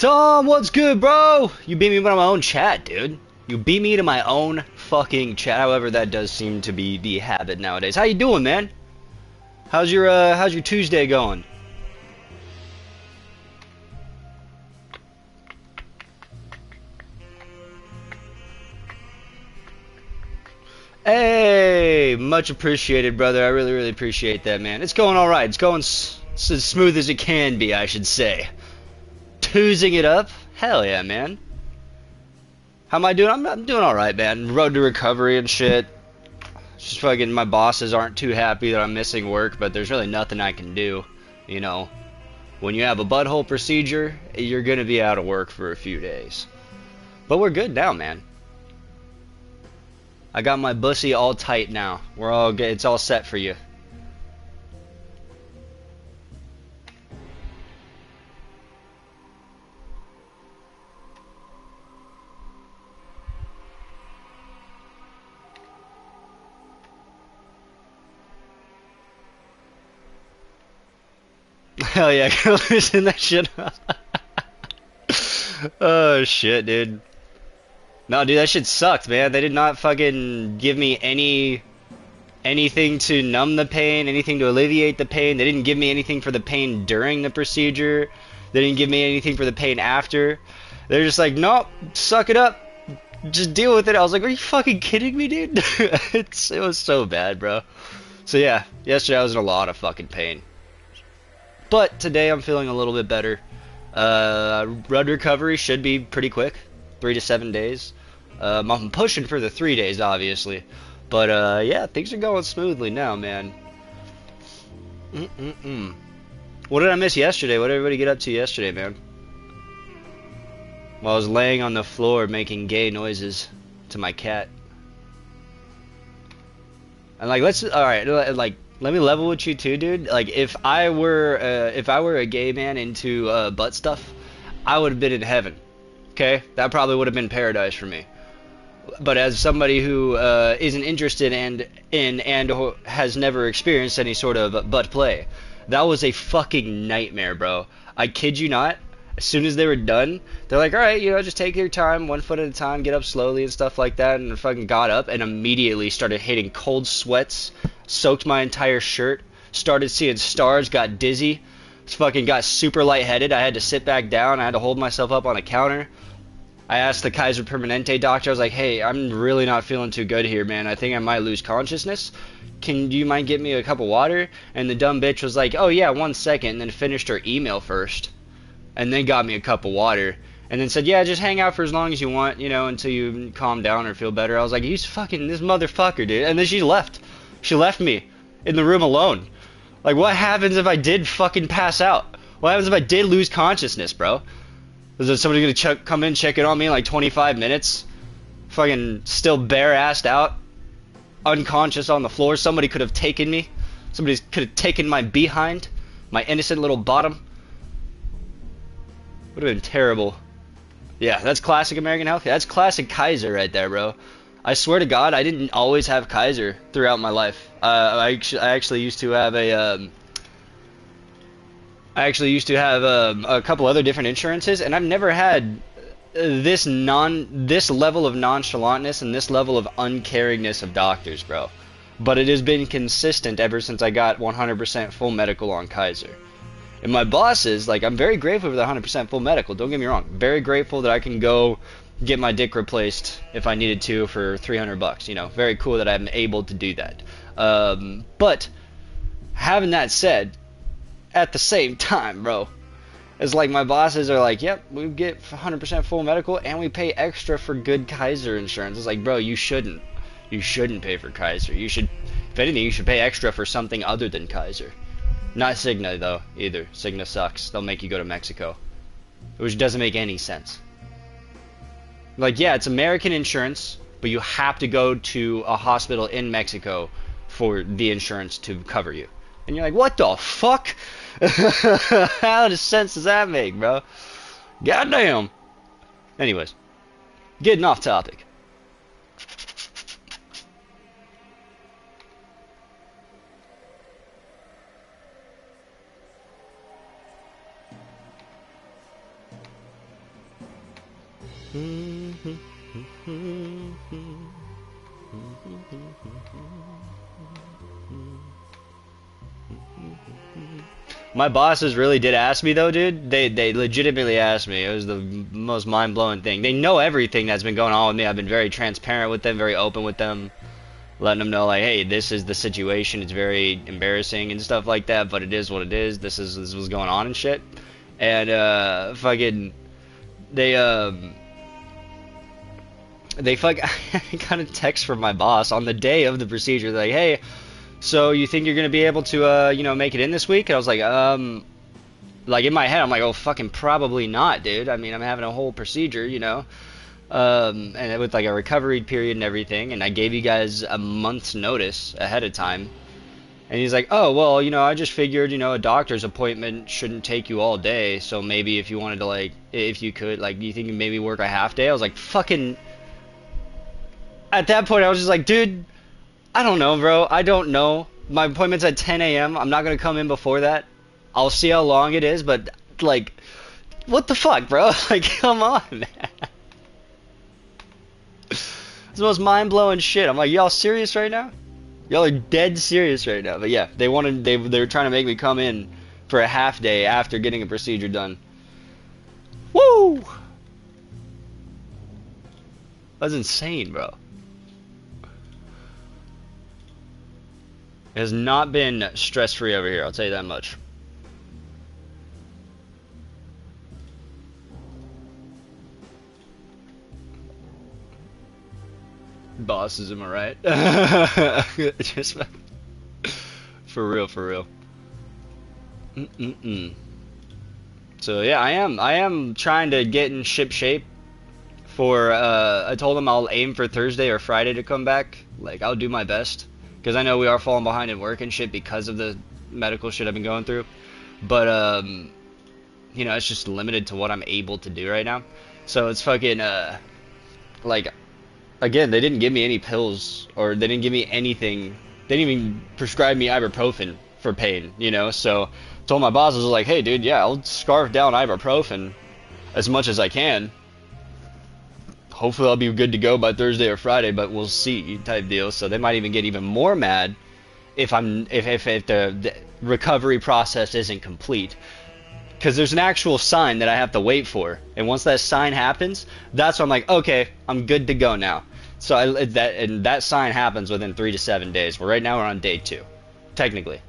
Tom, what's good, bro? You beat me to my own chat, dude. You beat me to my own fucking chat. However, that does seem to be the habit nowadays. How you doing, man? How's your Tuesday going? Hey, much appreciated, brother. I really, really appreciate that, man. It's going all right. It's going as smooth as it can be, I should say. Toozing it up? Hell yeah, man. How am I doing? I'm doing all right, man. Road to recovery and shit. Just fucking my bosses aren't too happy that I'm missing work, but there's really nothing I can do. You know, when you have a butthole procedure, you're gonna be out of work for a few days. But we're good now, man. I got my bussy all tight now. We're all good. It's all set for you. Hell yeah, go loosen that shit up. Oh shit, dude. No, dude, that shit sucked, man. They did not fucking give me anything to numb the pain, anything to alleviate the pain. They didn't give me anything for the pain during the procedure. They didn't give me anything for the pain after. They're just like, nope, suck it up. Just deal with it. I was like, are you fucking kidding me, dude? It was so bad, bro. So yeah, yesterday I was in a lot of fucking pain. But today I'm feeling a little bit better. Road recovery should be pretty quick, 3 to 7 days. I'm pushing for the 3 days, obviously. But yeah, things are going smoothly now, man. What did I miss yesterday? What did everybody get up to yesterday, man? While I was laying on the floor making gay noises to my cat. And like, alright, like, let me level with you too, dude. Like, if I were a gay man into butt stuff, I would have been in heaven. Okay, that probably would have been paradise for me. But as somebody who isn't interested and has never experienced any sort of butt play, that was a fucking nightmare, bro. I kid you not. As soon as they were done, they're like, all right, just take your time, 1 foot at a time, get up slowly and stuff like that. And I fucking got up and immediately started hitting cold sweats, soaked my entire shirt, started seeing stars, got dizzy, fucking got super lightheaded. I had to sit back down. I had to hold myself up on a counter. I asked the Kaiser Permanente doctor, I was like, hey, I'm really not feeling too good here, man. I think I might lose consciousness. Do you mind getting me a cup of water? And the dumb bitch was like, oh yeah, 1 second, and then finished her email first. And then got me a cup of water. And then said, yeah, just hang out for as long as you want, until you calm down or feel better. I was like, he's fucking this motherfucker, dude. And then she left. She left me in the room alone. Like, what happens if I did fucking pass out? What happens if I did lose consciousness, bro? Is there somebody gonna come in, check it on me in like 25 minutes? Fucking still bare-assed out, unconscious on the floor. Somebody could have taken me. Somebody could have taken my behind, my innocent little bottom. Would have been terrible. Yeah, that's classic American healthcare. That's classic Kaiser right there, bro. I swear to God, I didn't always have Kaiser throughout my life. I actually used to have a couple other different insurances, and I've never had this level of nonchalantness and this level of uncaringness of doctors, bro. But it has been consistent ever since I got 100% full medical on Kaiser. And my bosses, like, I'm very grateful for the 100% full medical. Don't get me wrong. Very grateful that I can go get my dick replaced if I needed to for $300. Very cool that I'm able to do that. But having that said, at the same time, bro, it's like my bosses are like, yep, we get 100% full medical and we pay extra for good Kaiser insurance. It's like, bro, you shouldn't. You shouldn't pay for Kaiser. You should, if anything, you should pay extra for something other than Kaiser. Not Cigna, though, either. Cigna sucks. They'll make you go to Mexico. Which doesn't make any sense. Like, yeah, it's American insurance, but you have to go to a hospital in Mexico for the insurance to cover you. And you're like, what the fuck? How much sense does that make, bro? Goddamn. Anyways, getting off topic. My bosses really did ask me though, dude. They legitimately asked me. It was the most mind-blowing thing. They know everything that's been going on with me. I've been very transparent with them, very open with them, letting them know like, hey, this is the situation. It's very embarrassing and stuff like that, but it is what it is. This was going on and shit. And fucking they fuck I got a text from my boss on the day of the procedure. They're like, hey, so you think you're gonna be able to you know, make it in this week? And I was like in my head I'm like, oh fucking probably not, dude. I mean, I'm having a whole procedure, you know, and with like a recovery period and everything, and I gave you guys a month's notice ahead of time. And he's like, oh well, you know, I just figured, you know, a doctor's appointment shouldn't take you all day, so maybe if you wanted to, like, if you could, like, do you think you maybe work a half day? I was like, fucking, at that point I was just like, dude, I don't know, bro. I don't know. My appointment's at 10 a.m. I'm not gonna come in before that. I'll see how long it is, but like, what the fuck, bro? Like, come on, man. It's the most mind-blowing shit. I'm like, y'all serious right now? Y'all are dead serious right now. But yeah, they were trying to make me come in for a half day after getting a procedure done. Woo! That's insane, bro. It has not been stress-free over here, I'll tell you that much. Bosses, am I right? Just for real, for real. So yeah, I am trying to get in ship shape for I told them I'll aim for Thursday or Friday to come back. Like, I'll do my best, because I know we are falling behind in work and shit because of the medical shit I've been going through. But you know, it's just limited to what I'm able to do right now. So it's fucking like, again, they didn't give me any pills, or they didn't give me anything. They didn't even prescribe me ibuprofen for pain, you know. So I told my boss, I was like, hey dude, yeah, I'll scarf down ibuprofen as much as I can. Hopefully I'll be good to go by Thursday or Friday, but we'll see, type deal. So they might even get even more mad if the recovery process isn't complete, because there's an actual sign that I have to wait for, and once that sign happens, that's when I'm like, okay, I'm good to go now. So that sign happens within 3 to 7 days. Well, right now we're on day 2, technically.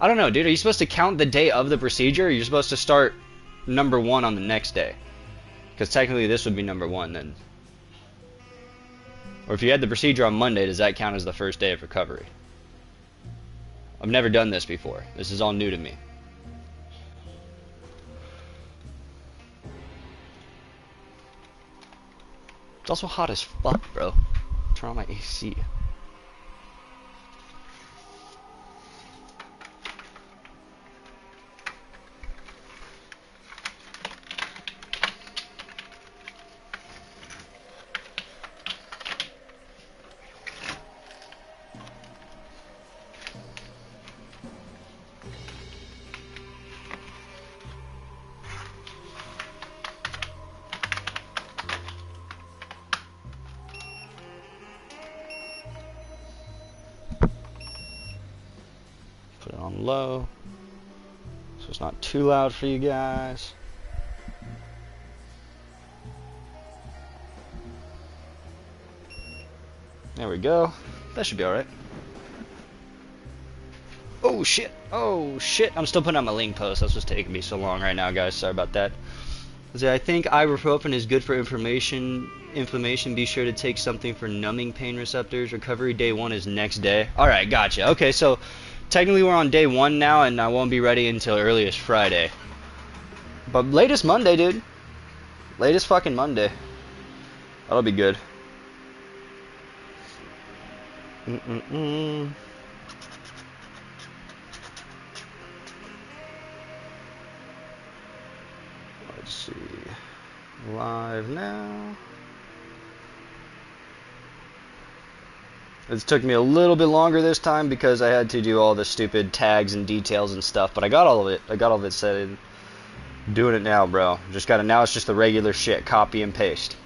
I don't know, dude. Are you supposed to count the day of the procedure, or are you supposed to start number 1 on the next day? Because technically this would be number 1 then. Or if you had the procedure on Monday, does that count as the first day of recovery? I've never done this before. This is all new to me. It's also hot as fuck, bro. Turn on my AC. Put it on low, so it's not too loud for you guys. There we go. That should be alright. Oh shit! Oh shit! I'm still putting on my link post. That's what's taking me so long right now, guys. Sorry about that. I think ibuprofen is good for inflammation. Be sure to take something for numbing pain receptors. Recovery day 1 is next day. Alright, gotcha. Okay, so technically we're on day 1 now, and I won't be ready until earliest Friday. But latest Monday, dude. Latest fucking Monday. That'll be good. Let's see. Live now. It took me a little bit longer this time because I had to do all the stupid tags and details and stuff, but I got all of it. I got all of it set in. Doing it now, bro. Now it's just the regular shit, copy and paste.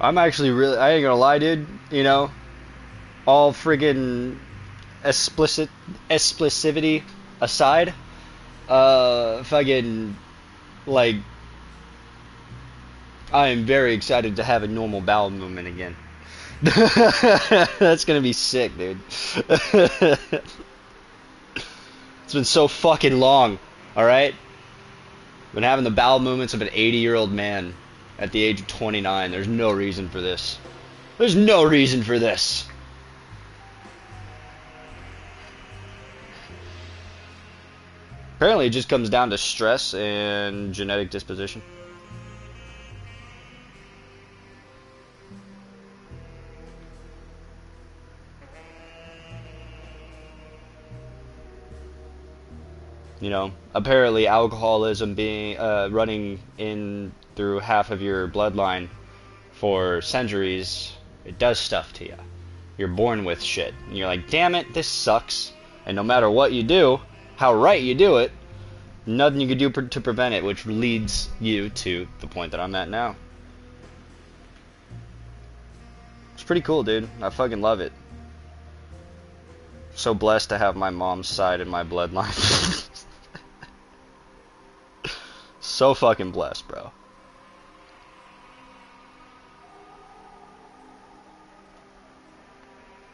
I'm actually really, I ain't gonna lie, dude. You know, all friggin' explicivity aside, fucking, like, I am very excited to have a normal bowel movement again. That's gonna be sick, dude. It's been so fucking long, alright? Been having the bowel movements of an 80-year-old man at the age of 29. There's no reason for this. There's no reason for this. Apparently it just comes down to stress and genetic disposition. You know, apparently alcoholism being running in through half of your bloodline for centuries, it does stuff to you. You're born with shit. And you're like, damn it, this sucks. And no matter what you do, how right you do it, nothing you can do to prevent it, which leads you to the point that I'm at now. It's pretty cool, dude. I fucking love it. So blessed to have my mom's side in my bloodline. So fucking blessed, bro.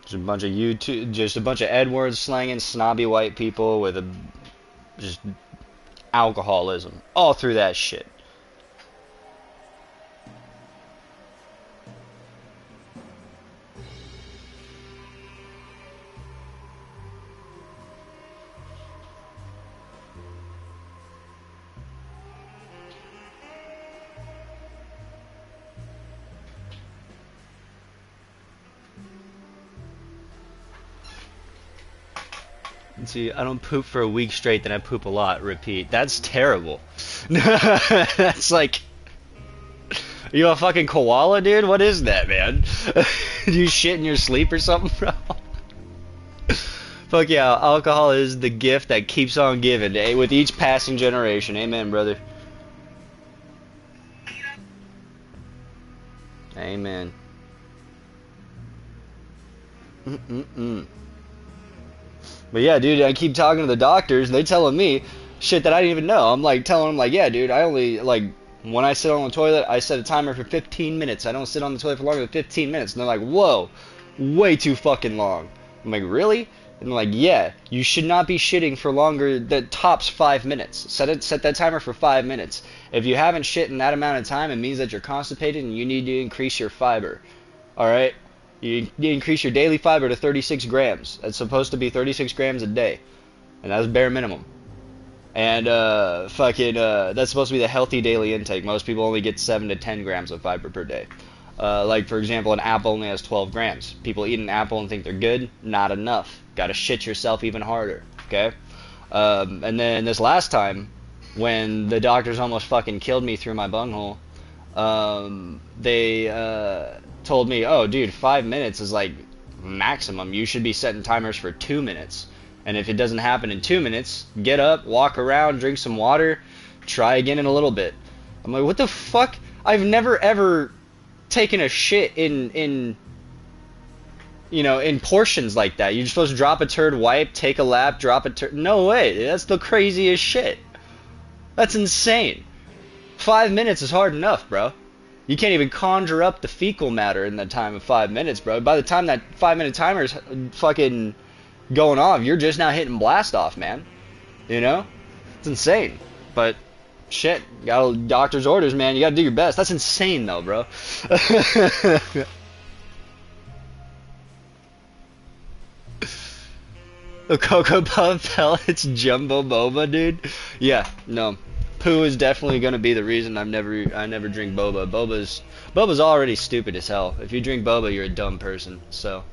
Just a bunch of Edwards slanging snobby white people with just alcoholism all through that shit. See, I don't poop for a week straight, then I poop a lot. Repeat. That's terrible. That's like, are you a fucking koala, dude? What is that, man? Do you shit in your sleep or something, bro? Fuck yeah, alcohol is the gift that keeps on giving, eh? With each passing generation. Amen, brother. Amen. But yeah, dude, I keep talking to the doctors, and they telling me shit that I didn't even know. I'm like telling them, like, yeah, dude, I only, like, when I sit on the toilet, I set a timer for 15 minutes. I don't sit on the toilet for longer than 15 minutes. And they're like, whoa, way too fucking long. I'm like, really? And they're like, yeah, you should not be shitting for longer than tops 5 minutes. Set that timer for 5 minutes. If you haven't shit in that amount of time, it means that you're constipated and you need to increase your fiber. Alright? You increase your daily fiber to 36 grams. That's supposed to be 36 grams a day. And that's bare minimum. And that's supposed to be the healthy daily intake. Most people only get 7 to 10 grams of fiber per day. Like, for example, an apple only has 12 grams. People eat an apple and think they're good. Not enough. Gotta shit yourself even harder. Okay? And then this last time, when the doctors almost fucking killed me through my bunghole, they told me, oh, dude, 5 minutes is like maximum. You should be setting timers for 2 minutes. And if it doesn't happen in 2 minutes, get up, walk around, drink some water, try again in a little bit. I'm like, what the fuck? I've never ever taken a shit in you know, in portions like that. You're supposed to drop a turd, wipe, take a lap, drop a turd. No way. That's the craziest shit. That's insane. 5 minutes is hard enough, bro. You can't even conjure up the fecal matter in the time of 5 minutes, bro. By the time that 5 minute timer's fucking going off, you're just now hitting blast off, man. You know? It's insane. But shit, got doctor's orders, man. You gotta do your best. That's insane, though, bro. The Cocoa Puff pellets jumbo boba, dude. Yeah, no. Poo is definitely gonna be the reason I never drink boba. Boba's already stupid as hell. If you drink boba, you're a dumb person. So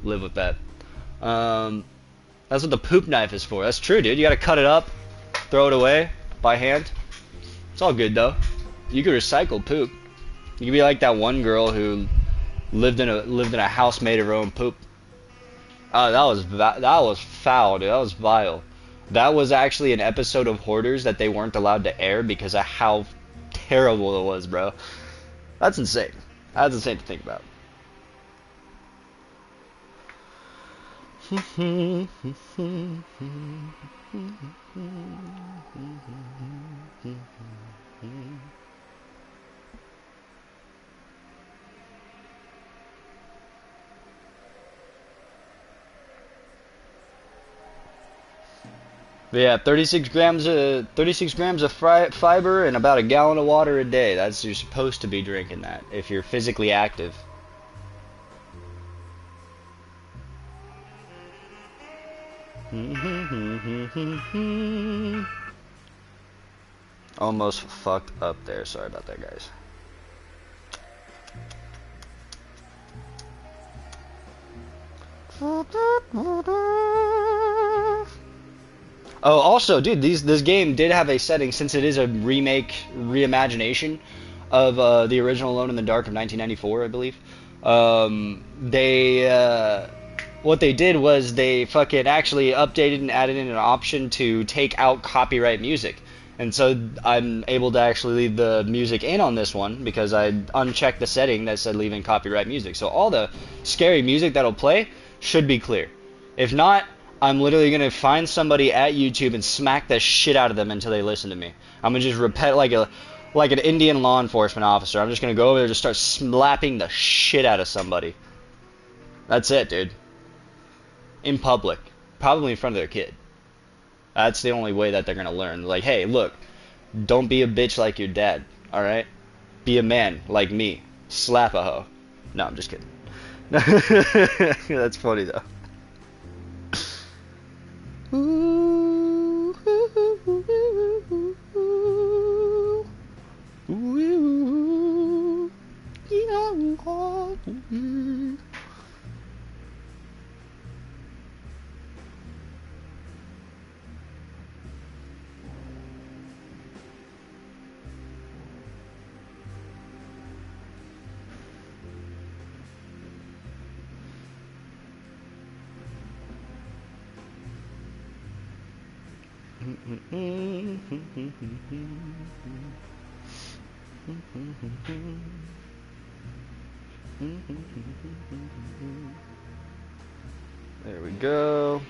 live with that. That's what the poop knife is for. That's true, dude. You gotta cut it up, throw it away by hand. It's all good though. You could recycle poop. You could be like that one girl who lived in a house made of her own poop. Oh, that was foul, dude. That was vile. That was actually an episode of Hoarders that they weren't allowed to air because of how terrible it was, bro. That's insane. That's insane to think about. But yeah, 36 grams of fiber and about a gallon of water a day. That's you're supposed to be drinking that if you're physically active. Almost fucked up there. Sorry about that, guys. Oh, also, dude, this game did have a setting, since it is a reimagination of the original Alone in the Dark of 1994, I believe. What they did was they fucking actually updated and added in an option to take out copyright music. And so I'm able to actually leave the music in on this one because I unchecked the setting that said leaving copyright music. So all the scary music that'll play should be clear. If not, I'm literally going to find somebody at YouTube and smack the shit out of them until they listen to me. I'm going to just repeat like an Indian law enforcement officer. I'm just going to go over there and just start slapping the shit out of somebody. That's it, dude. In public. Probably in front of their kid. That's the only way that they're going to learn. Like, hey, look, don't be a bitch like your dad, alright? Be a man like me. Slap a hoe. No, I'm just kidding. That's funny, though. There we go.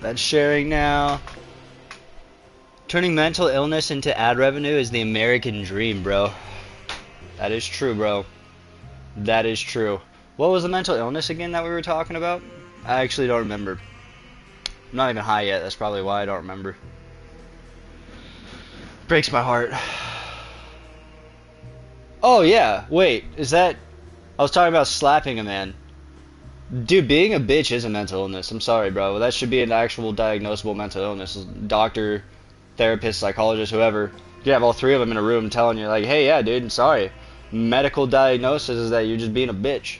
That's sharing now. Turning mental illness into ad revenue is the American dream, bro. That is true, bro. That is true. What was the mental illness again that we were talking about? I actually don't remember. I'm not even high yet. That's probably why I don't remember. Breaks my heart. Oh, yeah. Wait. Is that... I was talking about slapping a man. Dude, being a bitch is a mental illness. I'm sorry, bro. That should be an actual diagnosable mental illness. Doctor, therapist, psychologist, whoever. You have all three of them in a room telling you, like, hey, yeah, dude, I'm sorry. Medical diagnosis is that you're just being a bitch.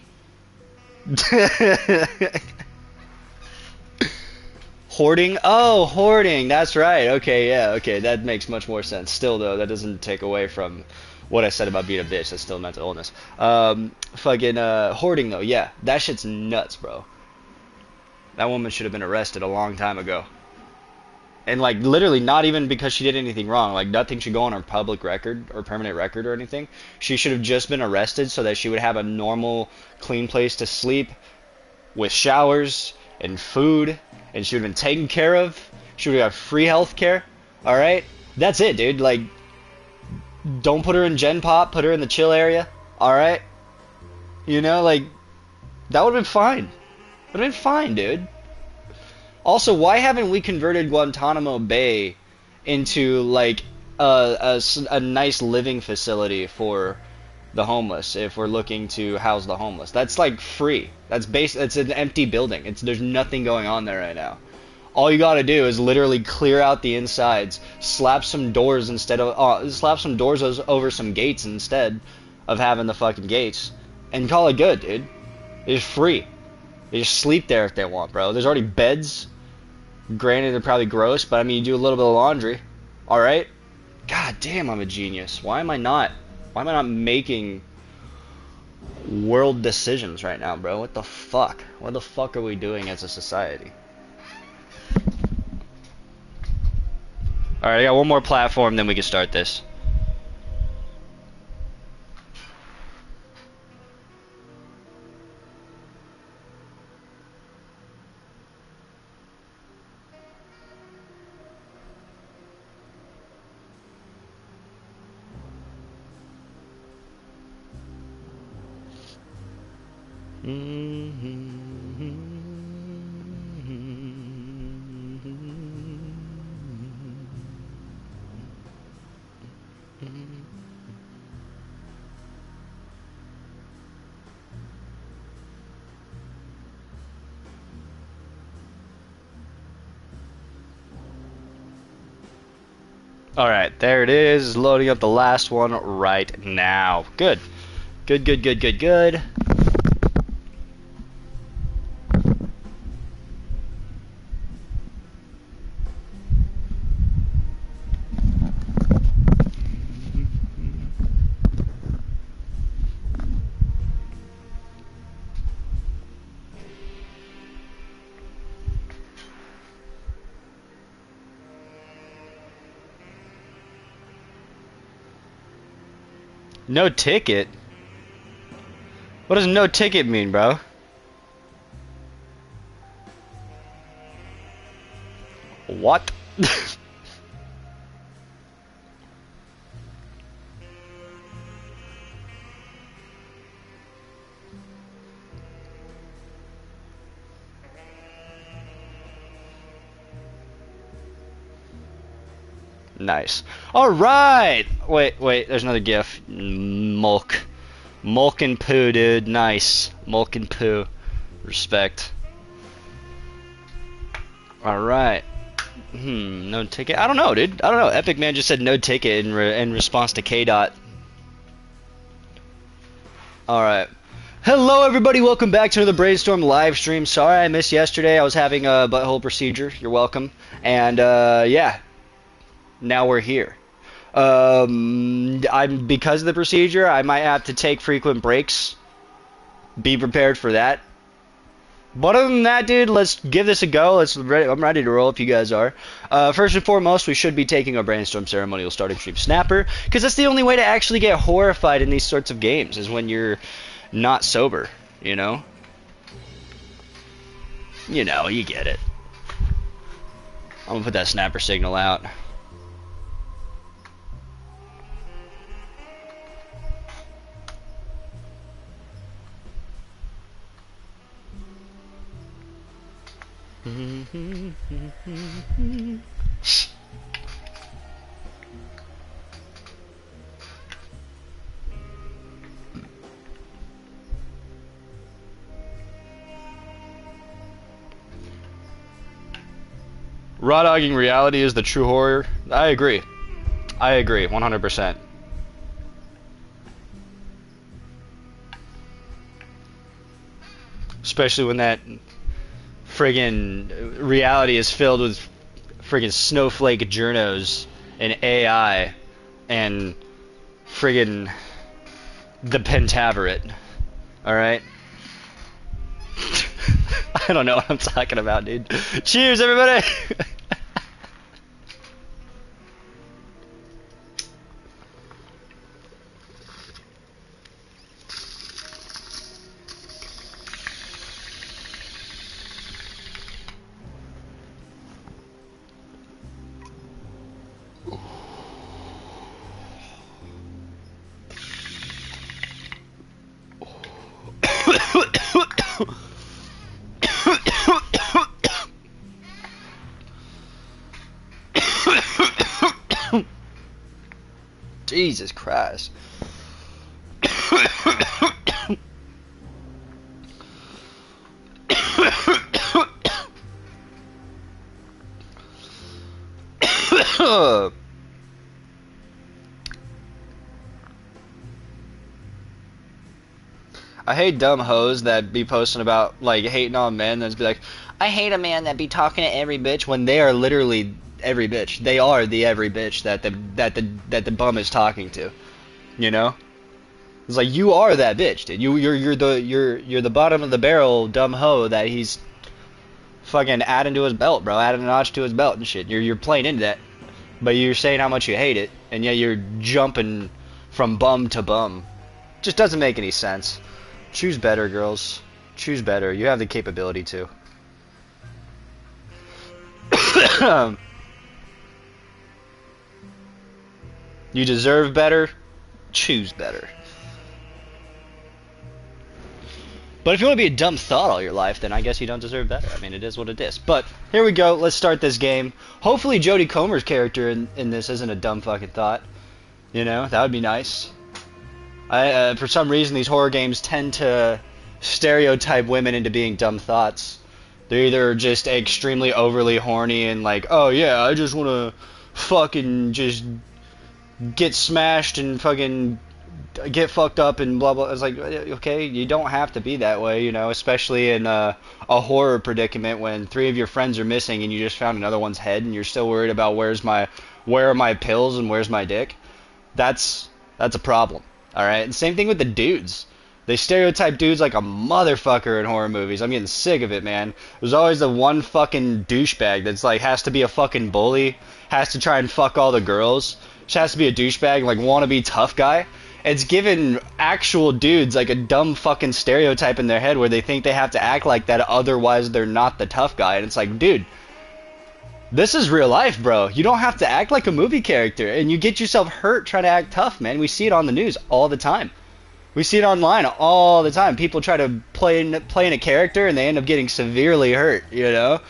Hoarding? Oh, hoarding. That's right. Okay, yeah, okay. That makes much more sense. Still, though, that doesn't take away from what I said about being a bitch. That's still mental illness. Hoarding, though, yeah. That shit's nuts, bro. That woman should have been arrested a long time ago. And, like, literally not even because she did anything wrong. Like, nothing should go on her public record or permanent record or anything. She should have just been arrested so that she would have a normal, clean place to sleep with showers and food. And she would have been taken care of. She would have free health care. Alright? That's it, dude. Like, don't put her in Gen Pop. Put her in the chill area. Alright? You know, like, that would have been fine. Would have been fine, dude. Also, why haven't we converted Guantanamo Bay into, like, a nice living facility for the homeless if we're looking to house the homeless? That's, like, free. It's an empty building. There's nothing going on there right now. All you gotta do is literally clear out the insides, slap some doors instead of slap some doors over some gates instead of having the fucking gates, and call it good, dude. It's free. They just sleep there if they want, bro. There's already beds. Granted, they're probably gross, but I mean, you do a little bit of laundry. All right. God damn, I'm a genius. Why am I not? Why am I not making world decisions right now, bro? What the fuck? What the fuck are we doing as a society? Alright, I got one more platform, then we can start this. Alright, there it is. Loading up the last one right now. Good. Good, good, good, good, good. No ticket? What does no ticket mean, bro? What? Nice. Alright! Wait, there's another gif. Mulk. Mulk and poo, dude. Nice. Mulk and poo. Respect. Alright. No ticket? I don't know, dude. I don't know. Epic Man just said no ticket in response to K-Dot. Alright. Hello everybody, welcome back to another BrainStorm live stream. Sorry I missed yesterday. I was having a butthole procedure. You're welcome. And, yeah. Now we're here. Because of the procedure, I might have to take frequent breaks. Be prepared for that. But other than that, dude, let's give this a go. I'm ready to roll if you guys are. First and foremost, we should be taking our BrainStorm ceremonial starting stream snapper, because that's the only way to actually get horrified in these sorts of games, is when you're not sober, you know? You know, you get it. I'm gonna put that snapper signal out. Raw dogging reality is the true horror. I agree. 100%. Especially when that friggin' reality is filled with friggin' snowflake journos and AI and friggin' the Pentaveret. Alright? I don't know what I'm talking about, dude. Cheers, everybody! Jesus Christ. I hate dumb hoes that be posting about like hating on men that's be like, I hate a man that be talking to every bitch when they are literally every bitch. They are the every bitch that the bum is talking to. You know? It's like you are that bitch, dude. You're the bottom of the barrel dumb hoe that he's fucking adding to his belt, bro. Adding a notch to his belt and shit. You're playing into that. But you're saying how much you hate it, and yet you're jumping from bum to bum. Just doesn't make any sense. Choose better, girls. Choose better. You have the capability to. You deserve better. Choose better. But if you want to be a dumb thought all your life, then I guess you don't deserve better. I mean, it is what it is. But here we go. Let's start this game. Hopefully Jodie Comer's character in this isn't a dumb fucking thought. You know, that would be nice. For some reason, these horror games tend to stereotype women into being dumb thoughts. They're either just extremely overly horny and like, oh yeah, I just want to fucking just get smashed and fucking get fucked up and blah blah. It's like, okay, you don't have to be that way, you know, especially in a horror predicament when 3 of your friends are missing and you just found another one's head and you're still worried about where are my pills and where's my dick. That's a problem. All right, and same thing with the dudes. They stereotype dudes like a motherfucker in horror movies. I'm getting sick of it, man. There's always the one fucking douchebag that's like has to be a fucking bully, has to try and fuck all the girls. Just has to be a douchebag, like wannabe tough guy. It's given actual dudes like a dumb fucking stereotype in their head where they think they have to act like that, otherwise they're not the tough guy. And it's like, dude, this is real life, bro. You don't have to act like a movie character, and you get yourself hurt trying to act tough, man. We see it on the news all the time. We see it online all the time. People try to play in a character and they end up getting severely hurt, you know,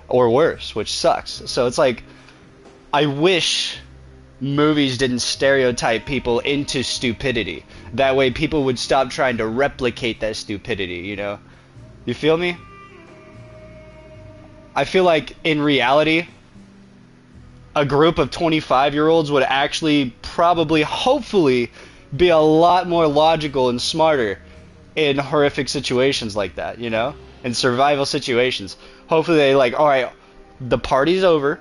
or worse, which sucks. So it's like, I wish movies didn't stereotype people into stupidity. That way people would stop trying to replicate that stupidity, you know? You feel me? I feel like in reality, a group of 25-year-olds would actually probably, hopefully, be a lot more logical and smarter in horrific situations like that, you know? In survival situations. Hopefully they like, alright, the party's over,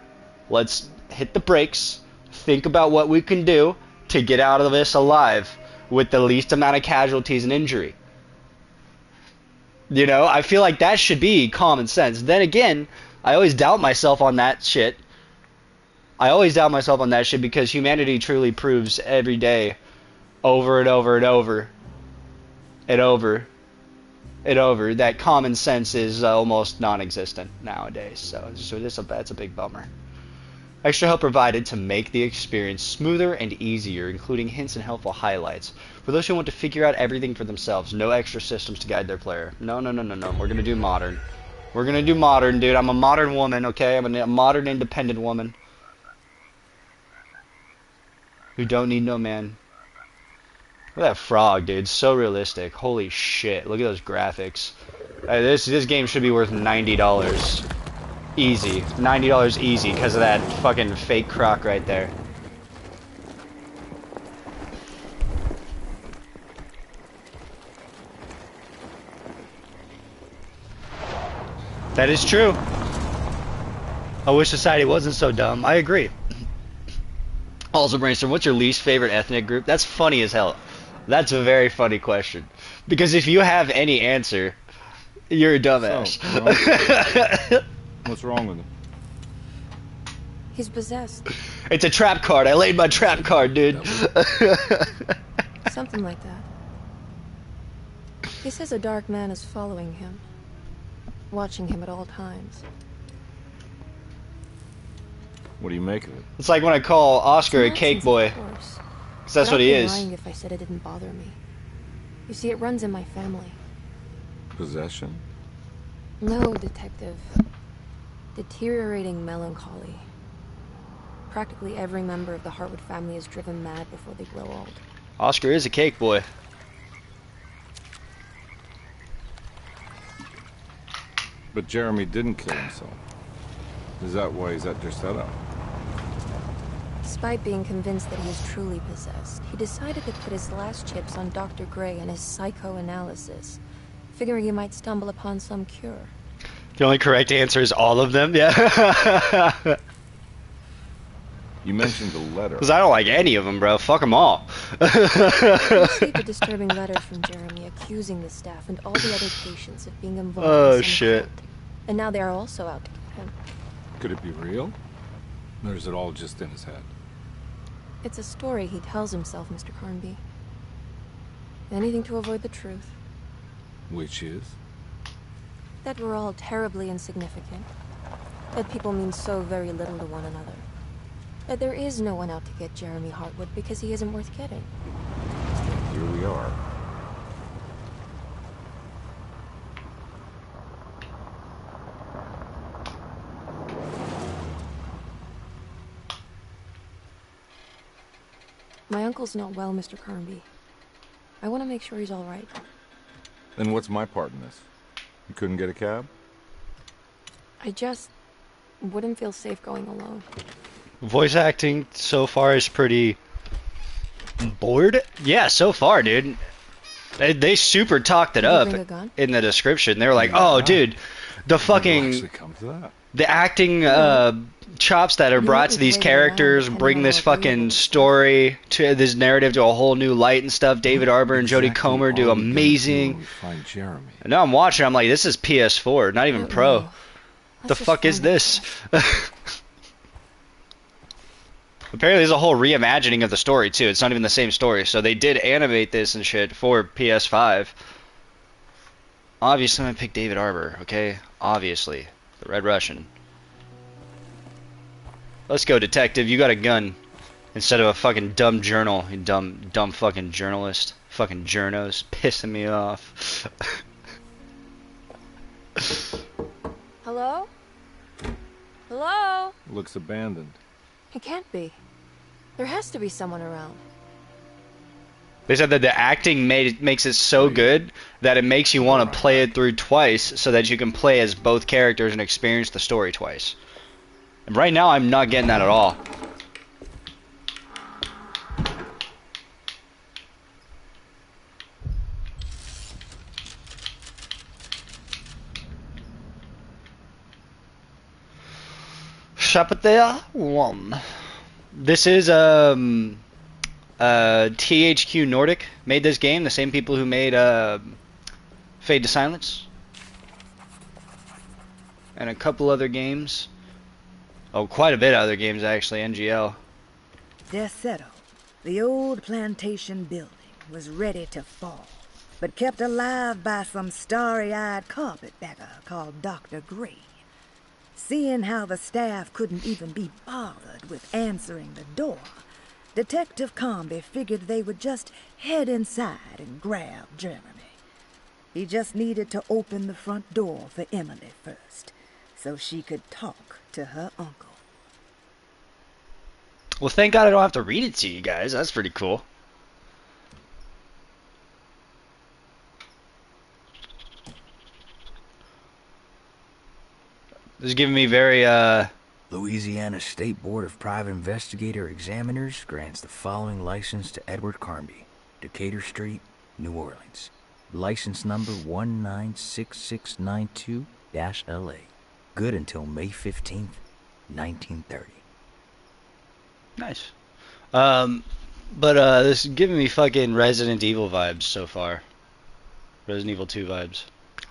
let's hit the brakes, think about what we can do to get out of this alive with the least amount of casualties and injury. You know, I feel like that should be common sense. Then again, I always doubt myself on that shit. I always doubt myself on that shit because humanity truly proves every day, over and over and over, and over, and over, that common sense is almost non-existent nowadays. So that's a big bummer. Extra help provided to make the experience smoother and easier, including hints and helpful highlights. For those who want to figure out everything for themselves, no extra systems to guide their player. No. We're going to do modern. We're going to do modern, dude. I'm a modern woman, okay? I'm a modern independent woman. Who don't need no man. Look at that frog, dude. So realistic. Holy shit. Look at those graphics. This game should be worth $90. Easy. $90 easy because of that fucking fake croc right there. That is true. I wish society wasn't so dumb. I agree. Also, BrainStorm, what's your least favorite ethnic group? That's funny as hell. That's a very funny question. Because if you have any answer, you're a dumbass. What's wrong with him? He's possessed. It's a trap card. I laid my trap card, dude. Something like that. He says a dark man is following him, watching him at all times. What do you make of it? It's like when I call Oscar a cake boy. Because that's what he is. I'd be lying if I said it didn't bother me. You see, it runs in my family. Possession? No, detective. Deteriorating melancholy. Practically every member of the Hartwood family is driven mad before they grow old. Oscar is a cake boy. But Jeremy didn't kill himself. Is that why he's at their setup? It's Despite being convinced that he is truly possessed, he decided to put his last chips on Dr. Gray and his psychoanalysis, figuring he might stumble upon some cure. The only correct answer is all of them? Yeah. You mentioned the letter. Because I don't like any of them, bro. Fuck them all. He received a disturbing letter from Jeremy accusing the staff and all the other patients of being involved in some shit. cult. And now they are also out to get him. Could it be real? Or is it all just in his head? It's a story he tells himself, Mr. Carnby. Anything to avoid the truth. Which is? That we're all terribly insignificant. That people mean so very little to one another. That there is no one out to get Jeremy Hartwood because he isn't worth getting. Here we are. My uncle's not well, Mr. Carnby. I want to make sure he's all right. Then what's my part in this? You couldn't get a cab? I just wouldn't feel safe going alone. Voice acting so far is pretty bored. Yeah, so far, dude. They super talked it Did you up bring a gun? in the description. They were like, "Oh, dude, the fucking Actually come to that. the acting chops that are brought to these characters bring this fucking story to this narrative to a whole new light and stuff. David Arbor and Jodie Comer do amazing." Find Jeremy. And now I'm watching. I'm like, "This is PS4, not even Pro. No. The Let's just fuck is find it this?" first. Apparently there's a whole reimagining of the story too. It's not even the same story. So they did animate this and shit for PS5. Obviously I'm gonna pick David Arbor, okay? Obviously. The Red Russian. Let's go, detective. You got a gun. Instead of a fucking dumb journal. You dumb fucking journalist. Fucking journos. Pissing me off. Hello? Hello? Looks abandoned. It can't be. There has to be someone around. They said that the acting makes it so good that it makes you want to play it through twice so that you can play as both characters and experience the story twice. And right now, I'm not getting that at all. Chapatea 1. This is THQ Nordic made this game, the same people who made Fade to Silence and a couple other games. Oh, quite a bit of other games actually. NGL. Desetto, the old plantation building, was ready to fall, but kept alive by some starry-eyed carpetbagger called Dr. Gray. Seeing how the staff couldn't even be bothered with answering the door, Detective Comby figured they would just head inside and grab Jeremy. He just needed to open the front door for Emily first, so she could talk to her uncle. Well, thank God I don't have to read it to you guys. That's pretty cool. This is giving me very Louisiana State Board of Private Investigator Examiners grants the following license to Edward Carnby, Decatur Street, New Orleans. License number 196692-LA. Good until May 15th, 1930. nice. But this is giving me fucking Resident Evil vibes so far. Resident Evil 2 vibes.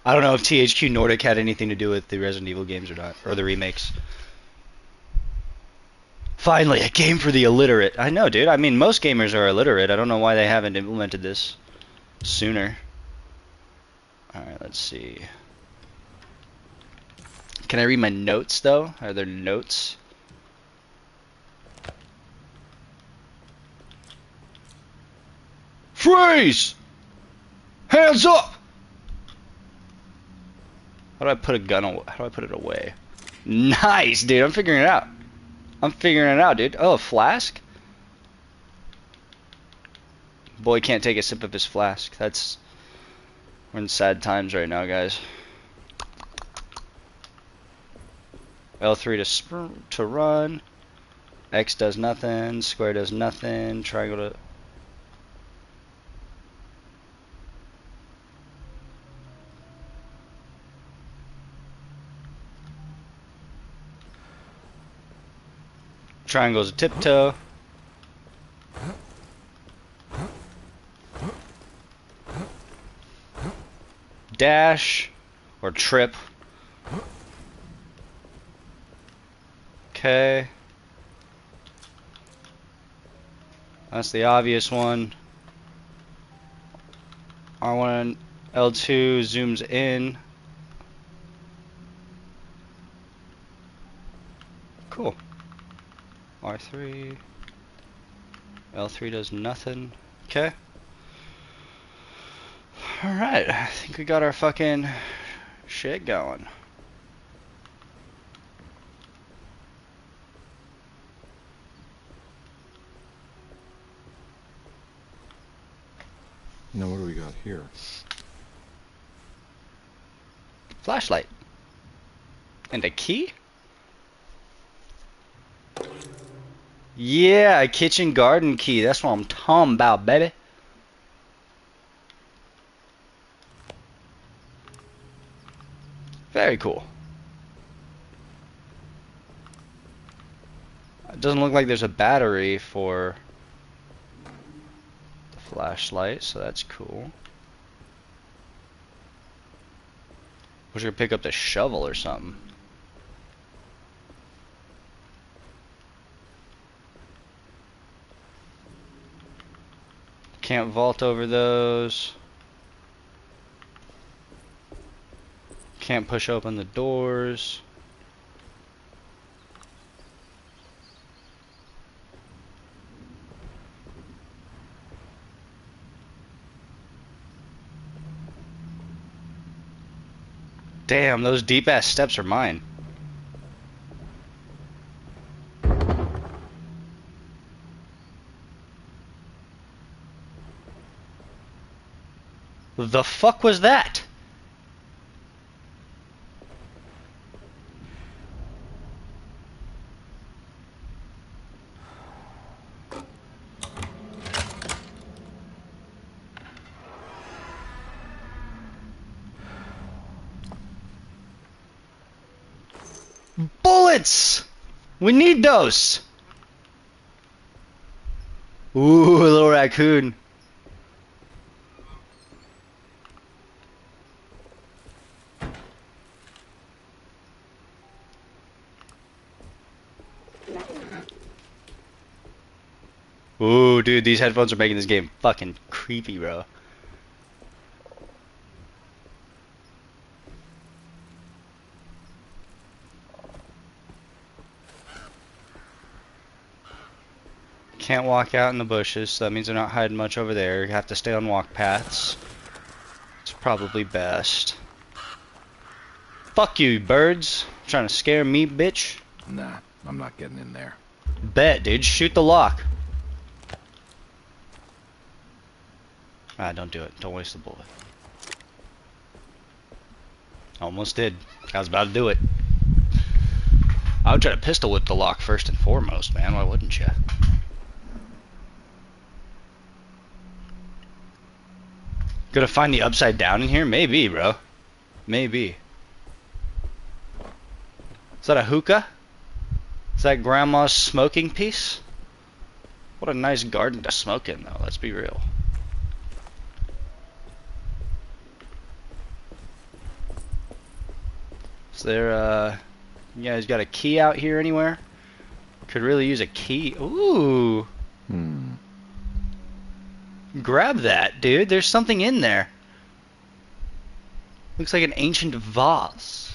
I don't know if THQ Nordic had anything to do with the Resident Evil games or not, or the remakes. Finally, a game for the illiterate. I know, dude. I mean, most gamers are illiterate. I don't know why they haven't implemented this sooner. Alright, let's see. Can I read my notes, though? Are there notes? Freeze! Hands up! How do I put a gun away? How do I put it away? Nice, dude. I'm figuring it out. I'm figuring it out, dude. Oh, a flask? Boy can't take a sip of his flask. That's... We're in sad times right now, guys. L3 to run. X does nothing. Square does nothing. Triangle to... Triangle's a tiptoe. Dash or trip. Okay. That's the obvious one. R1, L2 zooms in. Cool. R3. L3 does nothing. Okay. Alright, I think we got our fucking shit going. Now what do we got here? Flashlight. And a key? Yeah, a kitchen garden key. That's what I'm talking about, baby. Very cool. It doesn't look like there's a battery for the flashlight, so that's cool. Wish I could pick up the shovel or something. Can't vault over those. Can't push open the doors. Damn, those deep ass steps are mine. The fuck was that? Bullets! We need those! Ooh, a little raccoon. Ooh, dude, these headphones are making this game fucking creepy, bro. Can't walk out in the bushes, so that means they're not hiding much over there. You have to stay on walk paths. It's probably best. Fuck you, birds. Trying to scare me, bitch? Nah, I'm not getting in there. Bet, dude. Shoot the lock. Ah, don't do it. Don't waste the bullet. Almost did. I was about to do it. I would try to pistol whip the lock first and foremost, man. Why wouldn't you? Gonna find the upside down in here? Maybe, bro. Maybe. Is that a hookah? Is that grandma's smoking piece? What a nice garden to smoke in, though. Let's be real. Is there, you guys got a key out here anywhere? Could really use a key. Ooh. Grab that, dude. There's something in there. Looks like an ancient vase.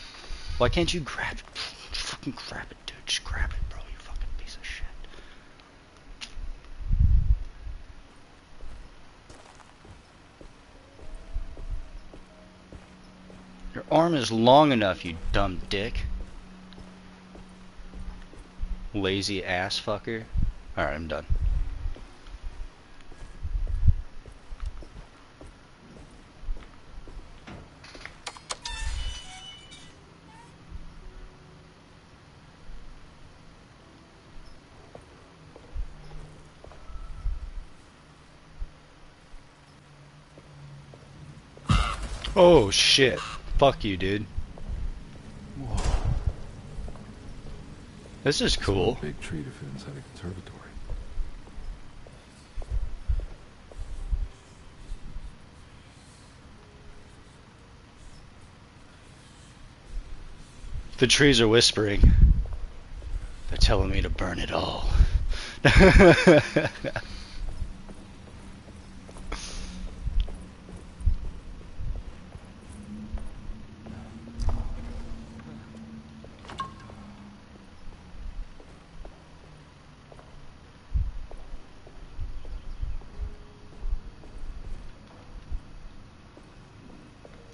Why can't you grab it? Fucking grab it, dude. Just grab it, bro. You fucking piece of shit. Your arm is long enough, you dumb dick. Lazy ass fucker. Alright, I'm done. Oh shit. Fuck you, dude. Whoa. This is cool. It's a big tree to fit inside a conservatory. The trees are whispering. They're telling me to burn it all.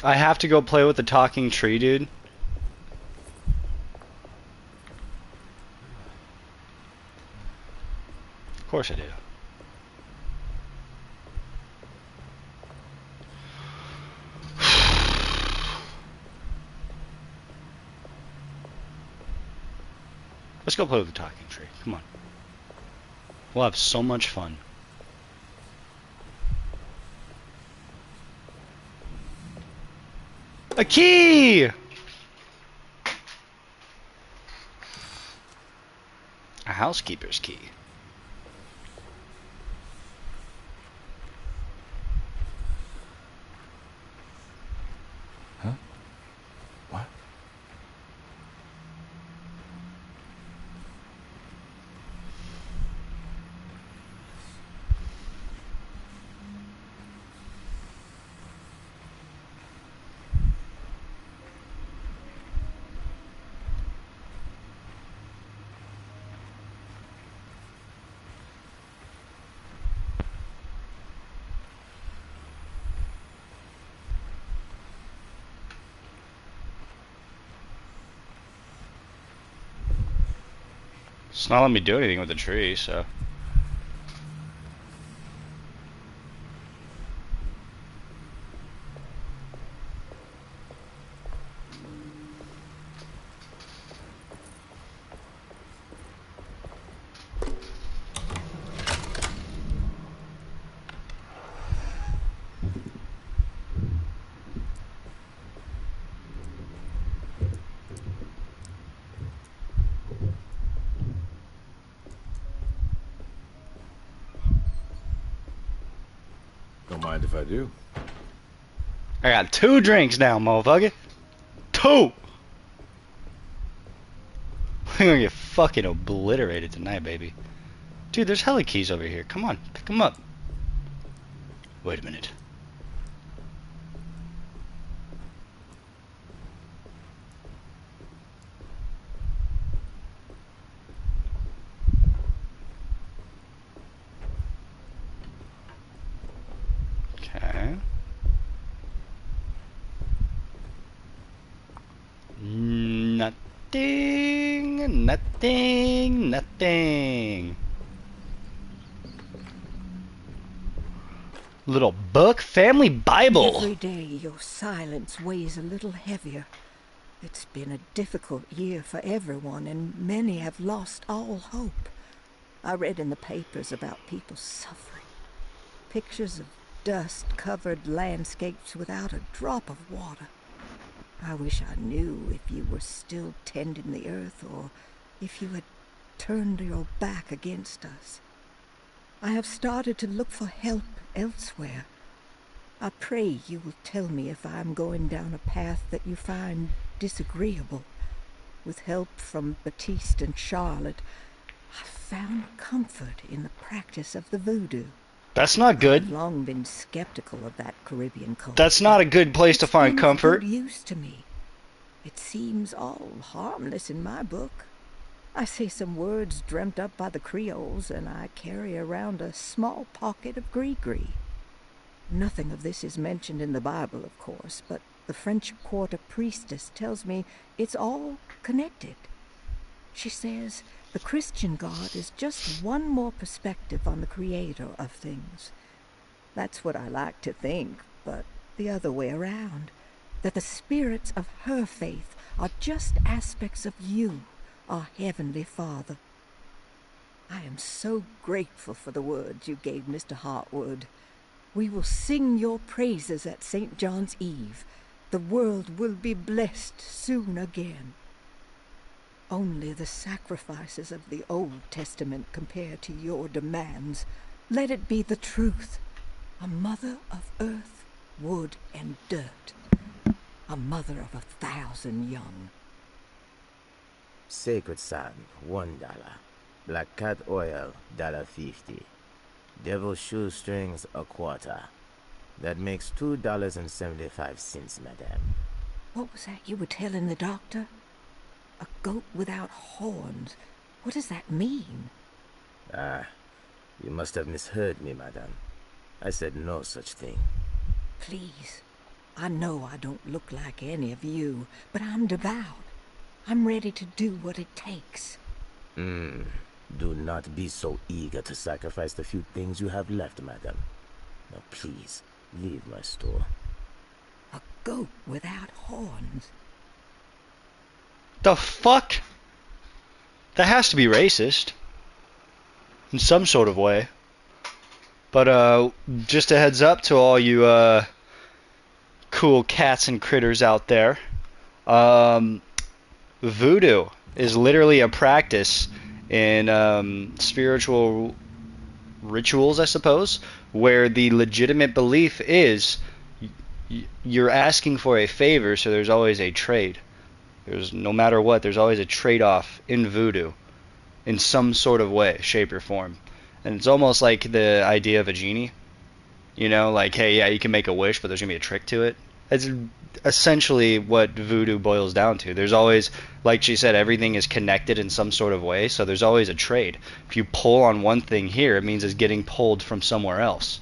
I have to go play with the talking tree, dude. Of course I do. Let's go play with the talking tree. Come on. We'll have so much fun. A key! A housekeeper's key. Huh? What? It's not letting me do anything with the tree, so. Don't mind if I do. I got 2 drinks now, motherfucker. 2! We're gonna get fucking obliterated tonight, baby. Dude, there's hella keys over here. Come on, pick them up. Wait a minute. Okay. Nothing, nothing, nothing. Little book, family Bible. Every day your silence weighs a little heavier. It's been a difficult year for everyone, and many have lost all hope. I read in the papers about people suffering. Pictures of dust-covered landscapes without a drop of water. I wish I knew if you were still tending the earth, or if you had turned your back against us. I have started to look for help elsewhere. I pray you will tell me if I am going down a path that you find disagreeable. With help from Baptiste and Charlotte, I found comfort in the practice of the voodoo. That's not good. I've long been skeptical of that Caribbean culture. That's not a good place to find It's been of comfort. good use to me. It seems all harmless in my book. I say some words dreamt up by the Creoles, and I carry around a small pocket of gree-gree. Nothing of this is mentioned in the Bible, of course, but the French Quarter priestess tells me it's all connected. She says the Christian God is just one more perspective on the creator of things. That's what I like to think, but the other way around. That the spirits of her faith are just aspects of you, our Heavenly Father. I am so grateful for the words you gave Mr. Hartwood. We will sing your praises at St. John's Eve. The world will be blessed soon again. Only the sacrifices of the Old Testament compare to your demands. Let it be the truth. A mother of earth, wood, and dirt. A mother of 1,000 young. Sacred sand, $1. Black cat oil, $1.50. Devil shoestrings, a quarter. That makes $2.75, madame. What was that you were telling the doctor? A goat without horns. What does that mean? Ah, you must have misheard me, madame. I said no such thing. Please. I know I don't look like any of you, but I'm devout. I'm ready to do what it takes. Do not be so eager to sacrifice the few things you have left, madame. Now please, leave my store. A goat without horns. The fuck? That has to be racist. In some sort of way. But, just a heads up to all you, cool cats and critters out there. Voodoo is literally a practice in, spiritual rituals, I suppose, where the legitimate belief is you're asking for a favor, so there's always a trade. There's, no matter what, there's always a trade-off in voodoo in some sort of way, shape, or form. And it's almost like the idea of a genie. You know, like, hey, yeah, you can make a wish, but there's going to be a trick to it. It's essentially what voodoo boils down to. There's always, like she said, everything is connected in some sort of way, so there's always a trade. If you pull on one thing here, it means it's getting pulled from somewhere else.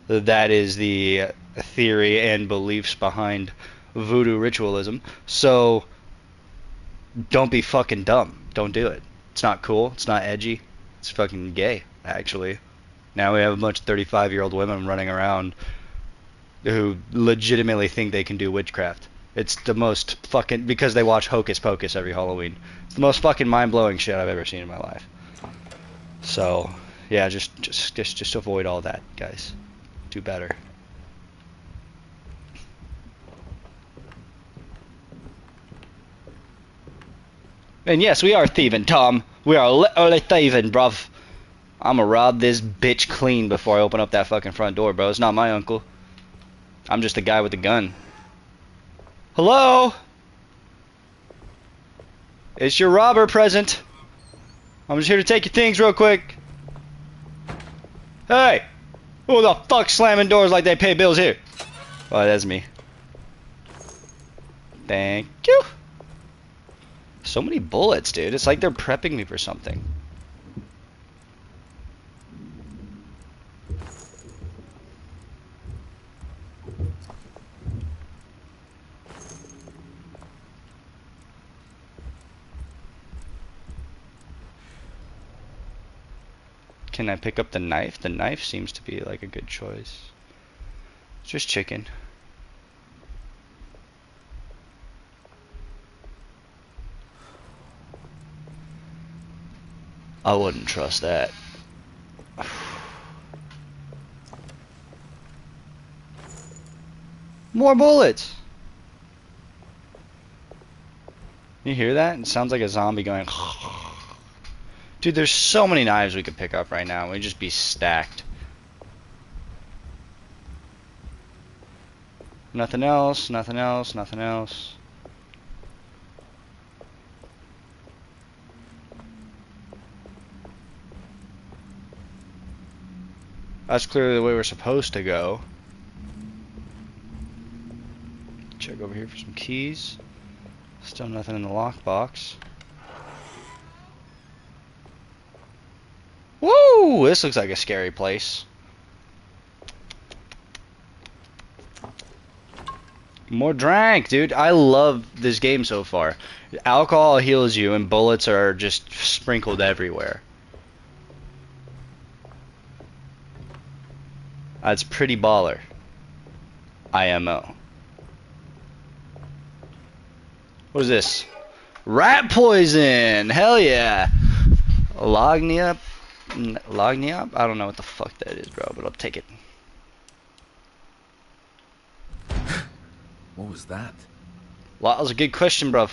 That is the theory and beliefs behind voodoo ritualism. So don't be fucking dumb. Don't do it. It's not cool. It's not edgy. It's fucking gay, actually. Now we have a bunch of 35-year-old women running around who legitimately think they can do witchcraft. It's the most fucking... because they watch Hocus Pocus every Halloween. It's the most fucking mind-blowing shit I've ever seen in my life. So, yeah, just avoid all that, guys. Do better. And yes, we are thieving, Tom. We are literally thieving, bruv. I'ma rob this bitch clean before I open up that fucking front door, bro. It's not my uncle. I'm just a guy with a gun. Hello? It's your robber present. I'm just here to take your things real quick. Hey! Who the fuck slamming doors like they pay bills here? Oh, that's me. Thank you. So many bullets, dude. It's like they're prepping me for something. Can I pick up the knife? The knife seems to be like a good choice. It's just chicken. I wouldn't trust that. More bullets! You hear that? It sounds like a zombie going... Dude, there's so many knives we could pick up right now. We'd just be stacked. Nothing else, nothing else, nothing else. That's clearly the way we're supposed to go. Check over here for some keys. Still nothing in the lockbox. Woo! This looks like a scary place. More drank, dude. I love this game so far. Alcohol heals you and bullets are just sprinkled everywhere. That's pretty baller. IMO. What is this? Rat poison! Hell yeah! Log me up? I don't know what the fuck that is, bro, but I'll take it. was that? Well, that was a good question, bruv.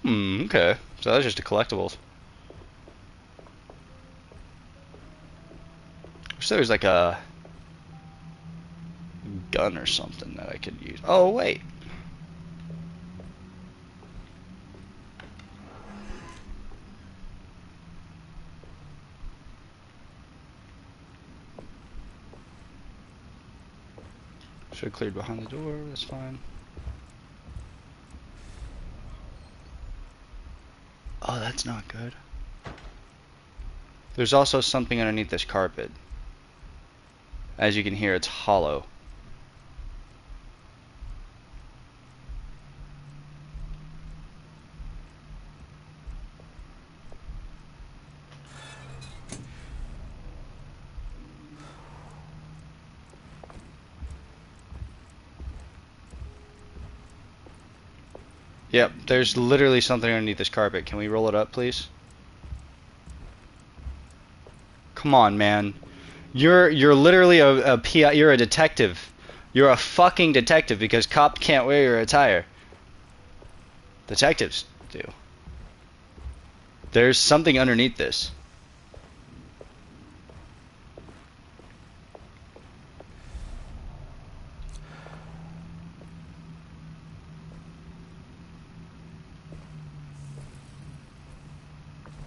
Okay. So that's just a collectibles. Wish there was like a gun or something that I could use. Oh, wait. Should have cleared behind the door. That's fine. Oh, that's not good. There's also something underneath this carpet. As you can hear, it's hollow. Yep, there's literally something underneath this carpet. Can we roll it up, please? Come on, man. You're literally a PI. You're a detective. You're a fucking detective because cop can't wear your attire. Detectives do. There's something underneath this.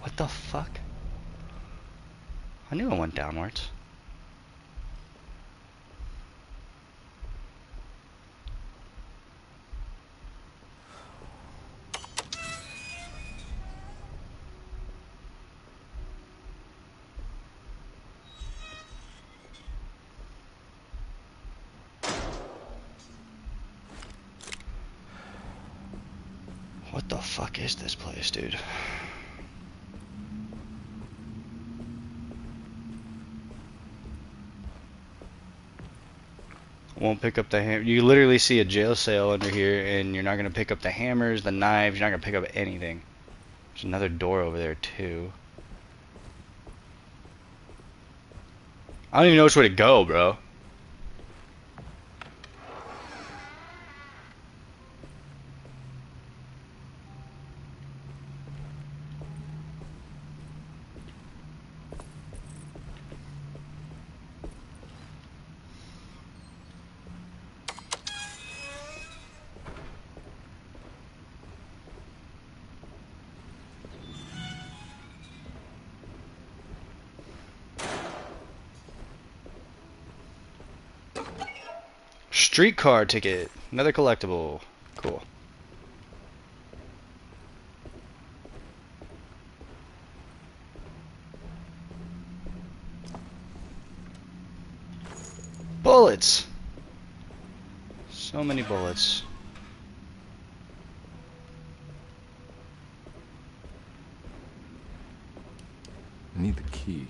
What the fuck? I knew it went downwards. What the fuck is this place, dude? Won't pick up the hammer. You literally see a jail cell under here, and you're not gonna pick up the hammers, the knives. You're not gonna pick up anything. There's another door over there too. I don't even know which way to go, bro. Streetcar ticket. Another collectible. Cool. Bullets. So many bullets. I need the key.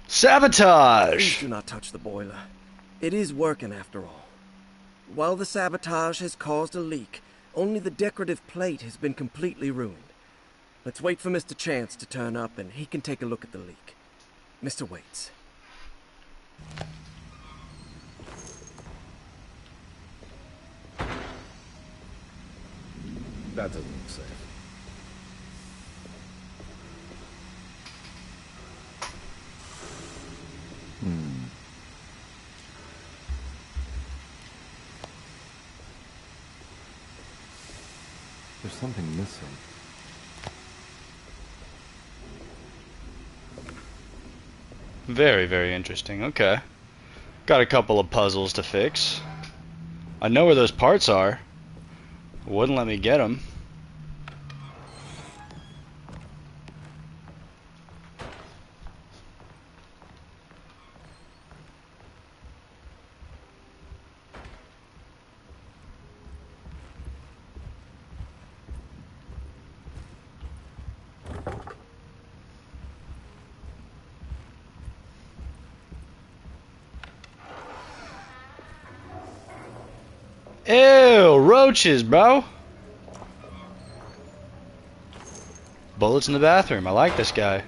Sabotage! Please do not touch the boiler. It is working after all. While the sabotage has caused a leak, only the decorative plate has been completely ruined. Let's wait for Mr. Chance to turn up and he can take a look at the leak. Mr. Waits. That doesn't look safe. There's something missing. Very, very interesting. Okay. Got a couple of puzzles to fix. I know where those parts are. Wouldn't let me get them. Ew, roaches, bro. Bullets in the bathroom. I like this guy.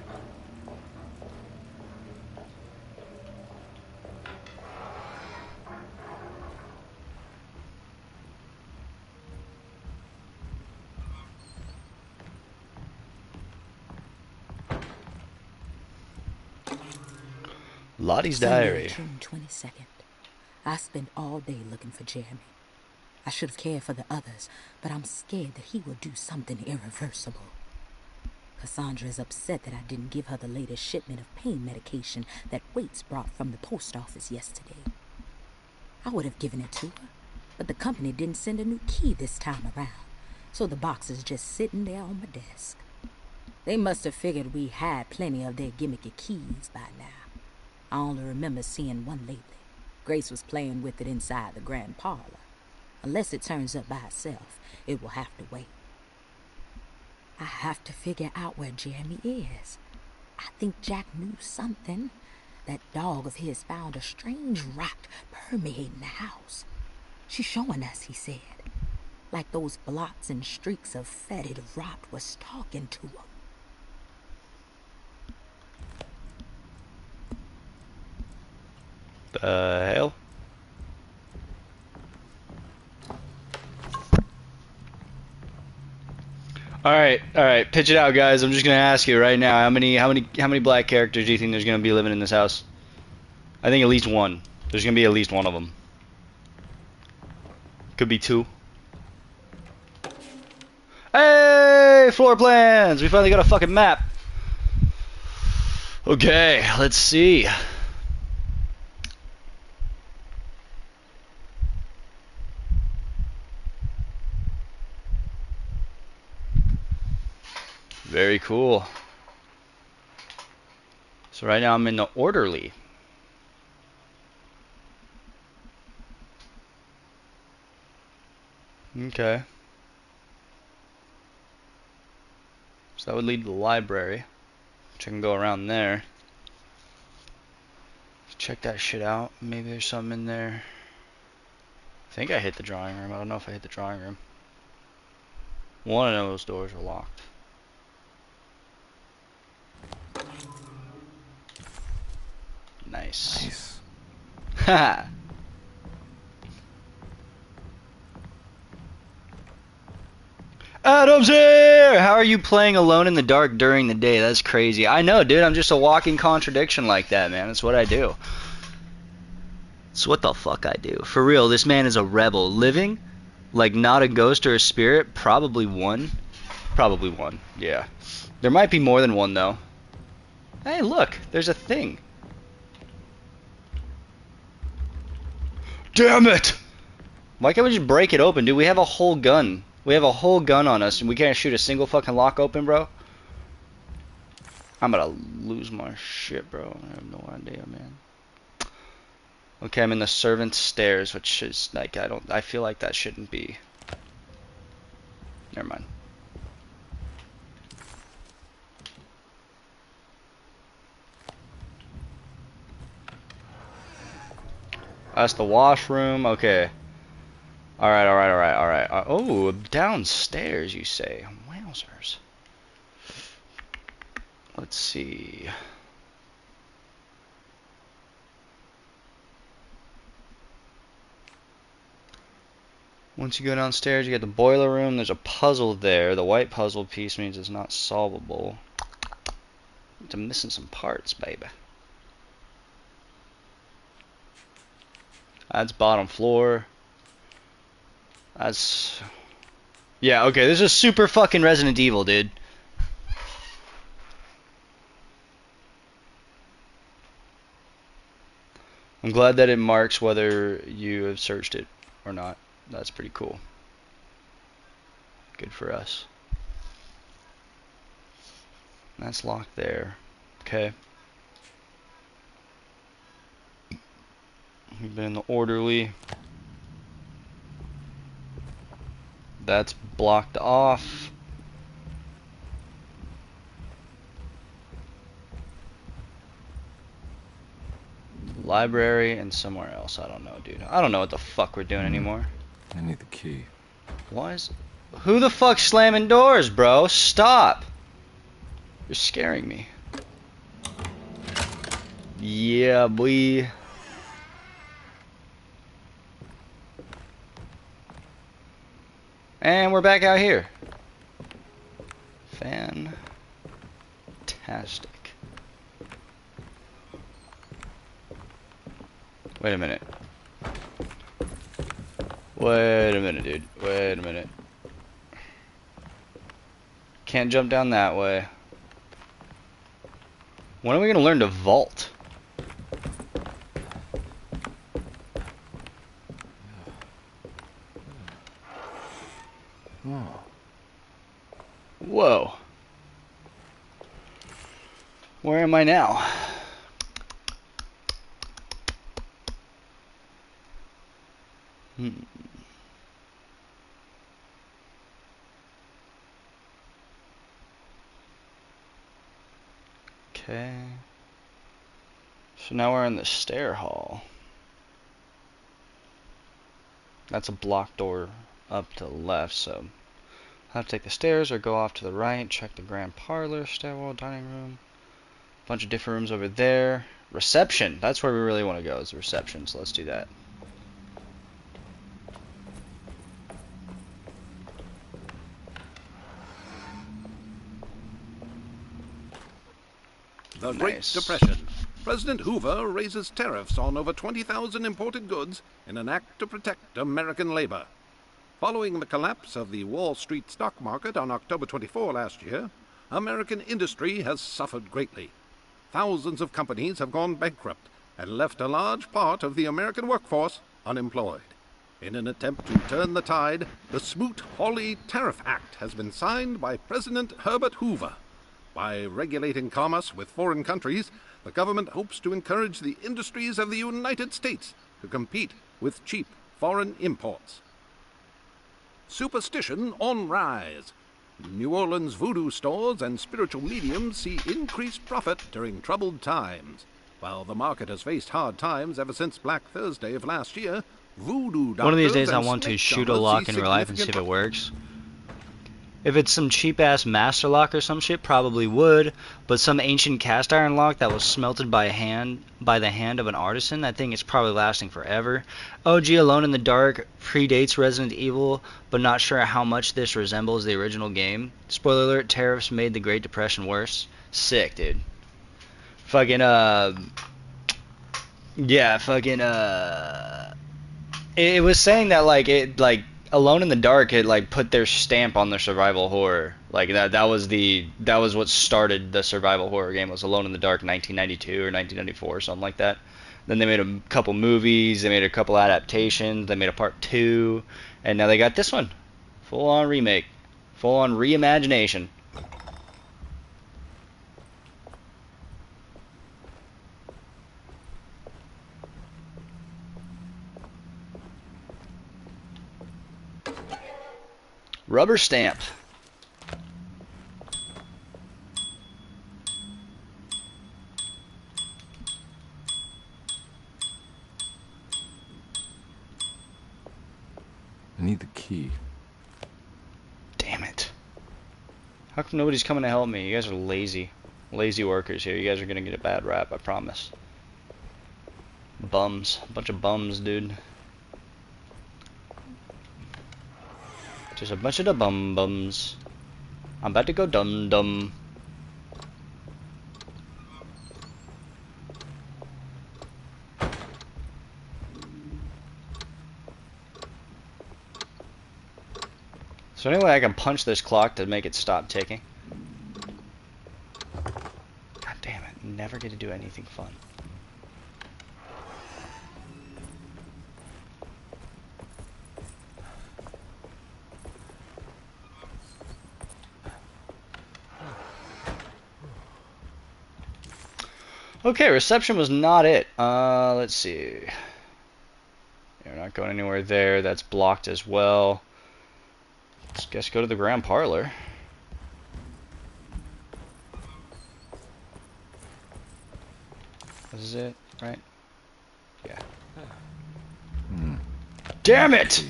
Lottie's diary. June 22nd. I spent all day looking for Jeremy. I should have cared for the others, but I'm scared that he will do something irreversible. Cassandra is upset that I didn't give her the latest shipment of pain medication that Waits brought from the post office yesterday. I would have given it to her, but the company didn't send a new key this time around, so the box is just sitting there on my desk. They must have figured we had plenty of their gimmicky keys by now. I only remember seeing one lately. Grace was playing with it inside the grand parlor. Unless it turns up by itself, it will have to wait. I have to figure out where Jeremy is. I think Jack knew something. That dog of his found a strange rot permeating the house. She's showing us, he said. Like those blots and streaks of fetid rot was talking to him. The hell? All right, pitch it out, guys. I'm just gonna ask you right now, how many black characters do you think there's gonna be living in this house? I think at least one. There's gonna be at least one of them. Could be two. Hey, floor plans! We finally got a fucking map. Okay, let's see. Very cool. So right now I'm in the orderly. Okay. So that would lead to the library, which I can go around there. Check that shit out. Maybe there's something in there. I think I hit the drawing room. I don't know if I hit the drawing room. One of those doors are locked. Nice. Haha. Adam's here! How are you playing alone in the dark during the day? That's crazy. I know, dude. I'm just a walking contradiction like that, man. That's what I do. It's what the fuck I do. For real, this man is a rebel. Living, like not a ghost or a spirit, probably one. Probably one, yeah. There might be more than one, though. Hey, look. There's a thing. Damn it! Why can't we just break it open, dude? We have a whole gun. We have a whole gun on us, and we can't shoot a single fucking lock open, bro? I'm gonna lose my shit, bro. I have no idea, man. Okay, I'm in the servant's stairs, which is, like, I feel like that shouldn't be. Never mind. That's the washroom. Okay. Alright. Oh, downstairs, you say. Wowzers. Let's see. Once you go downstairs, you get the boiler room. There's a puzzle there. The white puzzle piece means it's not solvable. I'm missing some parts, baby. That's bottom floor. That's... Yeah, okay, this is super fucking Resident Evil, dude. I'm glad that it marks whether you have searched it or not. That's pretty cool. Good for us. That's locked there. Okay. We've been in the orderly. That's blocked off. Library and somewhere else. I don't know, dude. I don't know what the fuck we're doing anymore. I need the key. Why is... Who the fuck's slamming doors, bro? Stop! You're scaring me. Yeah, boy. And we're back out here. Fantastic. Wait a minute. Wait a minute, dude. Wait a minute. Can't jump down that way. When are we gonna learn to vault? Whoa. Where am I now? Okay. So now we're in the stair hall. That's a blocked door up to the left, so I'll have to take the stairs or go off to the right, check the grand parlor, stairwell, dining room. A bunch of different rooms over there. Reception! That's where we really want to go, is the reception, so let's do that. The Great Depression. President Hoover raises tariffs on over 20,000 imported goods in an act to protect American labor. Following the collapse of the Wall Street stock market on October 24 last year, American industry has suffered greatly. Thousands of companies have gone bankrupt and left a large part of the American workforce unemployed. In an attempt to turn the tide, the Smoot-Hawley Tariff Act has been signed by President Herbert Hoover. By regulating commerce with foreign countries, the government hopes to encourage the industries of the United States to compete with cheap foreign imports. Superstition on rise. New Orleans voodoo stores and spiritual mediums see increased profit during troubled times. While the market has faced hard times ever since Black Thursday of last year, voodoo doctors One of these days I and want to snake shoot a charmers lock see in real life and see if significant it works. If it's some cheap-ass master lock or some shit, probably would. But some ancient cast iron lock that was smelted by the hand of an artisan, that thing is probably lasting forever. OG Alone in the Dark predates Resident Evil, but not sure how much this resembles the original game. Spoiler alert, tariffs made the Great Depression worse. Sick, dude. Fucking, yeah, fucking, it was saying that, like, Alone in the Dark had like put their stamp on the survival horror. Like that was what started the survival horror game, was Alone in the Dark 1992 or 1994 or something like that. Then they made a couple movies, they made a couple adaptations, they made a part 2, and now they got this one. Full on remake. Full on reimagination. Rubber stamp. I need the key. Damn it. How come nobody's coming to help me? You guys are lazy. Lazy workers here. You guys are gonna get a bad rap, I promise. Bums. A bunch of bums, dude. Just a bunch of the bums. I'm about to go dum-dum. So anyway, I can punch this clock to make it stop ticking. God damn it, never get to do anything fun. Okay, reception was not it. Let's see. You're not going anywhere there. That's blocked as well. Let's guess go to the grand parlor. This is it, right? Yeah. Damn it!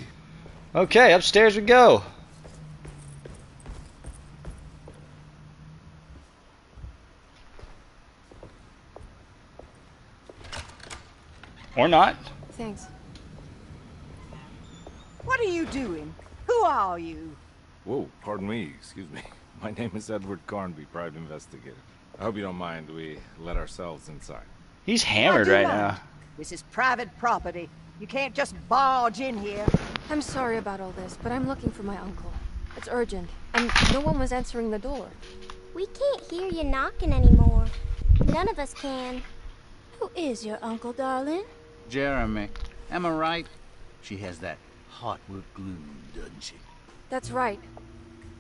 Okay, upstairs we go. Or not. Thanks. What are you doing? Who are you? Whoa, pardon me, excuse me. My name is Edward Carnby, private investigator. I hope you don't mind we let ourselves inside. He's hammered right now. This is private property. You can't just barge in here. I'm sorry about all this, but I'm looking for my uncle. It's urgent, and no one was answering the door. We can't hear you knocking anymore. None of us can. Who is your uncle, darling? Jeremy. Am I right? She has that Hartwood glue, doesn't she? That's right.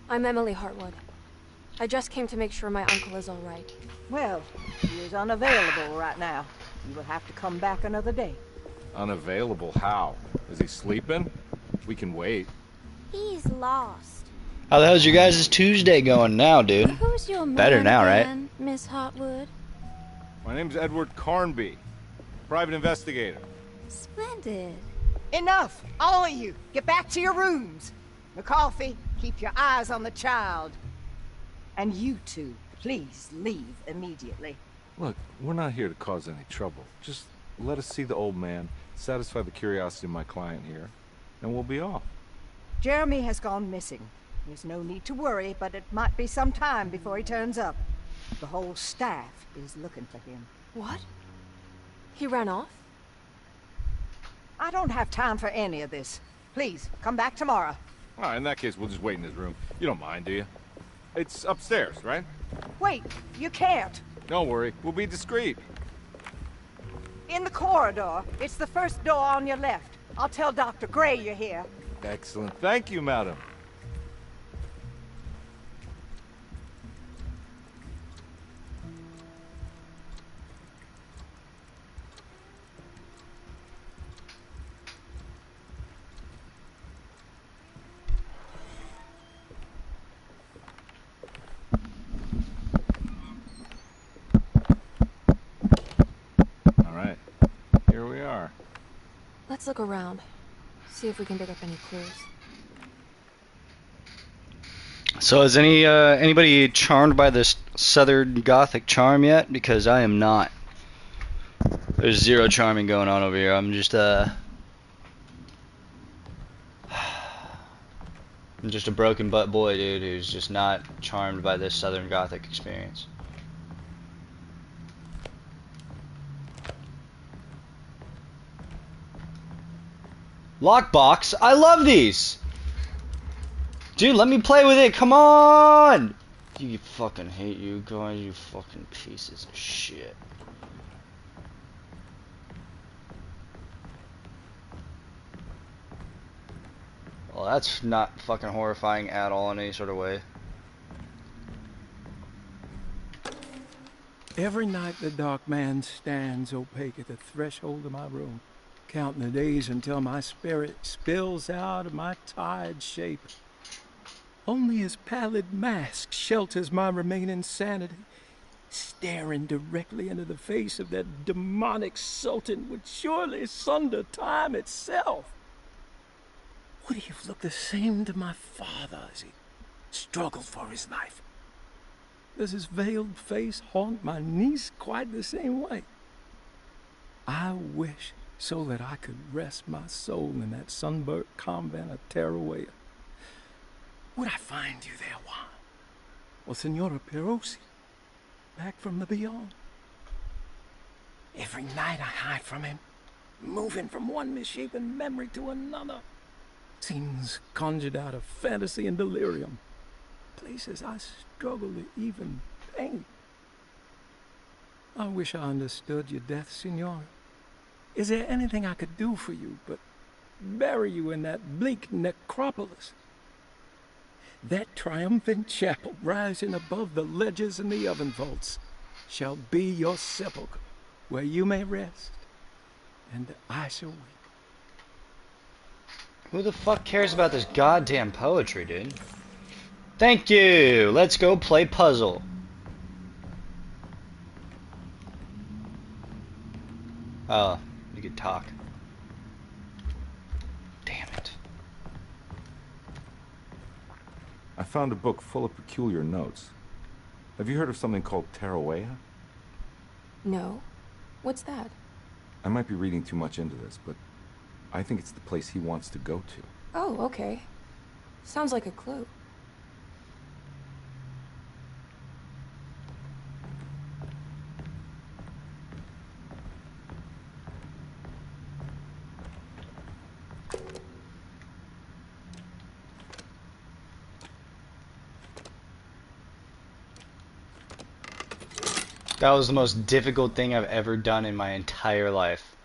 I'm Emily Hartwood. I just came to make sure my uncle is all right. Well, he is unavailable right now. You will have to come back another day. Unavailable how? Is he sleeping? We can wait. He's lost. How the hell's your guys' Tuesday going now, dude? Who's your man Better now, again, right? Miss Hartwood? My name's Edward Carnby, private investigator. Splendid. Enough! All of you! Get back to your rooms! McCarthy, keep your eyes on the child. And you two, please leave immediately. Look, we're not here to cause any trouble. Just let us see the old man, satisfy the curiosity of my client here, and we'll be off. Jeremy has gone missing. There's no need to worry, but it might be some time before he turns up. The whole staff is looking for him. What? He ran off? I don't have time for any of this. Please, come back tomorrow. All right, in that case, we'll just wait in his room. You don't mind, do you? It's upstairs, right? Wait, you can't. Don't worry, we'll be discreet. In the corridor. It's the first door on your left. I'll tell Dr. Gray you're here. Excellent. Thank you, madam. Here we are. Let's look around. See if we can pick up any clues. So is anybody charmed by this Southern Gothic charm yet? Because I am not. There's zero charming going on over here. I'm just I'm just a broken butt boy, dude, who's just not charmed by this Southern Gothic experience. Lockbox? I love these! Dude, let me play with it, come on! You fucking hate you guys, you fucking pieces of shit. Well, that's not fucking horrifying at all in any sort of way. Every night the dark man stands opaque at the threshold of my room, counting the days until my spirit spills out of my tired shape. Only his pallid mask shelters my remaining sanity. Staring directly into the face of that demonic sultan would surely sunder time itself. Would he have looked the same to my father as he struggled for his life? Does his veiled face haunt my niece quite the same way? I wish so that I could rest my soul in that sunburnt convent of Teruel. Would I find you there, Juan? Or Senora Perosi, back from the beyond? Every night I hide from him, moving from one misshapen memory to another. Scenes conjured out of fantasy and delirium. Places I struggle to even paint. I wish I understood your death, Senora. Is there anything I could do for you but bury you in that bleak necropolis? That triumphant chapel rising above the ledges and the oven vaults shall be your sepulchre, where you may rest, and I shall weep. Who the fuck cares about this goddamn poetry, dude? Thank you! Let's go play puzzle. Oh, you could talk. Damn it. found a book full of peculiar notes. Have you heard of something called Tarawea? No. What's that? I might be reading too much into this, but I think it's the place he wants to go to. Oh, okay. Sounds like a clue. That was the most difficult thing I've ever done in my entire life.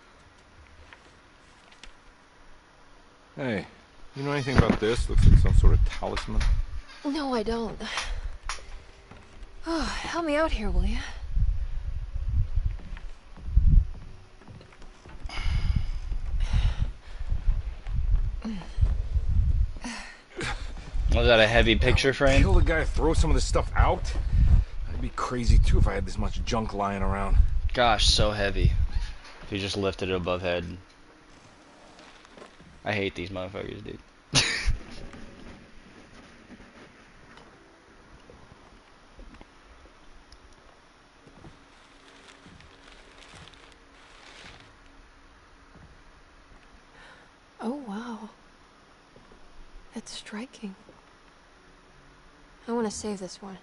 Hey, you know anything about this? Looks like some sort of talisman. No, I don't. Oh, help me out here, will you? Was that a heavy picture frame? Kill the guy to throw some of this stuff out? I'd be crazy too if I had this much junk lying around. Gosh, so heavy. If you just lifted it above head. I hate these motherfuckers, dude. Oh, wow. That's striking. I want to save this one.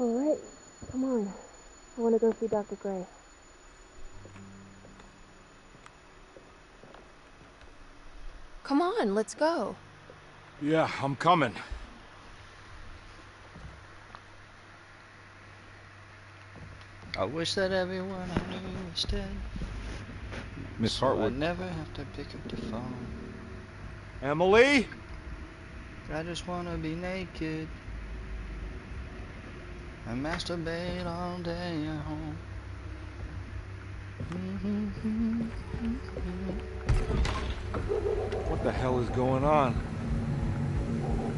All right, come on. I want to go see Dr. Gray. Come on, let's go. Yeah, I'm coming. I wish that everyone I knew was dead. Miss So Hartwood. I'd never have to pick up the phone. Emily? I just wanna be naked and masturbate all day at home. What the hell is going on?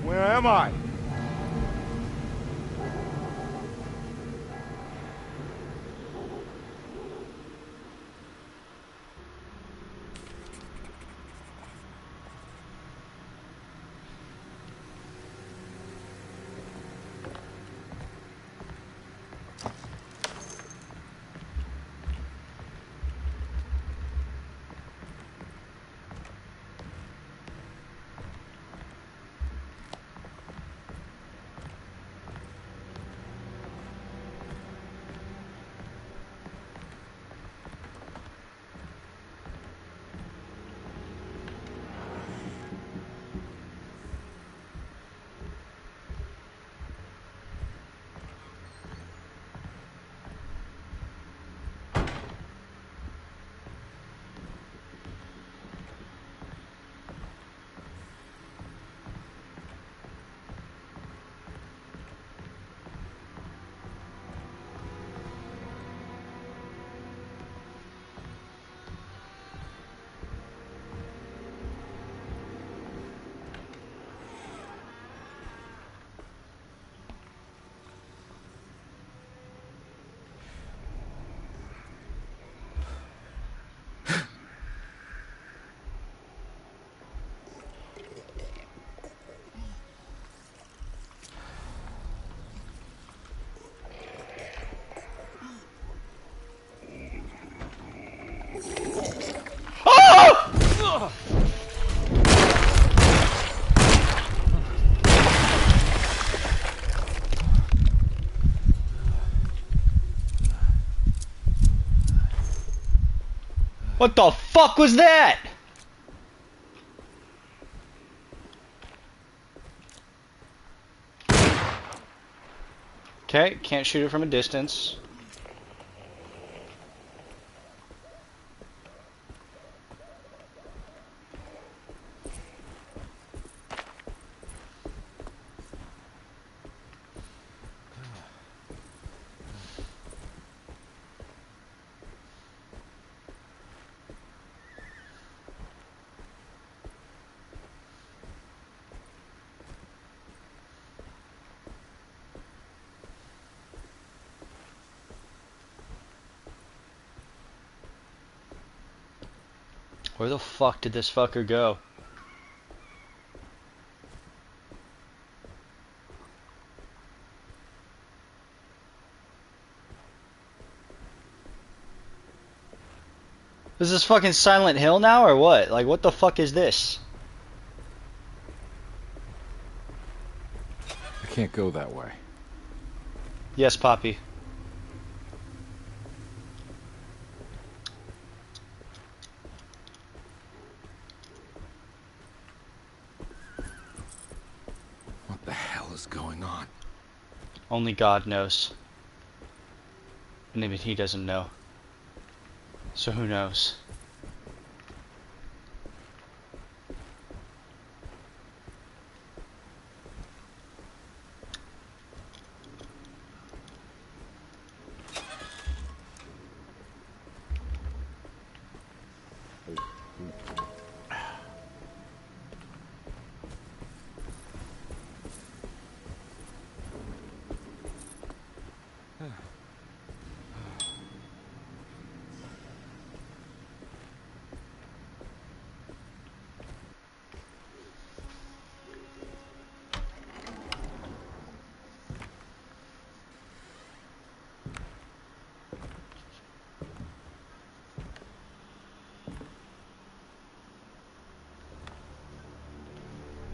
Where am I? What the fuck was that? Okay, can't shoot it from a distance. Where the fuck did this fucker go? Is this fucking Silent Hill now or what? Like, what the fuck is this? I can't go that way. Yes, Poppy. What the hell is going on? Only God knows. And even he doesn't know. So who knows?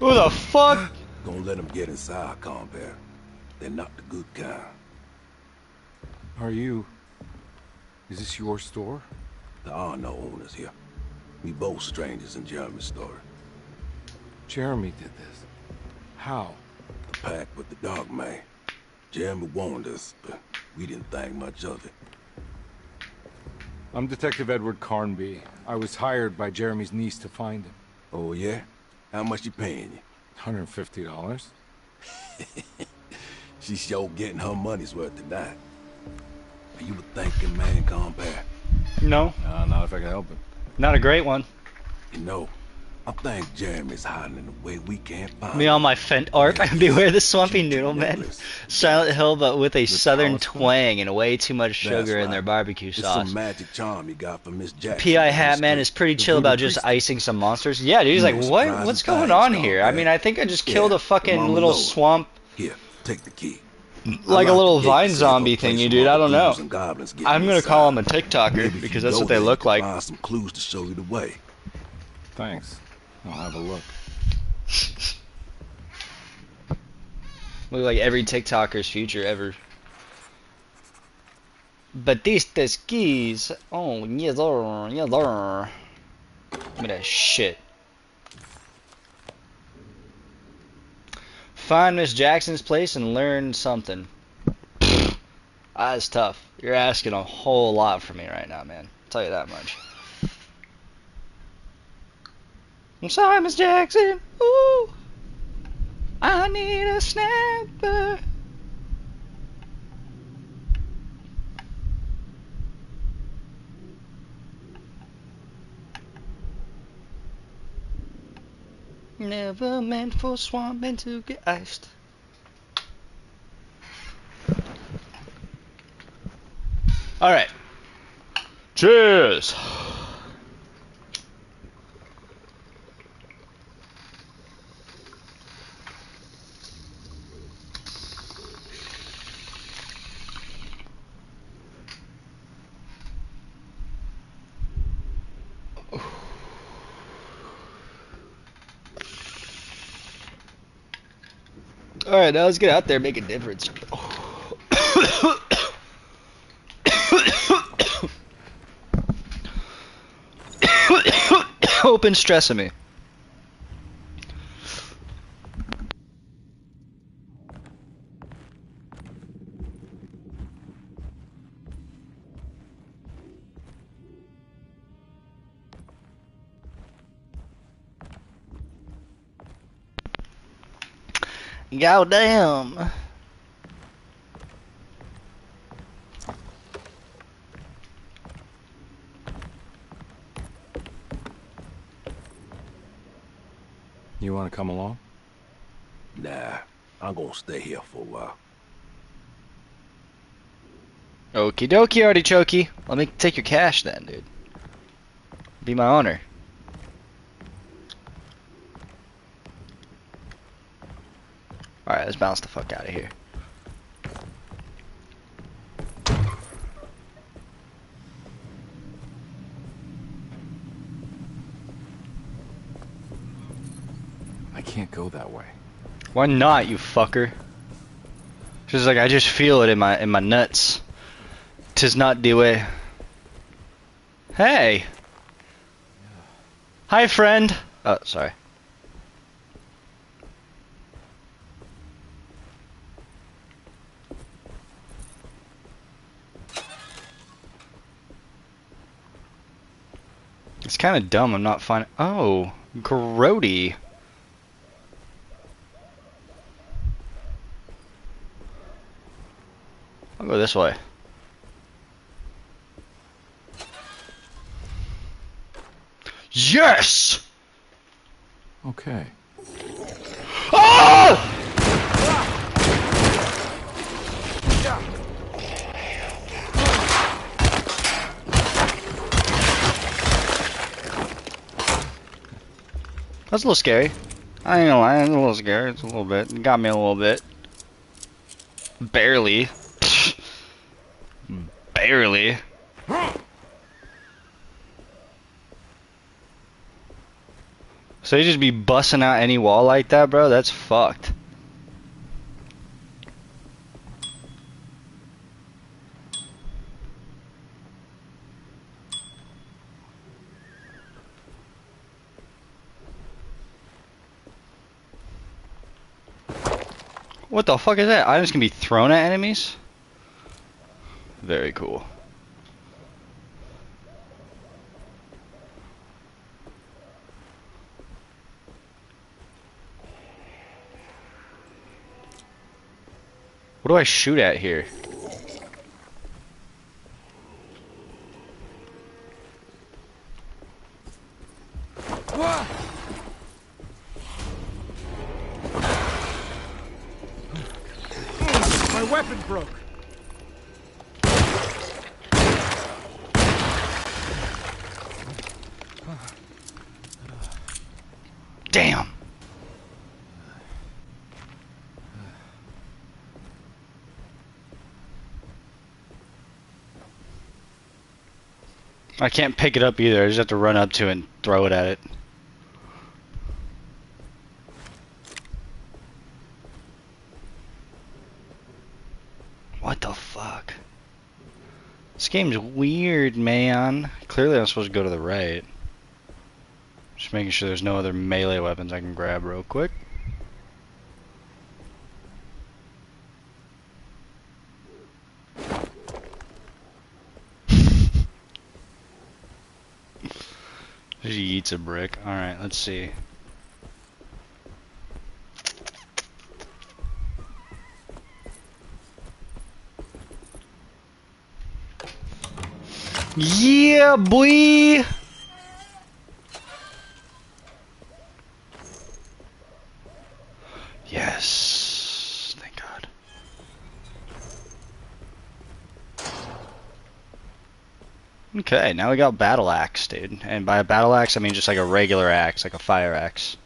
Who the fuck? Don't let them get inside, compare. They're not the good kind. Are you... Is this your store? There are no owners here. We both strangers in Jeremy's story. Jeremy did this. How? The pact with the dog man. Jeremy warned us, but we didn't think much of it. I'm Detective Edward Carnby. I was hired by Jeremy's niece to find him. Oh, yeah? How much you paying you? $150. She's sure getting her money's worth tonight. Are you a thinking man, compare? No. Not if I can help it. Not a great one. You know, I think Jeremy's hiding in a way we can't find Me on my Fent arc, beware the swampy noodle man. Silent Hill, but with a southern twang and way too much sugar in their barbecue It's sauce. some magic charm you got from Miss Jackson. P.I. Hatman is pretty chill about just icing some monsters. Yeah, dude, he's like, what? What's going on here? I mean, I think I just killed a fucking little swamp. Here, take the key. Like a little vine zombie thingy, dude. I don't know. I'm gonna call him a TikToker because that's what they look like. Find some clues to show you the way. Thanks. I'll have a look. Look like every TikToker's future ever. Batista skis. Oh, yes, sir. Yes, sir. Give me that shit. Find Miss Jackson's place and learn something. That's tough. You're asking a whole lot from me right now, man. I'll tell you that much. I'm sorry, Miss Jackson. Ooh, I need a snapper. Never meant for swamp men to get iced. All right. Cheers. Alright, now let's get out there and make a difference. Open stressing me. Goddamn. You want to come along? Nah, I'm gonna stay here for a while. Okie dokie, artichoke. Let me take your cash then, dude. Be my honor. Alright, let's bounce the fuck out of here. I can't go that way. Why not, you fucker? Just like I just feel it in my nuts. 'Tis not the way. Hey. Hi, friend. Oh, sorry. It's kind of dumb. I'm not finding. Oh, grody. I'll go this way. Yes! Okay. Oh! That's a little scary. I ain't gonna lie, it's a little scary. It's a little bit. It got me a little bit. Barely. Barely. So you just be busting out any wall like that, bro? That's fucked. What the fuck is that? Items can be thrown at enemies? Very cool. What do I shoot at here? My weapon broke. Damn. I can't pick it up either. I just have to run up to it and throw it at it. What the fuck? This game's weird, man. Clearly I'm supposed to go to the right. Just making sure there's no other melee weapons I can grab real quick. She eats a brick. Alright, let's see. Yeah, boy! Yes. Thank God. Okay, now we got battle axe, dude. And by a battle axe, I mean just like a regular axe, like a fire axe.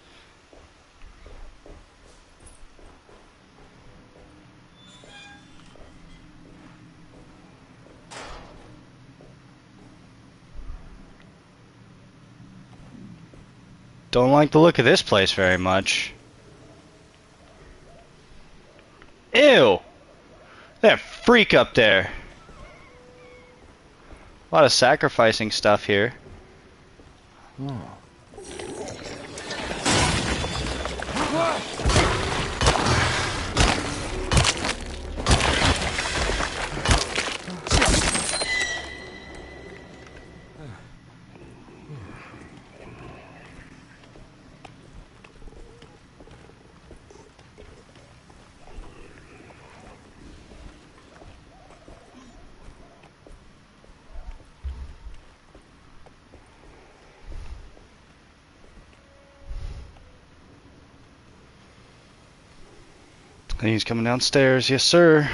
Don't like the look of this place very much. Ew! That freak up there. A lot of sacrificing stuff here. Oh. I think he's coming downstairs. Yes, sir.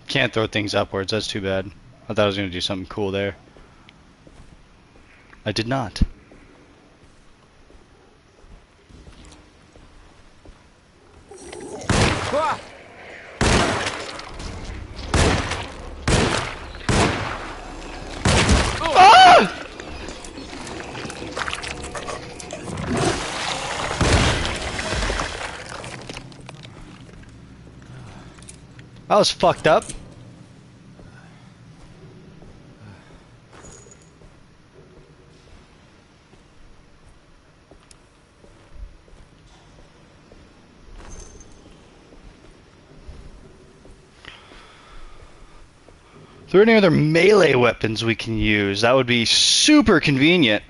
Can't throw things upwards, that's too bad. I thought I was gonna do something cool there. I did not. That was fucked up. Is there any other melee weapons we can use? That would be super convenient.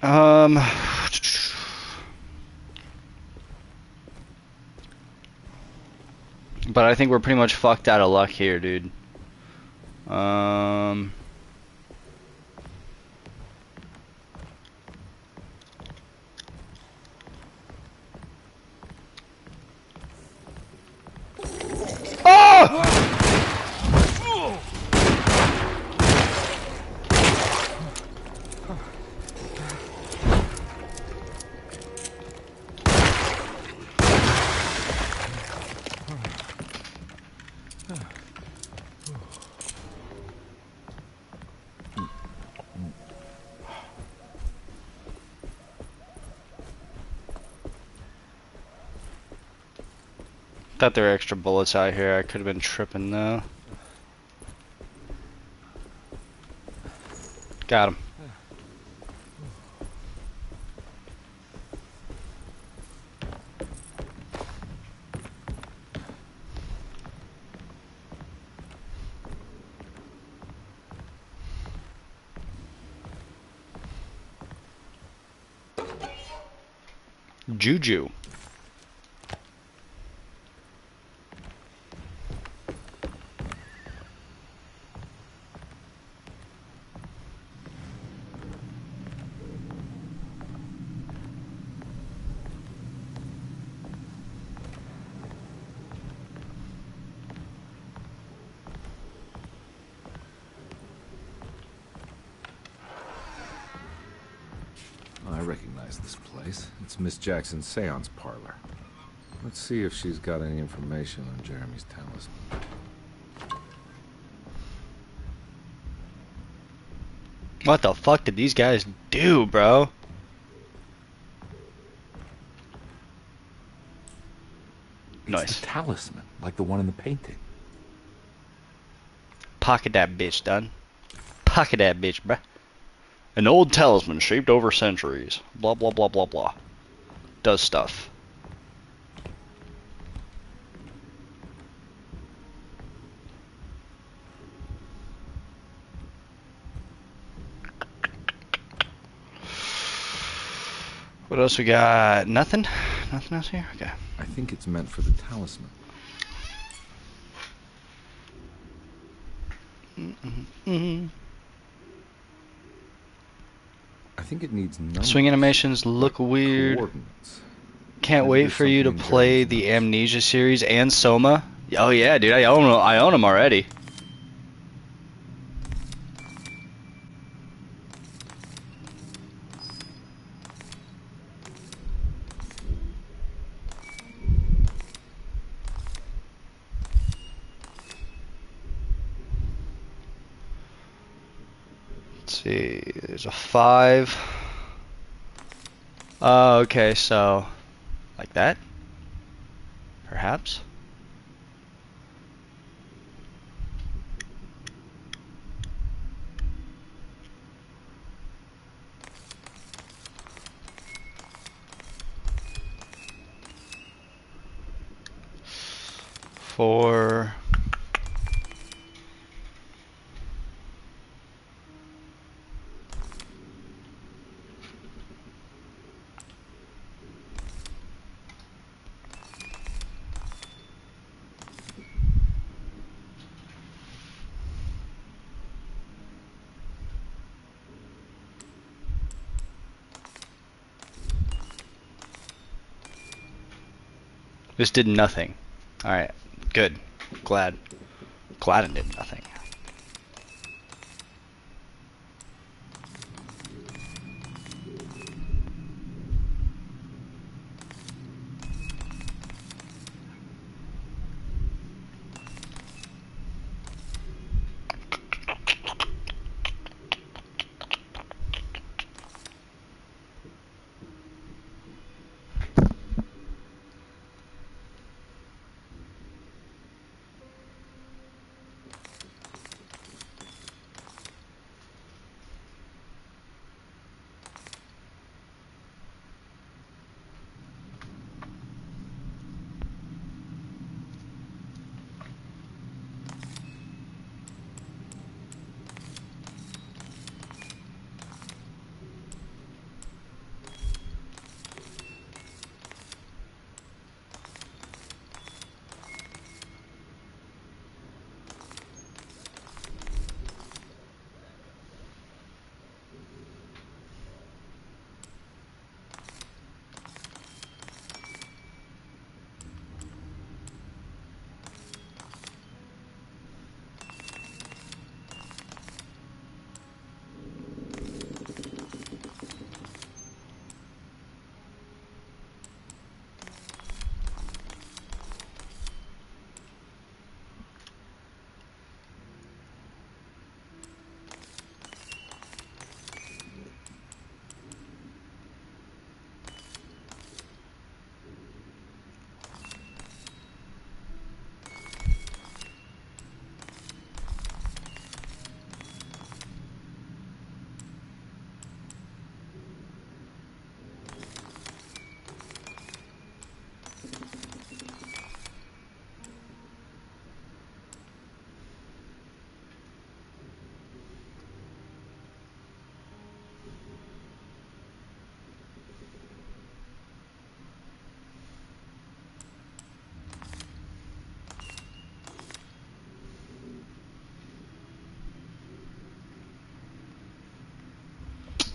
But I think we're pretty much fucked out of luck here, dude. Oh! Thought there were extra bullets out here. I could have been tripping though. Got him. Juju. I recognize this place. It's Miss Jackson's seance parlor. Let's see if she's got any information on Jeremy's talisman. What the fuck did these guys do, bro? Nice. It's a talisman, like the one in the painting. Pocket that bitch, done. Pocket that bitch, bruh. An old talisman shaped over centuries. Blah, blah, blah, blah, blah. Does stuff. What else we got? Nothing? Nothing else here? Okay. I think it's meant for the talisman. I think it needs numbers. Swing animations look weird. Can't wait for you to play the Amnesia series and Soma. Oh yeah, dude, I own them already. Let's see, there's a 5. Oh, okay, so like that? Perhaps? Four. This did nothing. Alright, good. Glad it did nothing.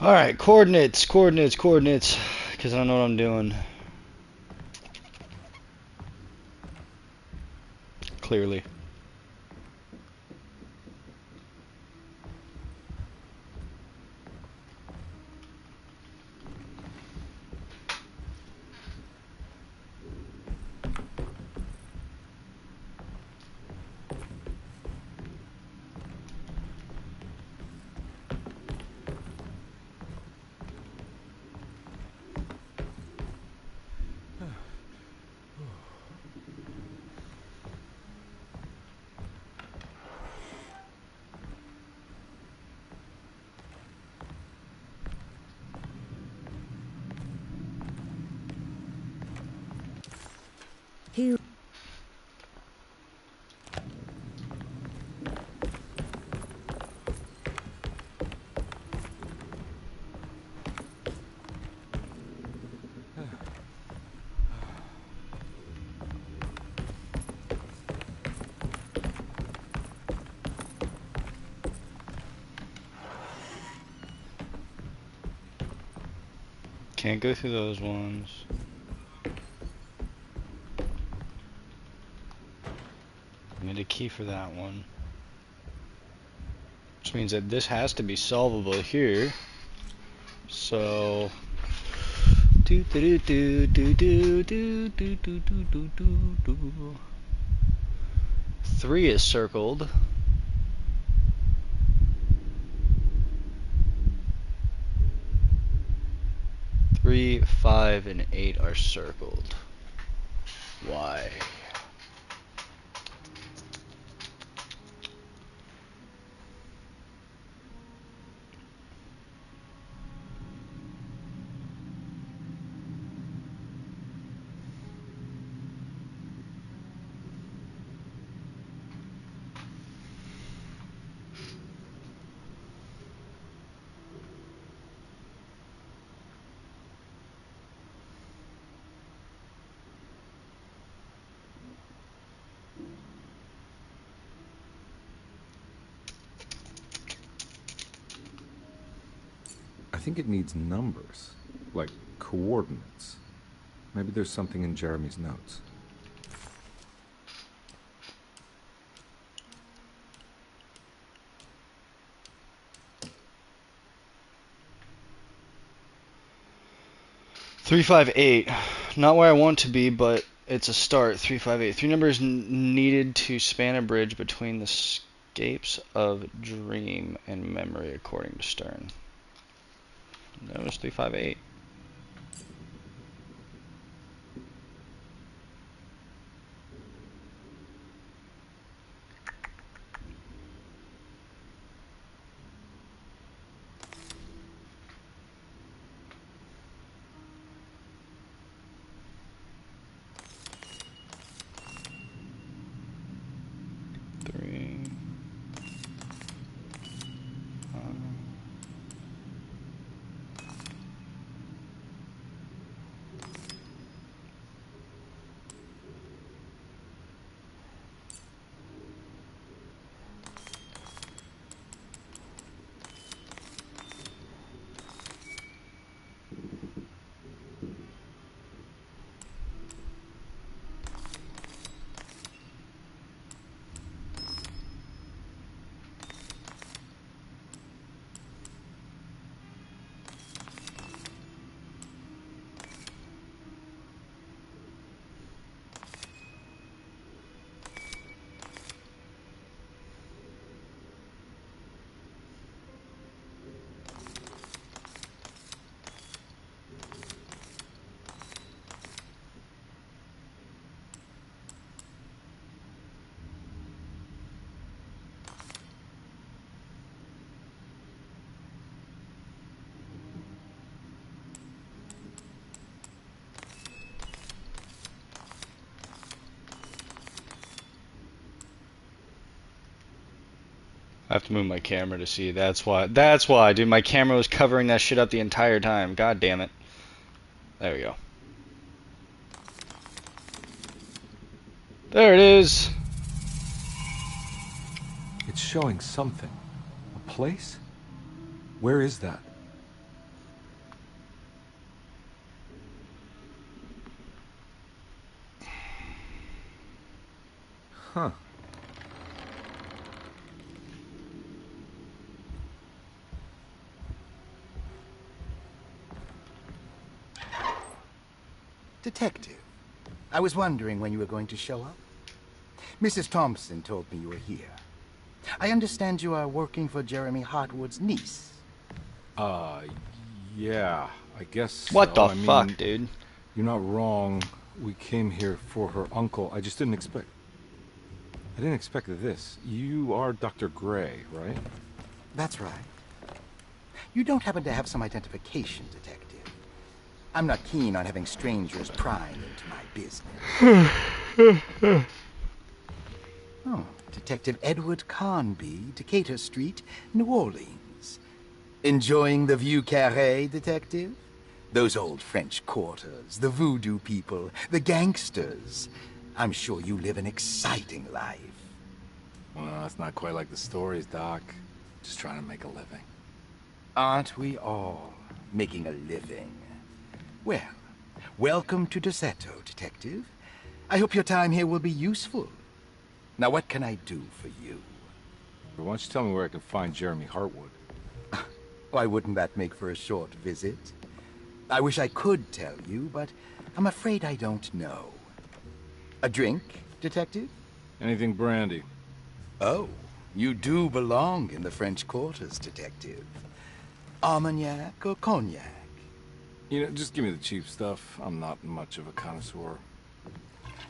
Alright, coordinates, because I don't know what I'm doing. Clearly. He Can't go through those ones. I need a key for that one. Which means that this has to be solvable here. So do do do do do do do do do do do do. 3 is circled. 3, 5, and 8 are circled. Why? I think it needs numbers, like coordinates. Maybe there's something in Jeremy's notes. Three, 5, 8. Not where I want to be, but it's a start. 3, 5, 8. 3 numbers needed to span a bridge between the scapes of dream and memory, according to Stern. That was 3, 5, 8. I have to move my camera to see. That's why, dude. My camera was covering that shit up the entire time. God damn it. There we go. There it is. It's showing something. A place? Where is that? Huh. Detective, I was wondering when you were going to show up. Mrs. Thompson told me you were here. I understand you are working for Jeremy Hartwood's niece. Yeah, I guess What so. the I fuck, mean, dude? You're not wrong. We came here for her uncle. I just didn't expect... I didn't expect this. You are Dr. Gray, right? That's right. You don't happen to have some identification, Detective. I'm not keen on having strangers prying into my business. Oh, Detective Edward Carnby, Decatur Street, New Orleans. Enjoying the Vieux Carré, Detective? Those old French quarters, the voodoo people, the gangsters. I'm sure you live an exciting life. Well, it's not quite like the stories, Doc. Just trying to make a living. Aren't we all making a living? Well, welcome to Deseto, Detective. I hope your time here will be useful. Now, what can I do for you? Why don't you tell me where I can find Jeremy Hartwood? Why wouldn't that make for a short visit? I wish I could tell you, but I'm afraid I don't know. A drink, Detective? Anything brandy. Oh, you do belong in the French quarters, Detective. Armagnac or cognac? You know, just give me the cheap stuff. I'm not much of a connoisseur.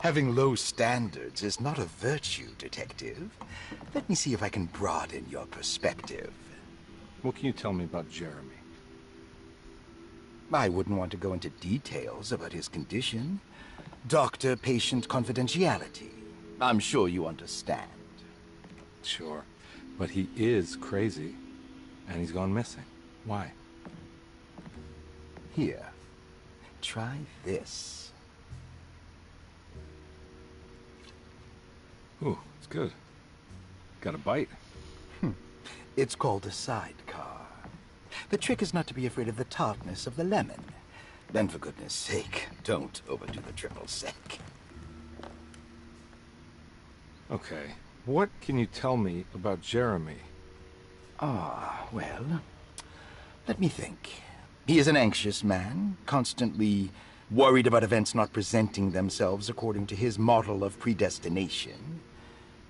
Having low standards is not a virtue, Detective. Let me see if I can broaden your perspective. What can you tell me about Jeremy? I wouldn't want to go into details about his condition. Doctor-patient confidentiality. I'm sure you understand. Sure. But he is crazy. And he's gone missing. Why? Here. Try this. Ooh, it's good. Got a bite? It's called a sidecar. The trick is not to be afraid of the tartness of the lemon. Then, for goodness sake, don't overdo the triple sec. Okay. What can you tell me about Jeremy? Well, let me think. He is an anxious man, constantly worried about events not presenting themselves according to his model of predestination.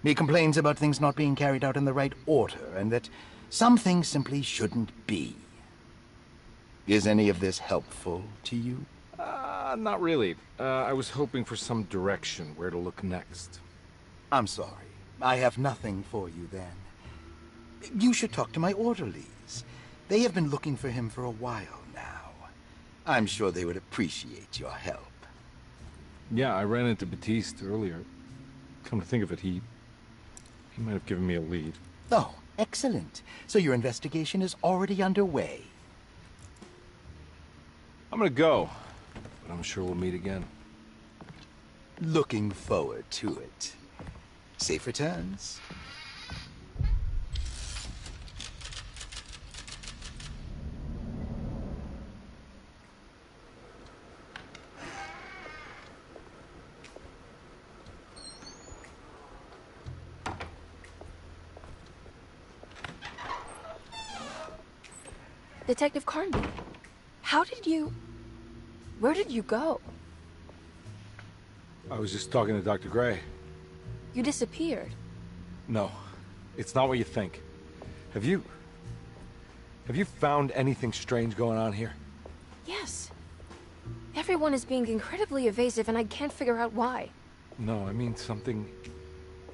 He complains about things not being carried out in the right order, and that some things simply shouldn't be. Is any of this helpful to you? Not really. I was hoping for some direction where to look next. I'm sorry. I have nothing for you then. You should talk to my orderlies. They have been looking for him for a while now. I'm sure they would appreciate your help. Yeah, I ran into Batiste earlier. Come to think of it, he might have given me a lead. Oh, excellent. So your investigation is already underway. I'm gonna go, but I'm sure we'll meet again. Looking forward to it. Safe returns. Detective Carnby, where did you go? I was just talking to Dr. Gray. You disappeared. No, it's not what you think. Have you found anything strange going on here? Yes. Everyone is being incredibly evasive and I can't figure out why. No, I mean something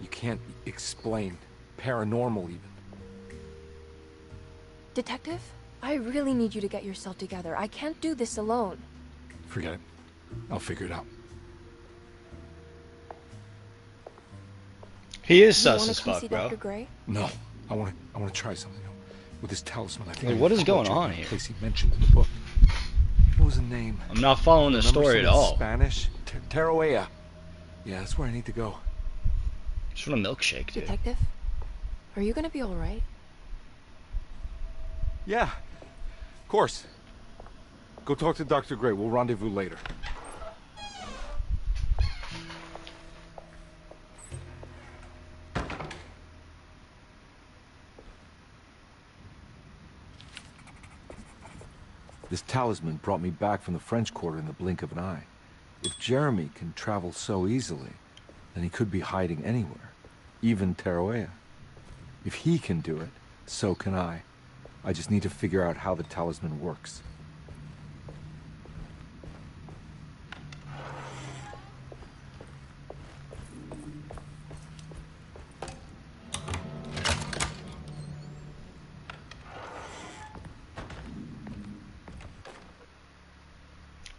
you can't explain. Paranormal, even. Detective, I really need you to get yourself together. I can't do this alone. Forget it. I'll figure it out. He is You sus wanna as come fuck, see bro. Dr. Gray? No, I want to try something with this talisman. I think Like, what is going on the here? place he mentioned in the book. What was the name? I'm not following the Remember story at some in all. Spanish? Teruea. Yeah, that's where I need to go. Just want a milkshake, dude. Detective, are you gonna be alright? Yeah, of course. Go talk to Dr. Gray. We'll rendezvous later. This talisman brought me back from the French Quarter in the blink of an eye. If Jeremy can travel so easily, then he could be hiding anywhere, even Tarawea. If he can do it, so can I. I just need to figure out how the talisman works.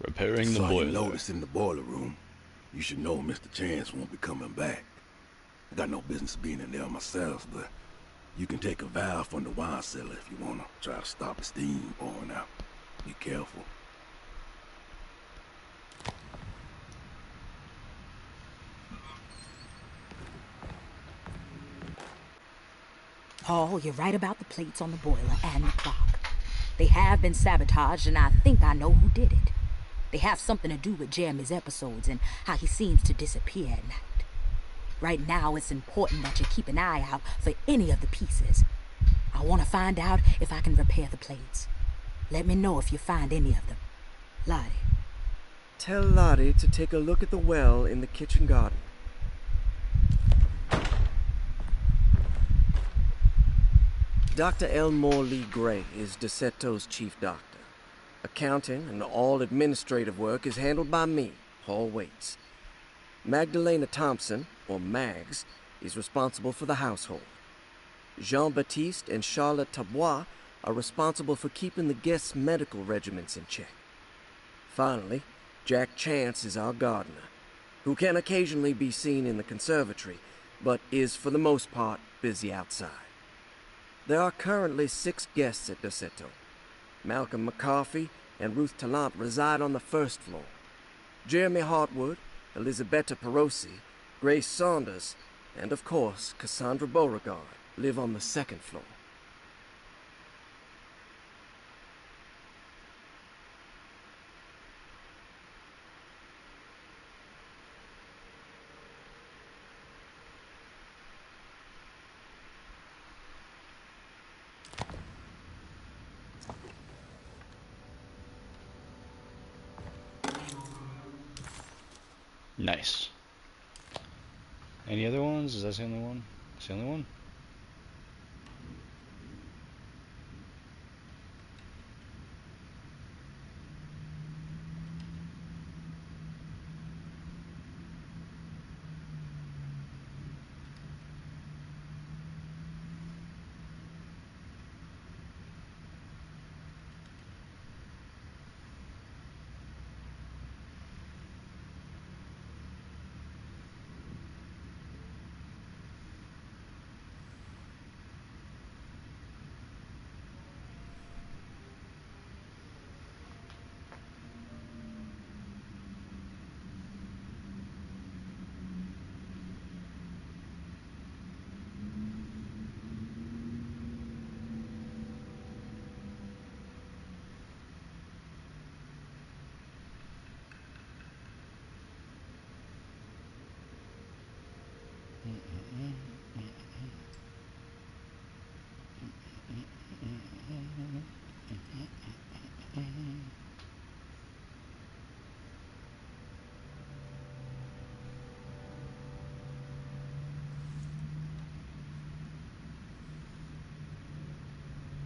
Repairing the Saw you boiler. notice in the boiler room. You should know Mr. Chance won't be coming back. I got no business being in there myself, but you can take a valve from the wine cellar if you want to try to stop the steam pouring out. Be careful. Paul, you're right about the plates on the boiler and the clock. They have been sabotaged, and I think I know who did it. They have something to do with Jeremy's episodes and how he seems to disappear at night. Right now, it's important that you keep an eye out for any of the pieces. I want to find out if I can repair the plates. Let me know if you find any of them. Lottie. Tell Lottie to take a look at the well in the kitchen garden. Dr. Elmore Lee Gray is DeSeto's chief doctor. Accounting and all administrative work is handled by me, Paul Waits. Magdalena Thompson, or Mags, is responsible for the household. Jean-Baptiste and Charlotte Tabois are responsible for keeping the guests' medical regimens in check. Finally, Jack Chance is our gardener, who can occasionally be seen in the conservatory, but is for the most part busy outside. There are currently 6 guests at DeSeto. Malcolm McCarthy and Ruth Tallant reside on the first floor. Jeremy Hartwood, Elisabetta Perosi, Grace Saunders, and of course Cassandra Beauregard live on the second floor. Nice. Any other ones? Is that the only one? That's the only one?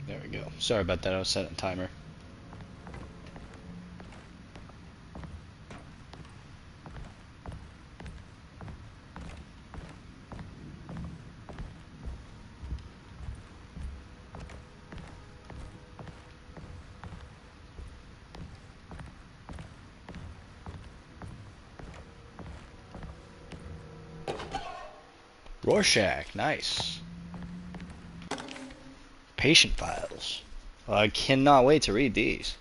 There we go. Sorry about that, I was setting a timer. Rorschach, nice. Patient files. Well, I cannot wait to read these.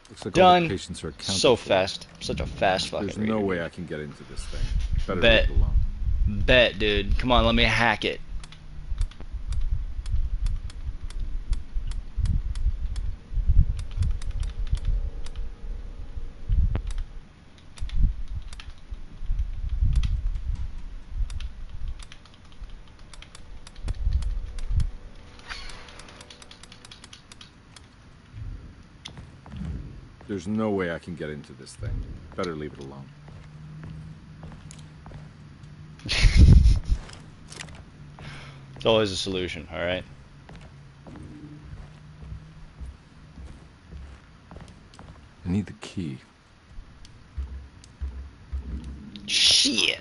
Looks like all Done. the patients are accounted So for. fast. Such a fast fucking There's reader. no way I can get into this thing. Better Bet. leave it alone. Bet, dude. Come on, let me hack it. There's no way I can get into this thing. Better leave it alone. It's always a solution, alright? I need the key. Shit!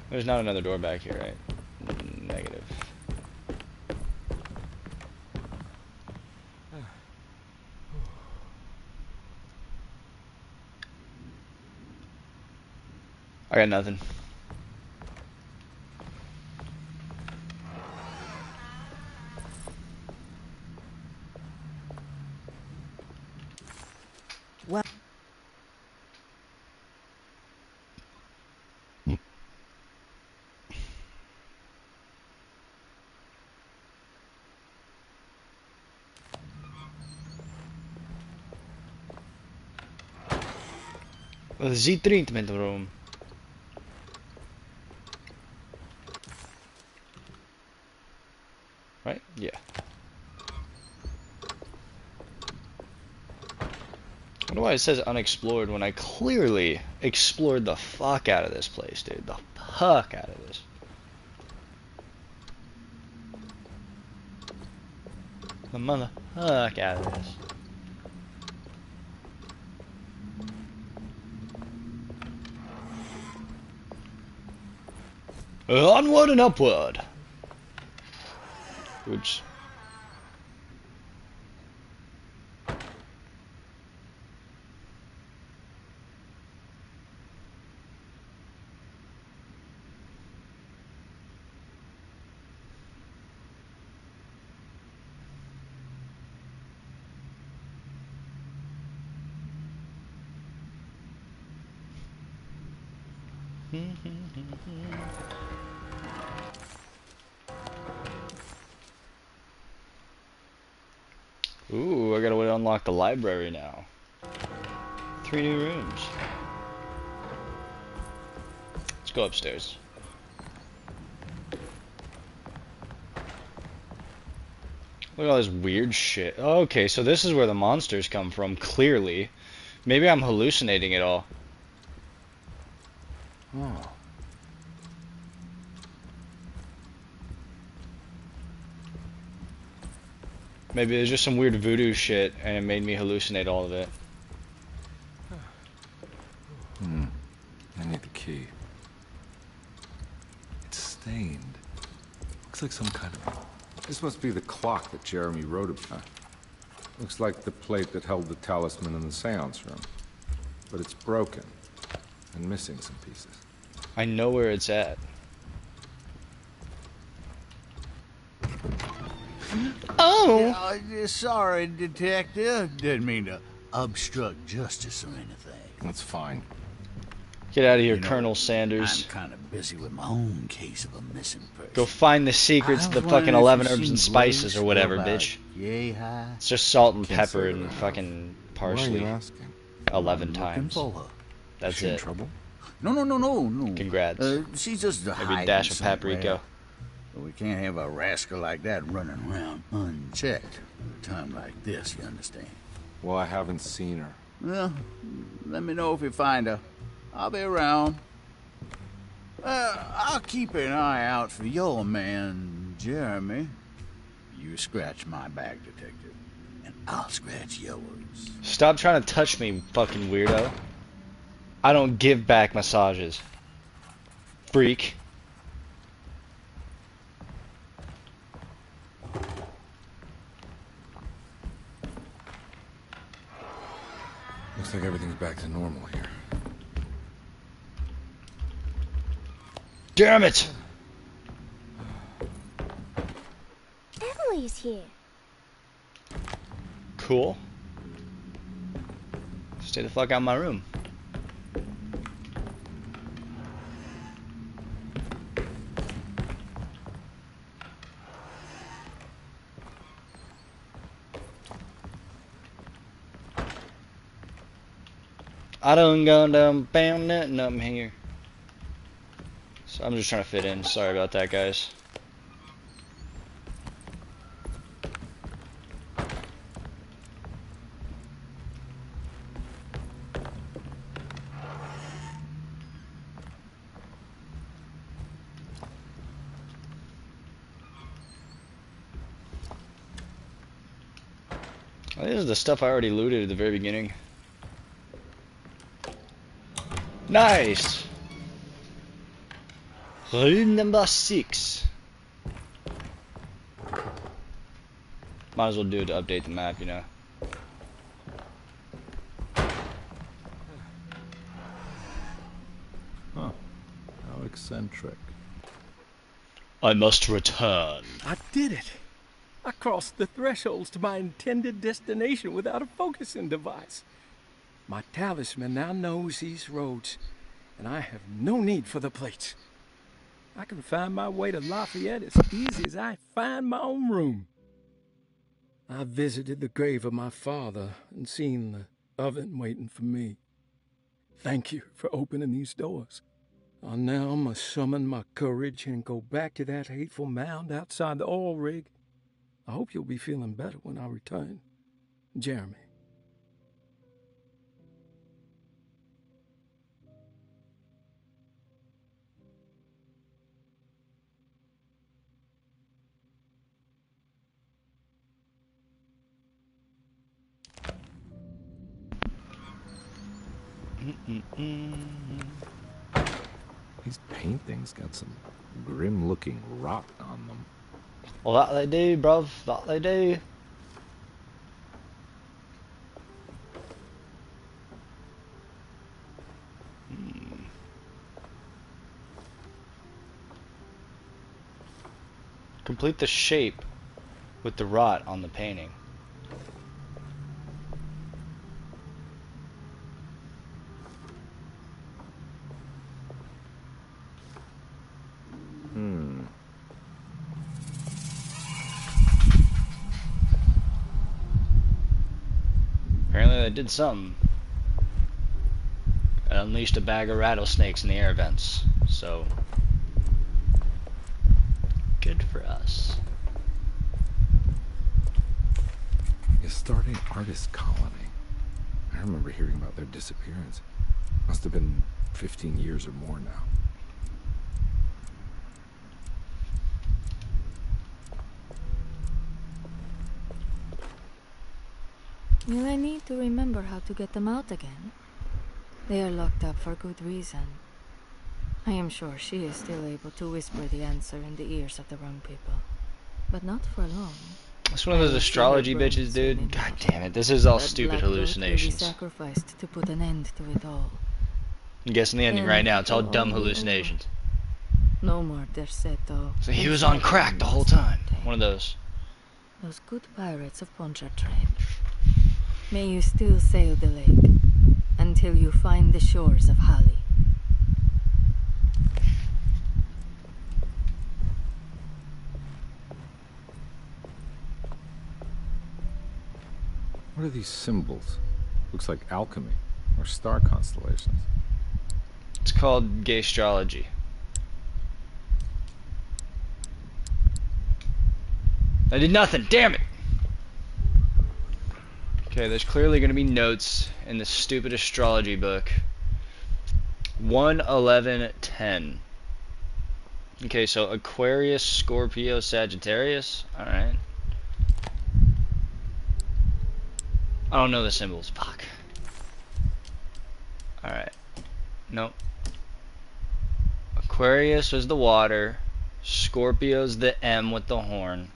There's not another door back here, right? Negative. I got nothing. Well, The treatment room. Right? Yeah. I wonder why it says unexplored when I clearly explored the fuck out of this place, dude. The fuck out of this. The mother fuck out of this. Onward and upward. Oops. Ooh, I gotta unlock the library now. 3 new rooms. Let's go upstairs. Look at all this weird shit. Okay, so this is where the monsters come from, clearly. Maybe I'm hallucinating it all. Oh. Maybe there's just some weird voodoo shit and it made me hallucinate all of it. I need the key. It's stained. Looks like some kind of... This must be the clock that Jeremy wrote about. Looks like the plate that held the talisman in the seance room. But it's broken and missing some pieces. I know where it's at. Oh! Yeah, sorry, detective. Didn't mean to obstruct justice or anything. That's fine. Get out of here, You know, Colonel Sanders. I'm kind of busy with my own case of a missing person. Go find the secrets of the fucking 11 herbs and spices or whatever, bitch. Yay high. It's just salt and Can't pepper say and that. fucking Why are parsley. you asking? 11 I'm times. looking for her. That's Is she in it. trouble? No. Congrats. She's just Maybe hiding dash of somewhere. paprika. But we can't have a rascal like that running around unchecked at a time like this, you understand? Well, I haven't seen her. Well, let me know if you find her. I'll be around. I'll keep an eye out for your man, Jeremy. You scratch my back, detective, and I'll scratch yours. Stop trying to touch me, fucking weirdo. I don't give back massages. Freak. Looks like everything's back to normal here. Damn it! Emily's here. Cool. Stay the fuck out of my room. I done gone down, bam, nothing here. So I'm just trying to fit in. Sorry about that, guys. This is the stuff I already looted at the very beginning. Nice! Room number 6. Might as well do it to update the map, you know. Huh. How eccentric. I must return. I did it. I crossed the thresholds to my intended destination without a focusing device. My talisman now knows these roads, and I have no need for the plates. I can find my way to Lafayette as easy as I find my own room. I visited the grave of my father and seen the oven waiting for me. Thank you for opening these doors. I now must summon my courage and go back to that hateful mound outside the oil rig. I hope you'll be feeling better when I return. Jeremy. These paintings got some grim-looking rot on them. Well, that they do, bruv. That they do. Complete the shape with the rot on the painting. Apparently they did something. It unleashed a bag of rattlesnakes in the air vents. So, good for us. A starting artist colony. I remember hearing about their disappearance. Must have been 15 years or more now. Will I need to remember how to get them out again? They are locked up for good reason. I am sure she is still able to whisper the answer in the ears of the wrong people. But not for long. It's one of those astrology bitches, dude. God damn it, this is all stupid hallucinations. Will be sacrificed to put an end to it all. I'm guessing the ending right now, it's all dumb hallucinations. No more Derceto. So he was on crack the whole time. One of those. Those good pirates of Pontchartrain. May you still sail the lake until you find the shores of Hali. What are these symbols? Looks like alchemy or star constellations. It's called gay astrology. I did nothing, damn it! Okay, there's clearly going to be notes in this stupid astrology book. 1-11-10. Okay, so Aquarius, Scorpio, Sagittarius. Alright. I don't know the symbols. Fuck. Alright. Nope. Aquarius is the water. Scorpio's the M with the horn.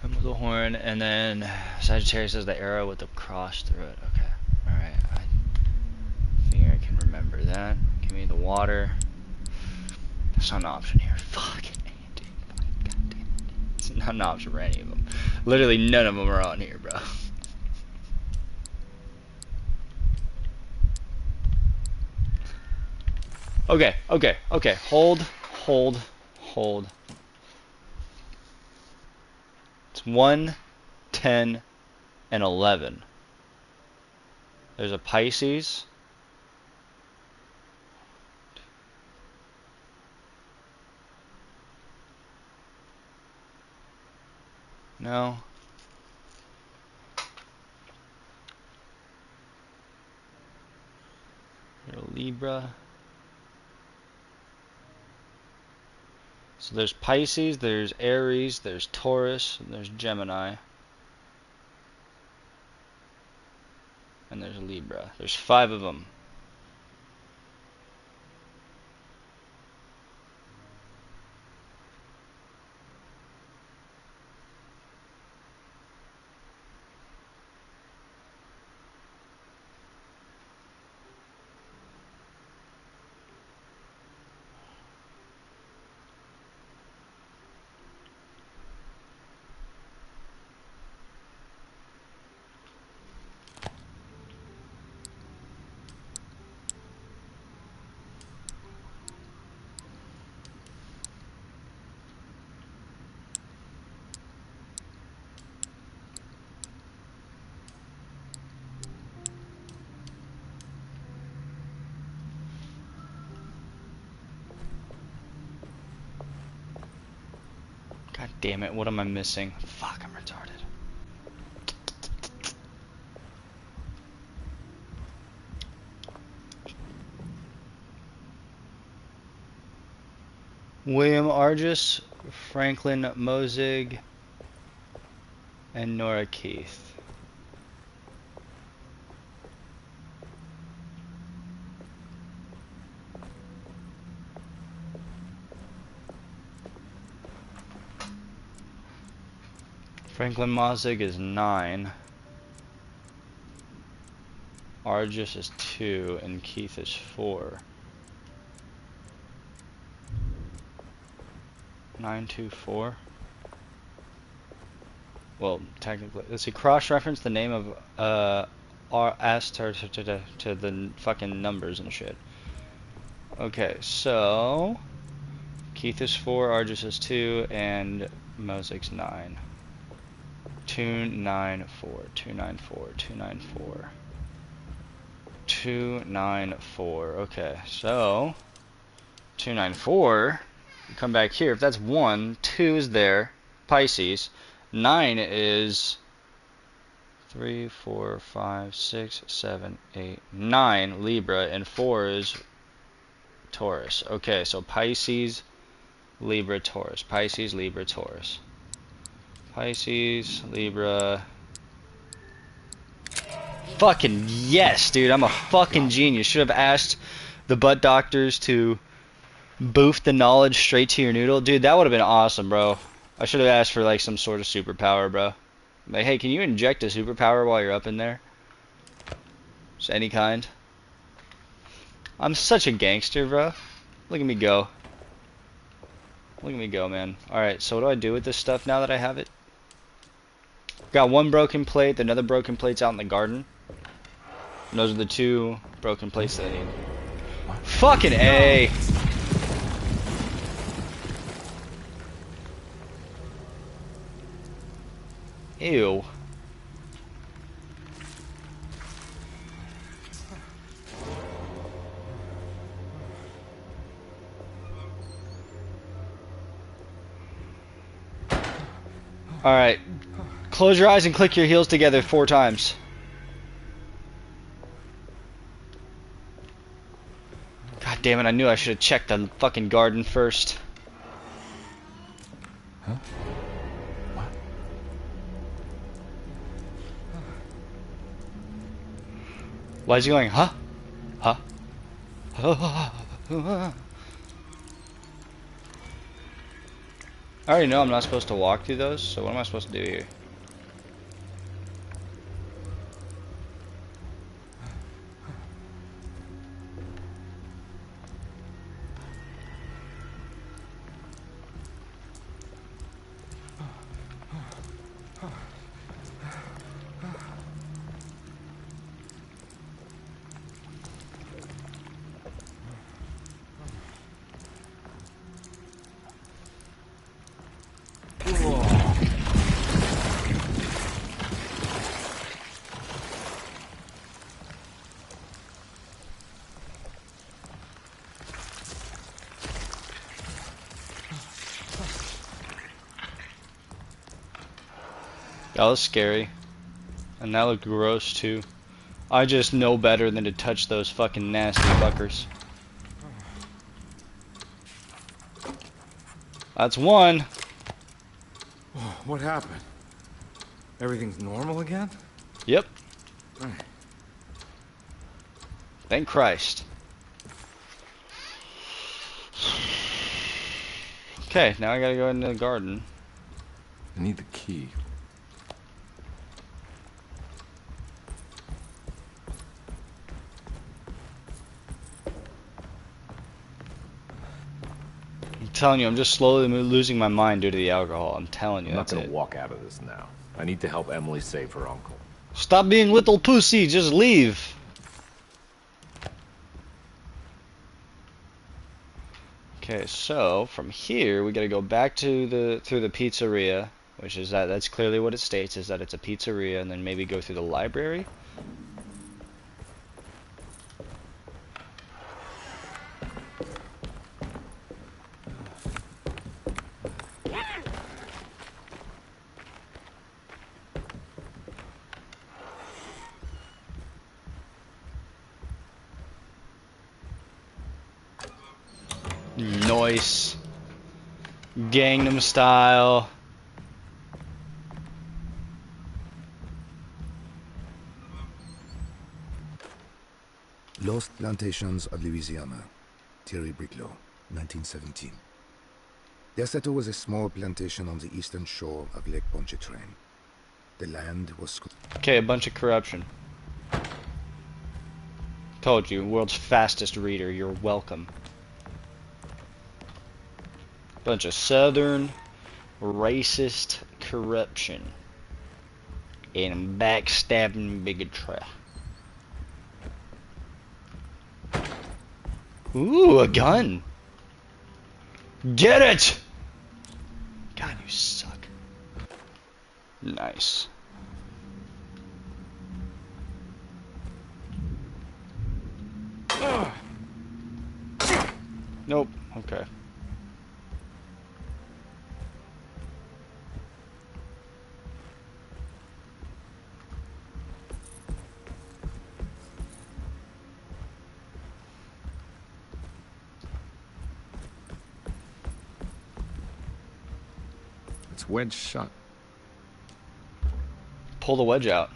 M with the horn, and then Sagittarius is the arrow with the cross through it. Okay. Alright. I think I can remember that. Give me the water. That's not an option here. Fuck it, dude. God damn it. It's not an option for any of them. Literally none of them are on here, bro. Okay. Hold. It's 1, 10, and 11. There's a Pisces. No. There's a Libra. So there's Pisces, there's Aries, there's Taurus, and there's Gemini. And there's Libra. There's 5 of them. God damn it, what am I missing? Fuck, I'm retarded. William Argus, Franklin Mozig, and Nora Keith. Franklin Mozig is 9. Argus is 2, and Keith is 4. 924. Well, technically, let's see. Cross-reference the name of Astar to the fucking numbers and shit. Okay, so Keith is 4, Argus is 2, and Mozig's 9. 294, 294, 294, 294. Okay, so 294. You come back here. If that's 1, 2 is there. Pisces. 9 is 3, 4, 5, 6, 7, 8, 9 Libra, and 4 is Taurus. Okay, so Pisces, Libra, Taurus. Pisces, Libra, Taurus. Pisces, Libra. Fucking yes, dude. I'm a fucking genius. Should have asked the butt doctors to boof the knowledge straight to your noodle. Dude, that would have been awesome, bro. I should have asked for like some sort of superpower, bro. Like, hey, can you inject a superpower while you're up in there? Just any kind. I'm such a gangster, bro. Look at me go. Look at me go, man. Alright, so what do I do with this stuff now that I have it? Got 1 broken plate, another broken plate's out in the garden. And those are the 2 broken plates that I need. Fucking A! Ew. Alright. Close your eyes and click your heels together 4 times. God damn it, I knew I should have checked the fucking garden first. Huh? What? Why is he going, huh? Huh? I already know I'm not supposed to walk through those, so what am I supposed to do here? That was scary. And that looked gross too. I just know better than to touch those fucking nasty fuckers. That's one. What happened? Everything's normal again? Yep. Right. Thank Christ. Okay, now I gotta go into the garden. I need the key. I'm telling you, I'm just slowly losing my mind due to the alcohol. I'm telling you, I'm not that's gonna it. walk out of this now. I need to help Emily save her uncle. Stop being little pussy, just leave. Okay, so from here we gotta go back to through the pizzeria, which is that's clearly what it states, is that it's a pizzeria, and then maybe go through the library. Nice. Gangnam Style. Lost Plantations of Louisiana, Thierry Briclot, 1917. Deseto was a small plantation on the eastern shore of Lake Pontchartrain. The land was... Okay, a bunch of corruption. Told you, world's fastest reader, you're welcome. Bunch of southern racist corruption and backstabbing bigotry. Ooh, a gun. Get it! God, you suck. Nice. Nope. Okay. It's wedged shut. Pull the wedge out.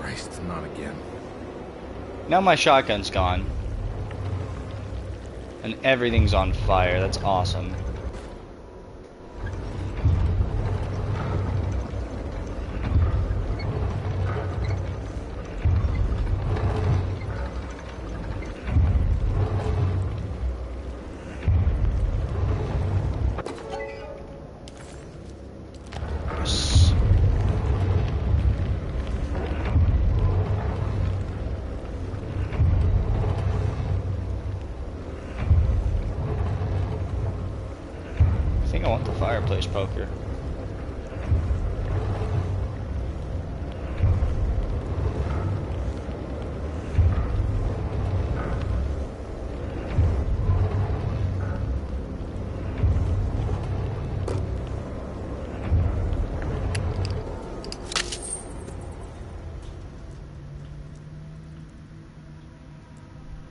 Christ, not again. Now my shotgun's gone. And everything's on fire. That's awesome. Yes. I think I want the fireplace poker.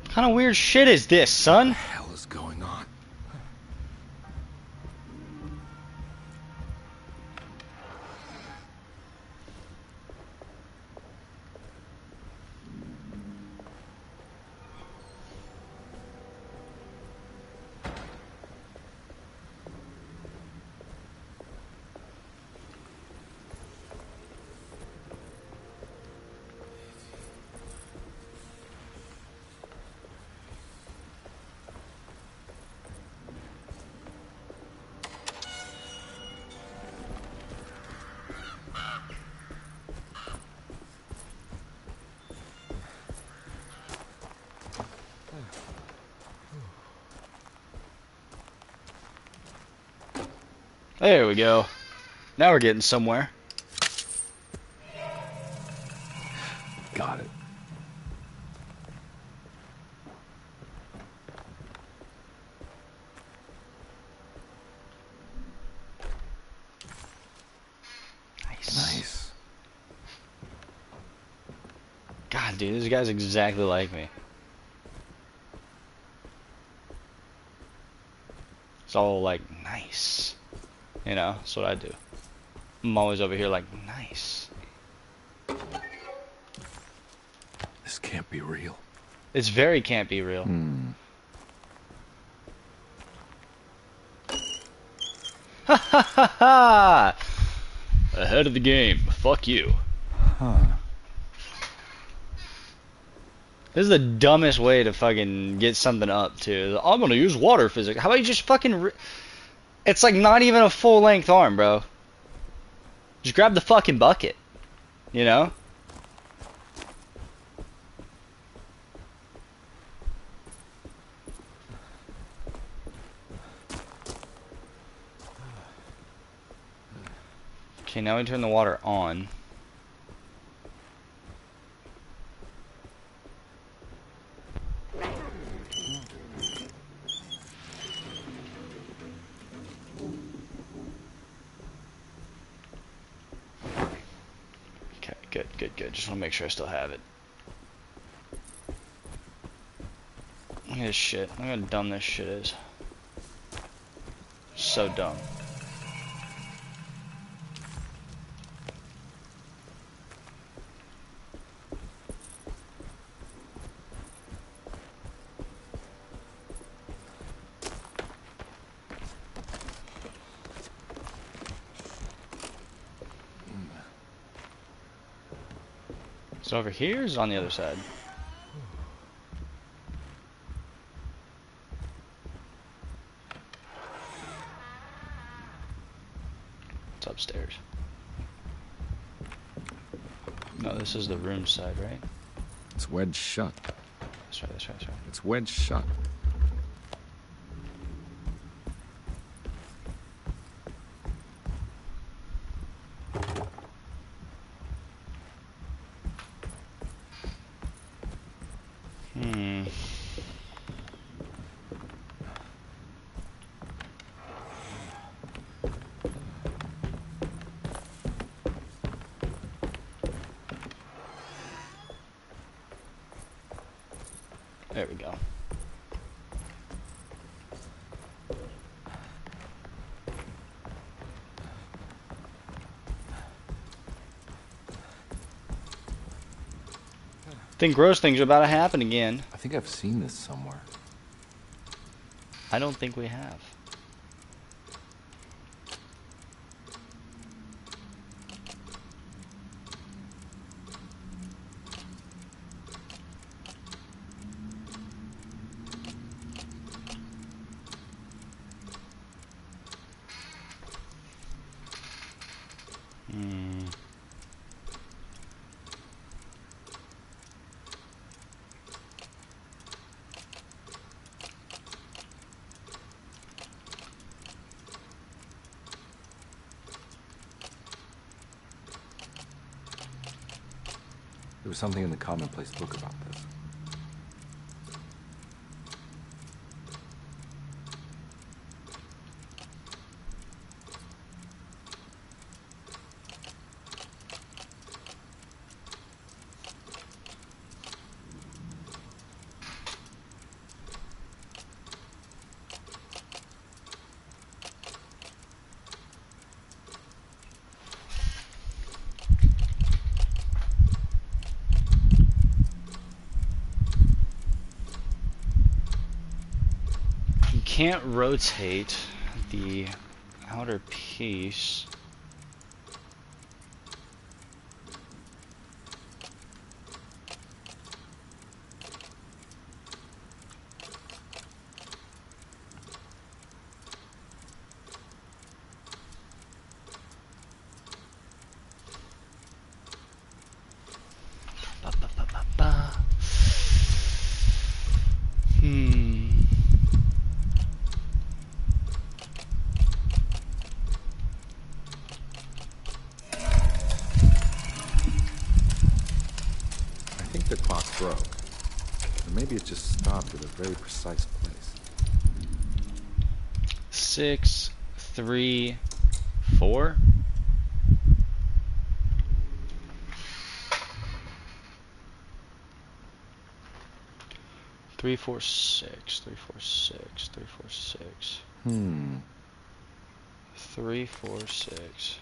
What kind of weird shit is this, son? What the hell is going on? There we go. Now we're getting somewhere. Got it. Nice. Nice. Dude, this guy's exactly like me. It's all like, nice. You know, that's what I do. I'm always over here like, nice. This can't be real. It's very can't be real. Ha ha ha ha! Ahead of the game. Fuck you. Huh. This is the dumbest way to fucking get something up, too. I'm gonna use water physics. How about you just fucking... It's like not even a full-length arm, bro. Just grab the fucking bucket. You know? Okay, now we turn the water on. Okay, good. Just want to make sure I still have it. Look at this shit. Look how dumb this shit is. So dumb. Is it over here or is it on the other side? It's upstairs. No, this is the room side, right? It's wedged shut. That's right. It's wedged shut. There we go. I think gross things are about to happen again. I think I've seen this somewhere. I don't think we have. There was something in the commonplace book about this. Can't rotate the outer piece. The clock broke. Or maybe it just stopped at a very precise place. 6, 3, 4. 346, 346, 346. 346.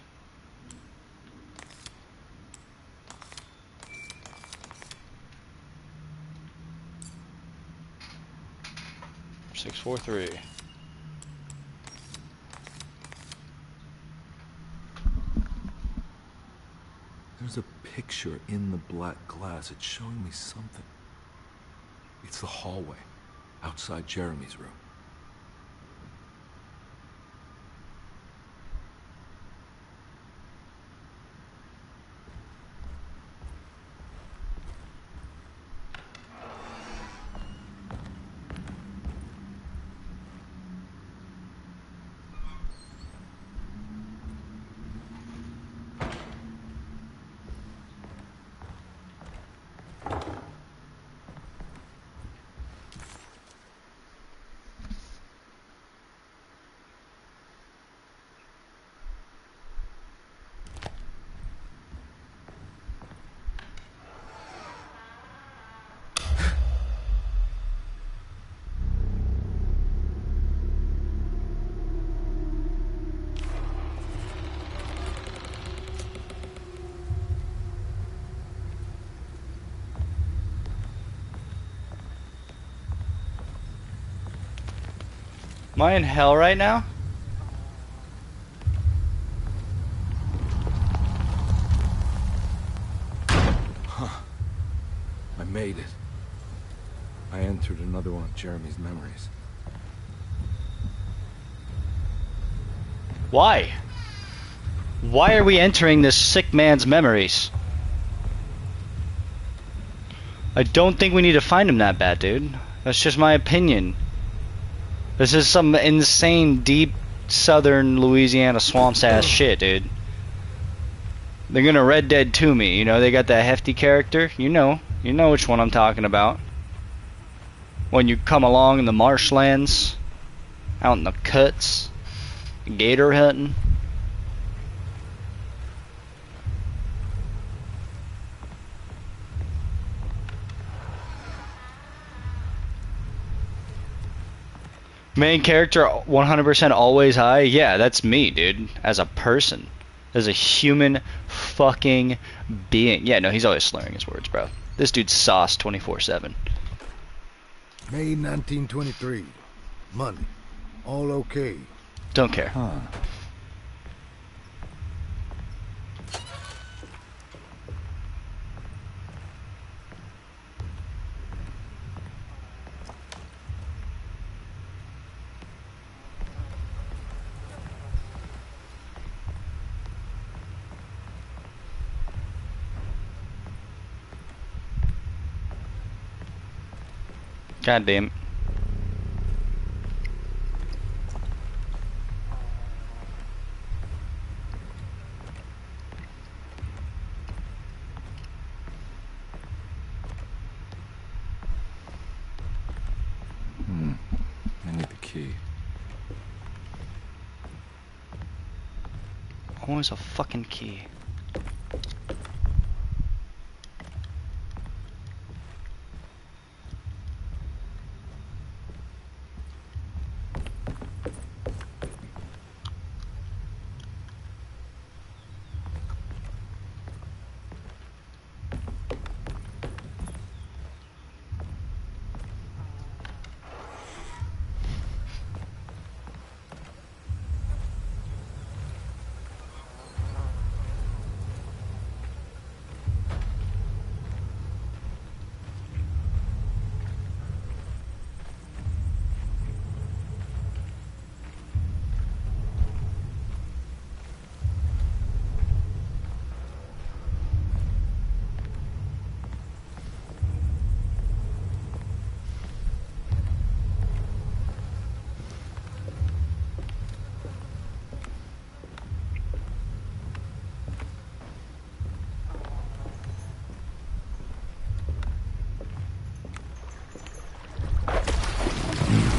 Six, 4, 3. There's a picture in the black glass. It's showing me something. It's the hallway outside Jeremy's room. Am I in hell right now? Huh. I made it. I entered another one of Jeremy's memories. Why? Why are we entering this sick man's memories? I don't think we need to find him that bad, dude. That's just my opinion. This is some insane, deep, southern Louisiana swamps ass shit, dude. They're gonna Red Dead to me, you know, they got that hefty character. You know which one I'm talking about. When you come along in the marshlands, out in the cuts, gator hunting. Main character 100% always high? Yeah, that's me, dude. As a person. As a human fucking being. Yeah, no, he's always slurring his words, bro. This dude's sauce 24/7. May 1923. Monday. All okay. Don't care. Huh. God damn it. I need the key. Always a fucking key.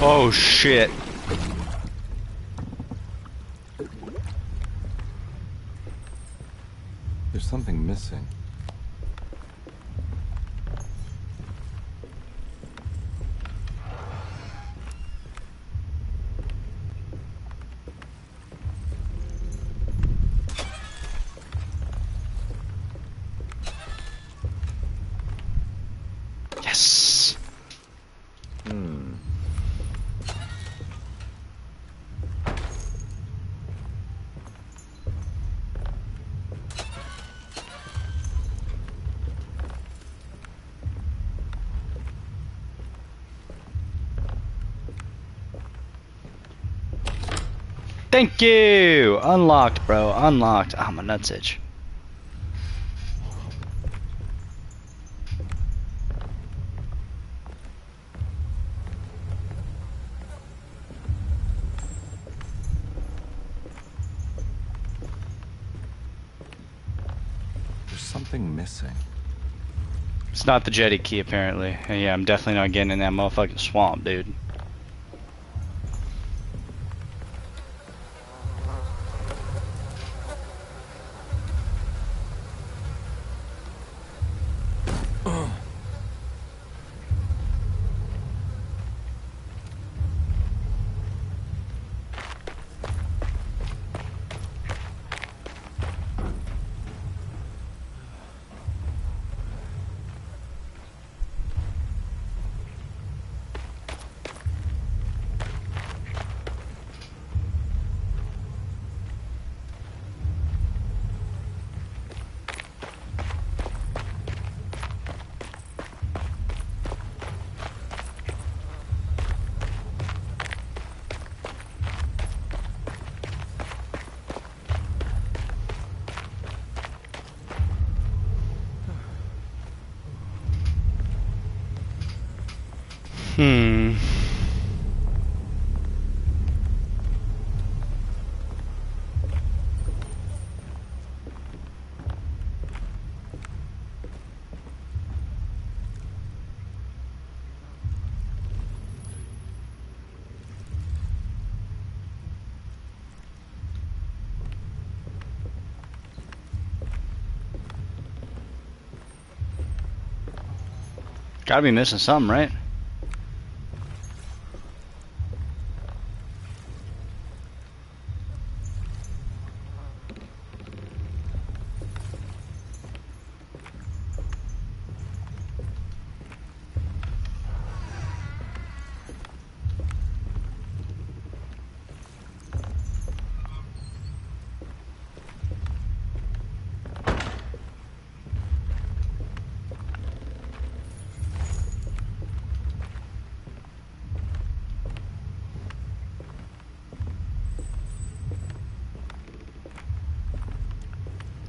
Oh shit. There's something missing. Yes. Thank you! Unlocked, bro. Unlocked. Ah, my nuts itch. There's something missing. It's not the jetty key, apparently. And yeah, I'm definitely not getting in that motherfucking swamp, dude. Gotta be missing something, right?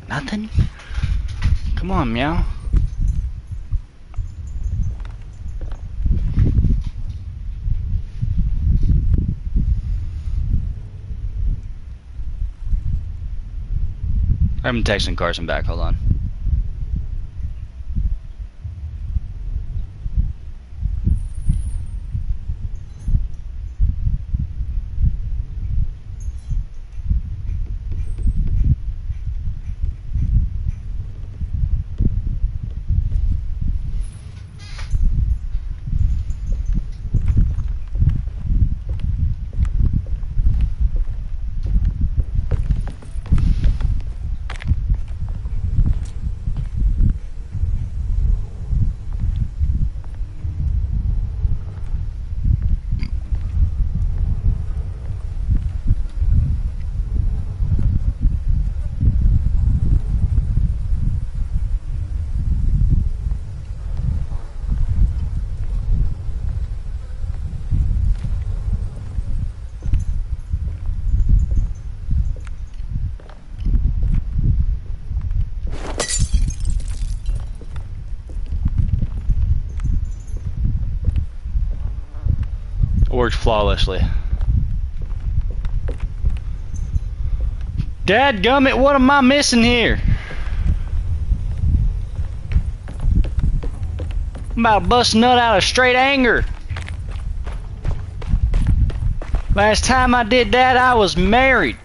Nothing? Come on, meow. I'm texting Carson back, hold on. Worked flawlessly. Dadgummit, what am I missing here? I'm about to bust a nut out of straight anger. Last time I did that, I was married.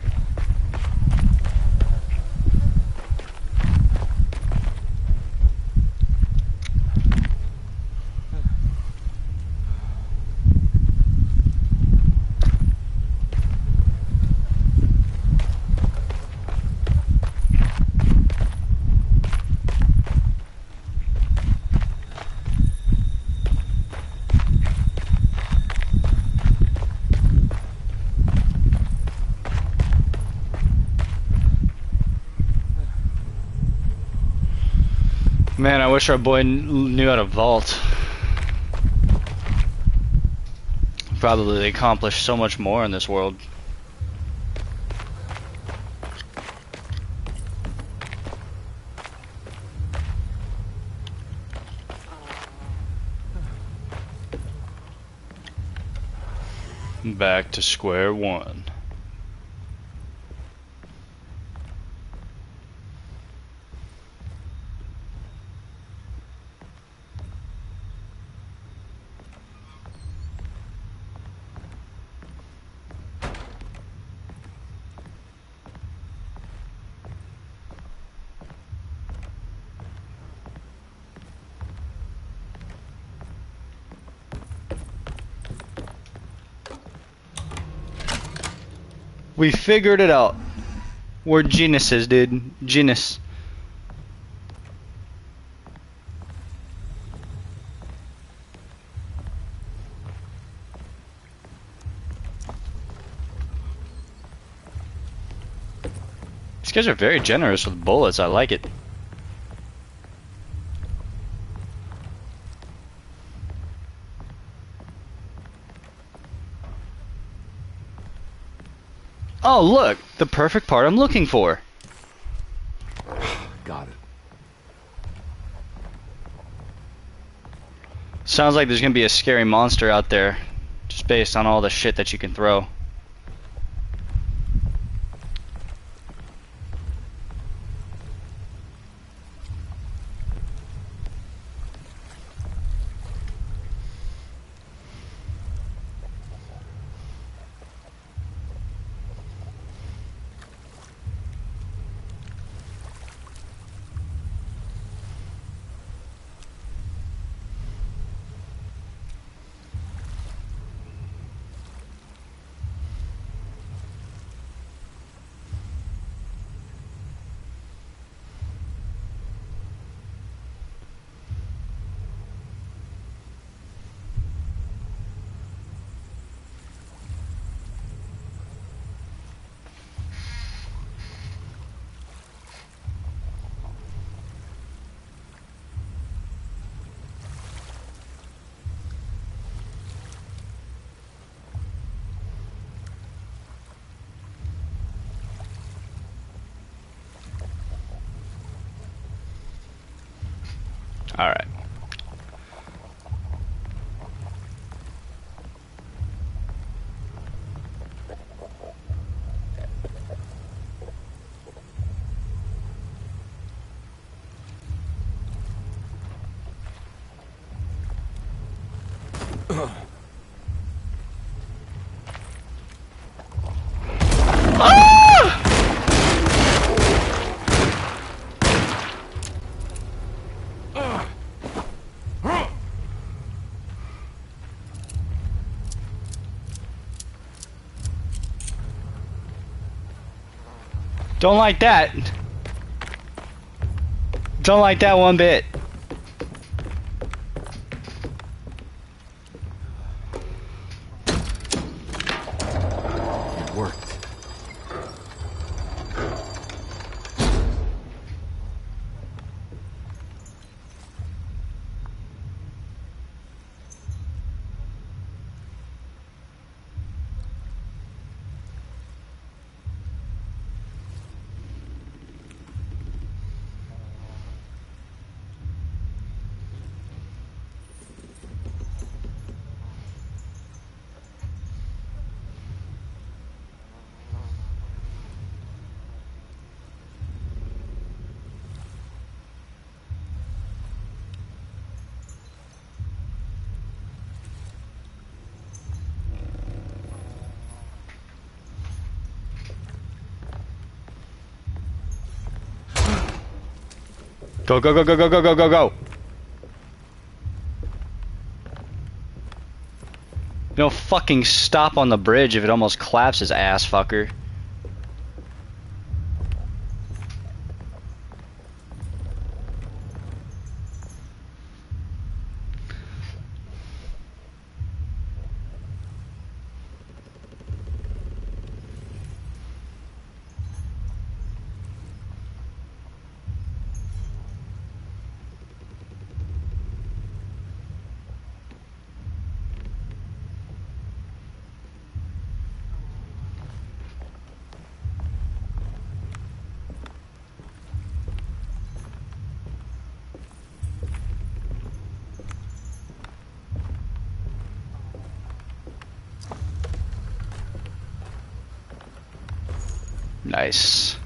Man, I wish our boy knew how to vault. Probably accomplished so much more in this world. Back to square one. We figured it out. We're geniuses, dude. Genius. These guys are very generous with bullets. I like it. Oh, look! The perfect part I'm looking for. Got it. Sounds like there's gonna be a scary monster out there, just based on all the shit that you can throw. Alright. Don't like that. Don't like that one bit. It worked. Go, go, go, go, go, go, go, go, go. No fucking stop on the bridge if it almost collapses, ass fucker. Nice.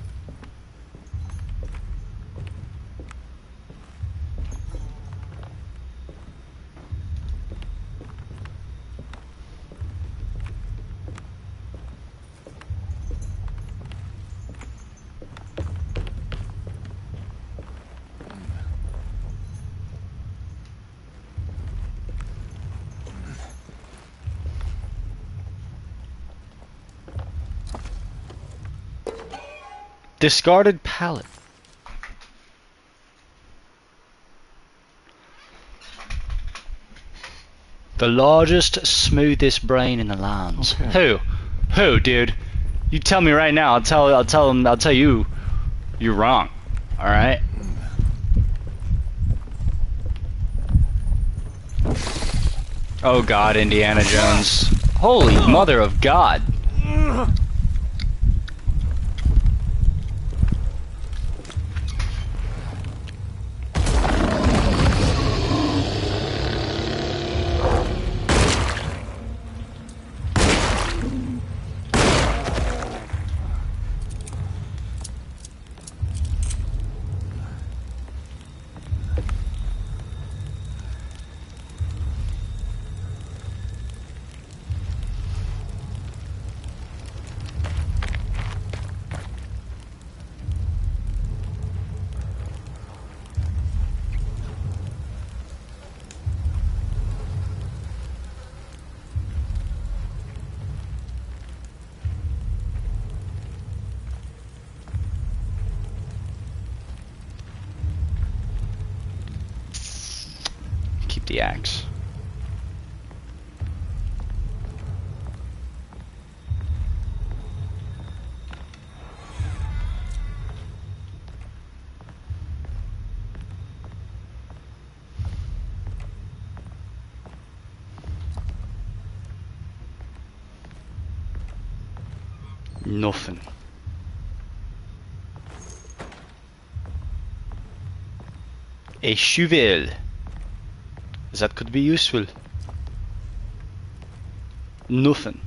Discarded pallet. The largest, smoothest brain in the lands. Okay. Who, dude? You tell me right now. I'll tell you. You're wrong. All right. Oh God, Indiana Jones. Holy mother of God. Keep the axe. Nothing. A shovel. That could be useful. Nothing.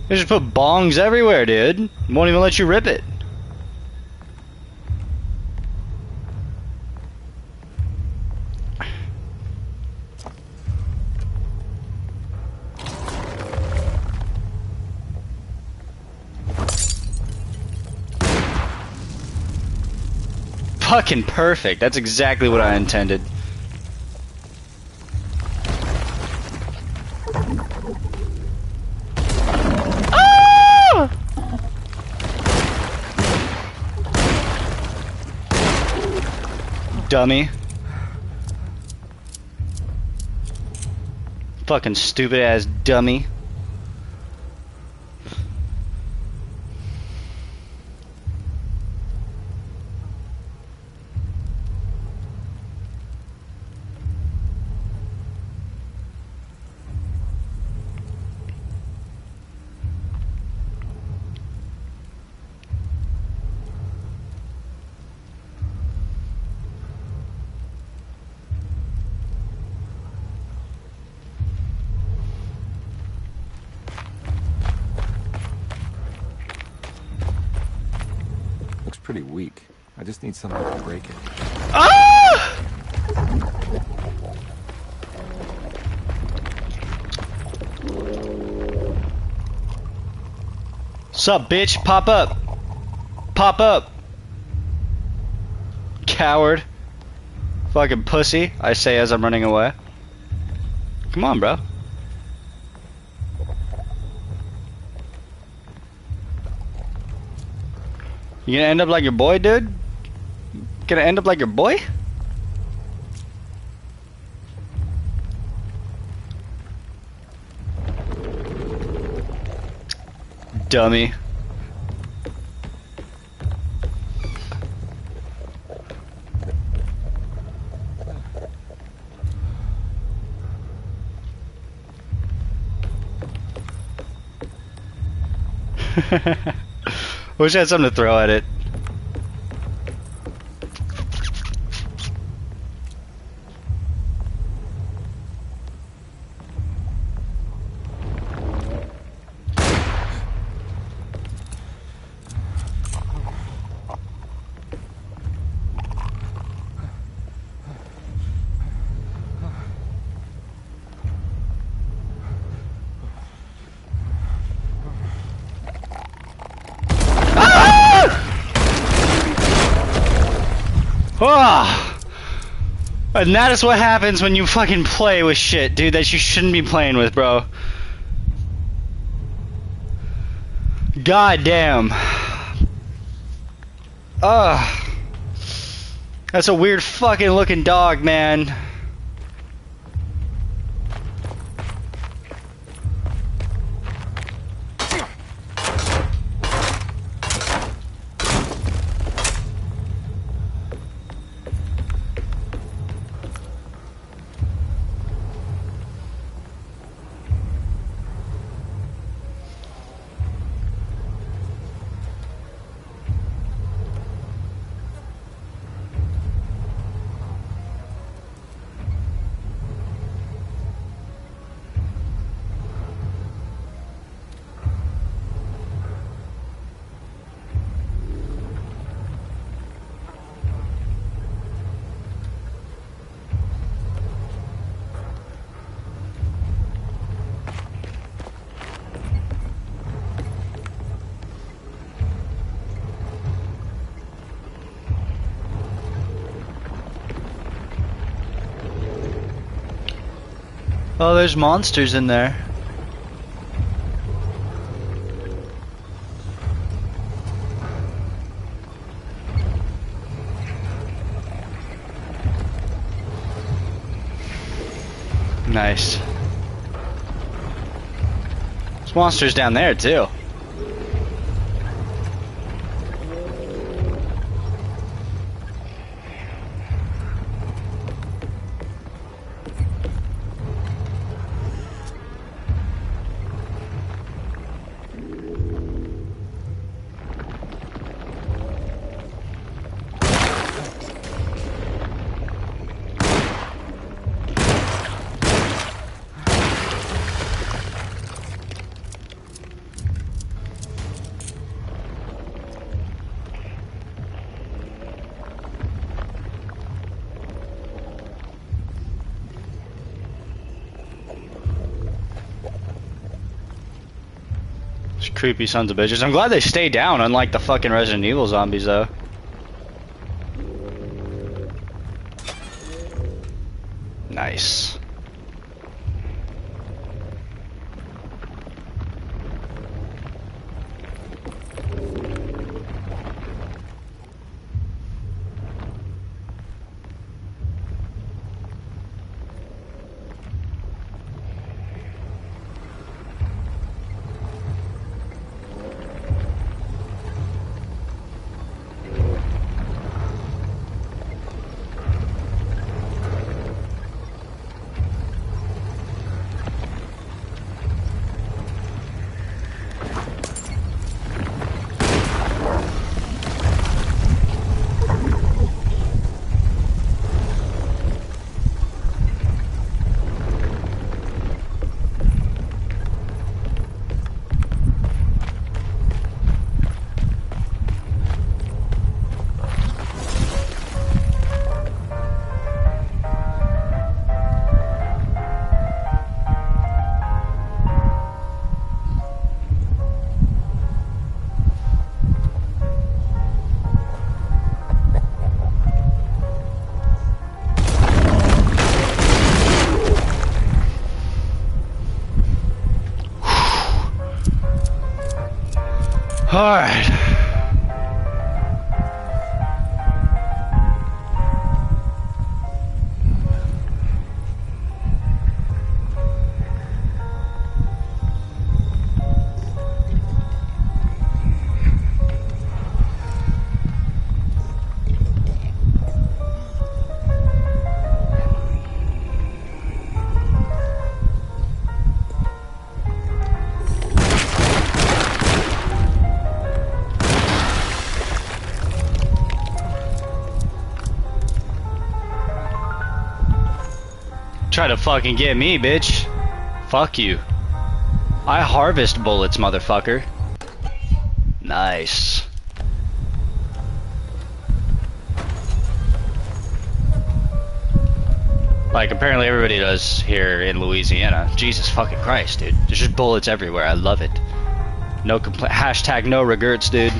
They just put bongs everywhere, dude. Won't even let you rip it. Fucking perfect. That's exactly what I intended. Dummy. Fucking stupid ass dummy. Pretty weak. I just need something to break it. Ah! Sup, bitch? Pop up. Pop up. Coward. Fucking pussy, I say as I'm running away. Come on, bro. You gonna end up like your boy, dude? Gonna end up like your boy? Dummy. Wish I had something to throw at it. Oh! And that is what happens when you fucking play with shit, dude, that you shouldn't be playing with, bro. God damn. Ugh. That's a weird fucking looking dog, man. Oh, there's monsters in there. Nice. There's monsters down there too. Creepy sons of bitches. I'm glad they stay down, unlike the fucking Resident Evil zombies, though. Nice. Alright. try to fucking get me, bitch. Fuck you. I harvest bullets, motherfucker. Nice. Like, apparently everybody does here in Louisiana. Jesus fucking Christ, dude. There's just bullets everywhere. I love it. No complaint. Hashtag no regrets, dude.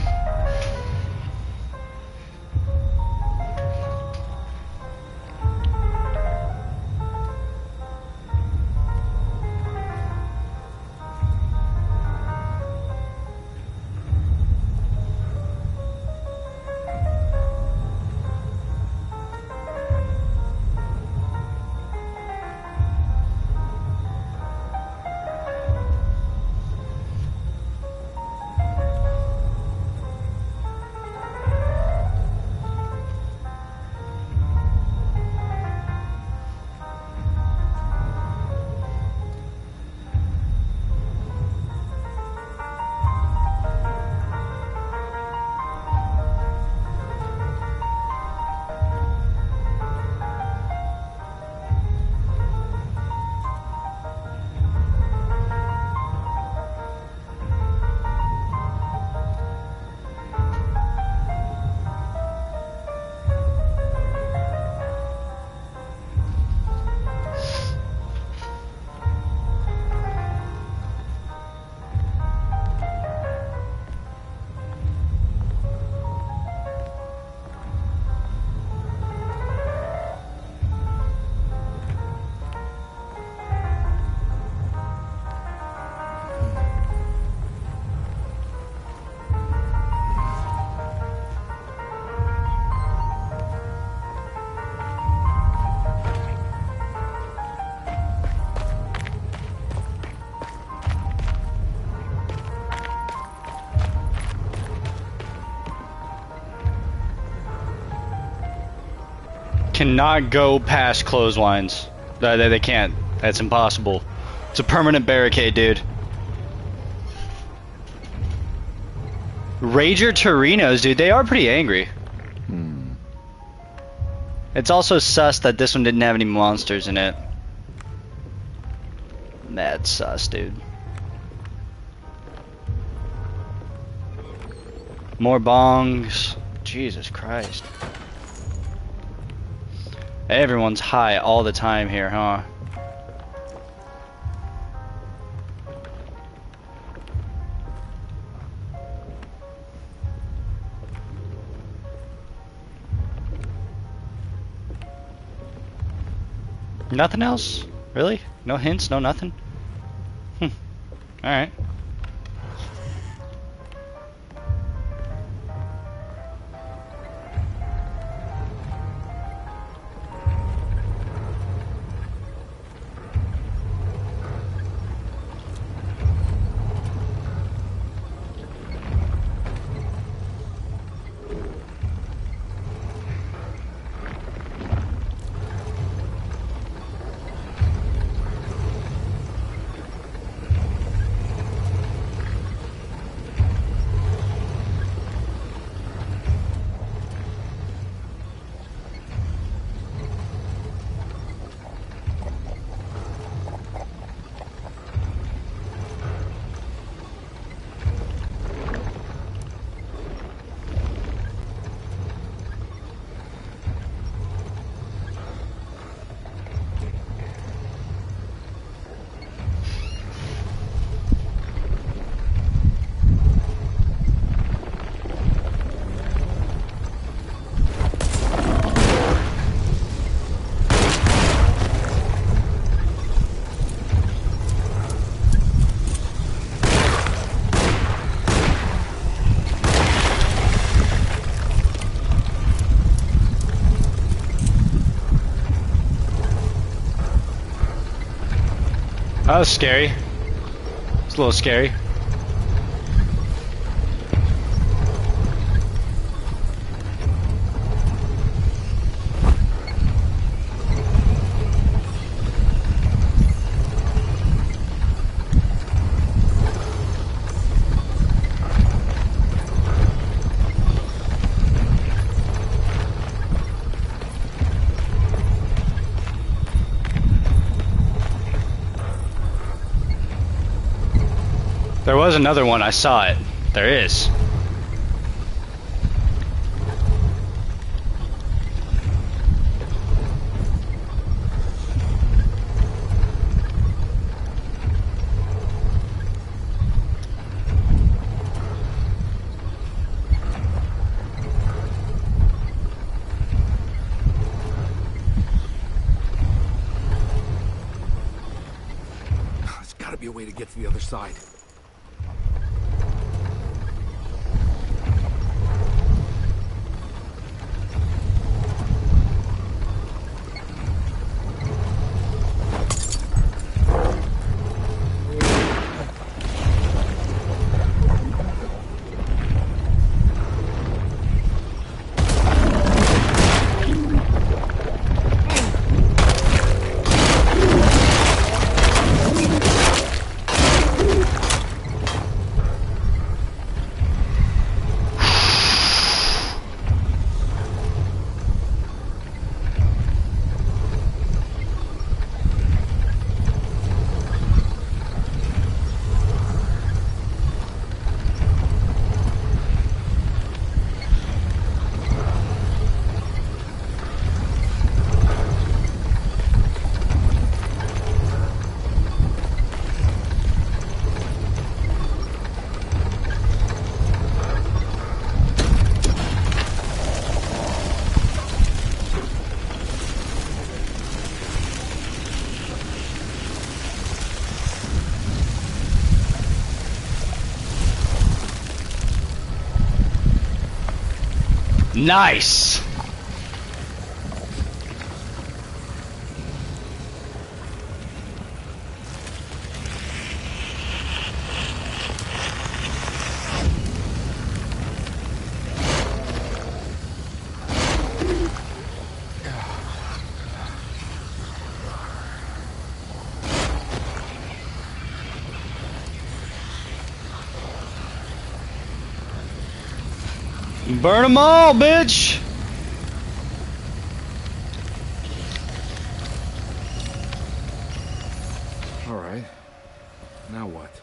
Cannot go past clotheslines. They can't. That's impossible. It's a permanent barricade, dude. Rager Torinos, dude, they are pretty angry. It's also sus that this one didn't have any monsters in it. That's sus, dude. More bongs. Jesus Christ. Everyone's high all the time here, huh? Nothing else? Really? No hints? No nothing? Alright. That was scary. It's a little scary. There was another one, I saw it. There is. There's gotta be a way to get to the other side. Nice! Burn them all, bitch! All right. Now what?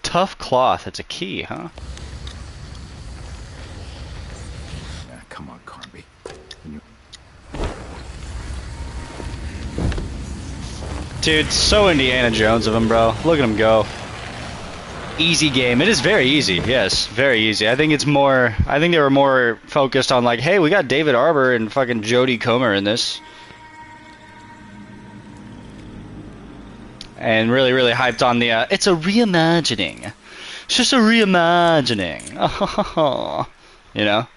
Tough cloth, it's a key, huh? Yeah, come on, Carnby. Dude, so Indiana Jones of him, bro. Look at him go. Easy game. It is very easy. Yes, very easy. I think it's more. I think they were more focused on like, hey, we got David Arbor and fucking Jodie Comer in this, and really, really hyped on the. It's a reimagining. It's just a reimagining. You know.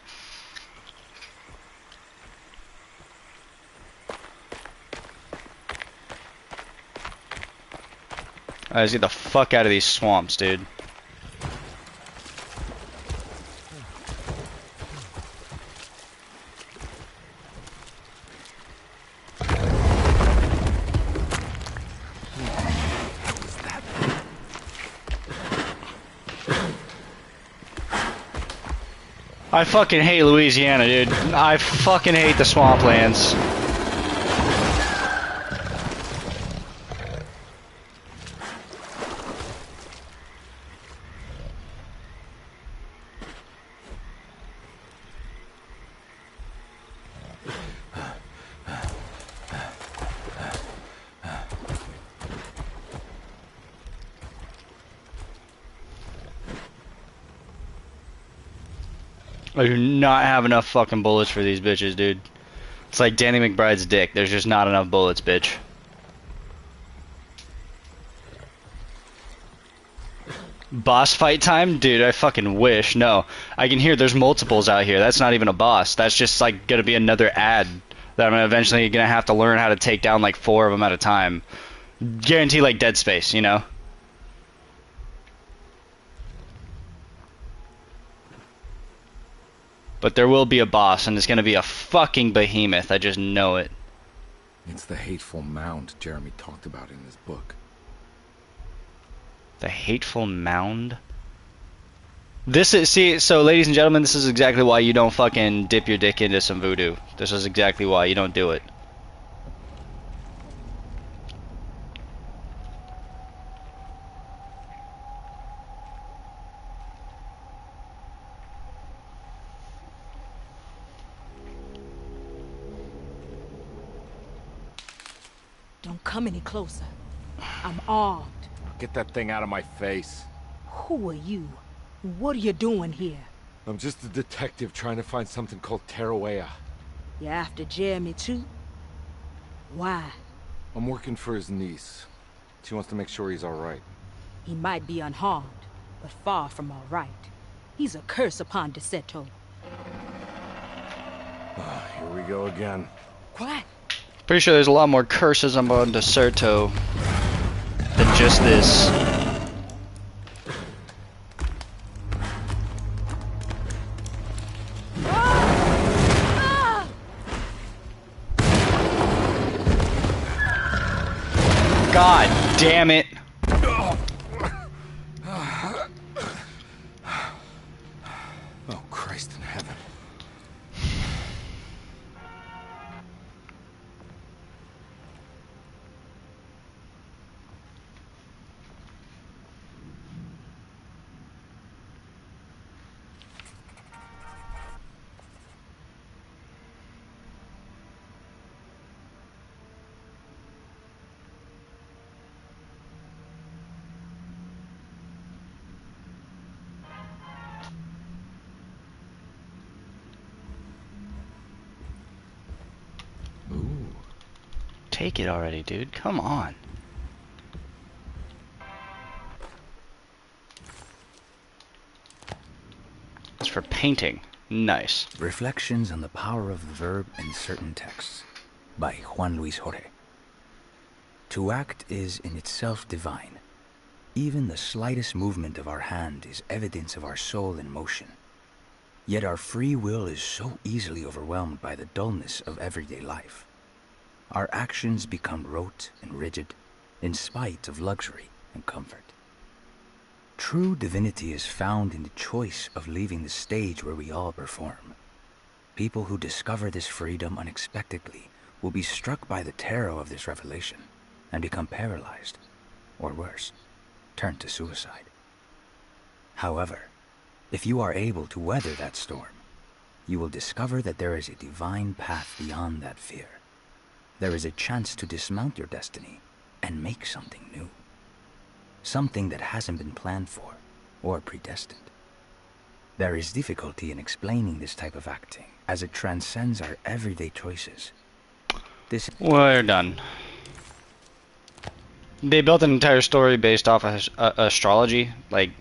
Let's get the fuck out of these swamps, dude. I fucking hate Louisiana, dude. I fucking hate the swamplands. I do not have enough fucking bullets for these bitches, dude. It's like Danny McBride's dick. There's just not enough bullets, bitch. Boss fight time? Dude, I fucking wish. No. I can hear there's multiples out here. That's not even a boss. That's just like gonna be another ad that I'm eventually gonna have to learn how to take down like 4 of them at a time. Guarantee like Dead Space, you know? But there will be a boss, and it's gonna be a fucking behemoth. I just know it. It's the hateful mound Jeremy talked about in his book. The hateful mound? This is, see, so ladies and gentlemen, this is exactly why you don't fucking dip your dick into some voodoo. This is exactly why you don't do it. Don't come any closer. I'm armed. Get that thing out of my face. Who are you? What are you doing here? I'm just a detective trying to find something called Tarawea. You after Jeremy too? Why? I'm working for his niece. She wants to make sure he's alright. He might be unharmed, but far from all right. He's a curse upon Deseto. Here we go again. Quiet. Pretty sure there's a lot more curses on Deserto than just this. God damn it. Oh, Christ in heaven. Take it already, dude. Come on. It's for painting. Nice. Reflections on the Power of the Verb in Certain Texts by Juan Luis Jorge. To act is in itself divine. Even the slightest movement of our hand is evidence of our soul in motion. Yet our free will is so easily overwhelmed by the dullness of everyday life. Our actions become rote and rigid, in spite of luxury and comfort. True divinity is found in the choice of leaving the stage where we all perform. People who discover this freedom unexpectedly will be struck by the terror of this revelation and become paralyzed, or worse, turn to suicide. However, if you are able to weather that storm, you will discover that there is a divine path beyond that fear. There is a chance to dismount your destiny and make something new. Something that hasn't been planned for or predestined. There is difficulty in explaining this type of acting, as it transcends our everyday choices. We're done. They built an entire story based off of astrology. Like,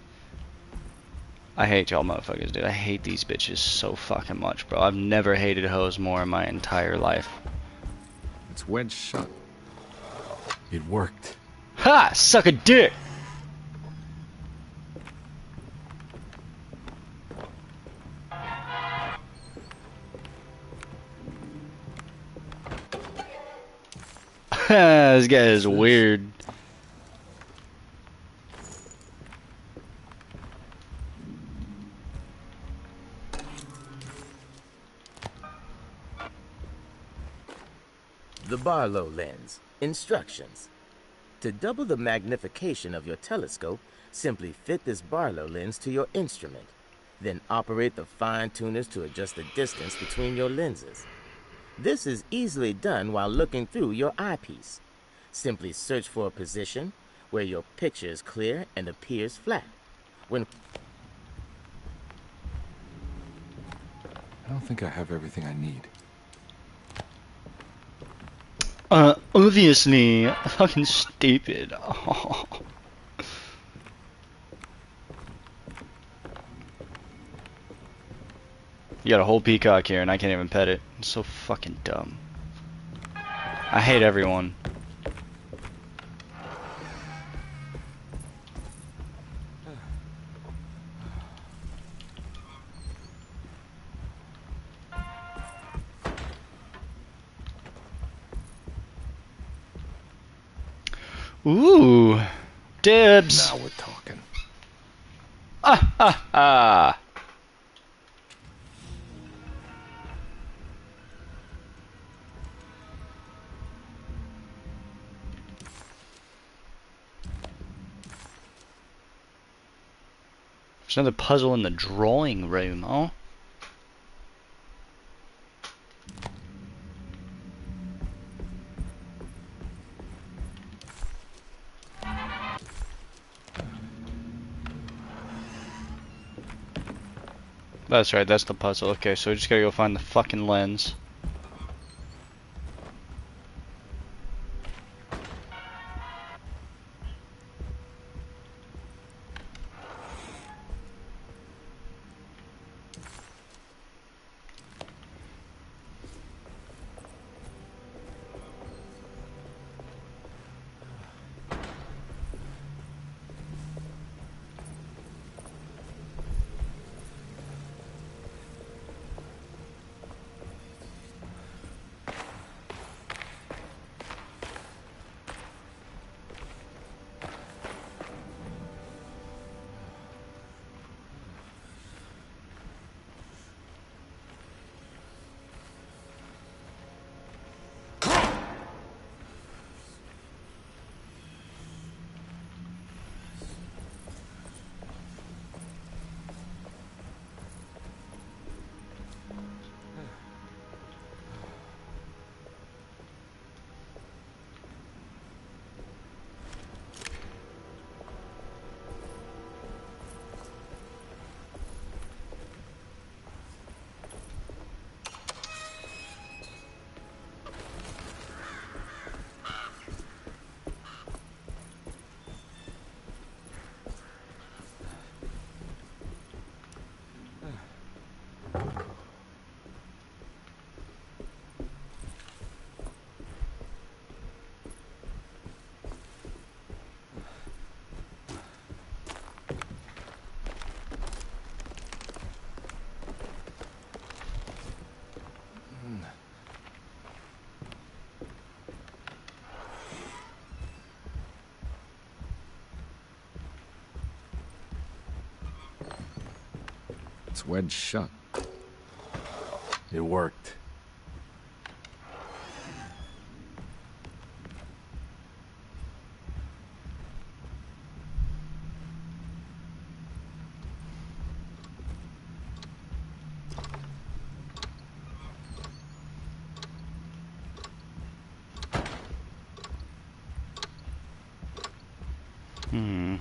I hate y'all motherfuckers, dude. I hate these bitches so fucking much, bro. I've never hated hoes more in my entire life. It's wedged shut. It worked. Ha! Suck a dick! This guy is weird. The Barlow lens. Instructions. To double the magnification of your telescope, simply fit this Barlow lens to your instrument. Then operate the fine-tuners to adjust the distance between your lenses. This is easily done while looking through your eyepiece. Simply search for a position where your picture is clear and appears flat. When I don't think I have everything I need. Obviously, fucking stupid. Oh. You got a whole peacock here and I can't even pet it. It's so fucking dumb. I hate everyone. Ooh, dibs. Now we're talking. Ah, ah, ah. There's another puzzle in the drawing room, huh? That's right, that's the puzzle. Okay, so we just gotta go find the fucking lens. It's wedged shut. It worked. Hmm.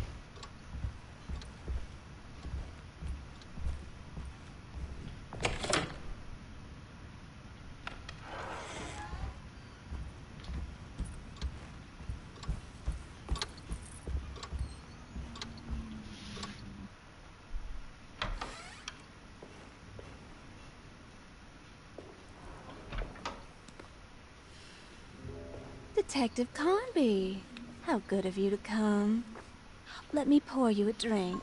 Detective Carnby, how good of you to come. Let me pour you a drink.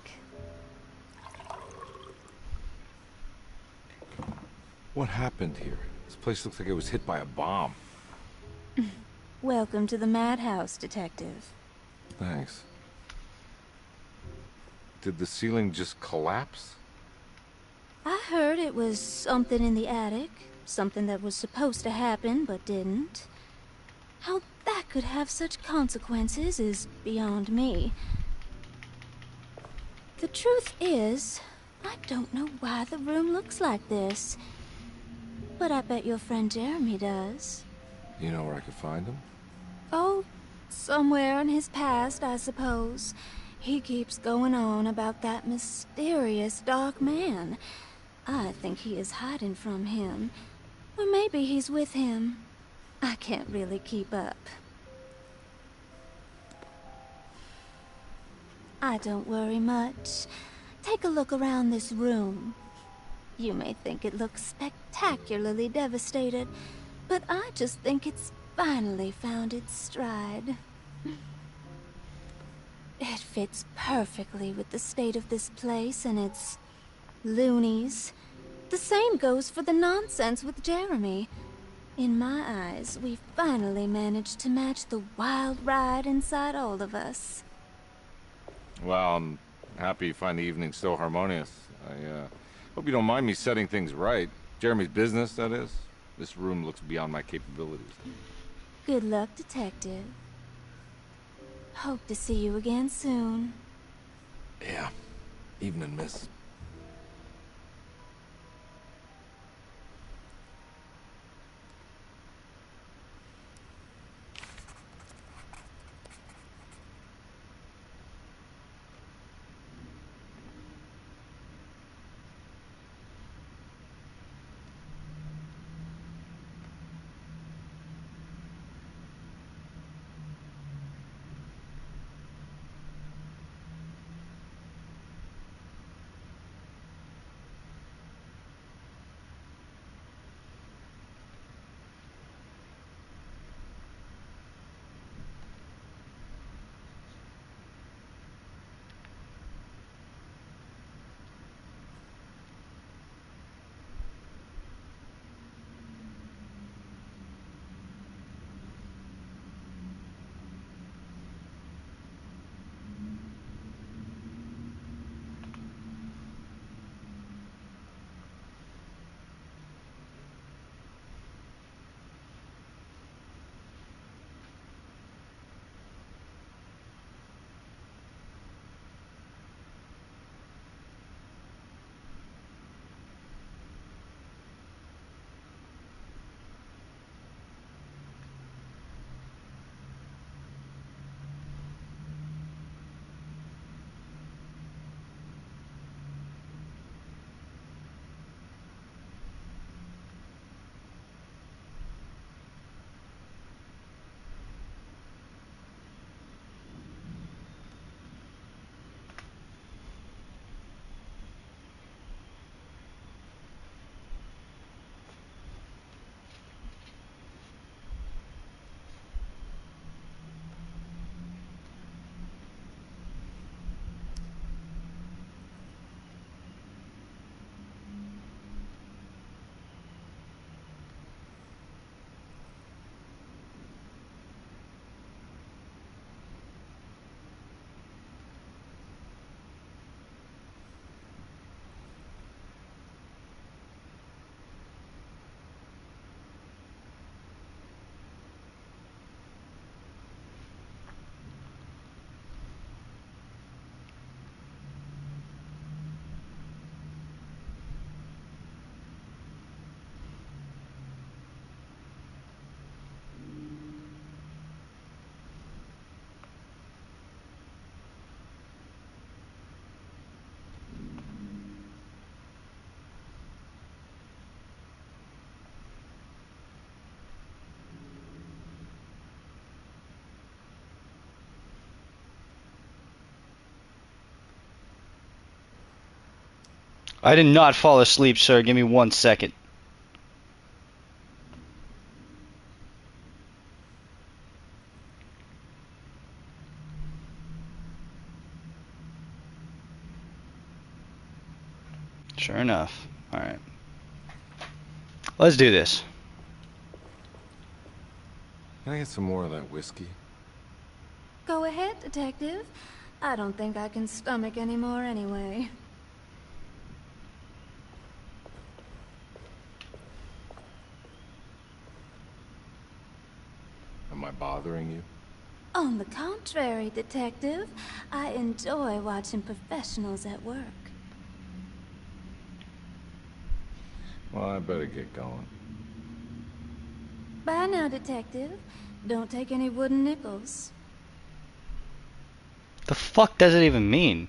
What happened here? This place looks like it was hit by a bomb. Welcome to the madhouse, Detective. Thanks. Did the ceiling just collapse? I heard it was something in the attic, something that was supposed to happen but didn't. How that could have such consequences is beyond me. The truth is, I don't know why the room looks like this. But I bet your friend Jeremy does. You know where I could find him? Oh, somewhere in his past, I suppose. He keeps going on about that mysterious dark man. I think he is hiding from him. Or maybe he's with him. I can't really keep up. I don't worry much. Take a look around this room. You may think it looks spectacularly devastated, but I just think it's finally found its stride. It fits perfectly with the state of this place and its loonies. The same goes for the nonsense with Jeremy. In my eyes, we've finally managed to match the wild ride inside all of us. Well, I'm happy you find the evening so harmonious. I hope you don't mind me setting things right. Jeremy's business, that is. This room looks beyond my capabilities. Good luck, Detective. Hope to see you again soon. Yeah. Evening, miss. I did not fall asleep, sir. Give me 1 second. Sure enough. Alright. Let's do this. Can I get some more of that whiskey? Go ahead, Detective. I don't think I can stomach any more anyway. Am I bothering you? On the contrary, Detective, I enjoy watching professionals at work. Well, I better get going. Bye now, Detective. Don't take any wooden nickels. The fuck does it even mean?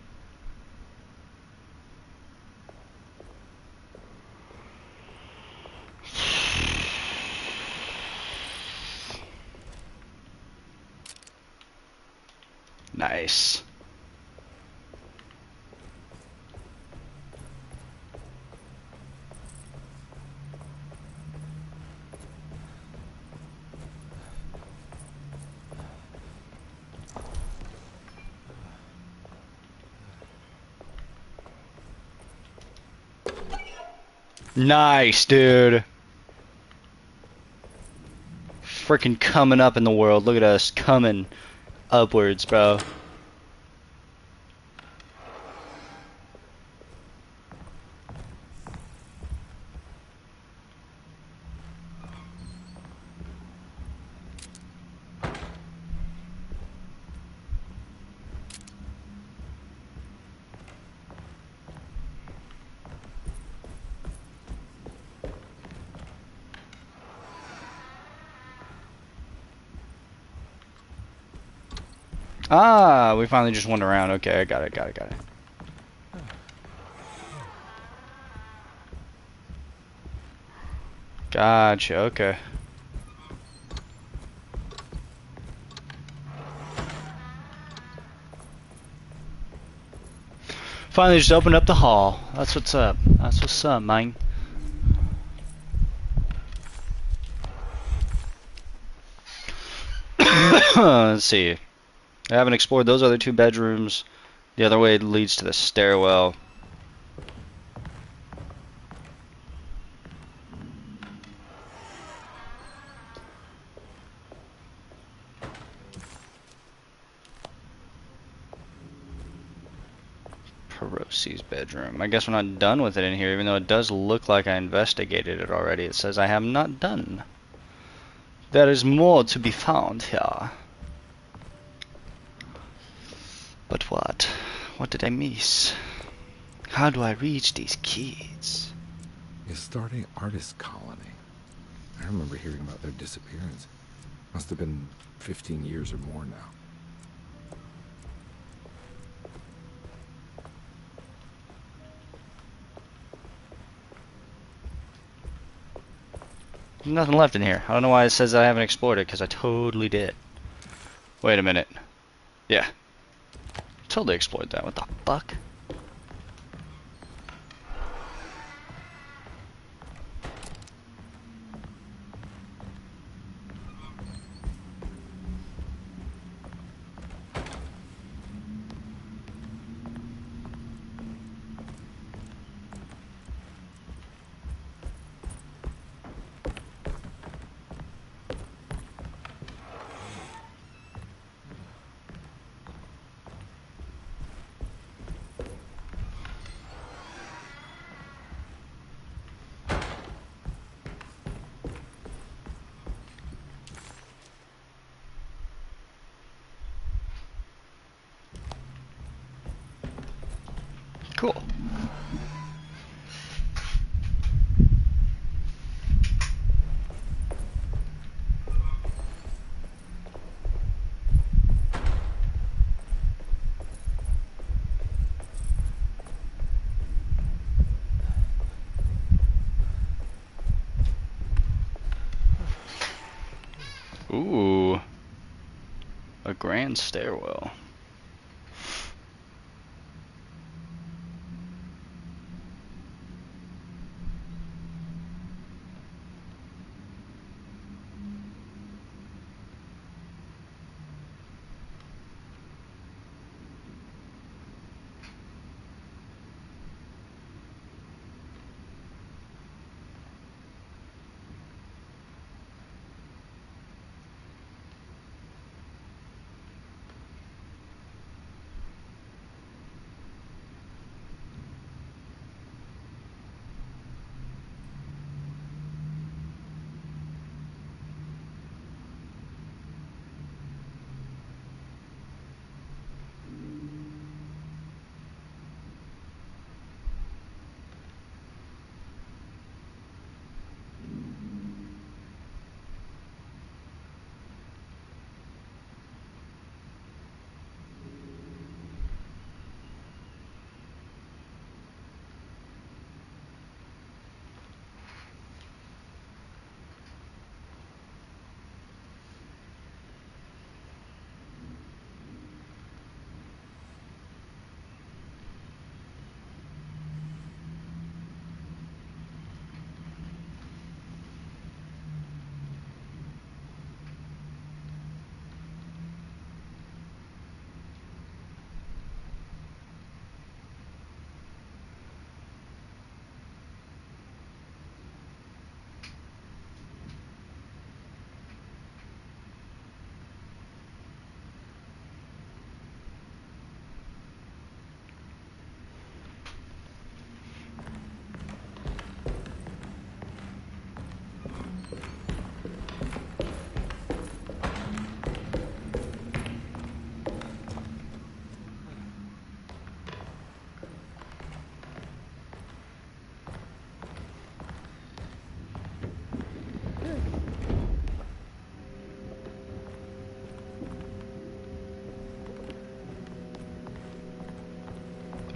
Nice. Nice, dude. Freaking coming up in the world. Look at us coming upwards, bro. Ah, we finally just went around. Okay, I got it. Gotcha, okay. Finally just opened up the hall. That's what's up. That's what's up, man. Let's see. I haven't explored those other two bedrooms. The other way leads to the stairwell. Perosi's bedroom. I guess we're not done with it in here, even though it does look like I investigated it already. It says I have not done. There is more to be found here. But what? What did I miss? How do I reach these kids? You're starting an artist colony. I remember hearing about their disappearance. Must have been 15 years or more now. There's nothing left in here. I don't know why it says I haven't explored it, because I totally did. Wait a minute. Yeah. Totally explored that. What the fuck? Cool. Ooh. A grand stairwell.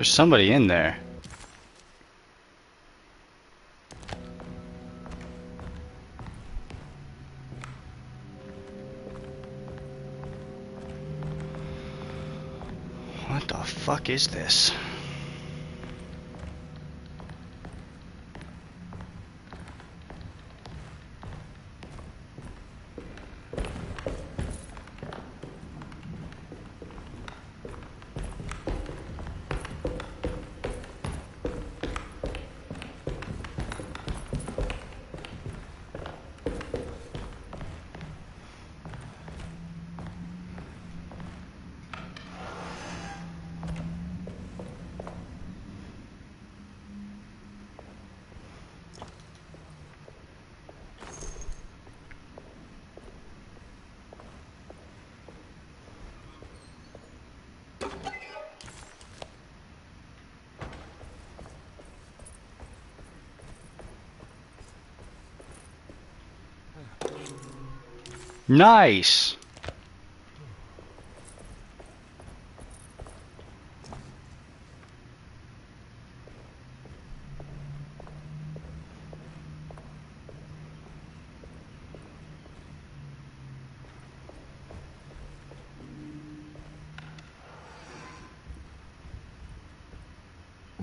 There's somebody in there. What the fuck is this? Nice.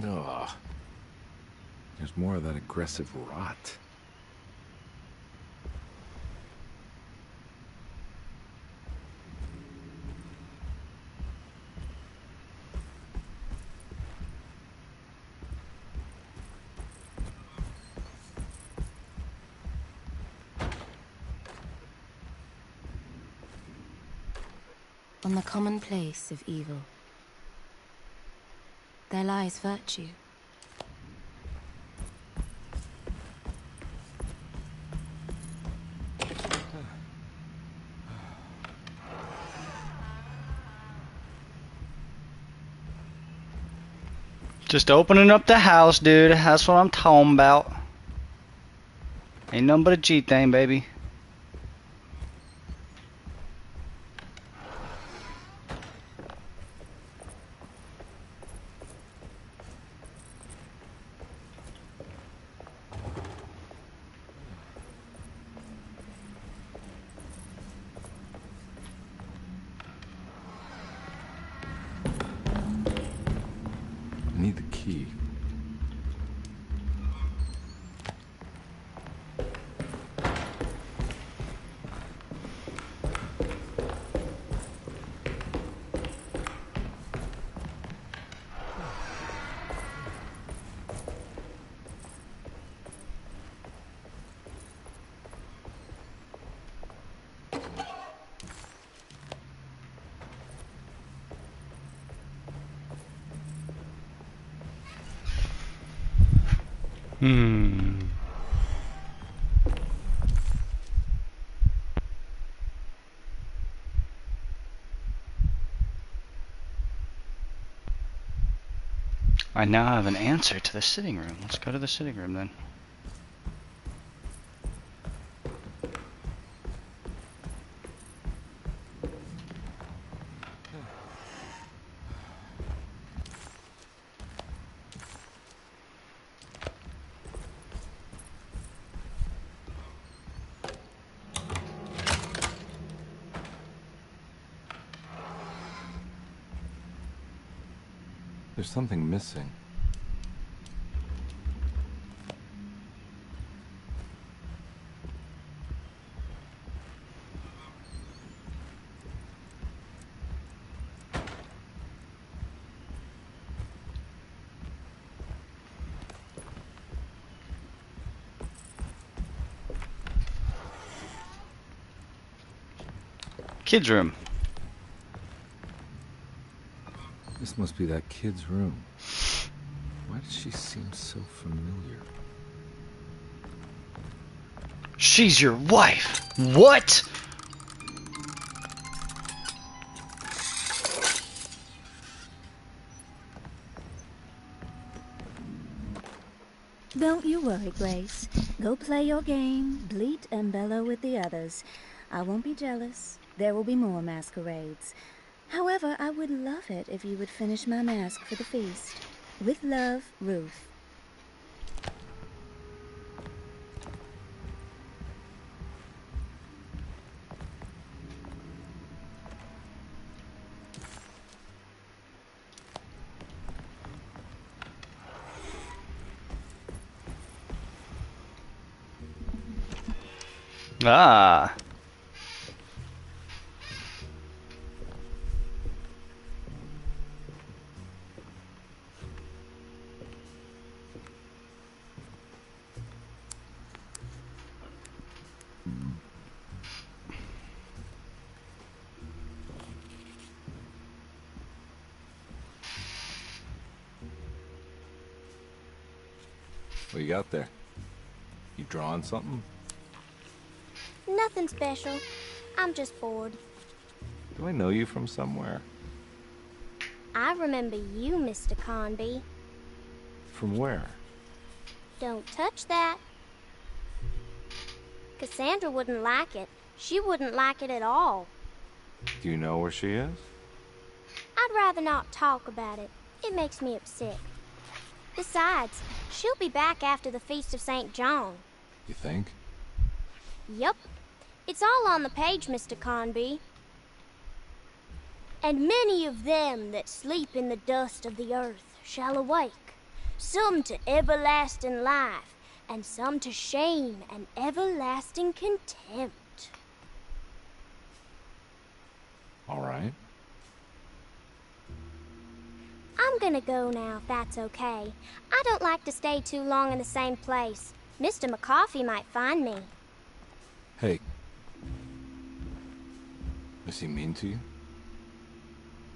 Ugh. There's more of that aggressive rot. On the commonplace of evil, there lies virtue. Just opening up the house, dude. That's what I'm talking about. Ain't nothing but a G thing, baby. I need the key. I now have an answer to the sitting room. Let's go to the sitting room then. There's something missing. Kids' room. This must be that kid's room. Why does she seem so familiar? She's your wife. What? Don't you worry, Grace. Go play your game, bleat and bellow with the others. I won't be jealous. There will be more masquerades. However, I would love it if you would finish my mask for the feast. With love, Ruth. Ah. What you got there? You drawing something? Nothing special. I'm just bored. Do I know you from somewhere? I remember you, Mr. Conby. From where? Don't touch that. Cassandra wouldn't like it. She wouldn't like it at all. Do you know where she is? I'd rather not talk about it. It makes me upset. Besides, she'll be back after the Feast of St. John. You think? Yup. It's all on the page, Mr. Conby. And many of them that sleep in the dust of the earth shall awake, some to everlasting life, and some to shame and everlasting contempt. All right. I'm gonna go now, if that's okay. I don't like to stay too long in the same place. Mr. McCoffey might find me. Hey. Is he mean to you?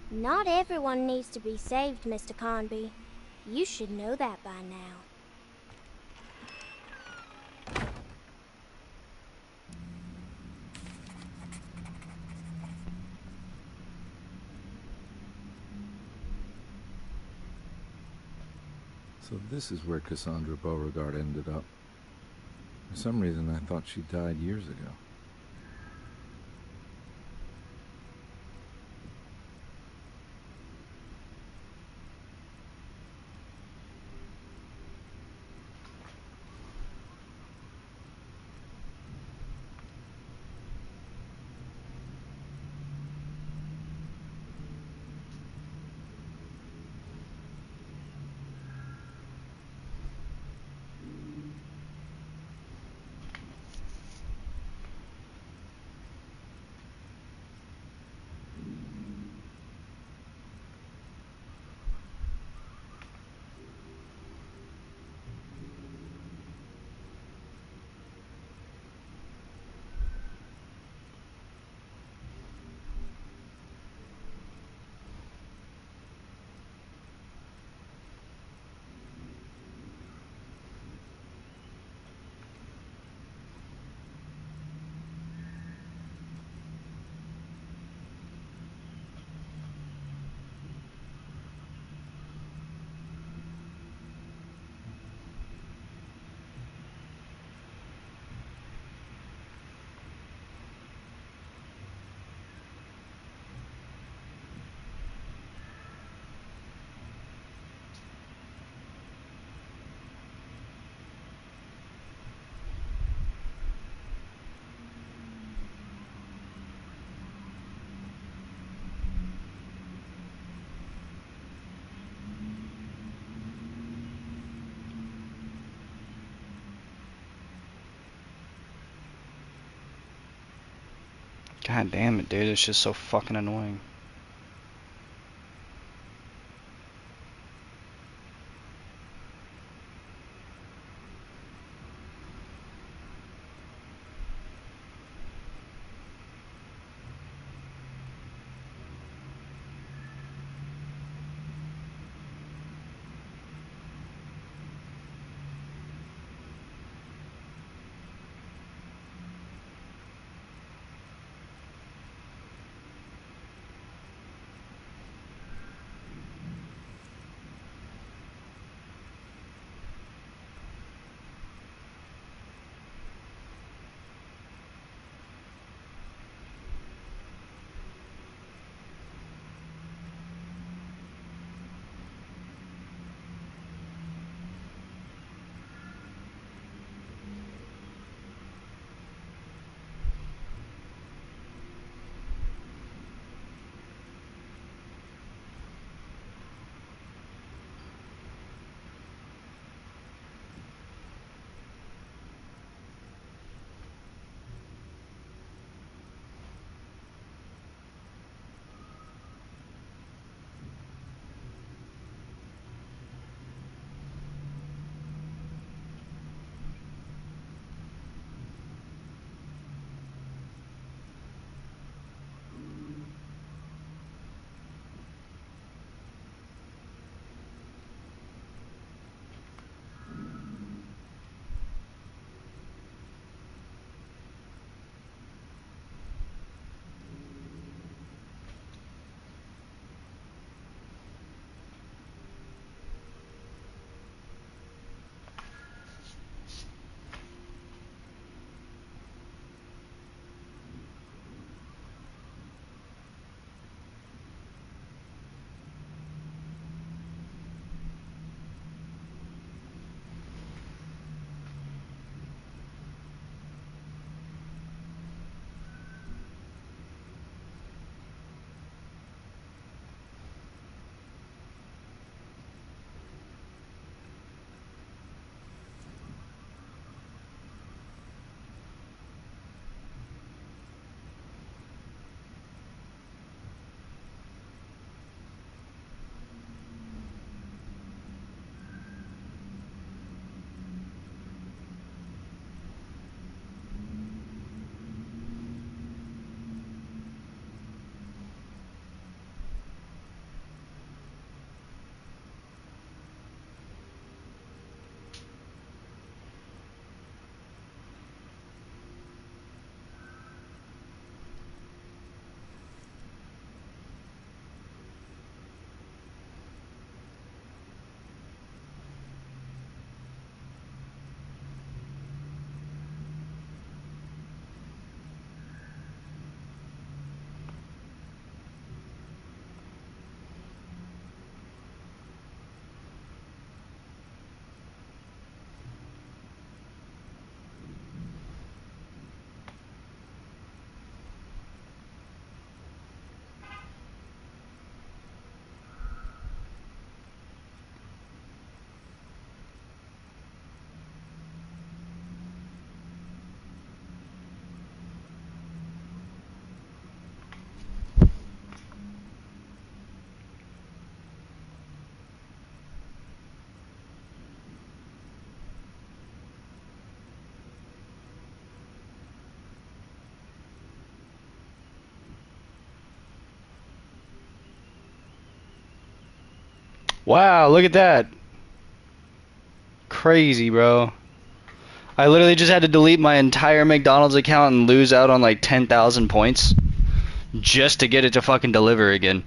Not everyone needs to be saved, Mr. Conby. You should know that by now. So this is where Cassandra Beauregard ended up. For some reason, I thought she died years ago. God damn it, dude. It's just so fucking annoying. Wow, look at that. Crazy, bro. I literally just had to delete my entire McDonald's account and lose out on like 10,000 points just to get it to fucking deliver again.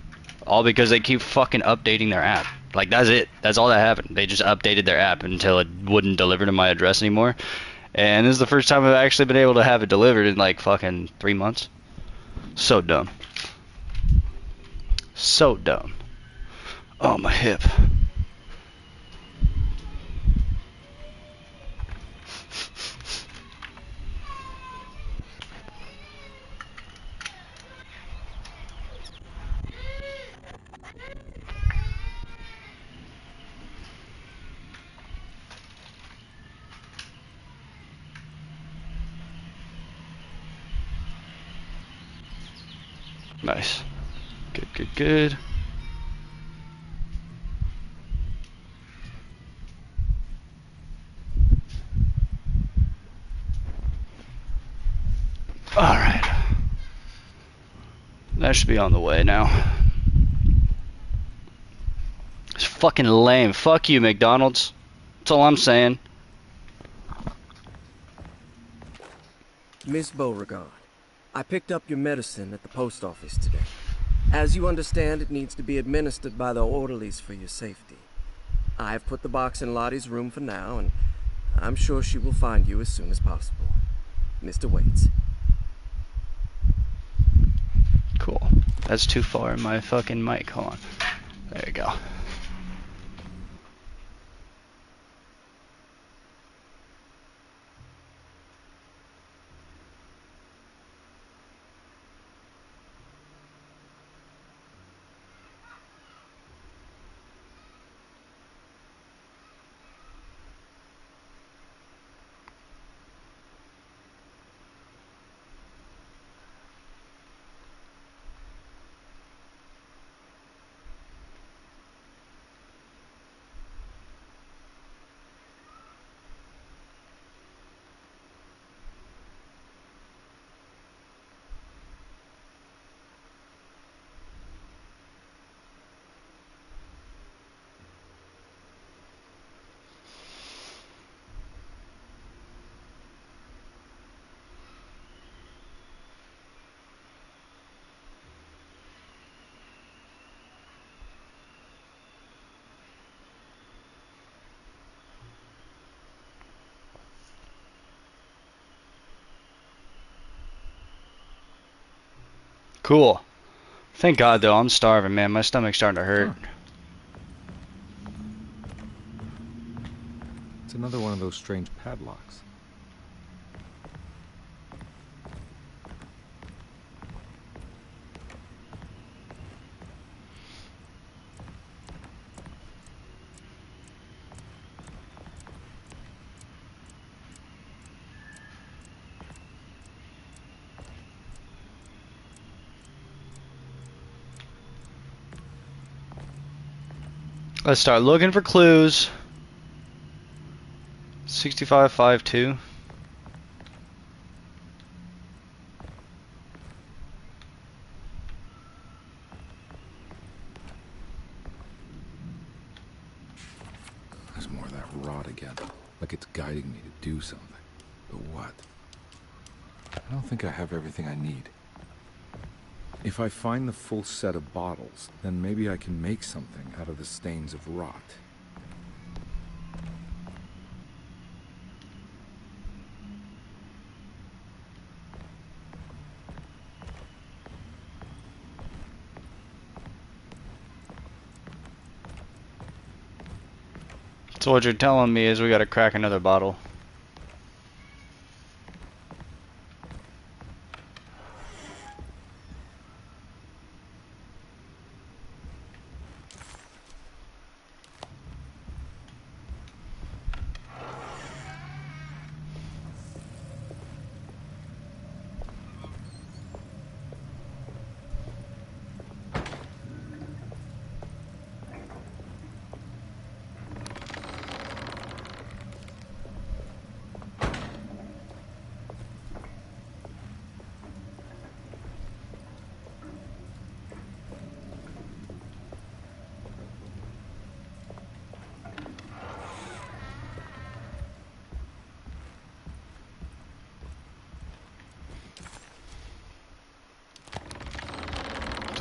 All because they keep fucking updating their app. Like, that's it. That's all that happened. They just updated their app until it wouldn't deliver to my address anymore. And this is the first time I've actually been able to have it delivered in like fucking 3 months. So dumb. So dumb. Oh, my hip. Nice. Good, good, good. Alright. That should be on the way now. It's fucking lame. Fuck you, McDonald's. That's all I'm saying. Miss Beauregard, I picked up your medicine at the post office today. As you understand, it needs to be administered by the orderlies for your safety. I've put the box in Lottie's room for now, and I'm sure she will find you as soon as possible. Mr. Waits. Cool. That's too far in my fucking mic. Hold on. There you go. Cool. Thank God, though. I'm starving, man. My stomach's starting to hurt. It's another one of those strange padlocks. Let's start looking for clues. 6552. There's more of that rot again. Like it's guiding me to do something. But what? I don't think I have everything I need. If I find the full set of bottles, then maybe I can make something out of the stains of rot. So what you're telling me is we gotta crack another bottle.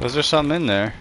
Was there something in there?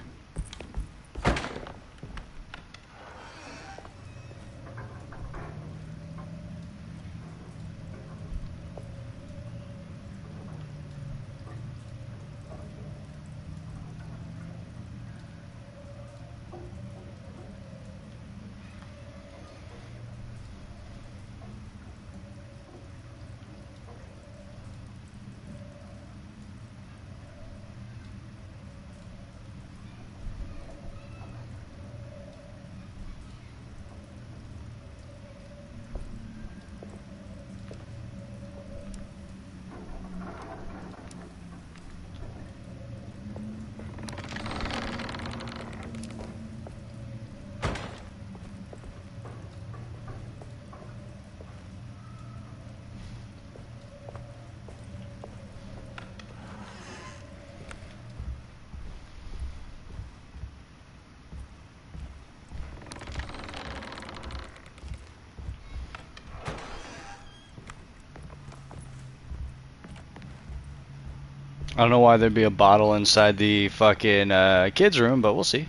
I don't know why there'd be a bottle inside the fucking kids' room, but we'll see.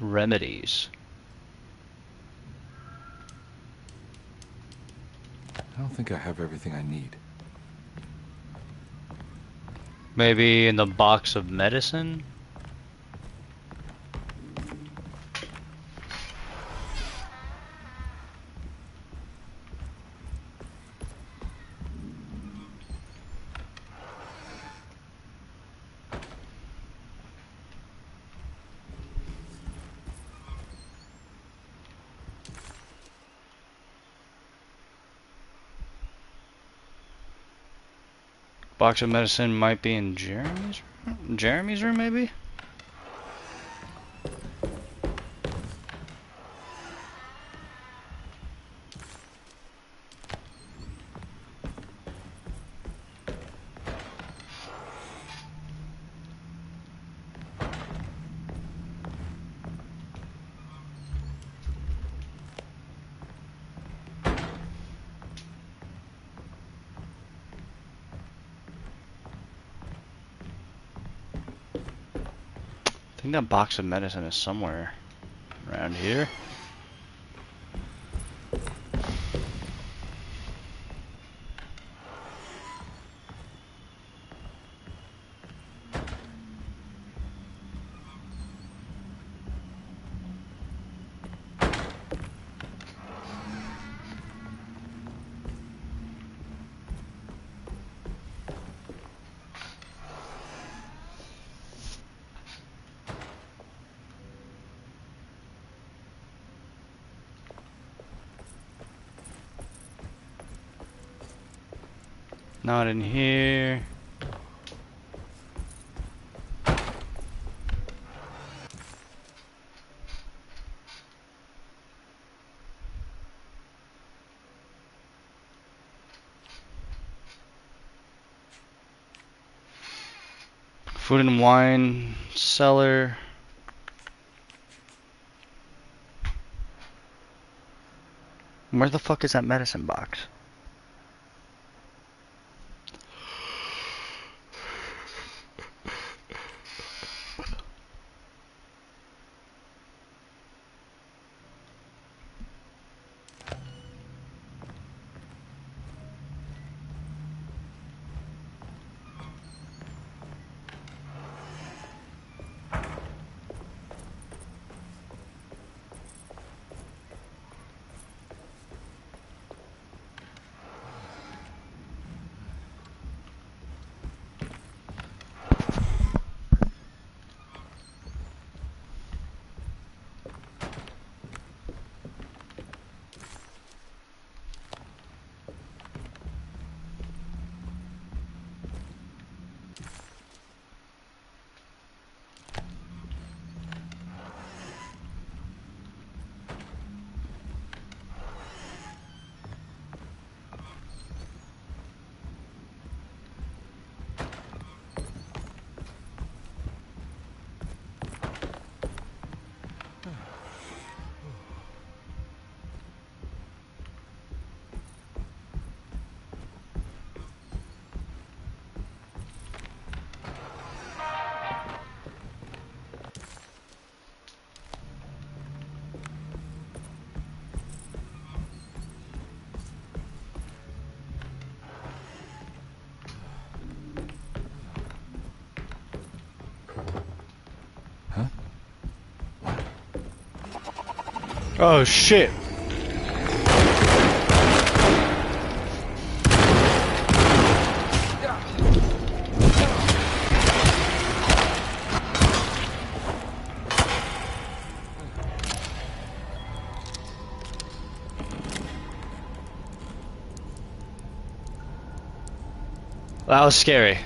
Remedies. I don't think I have everything I need. Maybe in the box of medicine? Box of medicine might be in Jeremy's room, maybe? I think that box of medicine is somewhere around here. Not in here. Food and wine cellar. Where the fuck is that medicine box? Oh shit. That was scary.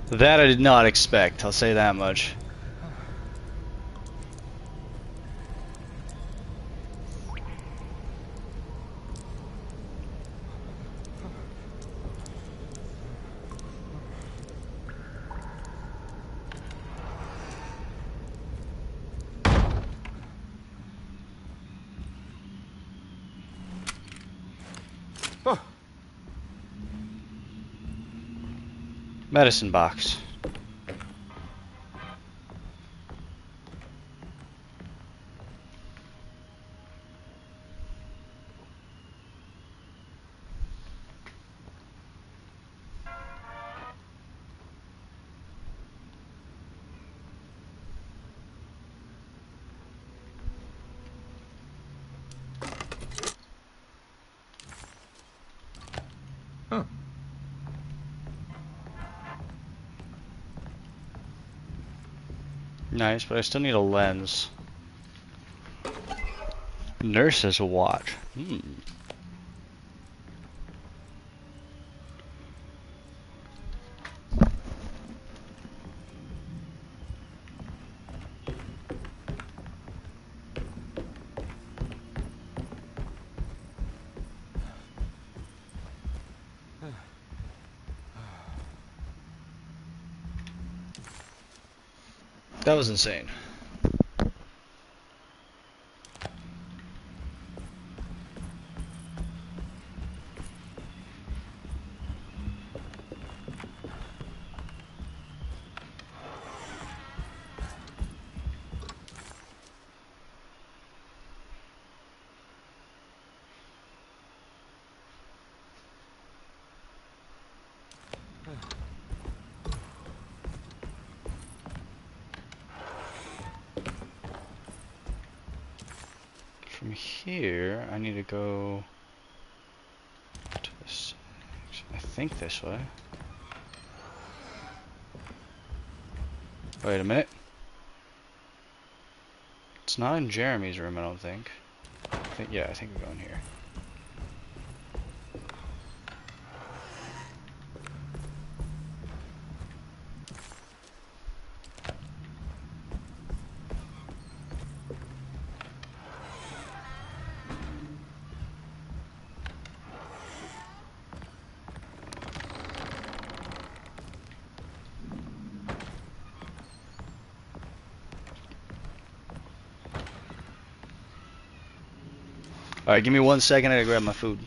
That I did not expect, I'll say that much. Medicine box. Huh. Nice, but I still need a lens. Nurse's watch. Hmm. That was insane. From here, I need to go to this. I think this way. Wait a minute. It's not in Jeremy's room, I don't think. Yeah, I think we're going here. Alright, give me 1 second, I gotta grab my food.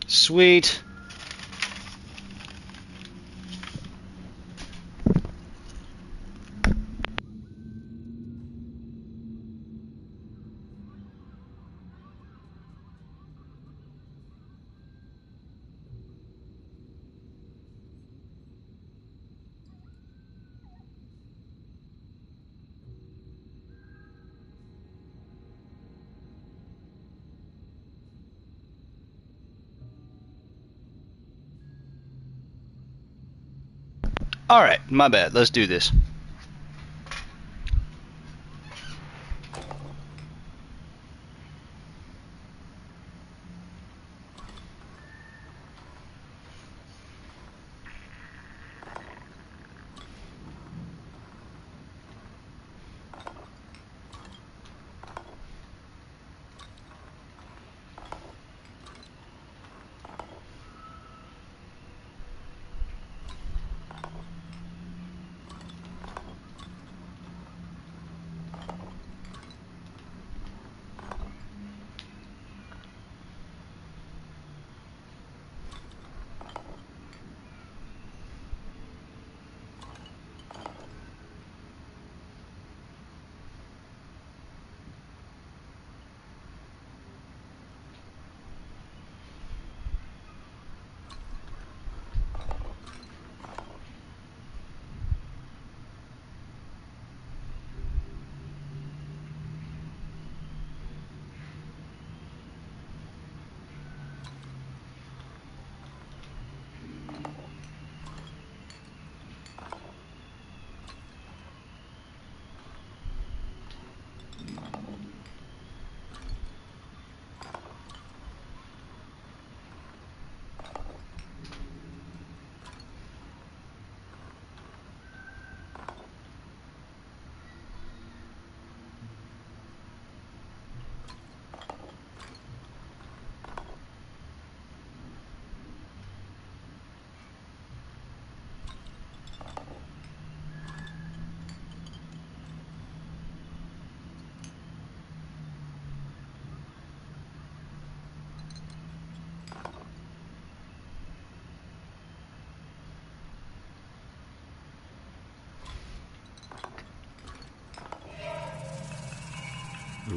Sweet. Alright, my bad. Let's do this.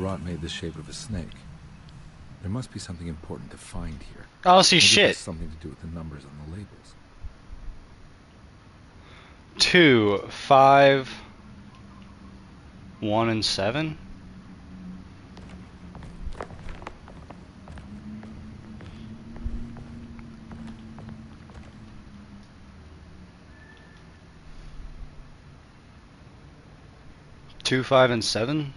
rot made the shape of a snake. There must be something important to find here. I don't see Maybe shit. it has something to do with the numbers on the labels. 2, 5, 1, and 7. Two, 5, and 7.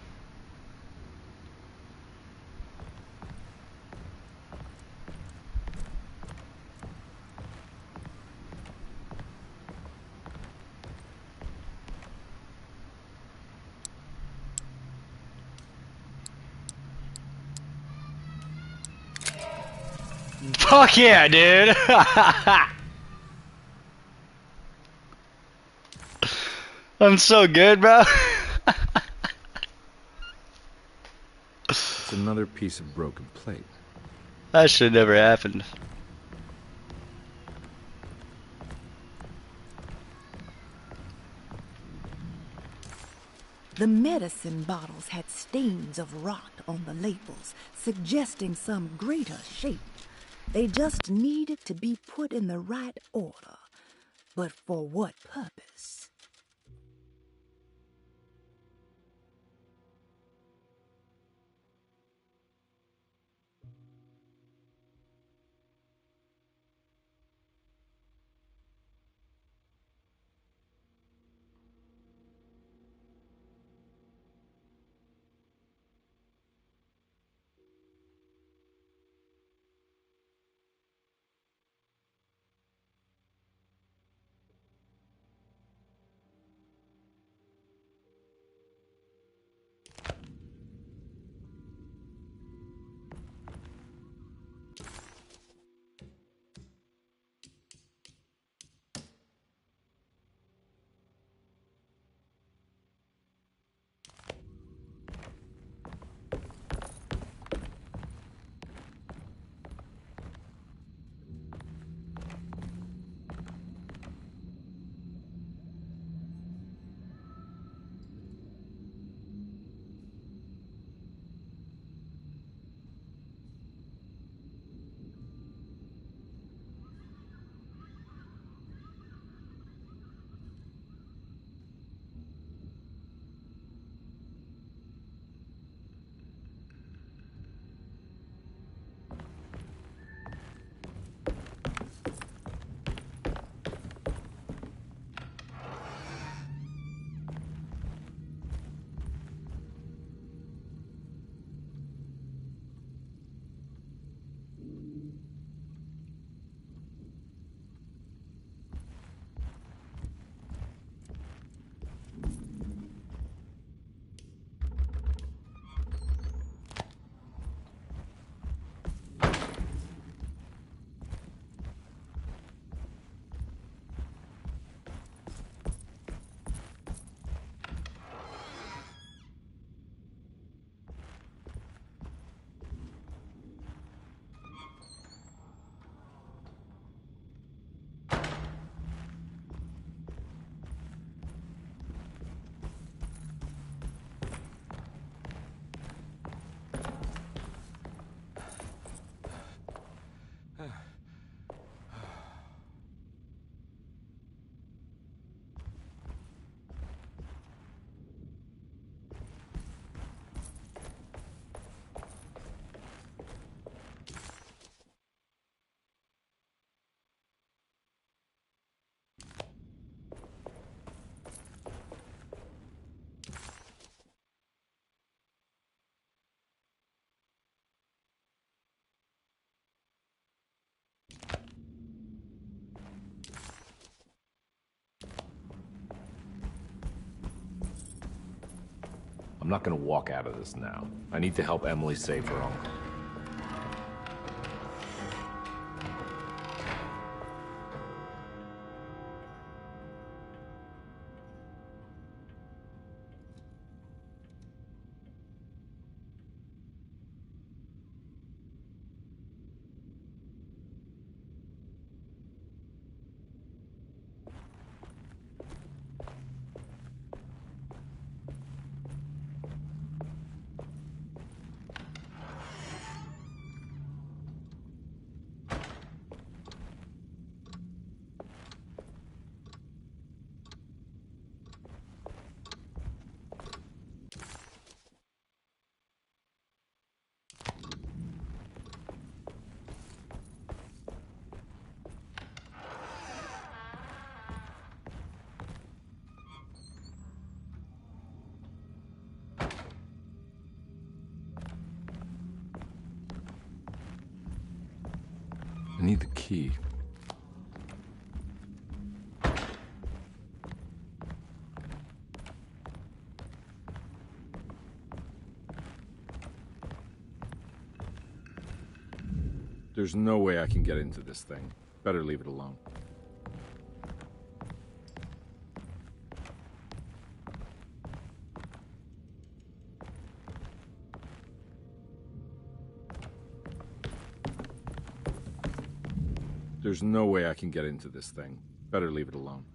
Fuck yeah, dude! I'm so good, bro. It's another piece of broken plate. That should never happened. The medicine bottles had stains of rot on the labels, suggesting some greater shape. They just needed to be put in the right order. But for what purpose? I'm not gonna walk out of this now. I need to help Emily save her uncle. need the key. There's no way I can get into this thing. Better leave it alone. There's no way I can get into this thing. Better leave it alone.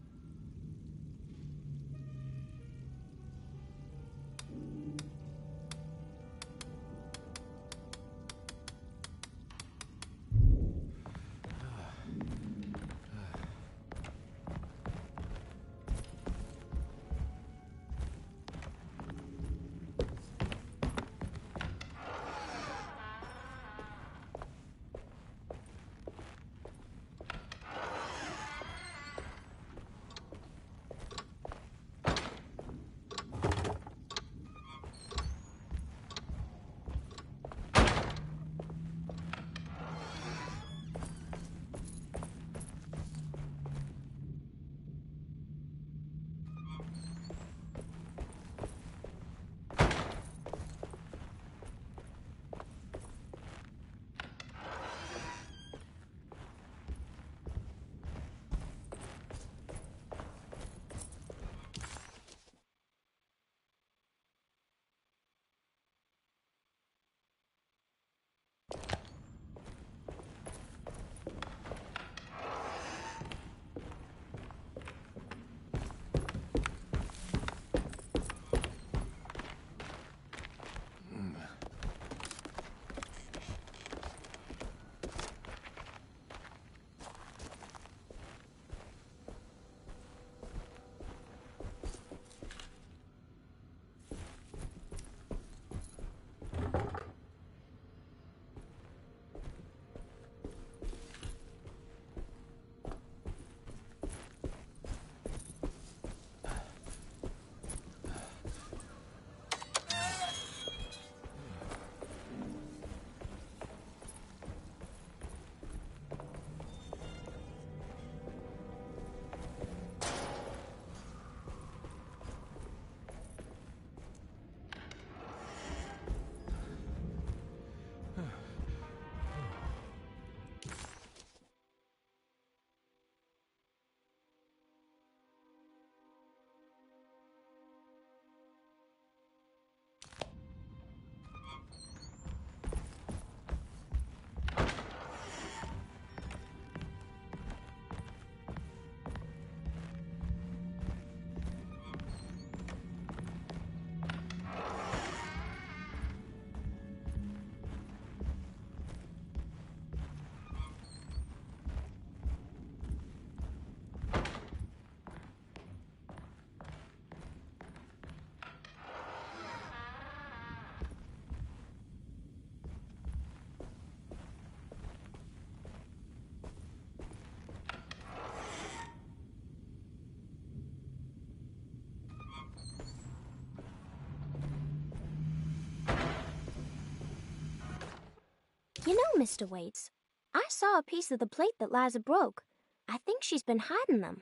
You know, Mr. Waits, I saw a piece of the plate that Liza broke. I think she's been hiding them.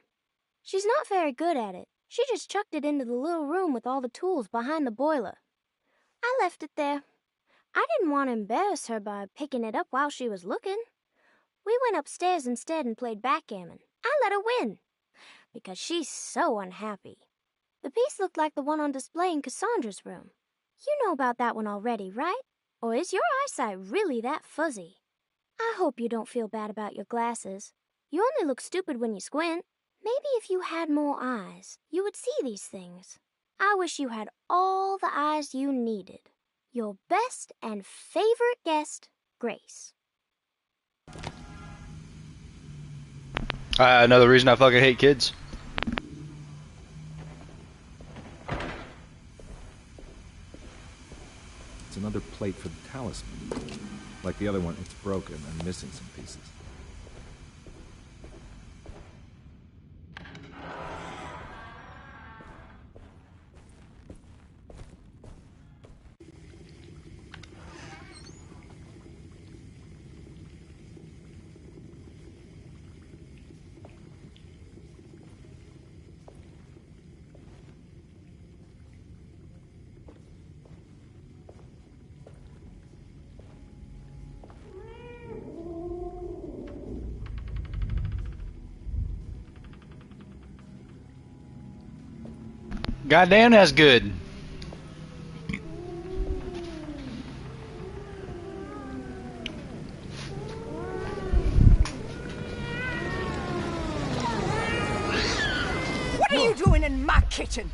She's not very good at it. She just chucked it into the little room with all the tools behind the boiler. I left it there. I didn't want to embarrass her by picking it up while she was looking. We went upstairs instead and played backgammon. I let her win, because she's so unhappy. The piece looked like the one on display in Cassandra's room. You know about that one already, right? Or is your eyesight really that fuzzy? I hope you don't feel bad about your glasses. You only look stupid when you squint. Maybe if you had more eyes, you would see these things. I wish you had all the eyes you needed. Your best and favorite guest, Grace. Another reason I fucking hate kids. It's another plate for the talisman. Like the other one, it's broken and missing some pieces. Goddamn, that's good. What are you doing in my kitchen?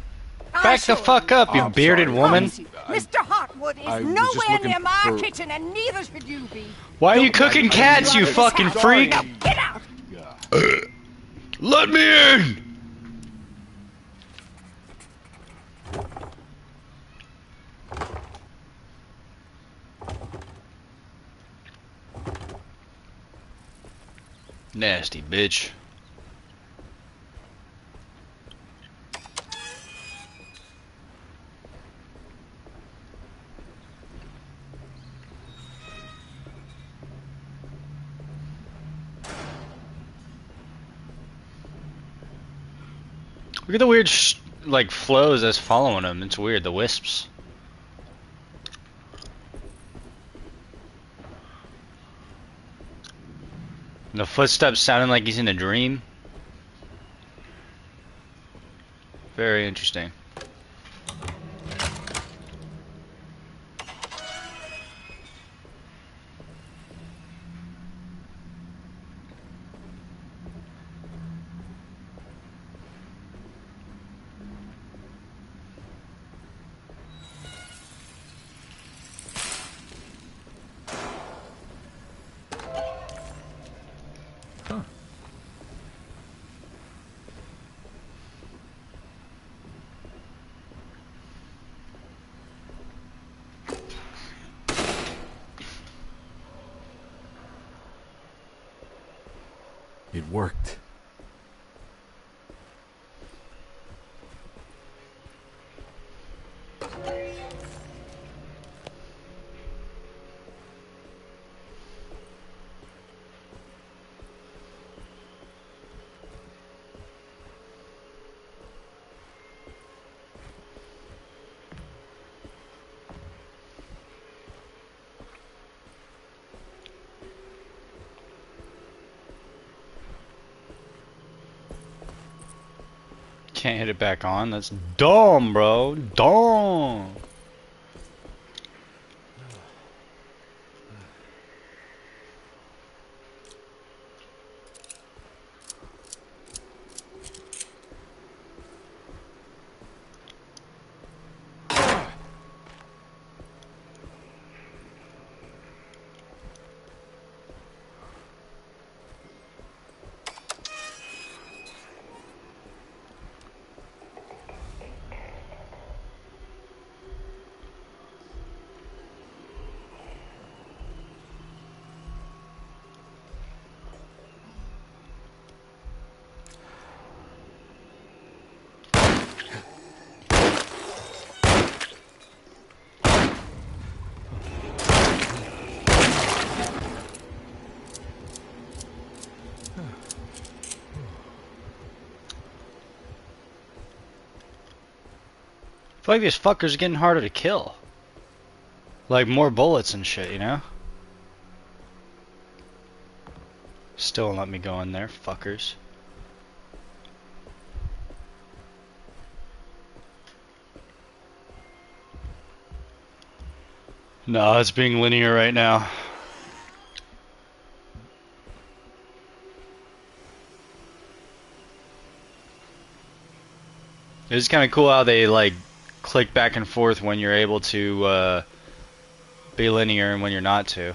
Back the fuck up, you bearded woman. Mr. Hotwood I is was just nowhere looking near my for- kitchen, and neither should you be. Why are you cooking cats, you fucking freak? Now get out! Let me in! Nasty bitch. Look at the weird like flows that's following him. It's weird, the wisps. The footsteps sounding like he's in a dream. Very interesting. It worked. Can't hit it back on. That's dumb, bro. Dumb. I feel like these fuckers are getting harder to kill. Like more bullets and shit, you know? Still won't let me go in there, fuckers. No, it's being linear right now. It's kind of cool how they like click back and forth when you're able to be linear and when you're not to.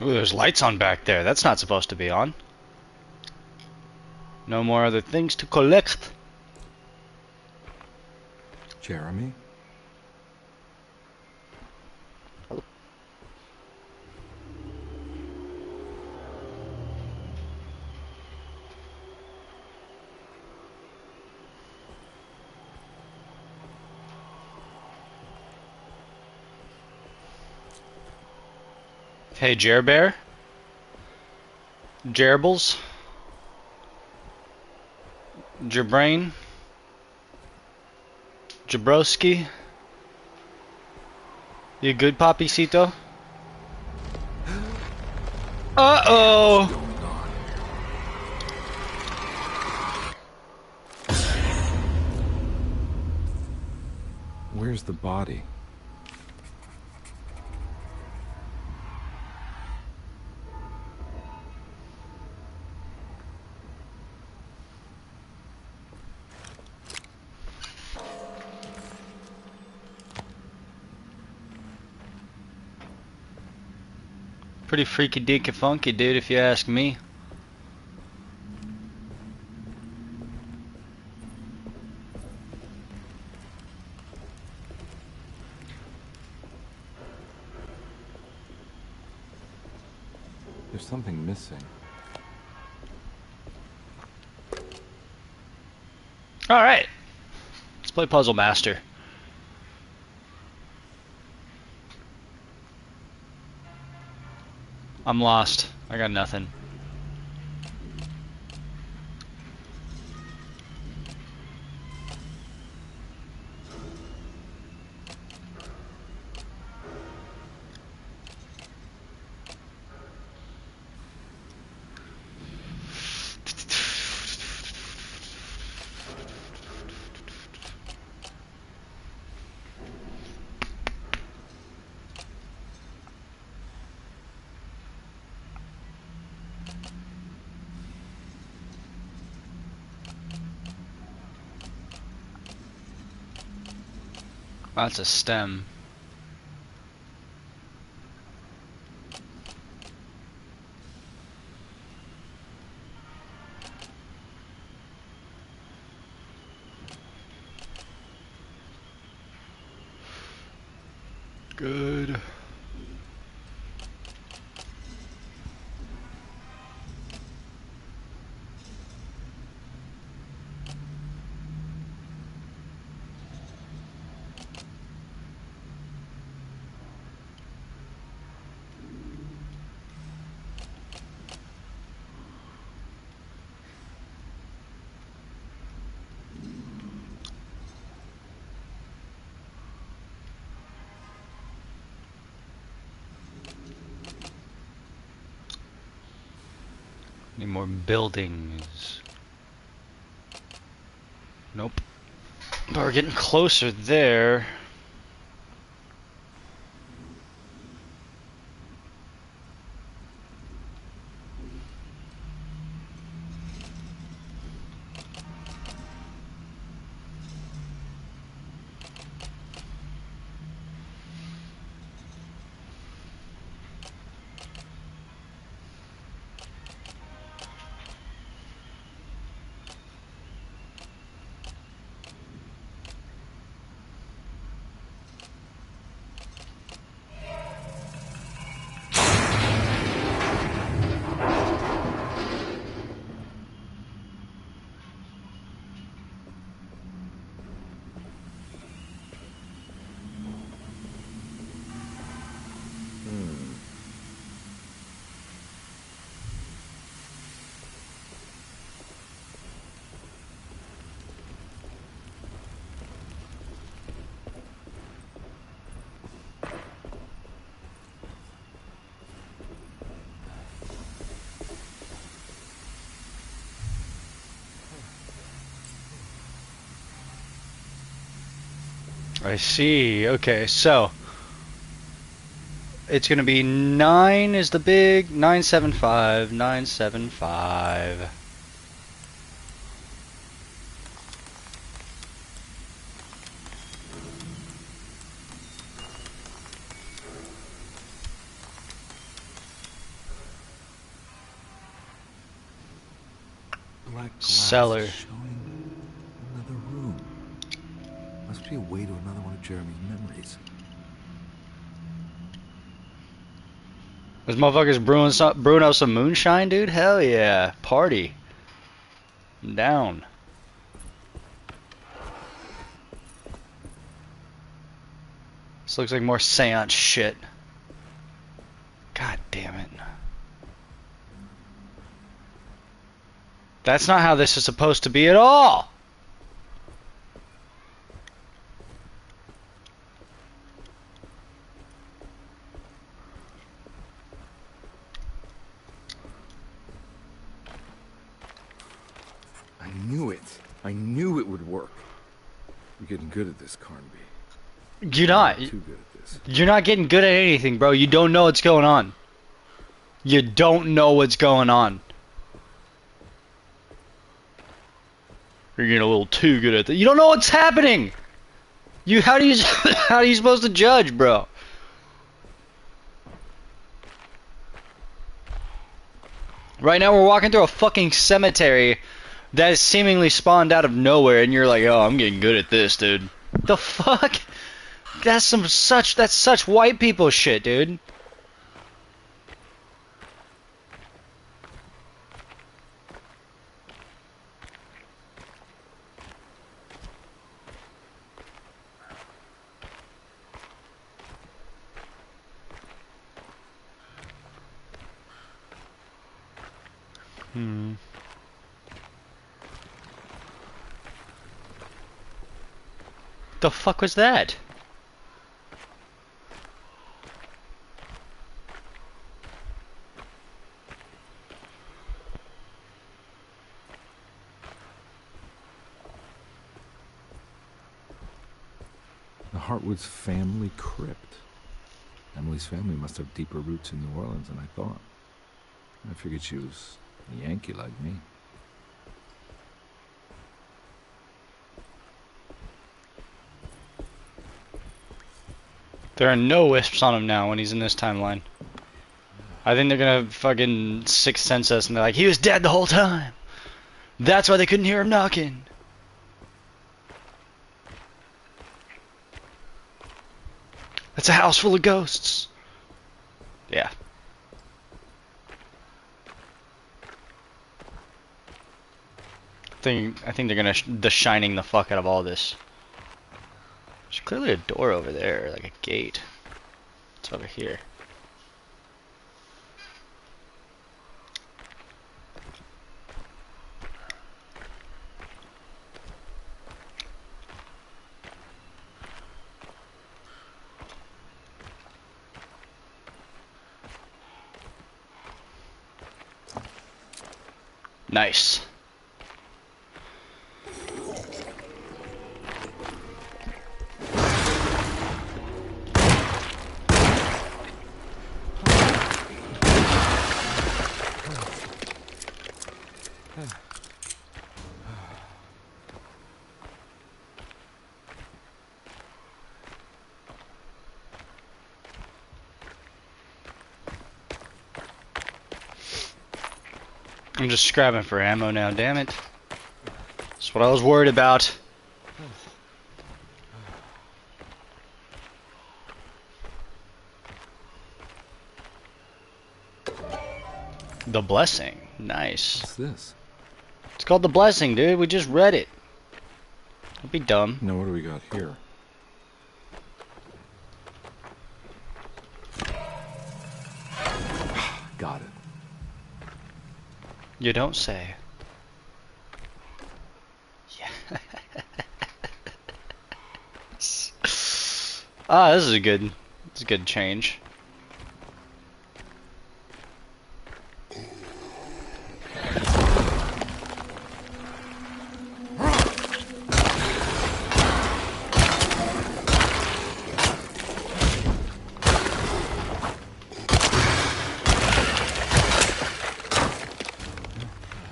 Ooh, there's lights on back there. That's not supposed to be on. No more other things to collect. Jeremy? Hey, Jerbear? Jerbles? Jerbrain? Jabrowski? You good, Papicito? Uh-oh! Where's the body? Pretty freaky deaky funky, dude, if you ask me. There's something missing. Alright. Let's play Puzzle Master. I'm lost. I got nothing. That's a stem. Good. Need more buildings. Nope. But we're getting closer there. I see. Okay, so it's gonna be 9 is the big 975 975. black glass cellar. showing another room. Must be a way to another one of Jeremy's memories. This motherfucker's brewing up some moonshine, dude? Hell yeah. Party. I'm down. This looks like more seance shit. God damn it. That's not how this is supposed to be at all! I knew it. I knew it would work. You're getting good at this, Carnby. You're not. Too good at this. You're not getting good at anything, bro. You don't know what's going on. You don't know what's going on. You're getting a little too good at that. You don't know what's happening. How do you how are you supposed to judge, bro? Right now we're walking through a fucking cemetery that is seemingly spawned out of nowhere, and you're like, "Oh, I'm getting good at this, dude." The fuck? That's such white people shit, dude. The fuck was that? The Hartwood's family crypt. Emily's family must have deeper roots in New Orleans than I thought. I figured she was a Yankee like me. There are no wisps on him now when he's in this timeline. I think they're gonna fucking sixth sense us and they're like, he was dead the whole time. That's why they couldn't hear him knocking. That's a house full of ghosts. Yeah. I think they're gonna The Shining the fuck out of all this. There's clearly a door over there, like a gate. It's over here. Nice. I'm just scrapping for ammo now, damn it. That's what I was worried about. The Blessing. Nice. What's this? It's called The Blessing, dude. We just read it. Don't be dumb. Now what do we got here? Got it. You don't say. Yeah. Ah, this is a good change.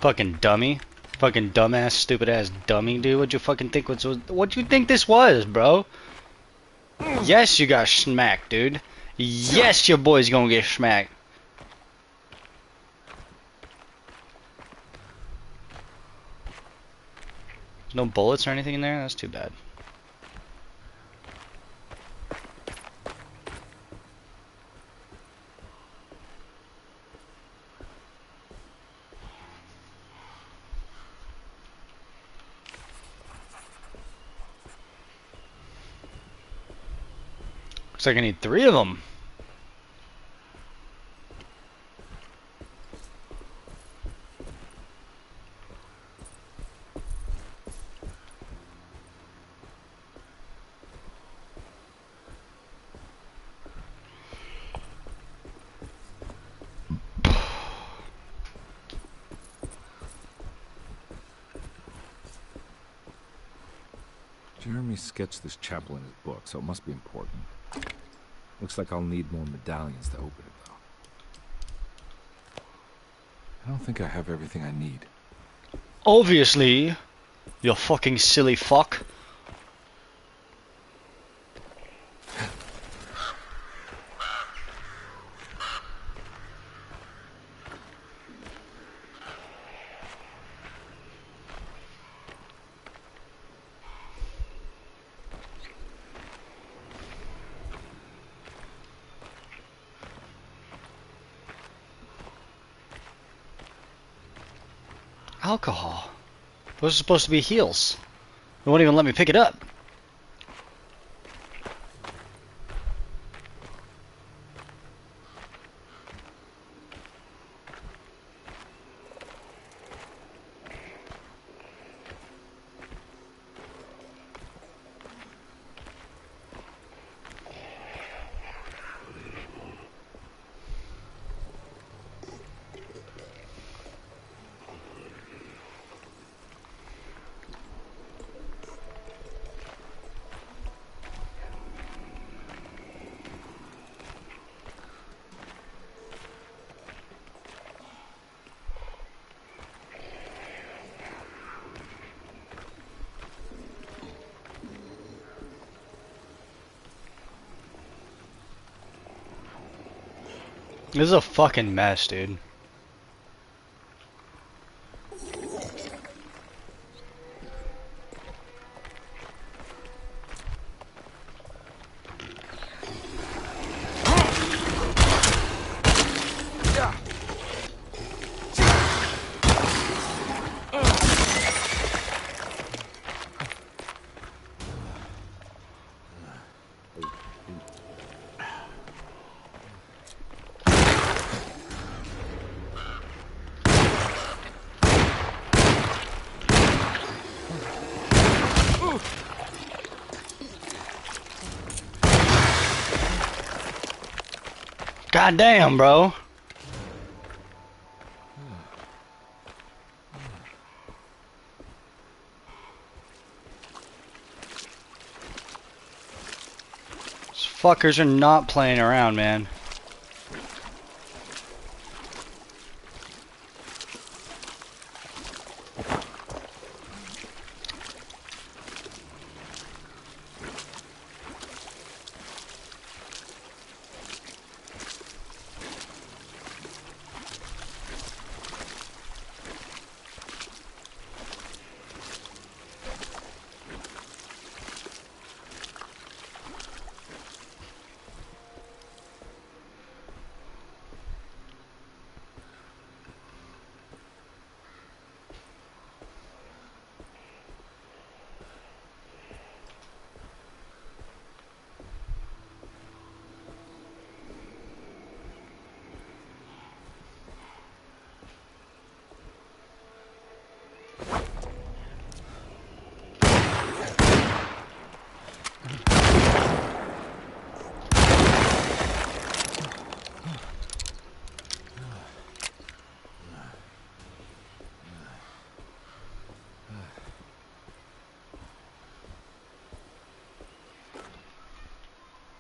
Fucking dummy. Fucking dumbass, stupid ass dummy, dude. What'd you fucking think what'd you think this was, bro? Yes, you got smacked, dude. Yes, your boy's gonna get smacked. There's no bullets or anything in there? That's too bad. Looks like I need 3 of them. Jeremy sketched this chapel in his book, so it must be important. Looks like I'll need more medallions to open it, though. I don't think I have everything I need. Obviously, you fucking silly fuck. Alcohol. Those are supposed to be heals. They won't even let me pick it up. This is a fucking mess, dude. God damn, bro. These fuckers are not playing around, man.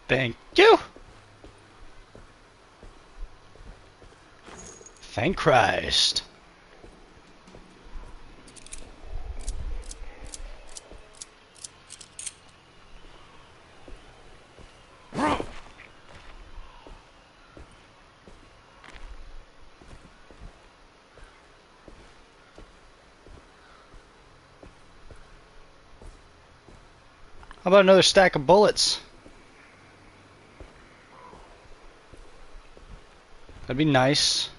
Thank you. Thank Christ. How about another stack of bullets? That'd be nice.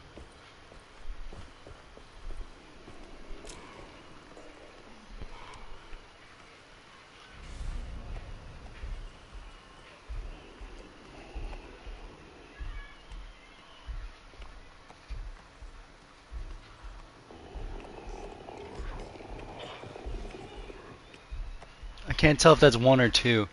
I can't tell if that's one or two.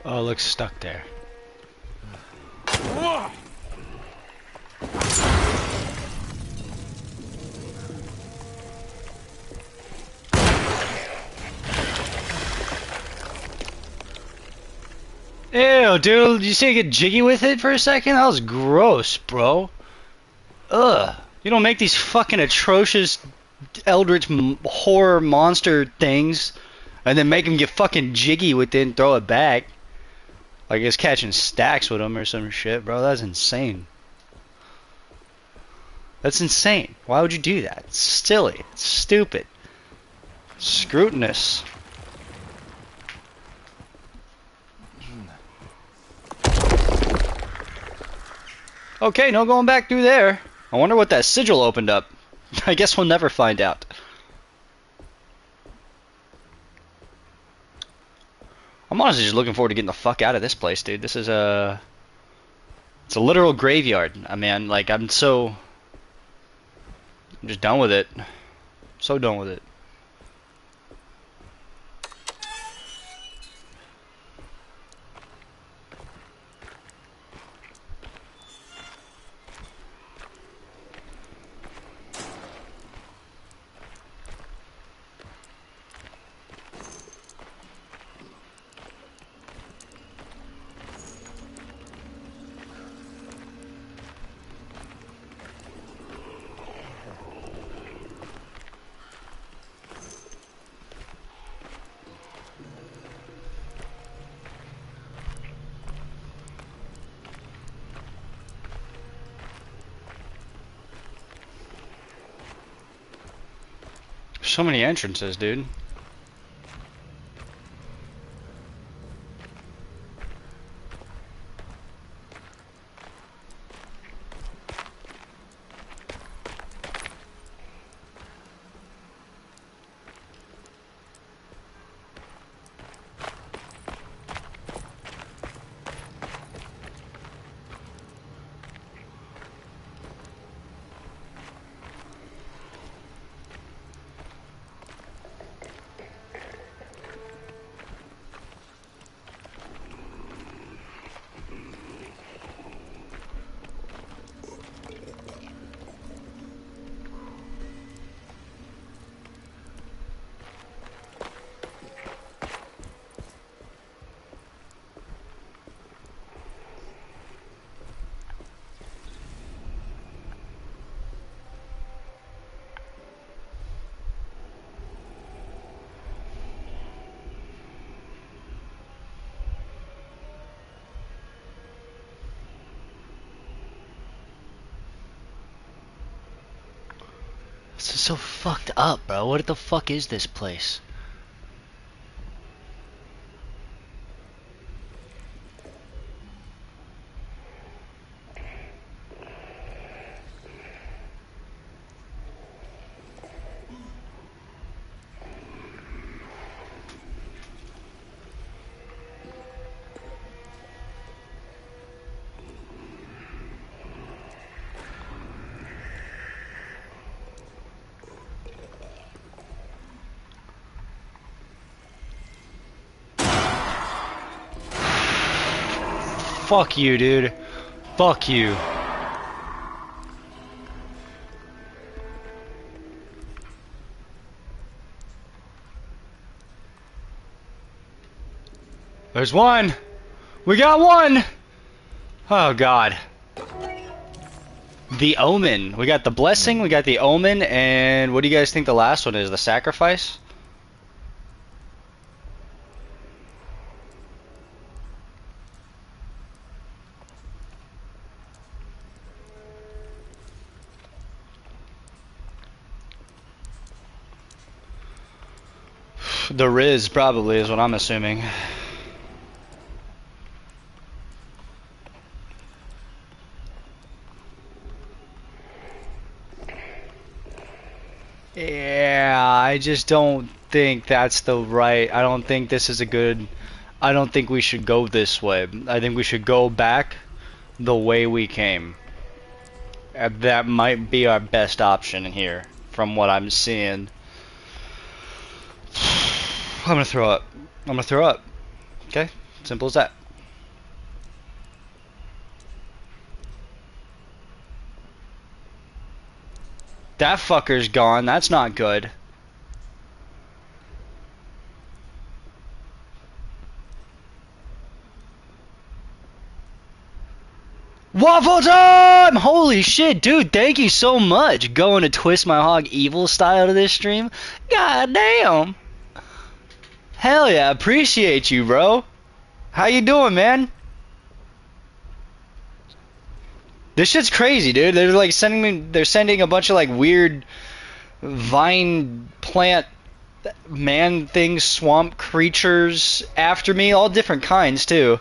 Oh, it looks stuck there. Ew, dude, you see I get jiggy with it for a second? That was gross, bro. Ugh. You don't make these fucking atrocious eldritch horror monster things and then make them get fucking jiggy with it and throw it back. Like it's catching stacks with them or some shit, bro. That's insane. That's insane. Why would you do that? It's silly. It's stupid. Scrutinous. Okay, no going back through there. I wonder what that sigil opened up. I guess we'll never find out. I'm honestly just looking forward to getting the fuck out of this place, dude. This is a... It's a literal graveyard. I mean, like, I'm just done with it. So done with it. So many entrances, dude. This is so fucked up, bro. What the fuck is this place? Fuck you, dude. Fuck you. There's one. We got one. Oh, God. The Omen. We got the Blessing, we got the Omen, and what do you guys think the last one is? The Sacrifice? The Riz probably is what I'm assuming. Yeah, I just don't think that's the right. I don't think this is a good. I don't think we should go this way. I think we should go back the way we came. That might be our best option here, from what I'm seeing. I'm gonna throw up. I'm gonna throw up. Okay? Simple as that. That fucker's gone. That's not good. Waffle time! Holy shit, dude, thank you so much. Going to Twist My Hog Evil style to this stream. God damn. Hell yeah, appreciate you, bro. How you doing, man? This shit's crazy, dude. They're like sending a bunch of like weird vine plant man things, swamp creatures after me, all different kinds too.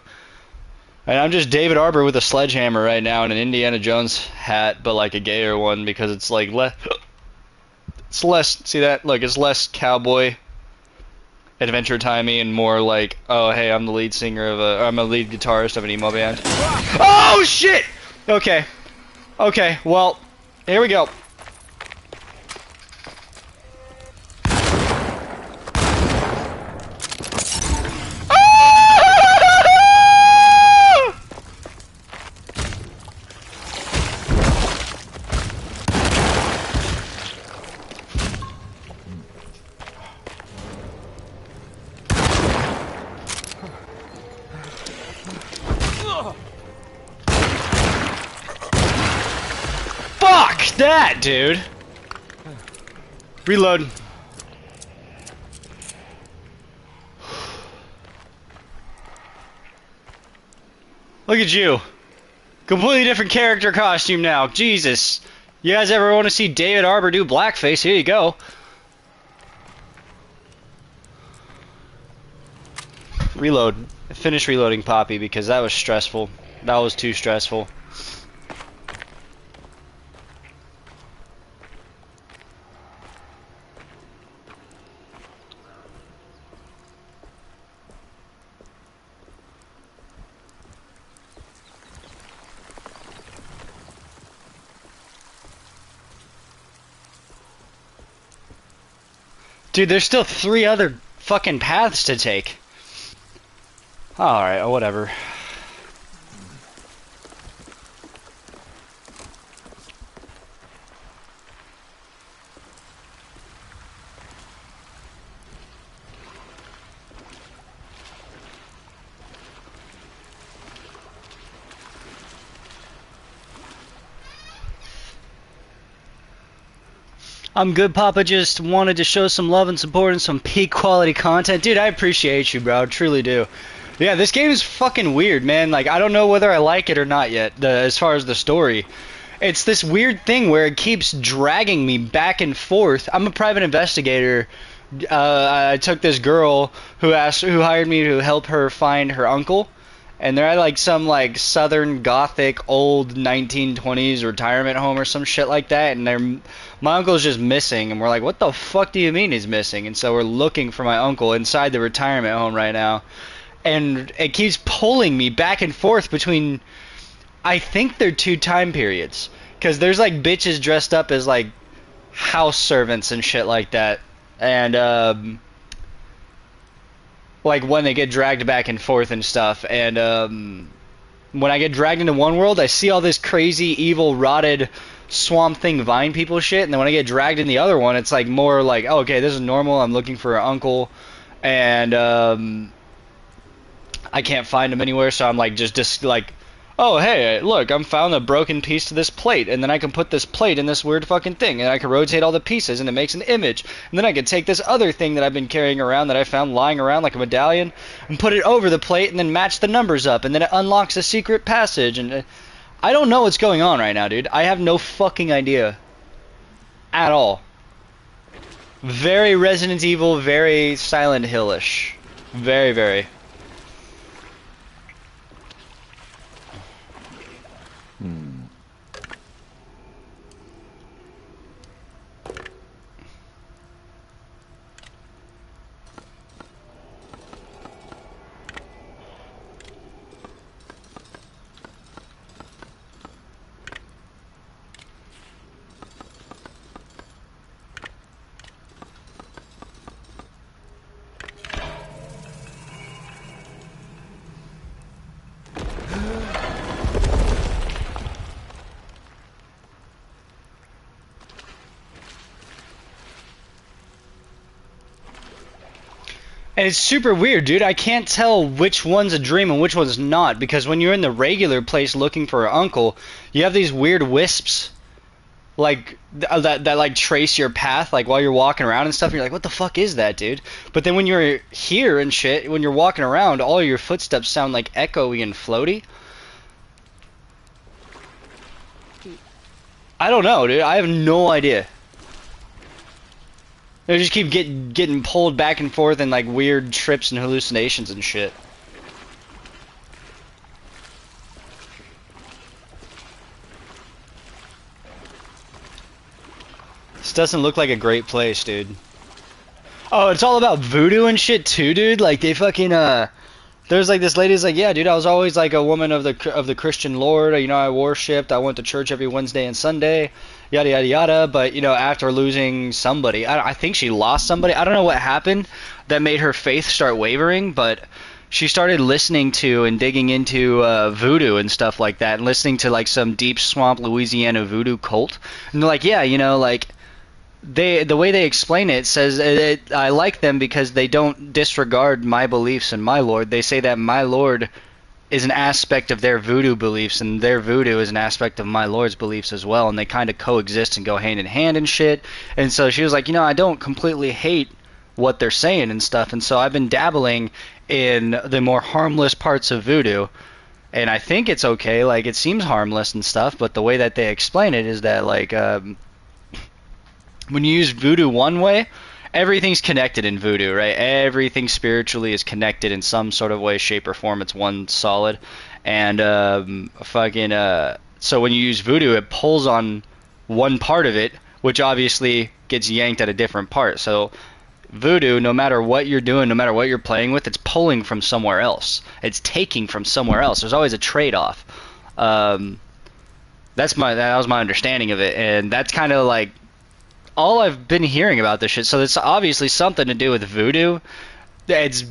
And I'm just David Arbor with a sledgehammer right now and an Indiana Jones hat, but like a gayer one because it's like it's less, see that? Look, it's less cowboy Adventure Timey and more like, oh hey, I'm the lead singer of I'm a lead guitarist of an emo band. Oh shit! Okay. Okay, well, here we go. Fuck that, dude. Reload. Look at you. Completely different character costume now. Jesus. You guys ever want to see David Arbor do blackface? Here you go. Reload. Finish reloading Poppy because that was stressful. That was too stressful. Dude, there's still 3 other fucking paths to take. Alright, whatever. I'm good, Papa. Just wanted to show some love and support and some peak quality content. Dude, I appreciate you, bro. I truly do. Yeah, this game is fucking weird, man. Like, I don't know whether I like it or not yet, as far as the story. It's this weird thing where it keeps dragging me back and forth. I'm a private investigator. I took this girl who hired me to help her find her uncle. And they're at like some like southern gothic old 1920s retirement home or some shit like that, and my uncle's just missing, and we're like, what the fuck do you mean he's missing? And so we're looking for my uncle inside the retirement home right now, and it keeps pulling me back and forth between, I think they're 2 time periods, because there's like bitches dressed up as like house servants and shit like that, and like when they get dragged back and forth and stuff, and when I get dragged into one world, I see all this crazy, evil, rotted Swamp Thing vine people shit, and then when I get dragged in the other one, it's like more like, oh, okay, this is normal. I'm looking for an uncle, and I can't find him anywhere, so I'm like just like, oh, hey, look, I'm found a broken piece to this plate, and then I can put this plate in this weird fucking thing, and I can rotate all the pieces, and it makes an image, and then I can take this other thing that I've been carrying around that I found lying around like a medallion, and put it over the plate, and then match the numbers up, and then it unlocks a secret passage, and I don't know what's going on right now, dude. I have no fucking idea. At all. Very Resident Evil, very Silent Hill-ish. Very, very. And it's super weird, dude. I can't tell which one's a dream and which one's not, because when you're in the regular place looking for an uncle, you have these weird wisps, like that like trace your path, like while you're walking around and stuff. And you're like, what the fuck is that, dude? But then when you're here and shit, when you're walking around, all your footsteps sound like echoey and floaty. I don't know, dude. I have no idea. They just keep getting pulled back and forth in like weird trips and hallucinations and shit. This doesn't look like a great place, dude. Oh, it's all about voodoo and shit too, dude. Like they fucking there's like this lady's like, yeah, dude, I was always like a woman of the Christian Lord. You know, I worshipped. I went to church every Wednesday and Sunday. Yada yada yada. But you know, after losing somebody, I think she lost somebody. I don't know what happened that made her faith start wavering, but she started listening to and digging into voodoo and stuff like that, and listening to like some deep swamp Louisiana voodoo cult. And they're like, yeah, you know, like the way they explain it says I like them because they don't disregard my beliefs and my Lord. They say that my Lord is an aspect of their voodoo beliefs, and their voodoo is an aspect of my Lord's beliefs as well, and they kind of coexist and go hand in hand and shit. And so she was like, you know, I don't completely hate what they're saying and stuff, and so I've been dabbling in the more harmless parts of voodoo, and I think it's okay, like it seems harmless and stuff, but the way that they explain it is that like when you use voodoo one way, everything's connected in voodoo, right? Everything spiritually is connected in some sort of way, shape, or form. It's one solid. And so when you use voodoo, it pulls on one part of it, which obviously gets yanked at a different part. So voodoo, no matter what you're doing, no matter what you're playing with, it's pulling from somewhere else. It's taking from somewhere else. There's always a trade-off. That was my understanding of it, and that's kind of like all I've been hearing about this shit. So it's obviously something to do with voodoo. It's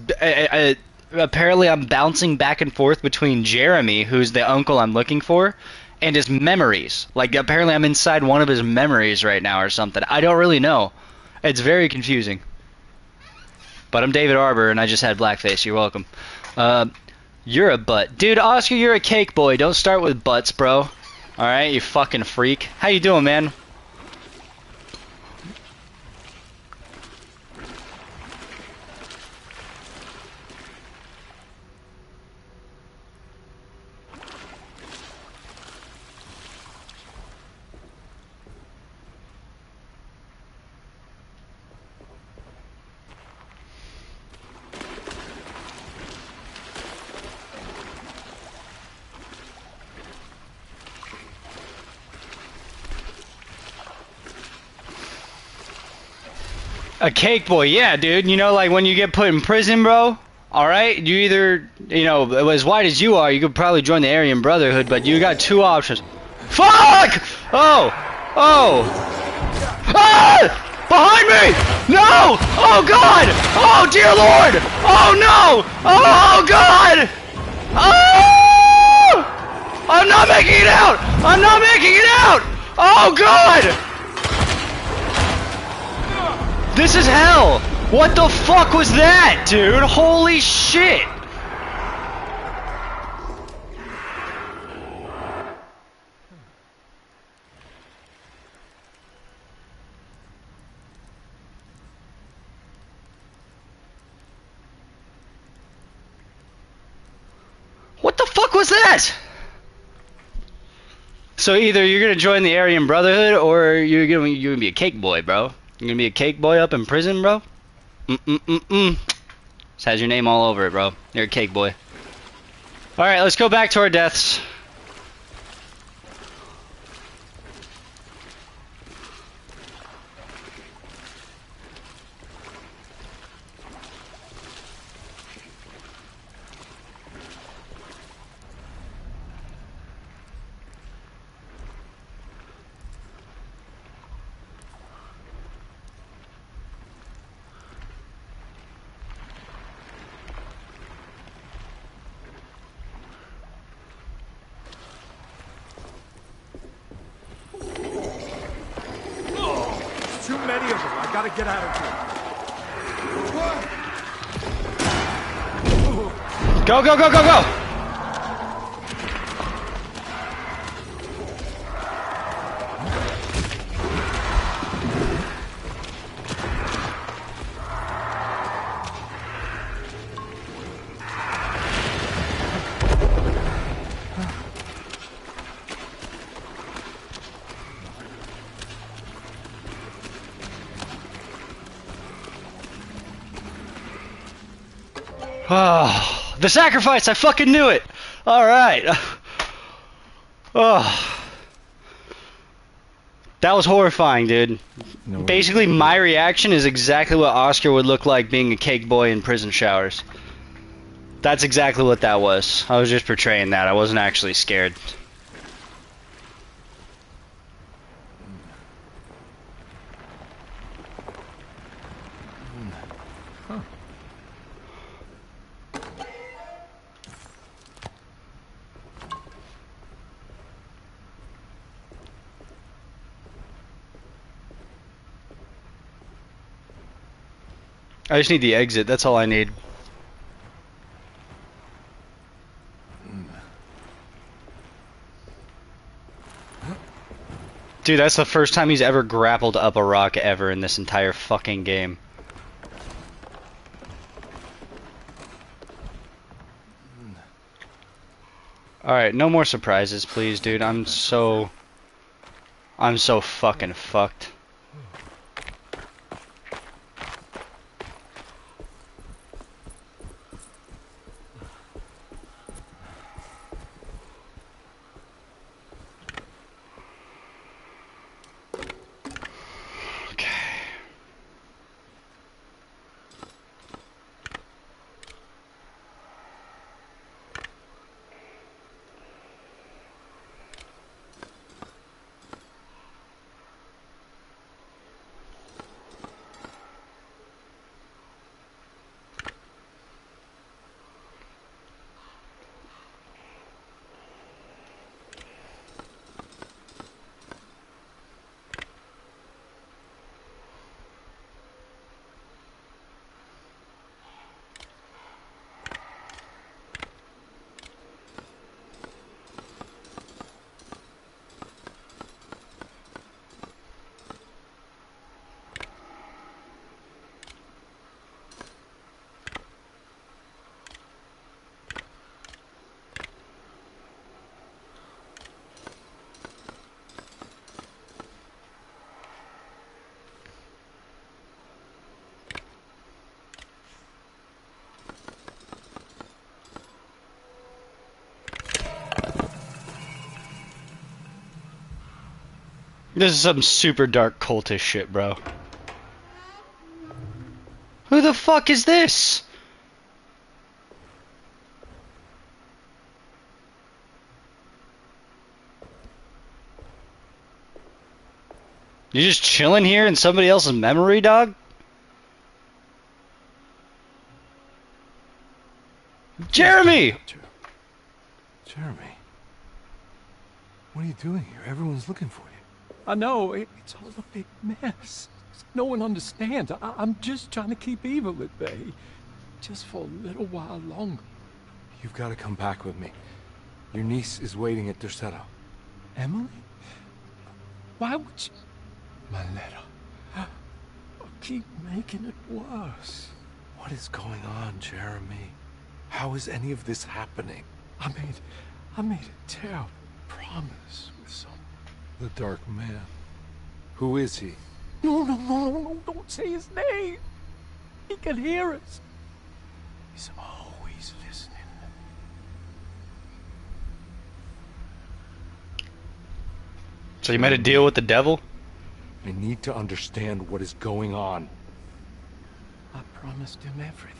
apparently I'm bouncing back and forth between Jeremy, who's the uncle I'm looking for, and his memories. Like apparently I'm inside one of his memories right now or something. I don't really know. It's very confusing. But I'm David Arbor, and I just had blackface. You're welcome. You're a butt. Dude, Oscar, you're a cake boy. Don't start with butts, bro. Alright, you fucking freak. How you doing, man? A cake boy, yeah, dude. You know, like when you get put in prison, bro. All right, you either, you know, as white as you are, you could probably join the Aryan Brotherhood, but you got two options. Fuck! Oh! Oh! Ah! Behind me! No! Oh God! Oh dear Lord! Oh no! Oh God! Oh! I'm not making it out! Oh god! This is hell! What the fuck was that, dude? Holy shit! What the fuck was that? So either you're gonna join the Aryan Brotherhood, or you're gonna be a cake boy, bro. You're gonna be a cake boy up in prison, bro. This has your name all over it, bro. You're a cake boy. All right, let's go back to our deaths. Too many of them. I gotta get out of here. Go, go, go, go, go! Oh, the sacrifice! I fucking knew it! Alright. Oh. That was horrifying, dude. No, basically, my reaction is exactly what Oscar would look like being a cake boy in prison showers. That's exactly what that was. I was just portraying that. I wasn't actually scared. I just need the exit, that's all I need. Dude, that's the first time he's ever grappled up a rock ever in this entire fucking game. Alright, no more surprises, please, dude. I'm so fucking fucked. This is some super dark cultist shit, bro. Who the fuck is this? You just chilling here in somebody else's memory, dog? Jeremy! Jeremy. What are you doing here? Everyone's looking for you. I know, it's all a big mess. No one understands. I'm just trying to keep evil at bay. Just for a little while longer. You've got to come back with me. Your niece is waiting at Derceto. Emily? Why would you... My letter. I'll keep making it worse. What is going on, Jeremy? How is any of this happening? I made a terrible promise with someone. The Dark Man. Who is he? No, don't say his name. He can hear us. He's always listening. So you made a deal with the devil? I need to understand what is going on. I promised him everything.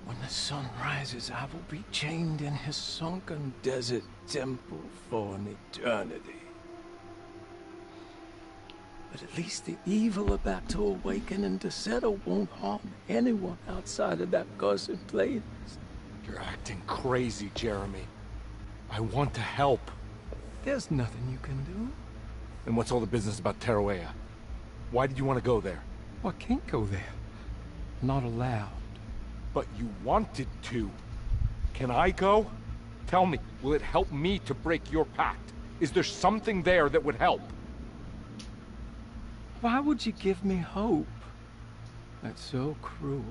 When the sun rises, I will be chained in his sunken desert temple for an eternity. But at least the evil about to awaken in Derceto won't harm anyone outside of that cursed place. You're acting crazy, Jeremy. I want to help. There's nothing you can do. And what's all the business about Tarawea? Why did you want to go there? Well, I can't go there. Not allowed. But you wanted to. Can I go? Tell me, will it help me to break your pact? Is there something there that would help? Why would you give me hope? That's so cruel.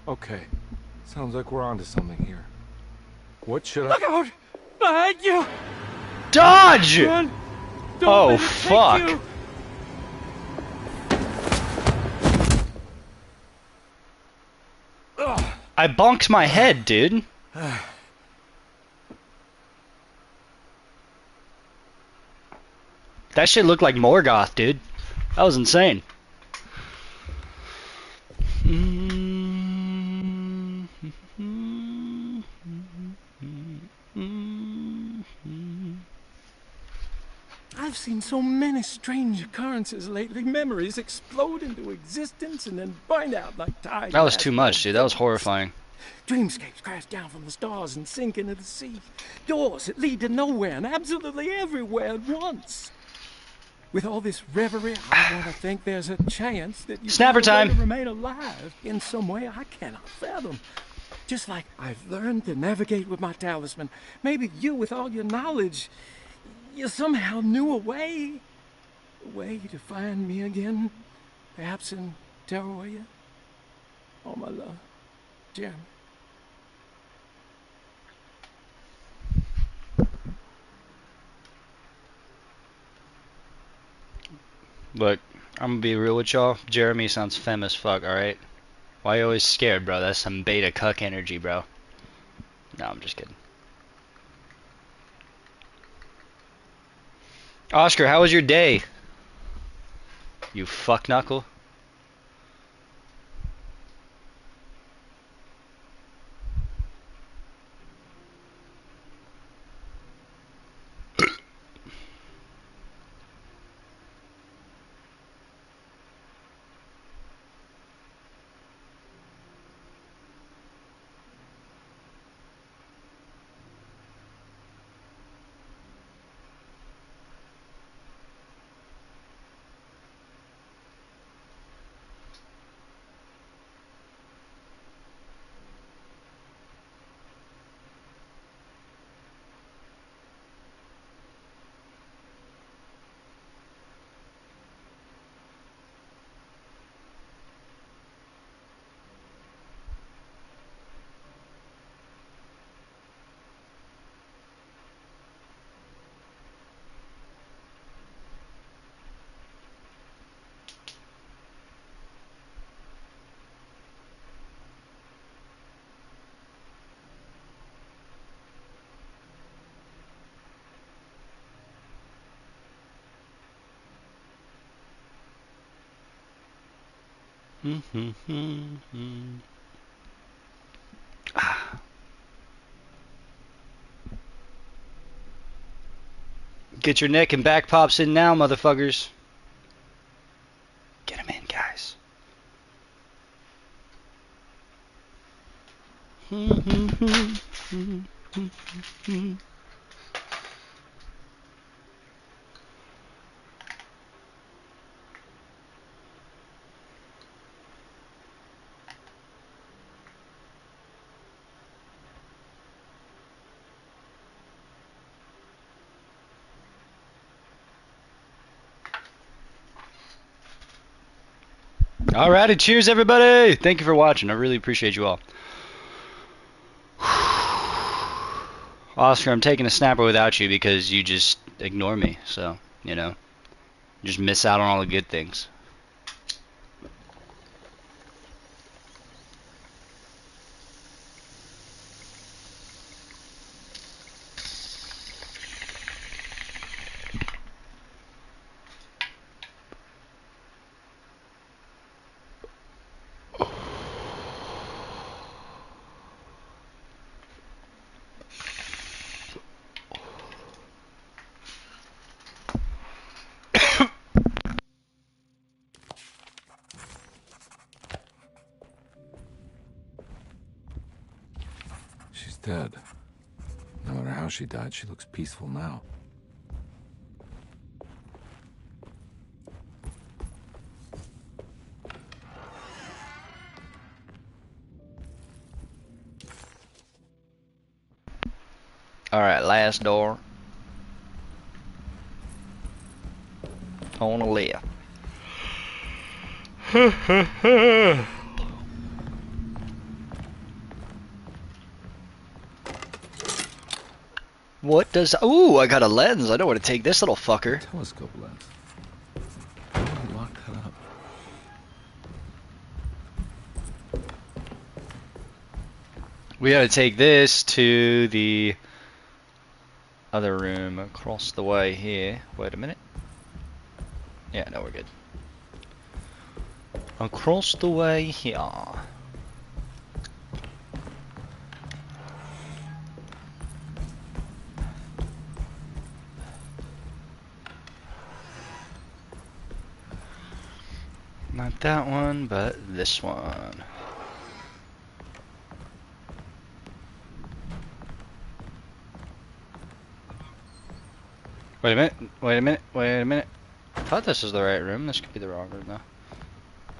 Okay. Sounds like we're onto something here. What should Look out! Behind you! Dodge! Run. Oh, fuck. I bonked my head, dude. That shit looked like Morgoth, dude. That was insane. I've seen so many strange occurrences lately. Memories explode into existence and then burn out like tide. That was too much, dude. That was horrifying. Dreamscapes crash down from the stars and sink into the sea. Doors that lead to nowhere and absolutely everywhere at once. With all this reverie, I want to think there's a chance that you Snapper time. to remain alive in some way I cannot fathom. Just like I've learned to navigate with my talisman. Maybe you, with all your knowledge, you somehow knew a way to find me again. Perhaps in Tarawea. Oh, my love, Jeremy. Look, I'm gonna be real with y'all. Jeremy sounds femme as fuck, alright? Why you always scared, bro? That's some beta cuck energy, bro. No, I'm just kidding. Oscar, how was your day? You fuck knuckle. Get your neck and back pops in now, motherfuckers. Get them in, guys. Alrighty, cheers everybody! Thank you for watching. I really appreciate you all. Oscar, I'm taking a snapper without you because you just ignore me. So, you know, just miss out on all the good things. She's dead. No matter how she died, she looks peaceful now. Alright, last door. On the left. What does... Ooh, I got a lens. I know where to take this little fucker. Telescope lens. Why would you lock that up? We gotta take this to the other room across the way here. Wait a minute. Yeah, no, we're good. Across the way here. Not that one, but this one. Wait a minute, wait a minute, wait a minute. I thought this was the right room. This could be the wrong room though.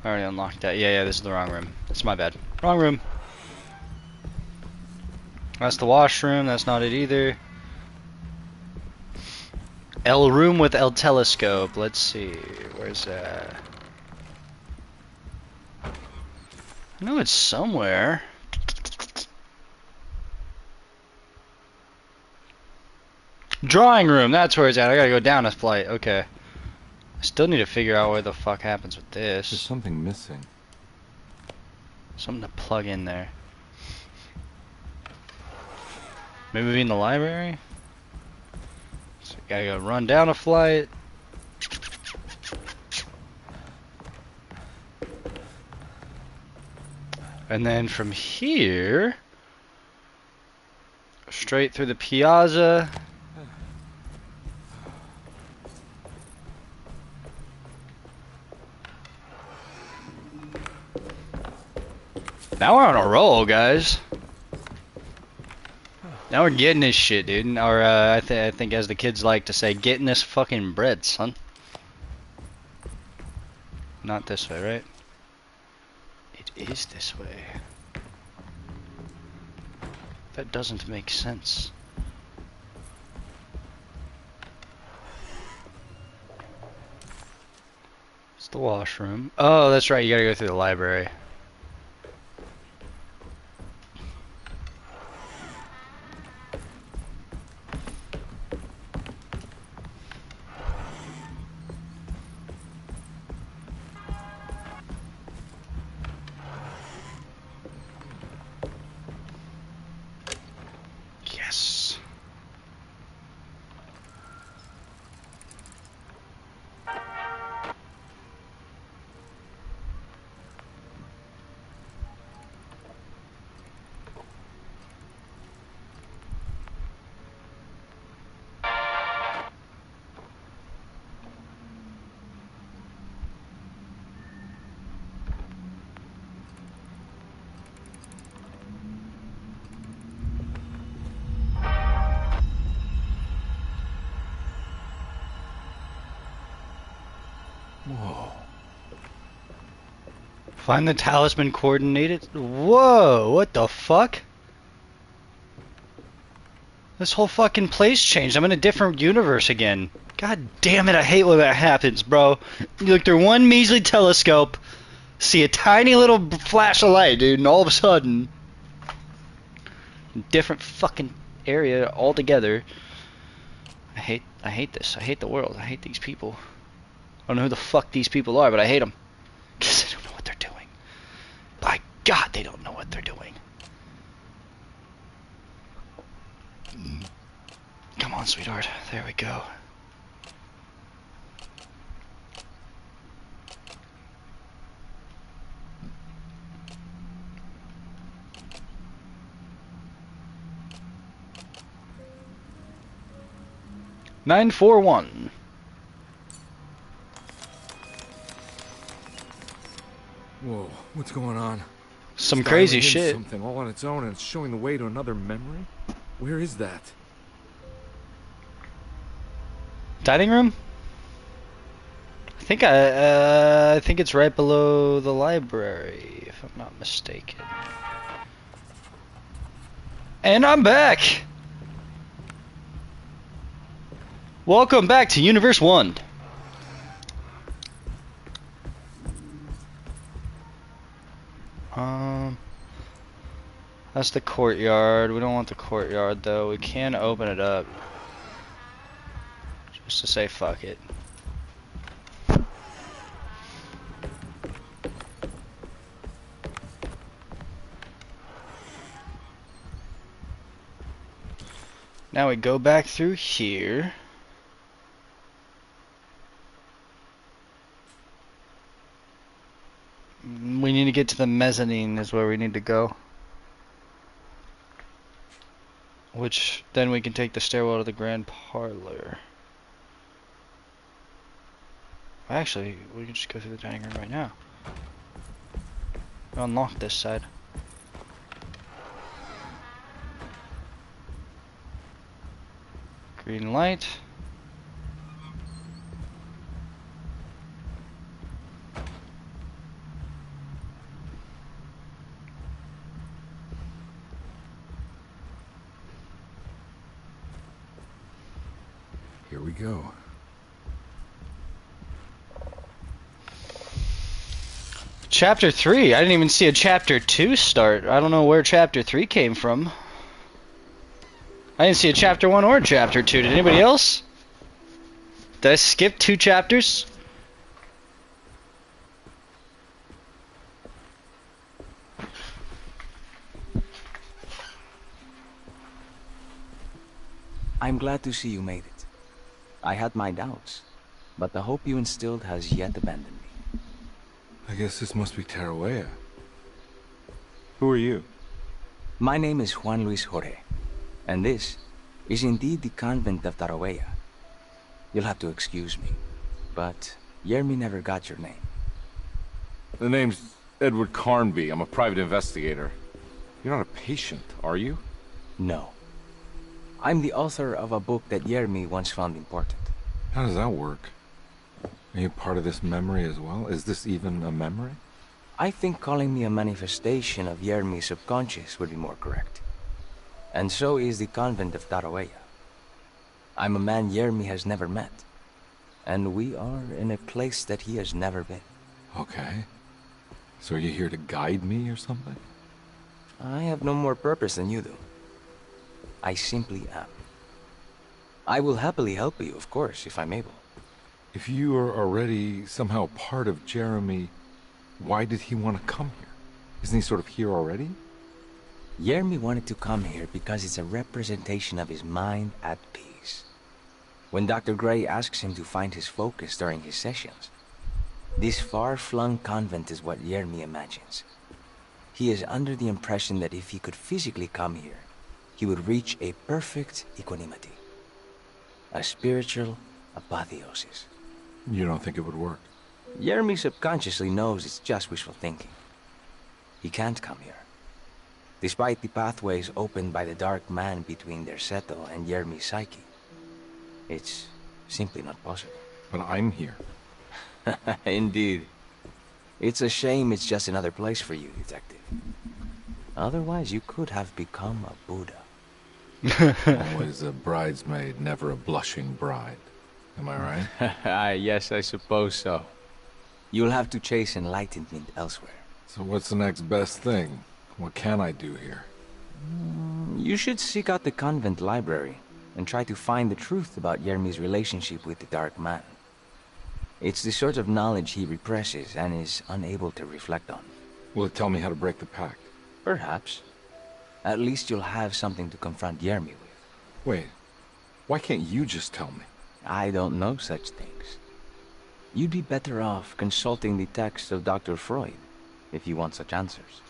I already unlocked that. Yeah, this is the wrong room. That's my bad. Wrong room. That's the washroom. That's not it either. El room with El telescope. Let's see. Where's that? I know it's somewhere. Drawing room, that's where it's at. I gotta go down a flight. Okay. I still need to figure out what the fuck happens with this. There's something missing. Something to plug in there. Maybe in the library? So gotta go run down a flight. And then from here, straight through the piazza. Now we're on a roll, guys. Now we're getting this shit, dude. Or I think as the kids like to say, getting this fucking bread, son. Not this way, right? It is this way. That doesn't make sense. It's the washroom. Oh, that's right. You gotta go through the library. Yes. Whoa. Find the talisman coordinated. Whoa, what the fuck? This whole fucking place changed. I'm in a different universe again. God damn it, I hate when that happens, bro. You look through one measly telescope, See a tiny little flash of light, dude, and all of a sudden, different fucking area altogether. I hate this. I hate the world. I hate these people. I don't know who the fuck these people are, but I hate them. Because they don't know what they're doing. By God, they don't know what they're doing. Come on, sweetheart. There we go. Nine, 4-1. Whoa, what's going on? Some It's crazy dialing in shit. Something all on its own, and it's showing the way to another memory. Where is that? Dining room? I think it's right below the library, if I'm not mistaken. And I'm back. Welcome back to Universe 1. That's the courtyard. We don't want the courtyard though. We can open it up. Just to say fuck it. Now we go back through here. We need to get to the mezzanine is where we need to go. Which, then we can take the stairwell to the grand parlor. Actually, we can just go through the dining room right now. Unlock this side. Green light. Here we go. Chapter 3. I didn't even see a chapter 2 start. I don't know where chapter 3 came from. I didn't see a chapter 1 or chapter 2. Did anybody else? Did I skip 2 chapters? I'm glad to see you made it. I had my doubts, but the hope you instilled has yet abandoned me. I guess this must be Tarawea. Who are you? My name is Juan Luis Jorge, and this is indeed the convent of Tarawea. You'll have to excuse me, but Yermi never got your name. The name's Edward Carnby. I'm a private investigator. You're not a patient, are you? No. I'm the author of a book that Yermi once found important. How does that work? Are you part of this memory as well? Is this even a memory? I think calling me a manifestation of Yermi's subconscious would be more correct. And so is the convent of Tarawea. I'm a man Yermi has never met. And we are in a place that he has never been. Okay. So are you here to guide me or something? I have no more purpose than you do. I simply am. I will happily help you, of course, if I'm able. If you are already somehow part of Jeremy, why did he want to come here? Isn't he sort of here already? Yermi wanted to come here because it's a representation of his mind at peace. When Dr. Gray asks him to find his focus during his sessions, this far-flung convent is what Yermi imagines. He is under the impression that if he could physically come here, he would reach a perfect equanimity. A spiritual apotheosis. You don't think it would work? Yermi subconsciously knows it's just wishful thinking. He can't come here. Despite the pathways opened by the dark man between their Seto and Yermi's psyche, it's simply not possible. But I'm here. Indeed. It's a shame it's just another place for you, Detective. Otherwise, you could have become a Buddha. Always a bridesmaid, never a blushing bride. Am I right? Yes, I suppose so. You'll have to chase enlightenment elsewhere. So what's the next best thing? What can I do here? You should seek out the convent library and try to find the truth about Yermi's relationship with the Dark Man. It's the sort of knowledge he represses and is unable to reflect on. Will it tell me how to break the pact? Perhaps. At least you'll have something to confront Yermi with. Wait, why can't you just tell me? I don't know such things. You'd be better off consulting the text of Dr. Freud, if you want such answers.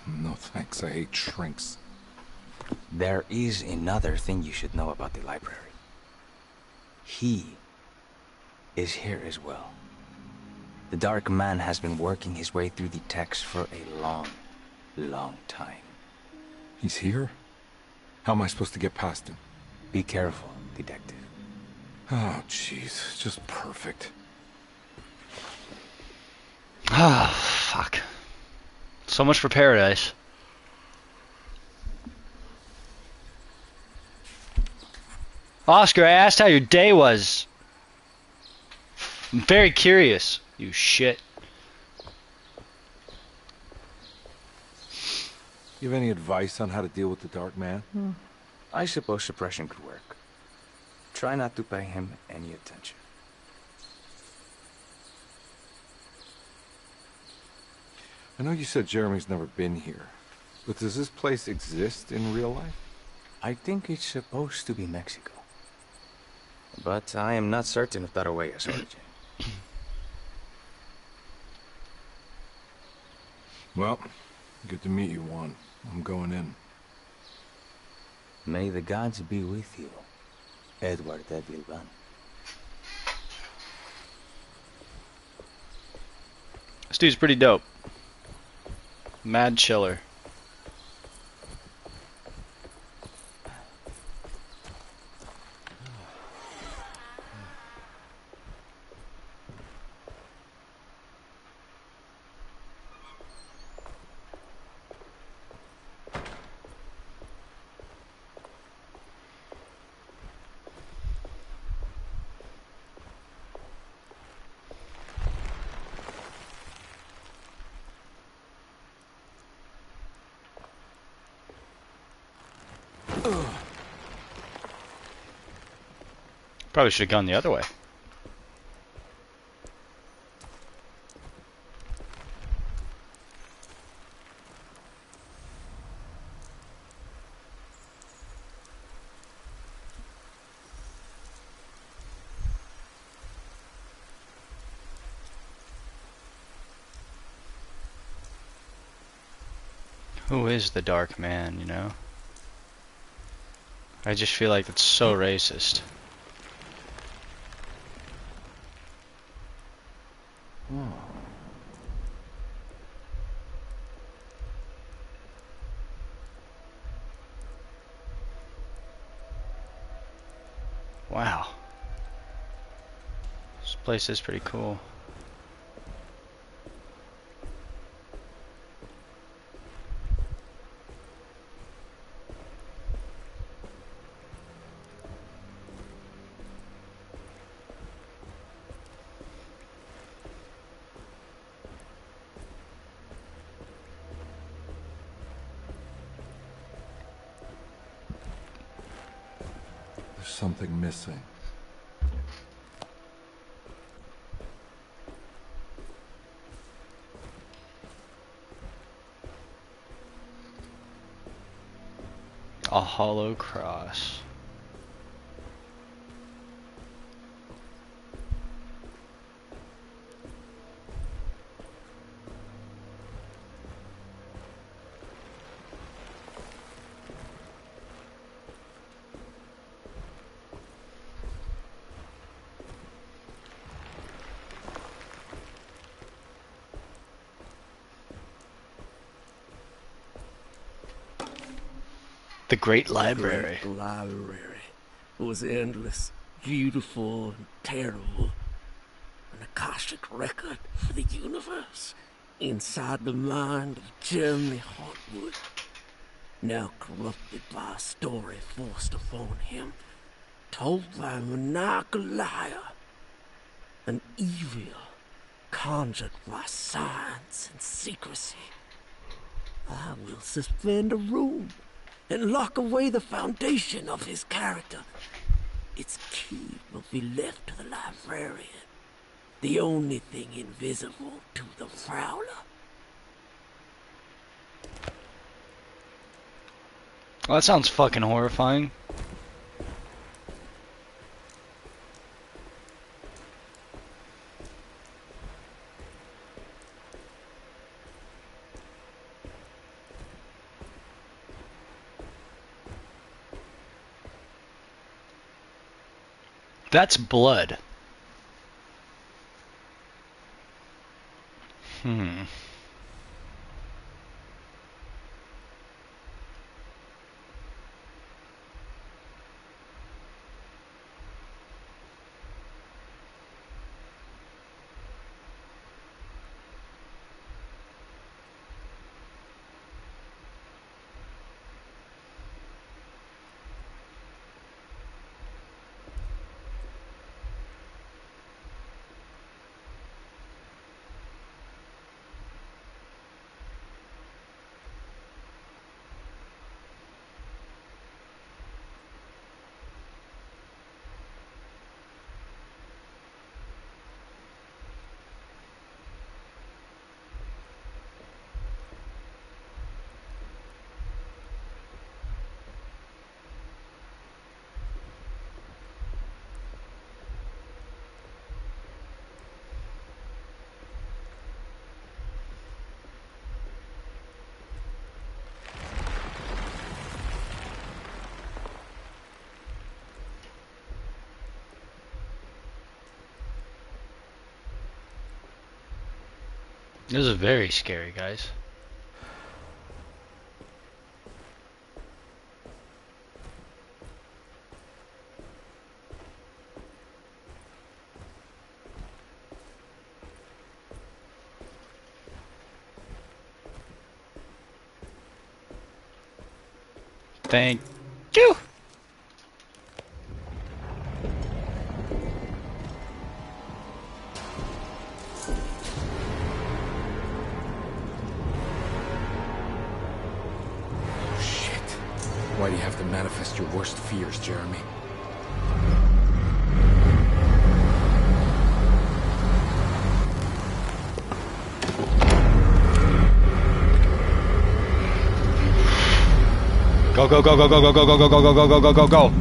No thanks, I hate shrinks. There is another thing you should know about the library. He is here as well. The Dark Man has been working his way through the text for a long, long time. He's here? How am I supposed to get past him? Be careful, detective. Oh, jeez, just perfect. Ah, fuck. So much for paradise. Oscar, I asked how your day was. I'm very curious, you shit. You have any advice on how to deal with the Dark Man? I suppose suppression could work. Try not to pay him any attention. I know you said Jeremy's never been here, but does this place exist in real life? I think it's supposed to be Mexico. But I am not certain of Tarahuella's origin. Well, good to meet you, Juan. I'm going in. May the gods be with you, Edward de Vilban. This dude's pretty dope. Mad chiller. Probably should have gone the other way. Who is the Dark Man, you know? I just feel like it's so racist. Wow. This place is pretty cool. There's something missing. A hollow cross. The Great Library. The library was endless, beautiful, and terrible. An Akashic record for the universe inside the mind of Jeremy Hartwood. Now corrupted by a story forced upon him, told by a maniacal liar. An evil, conjured by science and secrecy. I will suspend a room and lock away the foundation of his character. Its key will be left to the librarian, the only thing invisible to the Prowler. Well, that sounds fucking horrifying. That's blood. This is very scary, guys. Thank you. Why do you have to manifest your worst fears, Jeremy? Go, go, go, go, go, go, go, go, go, go, go, go, go, go, go.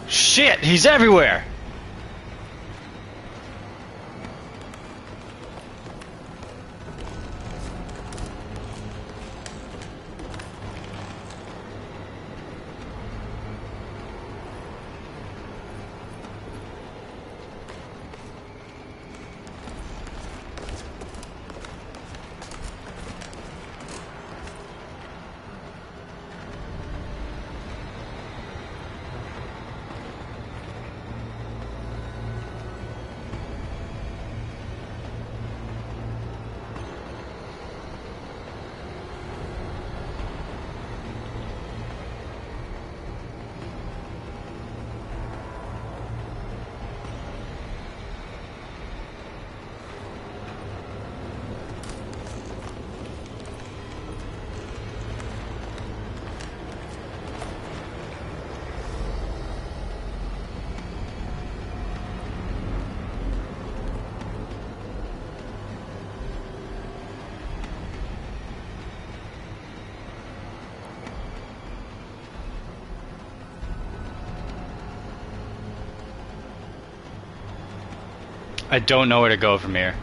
Shit, he's everywhere. I don't know where to go from here.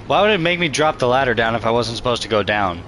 Why would it make me drop the ladder down if I wasn't supposed to go down?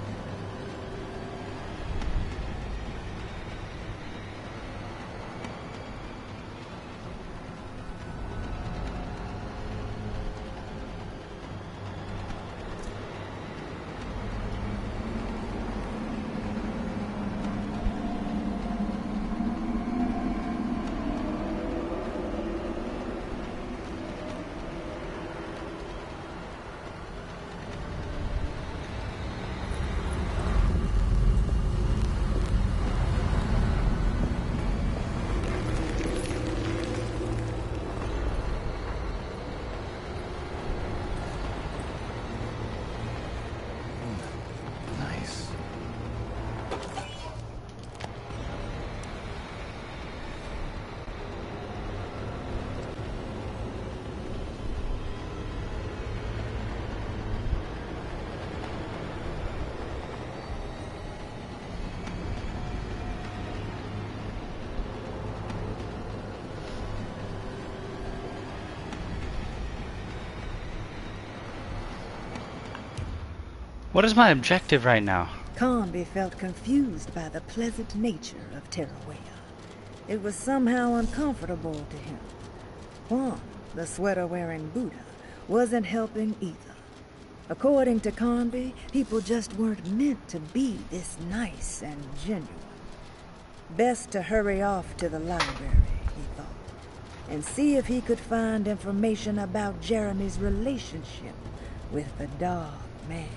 What is my objective right now? Carnby felt confused by the pleasant nature of Terrawea. It was somehow uncomfortable to him. Juan, the sweater-wearing Buddha, wasn't helping either. According to Carnby, people just weren't meant to be this nice and genuine. Best to hurry off to the library, he thought, and see if he could find information about Jeremy's relationship with the Dog Man.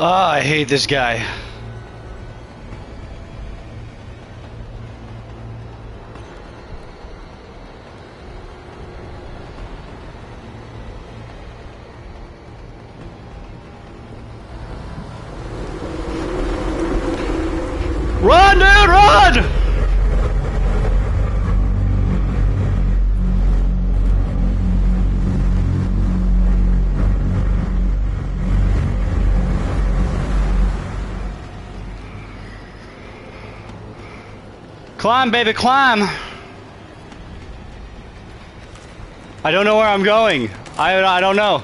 Oh, I hate this guy. Run, dude, run! Climb, baby, climb! I don't know where I'm going. I don't know.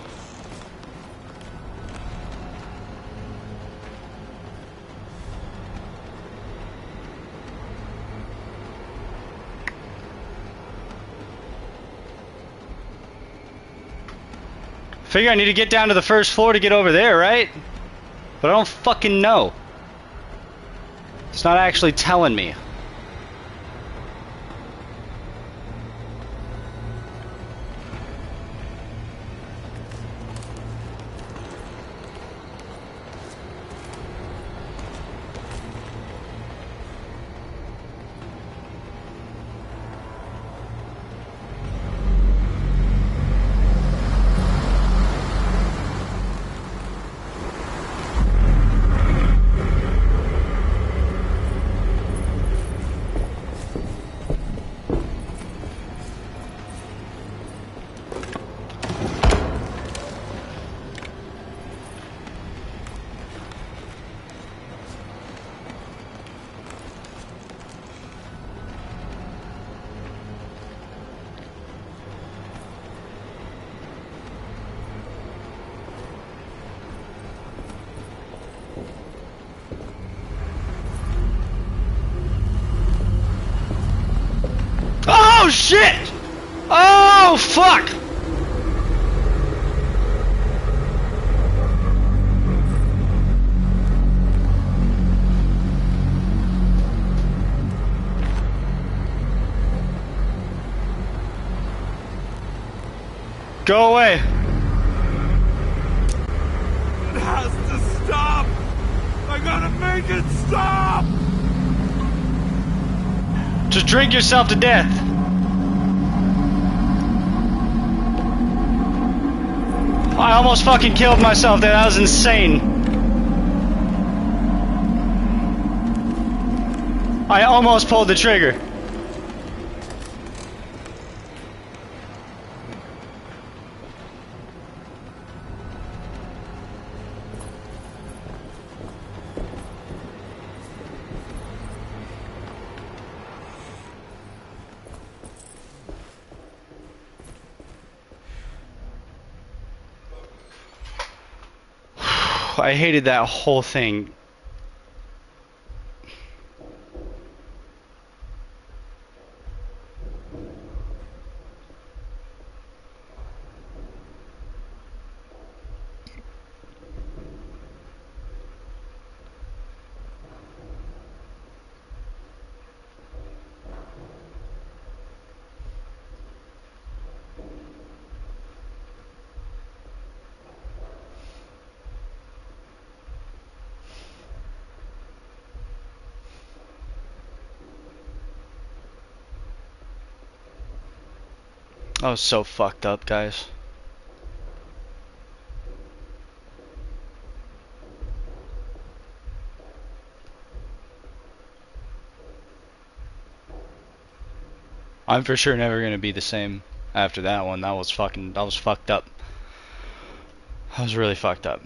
Figure I need to get down to the first floor to get over there, right? But I don't fucking know. It's not actually telling me. Oh shit! Oh fuck! Go away. It has to stop! I gotta make it stop! Just drink yourself to death. I almost fucking killed myself there. That was insane. I almost pulled the trigger. I hated that whole thing. I was so fucked up, guys. I'm for sure never gonna be the same after that one. That was fucked up. I was really fucked up.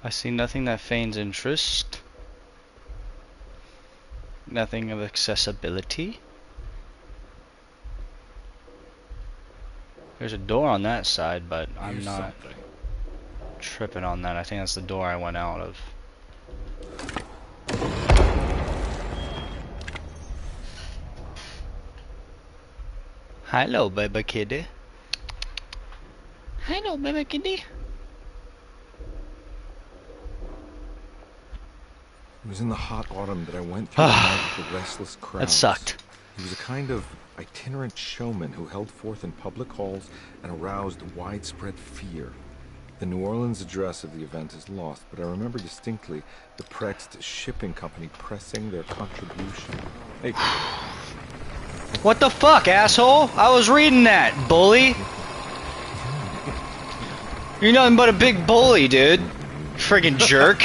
I see nothing that feigns interest. Nothing of accessibility. There's a door on that side, but I'm not tripping on that. I think that's the door I went out of. Hello, baby kitty. Hello, baby kitty. It was in the hot autumn that I went through the night with the restless crowds. That sucked. He was a kind of itinerant showman who held forth in public halls and aroused widespread fear. The New Orleans address of the event is lost, but I remember distinctly the Prext shipping company pressing their contribution. Hey. What the fuck, asshole? I was reading that, bully. You're nothing but a big bully, dude. Friggin' jerk.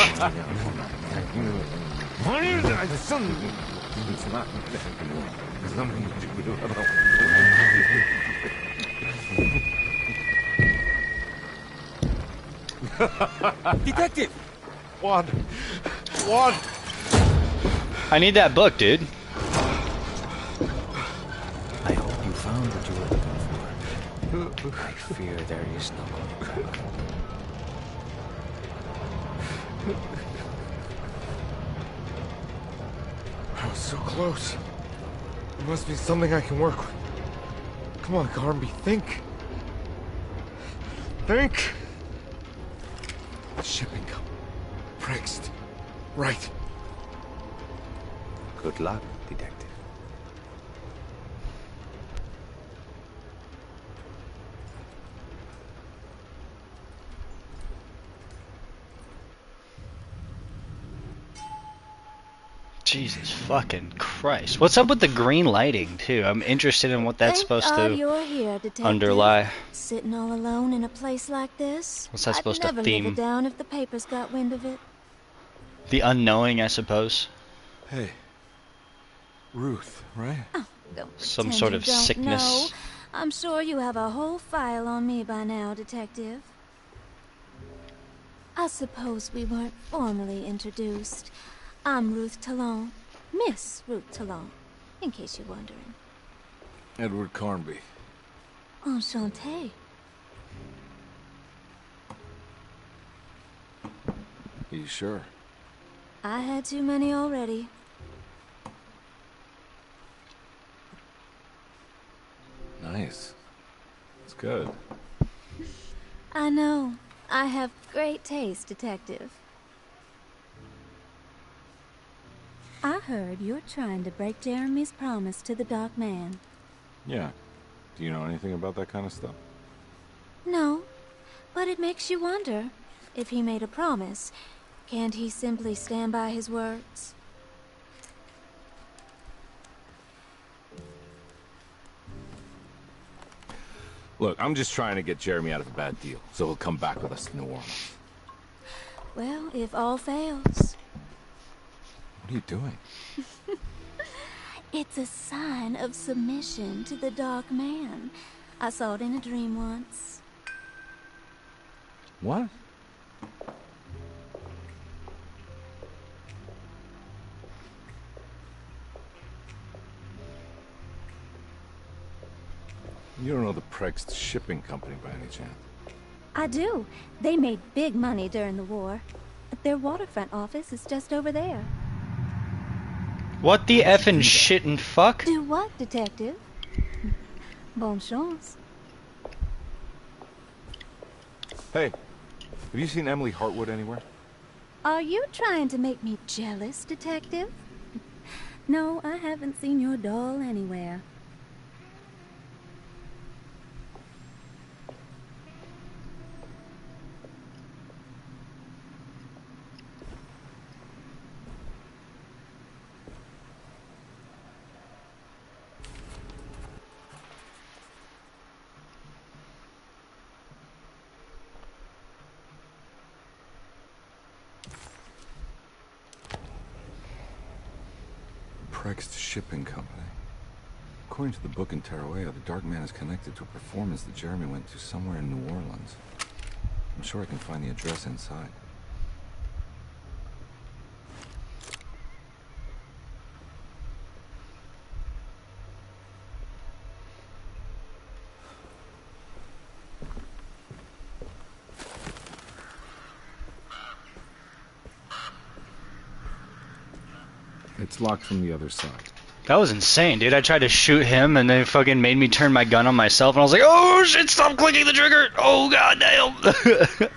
Detective! What? I need that book, dude. I hope you found what you were looking for. I fear there is no going back. I was so close. There must be something I can work with. Come on, Garnby, think. Think! Shipping company. Prext. Right. Good luck, detective. Jesus fucking Christ. What's up with the green lighting, too? I'm interested in what that's supposed to you're here, detective. underlie. Sitting all alone in a place like this? What's that supposed to I'd never theme? live it down if the papers got wind of it. The unknowing, I suppose. Hey. Ruth, right? Oh, don't Some pretend sort you of don't sickness. know. I'm sure you have a whole file on me by now, detective. I suppose we weren't formally introduced. I'm Ruth Talon. Miss Ruth Talon, in case you're wondering. Edward Carnby. Enchanté. Are you sure? I had too many already. Nice. good. I know. I have great taste, Detective. I heard you're trying to break Jeremy's promise to the Dark Man. Yeah. Do you know anything about that kind of stuff? No, but it makes you wonder. If he made a promise, can't he simply stand by his words? Look, I'm just trying to get Jeremy out of a bad deal, so he'll come back with us to New Orleans. Well, if all fails... What are you doing? It's a sign of submission to the Dark Man. I saw it in a dream once. What? You don't know the Prext shipping company by any chance? I do. They made big money during the war. Their waterfront office is just over there. What the effing shit and fuck? Do what, Detective? Bonne chance. Hey, have you seen Emily Hartwood anywhere? Are you trying to make me jealous, Detective? No, I haven't seen your doll anywhere. Prext Shipping Company. According to the book in Tarawea, the Dark Man is connected to a performance that Jeremy went to somewhere in New Orleans. I'm sure I can find the address inside. It's locked from the other side. That was insane, dude. I tried to shoot him and they fucking made me turn my gun on myself and I was like, oh shit, stop clicking the trigger! Oh god damn!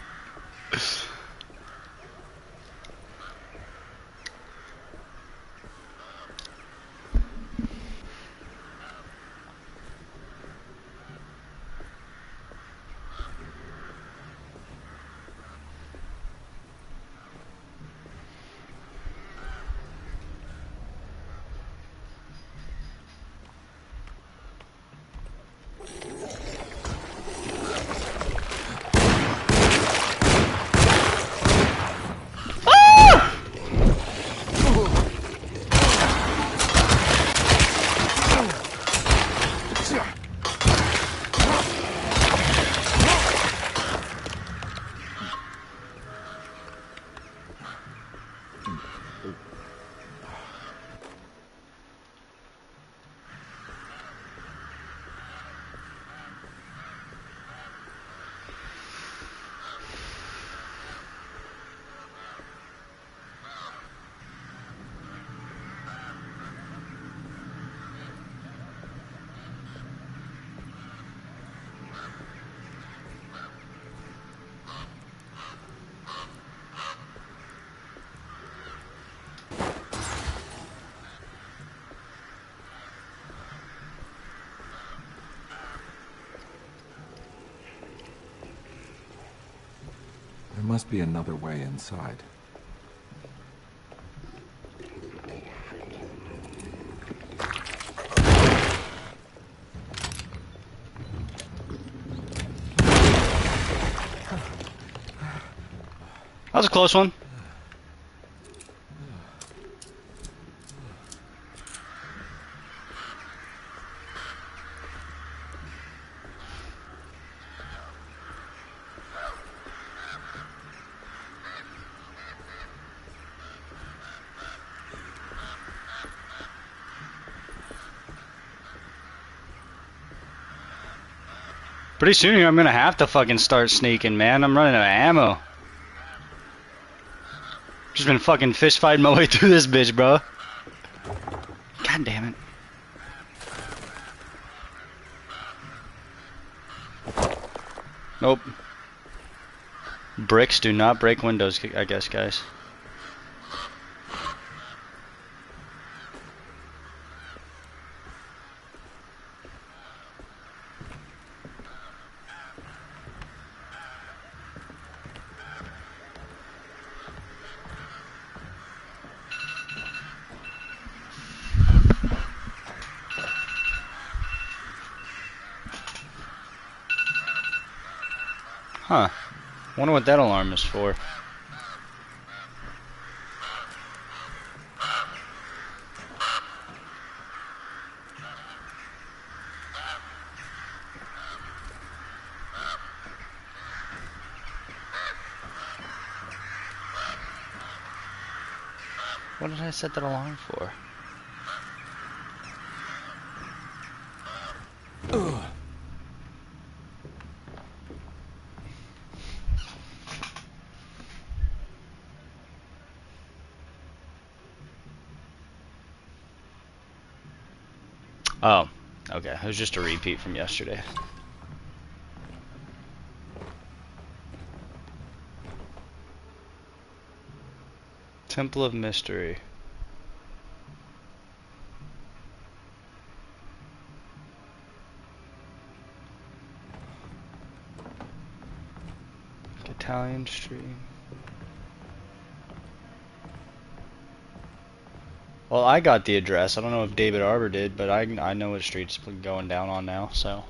There must be another way inside. That was a close one. Pretty soon here I'm gonna have to fucking start sneaking, man. I'm running out of ammo. Just been fucking fist fighting my way through this bitch, bro. God damn it. Nope. Bricks do not break windows, I guess, guys. Huh. Wonder what that alarm is for. What did I set that alarm for? Ugh. Oh, okay. It was just a repeat from yesterday. Temple of Mystery. Italian Street. Well, I got the address. I don't know if David Arbor did, but I know what street's going down on now, so.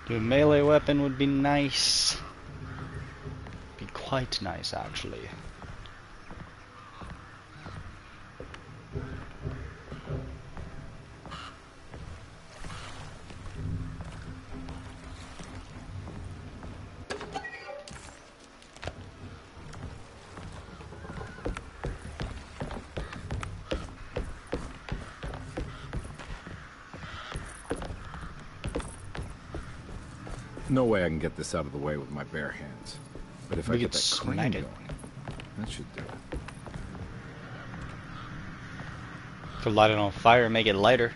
A melee weapon would be nice. Be quite nice, actually. No way I can get this out of the way with my bare hands. But if I get that crane going, that should do it. Could light it on fire and make it lighter.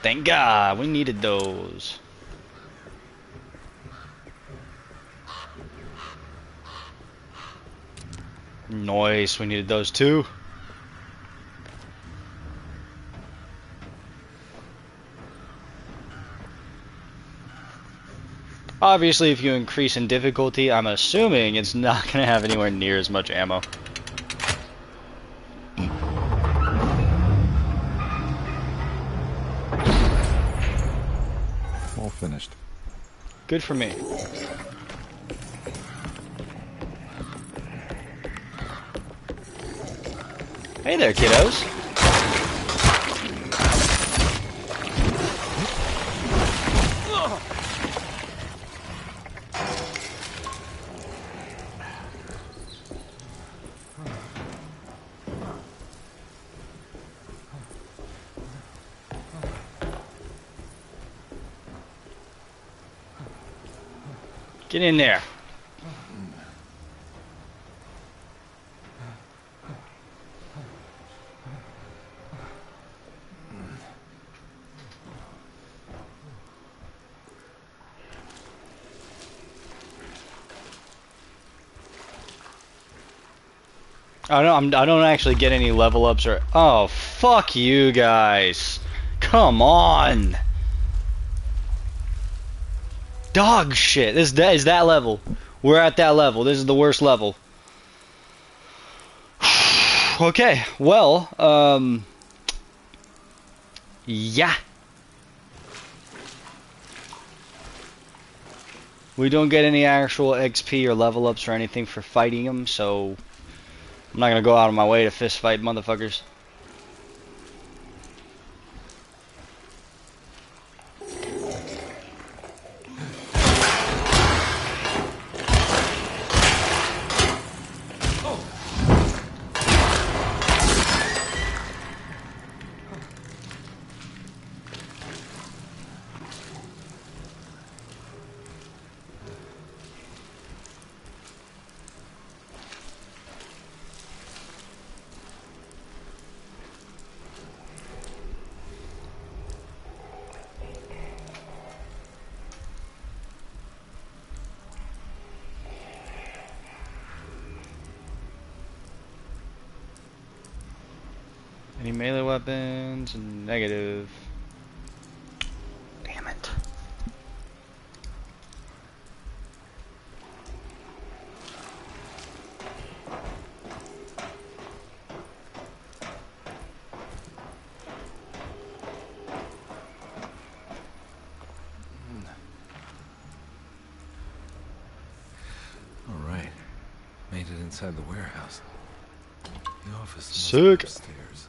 Thank God, we needed those. Nice, we needed those too. Obviously, if you increase in difficulty, I'm assuming it's not going to have anywhere near as much ammo. All finished. Good for me. Hey there, kiddos. Get in there. I don't actually get any level ups or. Oh, fuck you guys! Come on! Dog shit. This is that level. We're at that level. This is the worst level. Okay. Well, yeah. We don't get any actual XP or level ups or anything for fighting them, so I'm not gonna go out of my way to fist fight motherfuckers. Any melee weapons? Negative. Damn it. All right. Made it inside the warehouse. The office must Sick. be upstairs.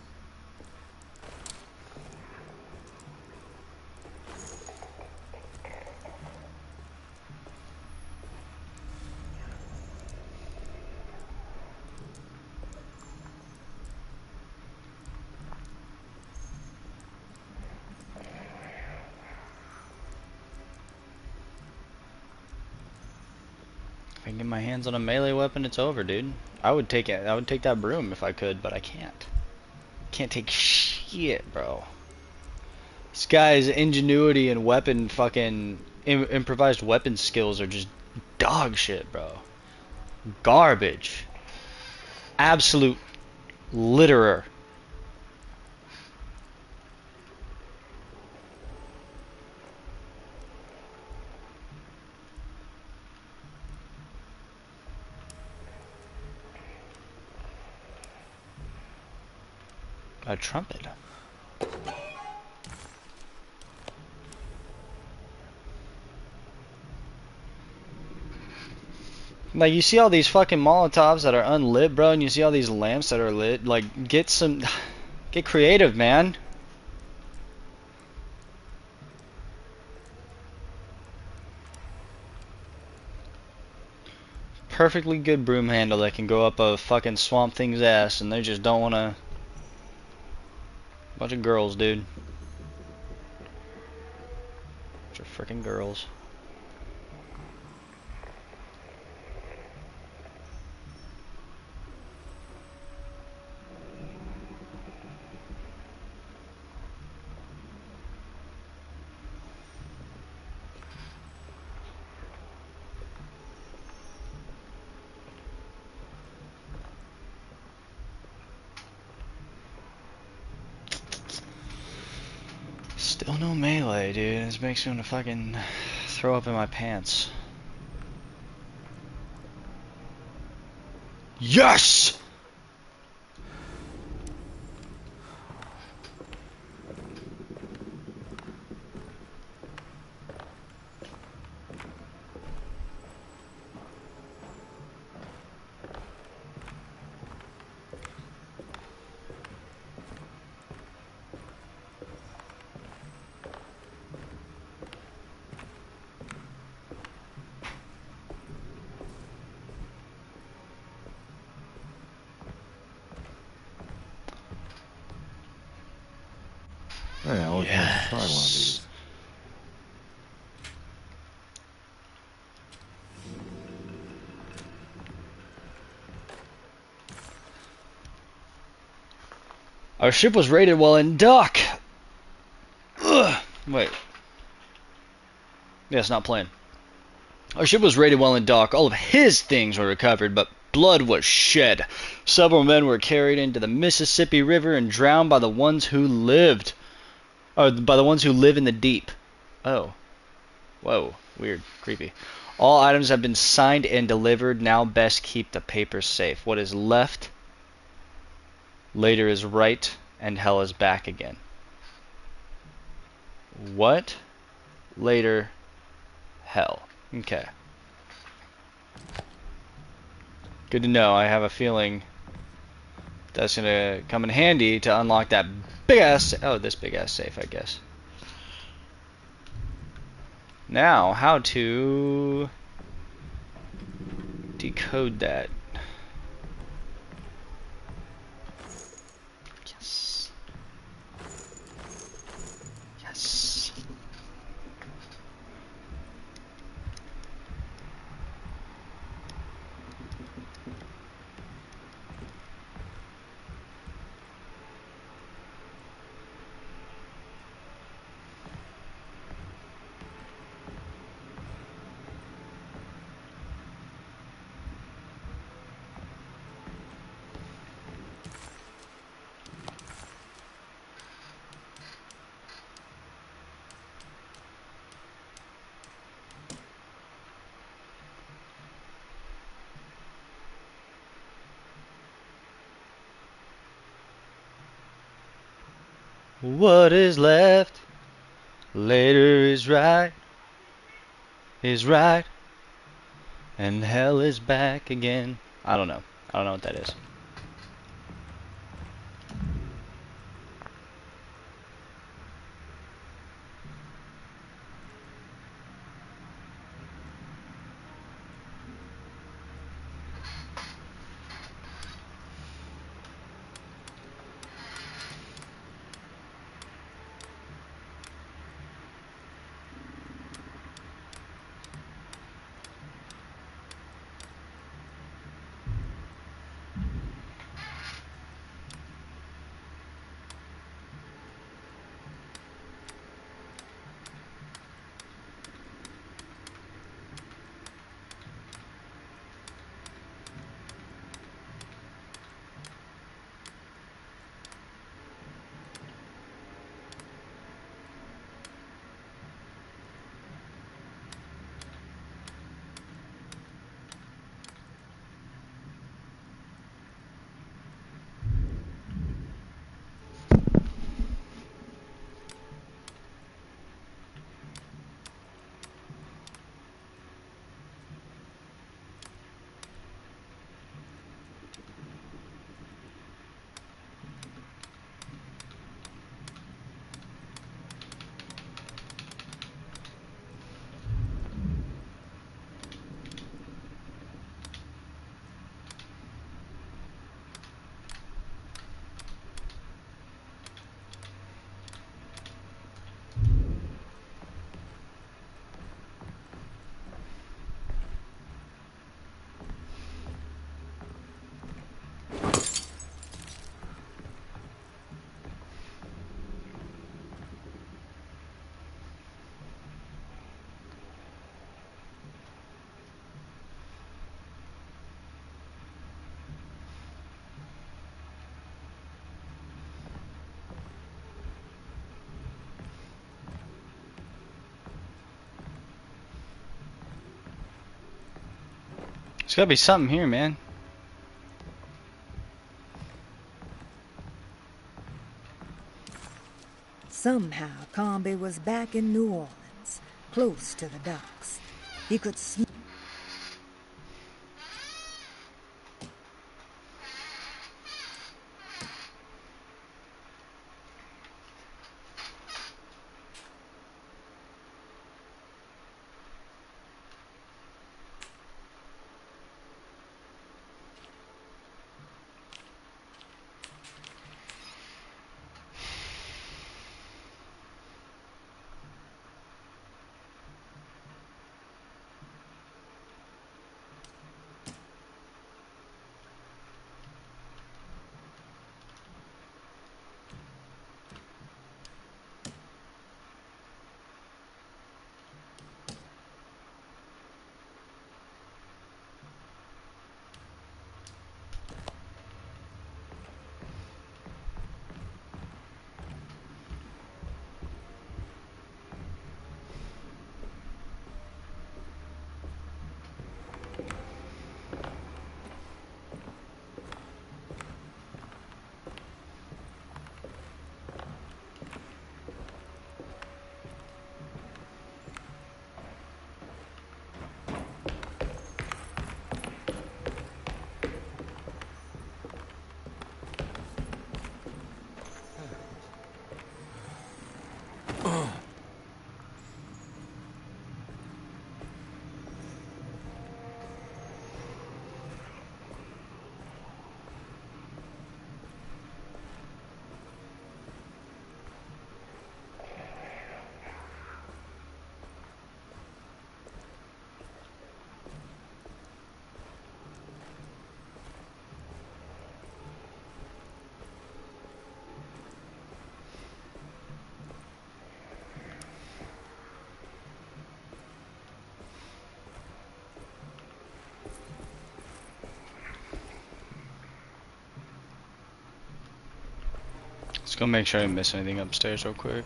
If I can get my hands on a melee weapon, it's over, dude. I would take it. I would take that broom if I could, but I can't. Can't take shit, bro. This guy's ingenuity and weapon fucking improvised weapon skills are just dog shit, bro. Garbage. Absolute litterer. A trumpet. Like, you see all these fucking Molotovs that are unlit, bro, and you see all these lamps that are lit. Like, get creative, man. Perfectly good broom handle that can go up a fucking swamp thing's ass, and they just don't wanna. Bunch of girls, dude. Bunch of freaking girls. Still no melee, dude. This makes me want to fucking throw up in my pants. Yes! Hey, I always wanted to try one of these. Our ship was raided while in dock. Ugh. Wait. Yeah, it's not playing. Our ship was raided while in dock. All of his things were recovered, but blood was shed. Several men were carried into the Mississippi River and drowned by the ones who lived, or by the ones who live in the deep. Oh. Whoa. Weird. Creepy. All items have been signed and delivered. Now best keep the papers safe. What is left later is right, and hell is back again. What? Later, hell. Okay. Good to know. I have a feeling that's gonna come in handy to unlock that big ass. Oh, this big ass safe, I guess. Now, how to decode that? Yes. Yes. What is left later is right, and hell is back again. I don't know. I don't know what that is. There's gotta be something here, man. Somehow, Comby was back in New Orleans, close to the docks. He could smell. Let's go make sure I didn't miss anything upstairs real quick.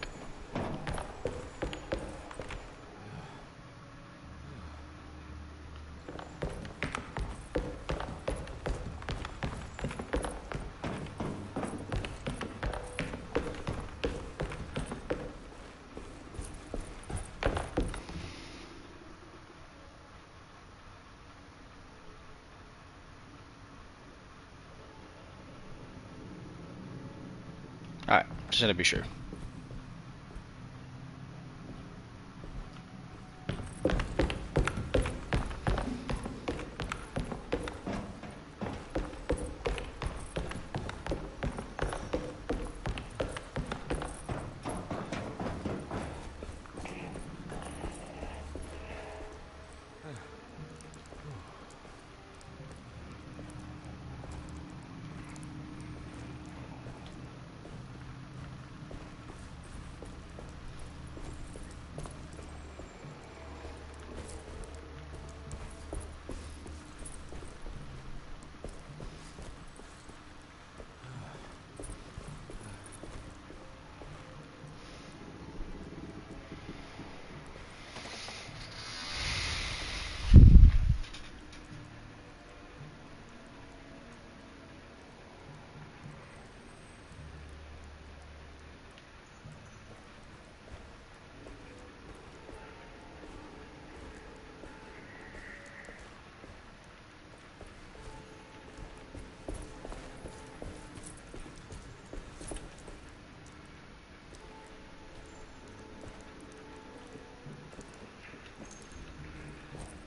Alright, just had to be sure.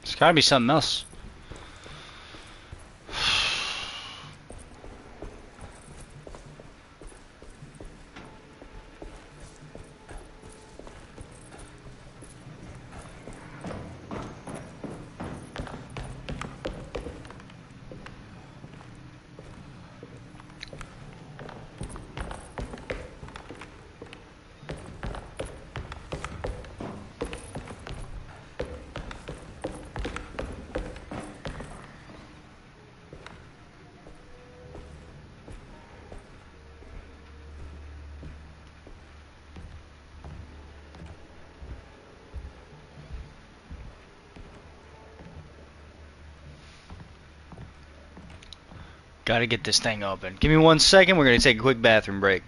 There's gotta be something else. Gotta get this thing open. Give me 1 second, we're gonna take a quick bathroom break.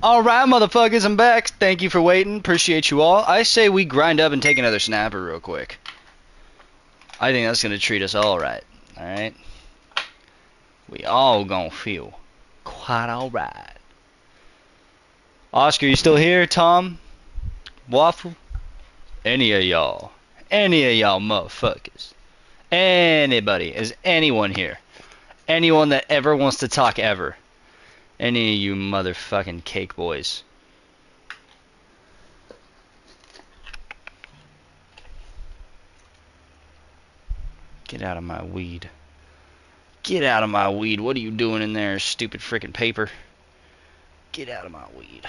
Alright, motherfuckers, I'm back. Thank you for waiting. Appreciate you all. I say we grind up and take another snapper real quick. I think that's gonna treat us all right. Alright? We all gonna feel quite alright. Oscar, you still here? Tom? Waffle? Any of y'all. Any of y'all motherfuckers. Anybody. Is anyone here? Anyone that ever wants to talk ever. Any of you motherfucking cake boys. Get out of my weed. Get out of my weed. What are you doing in there, stupid freaking paper? Get out of my weed.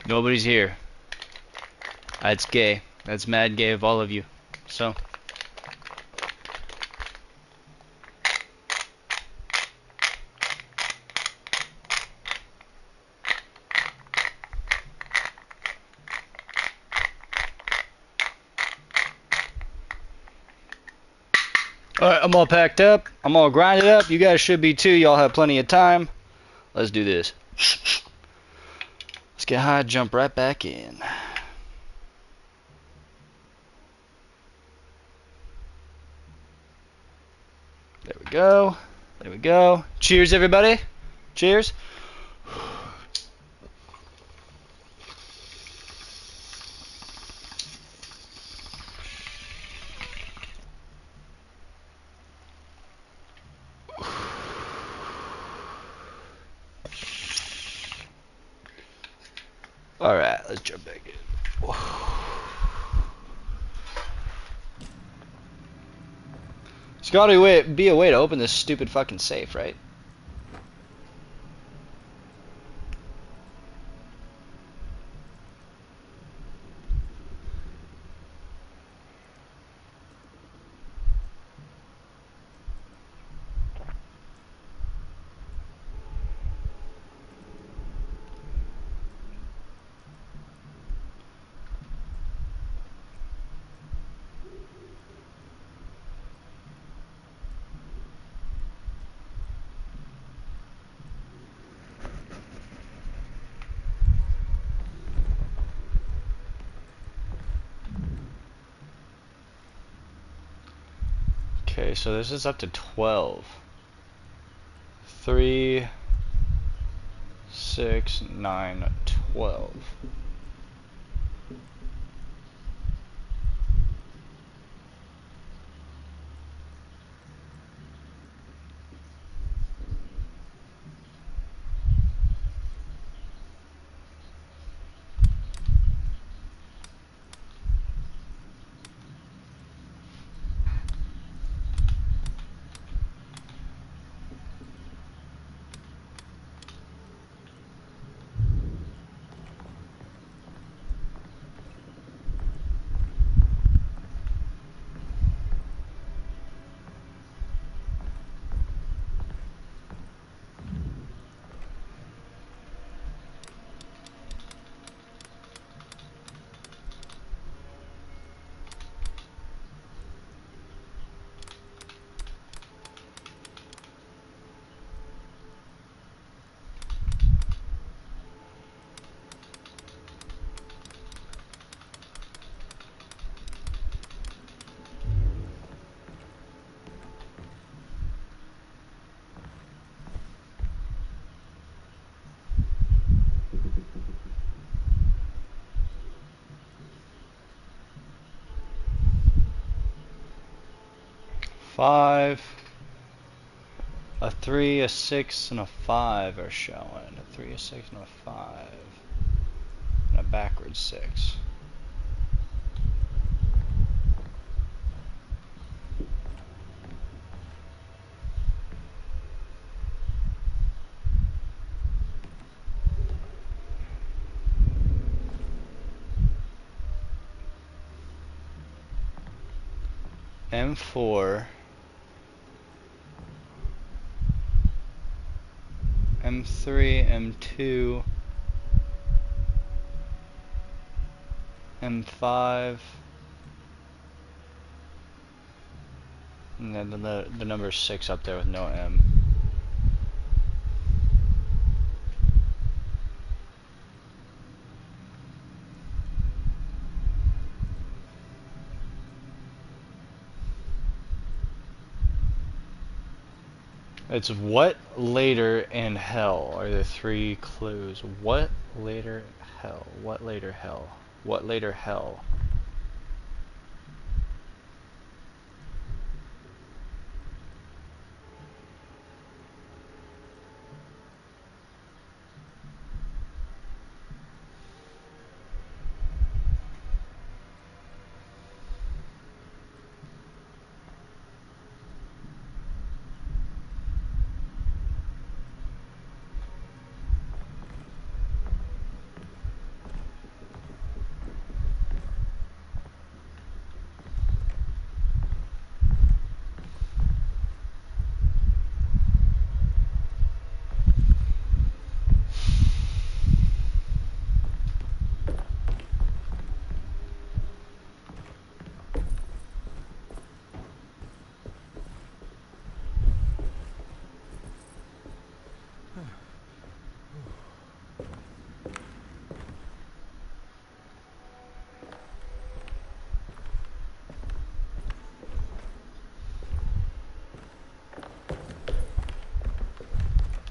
Nobody's here. That's gay. That's mad gay of all of you. So. Alright, I'm all packed up. I'm all grinded up. You guys should be too. Y'all have plenty of time. Let's do this. Let's get high, jump right back in. There we go. There we go. Cheers, everybody. Cheers. Alright, let's jump back in. There's gotta be a way to open this stupid fucking safe, right? Okay, so this is up to 12. 3, 6, 9, 12. 5. A 3, a 6, and a 5 are showing. A 3, a 6, and a 5. And a backwards 6. M4, M3, M2, M5, and then the number 6 up there with no M. It's what later in hell are the 3 clues. What later hell? What later hell? What later hell?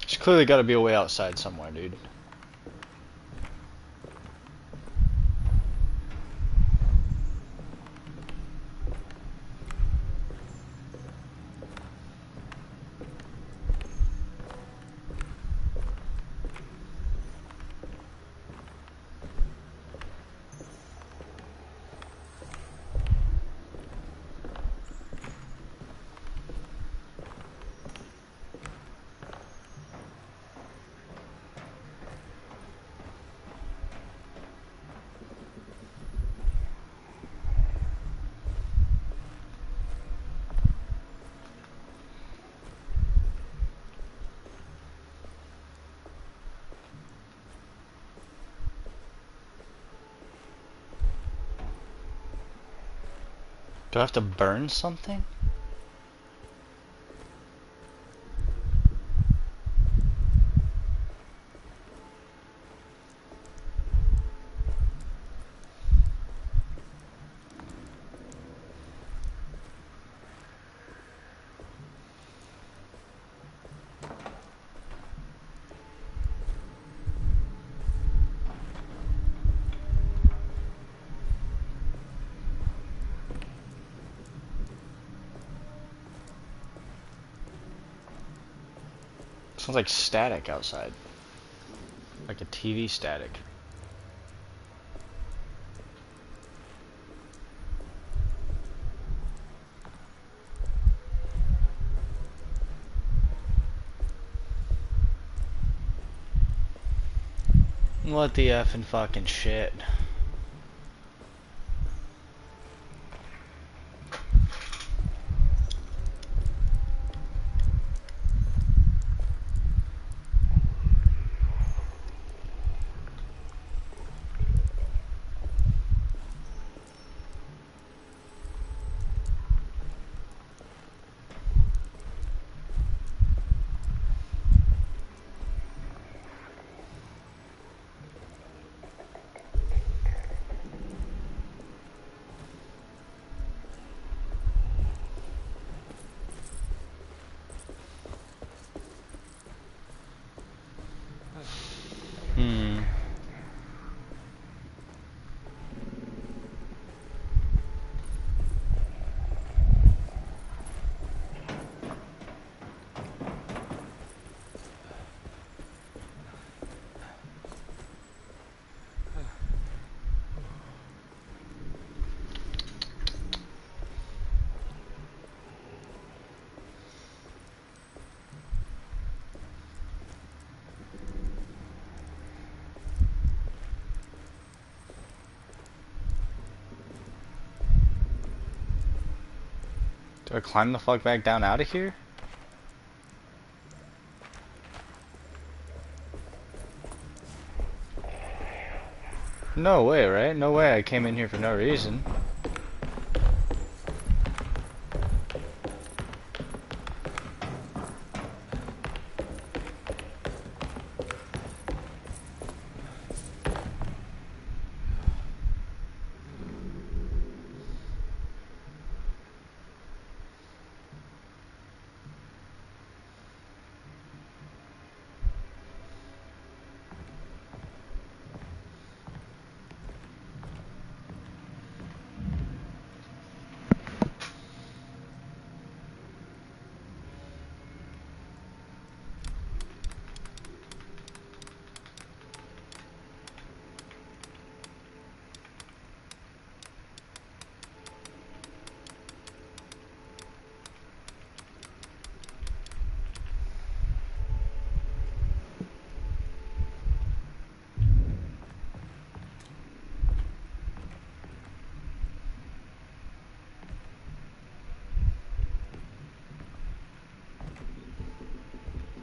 There's clearly got to be a way outside somewhere, dude. Do I have to burn something? Sounds like static outside. Like a TV static. What the effing fucking shit. Do I climb the fuck back down out of here? No way, right? No way I came in here for no reason.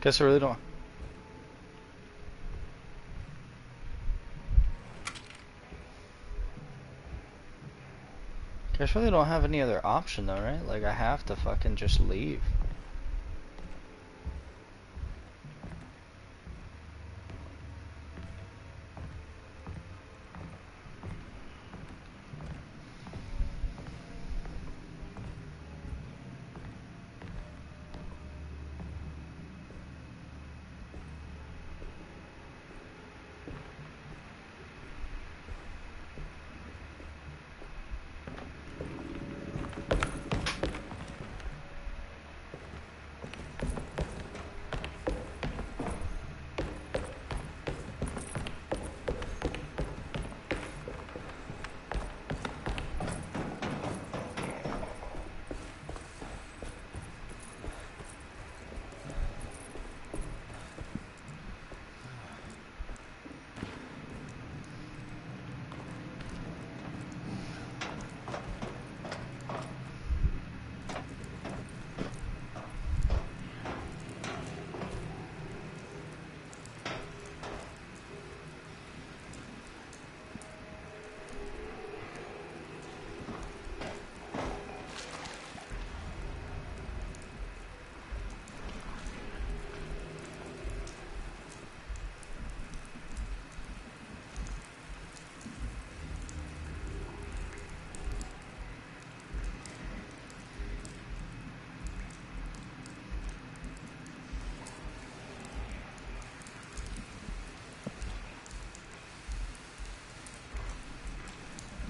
Guess I really don't. Guess I really don't have any other option though, right? Like I have to fucking just leave.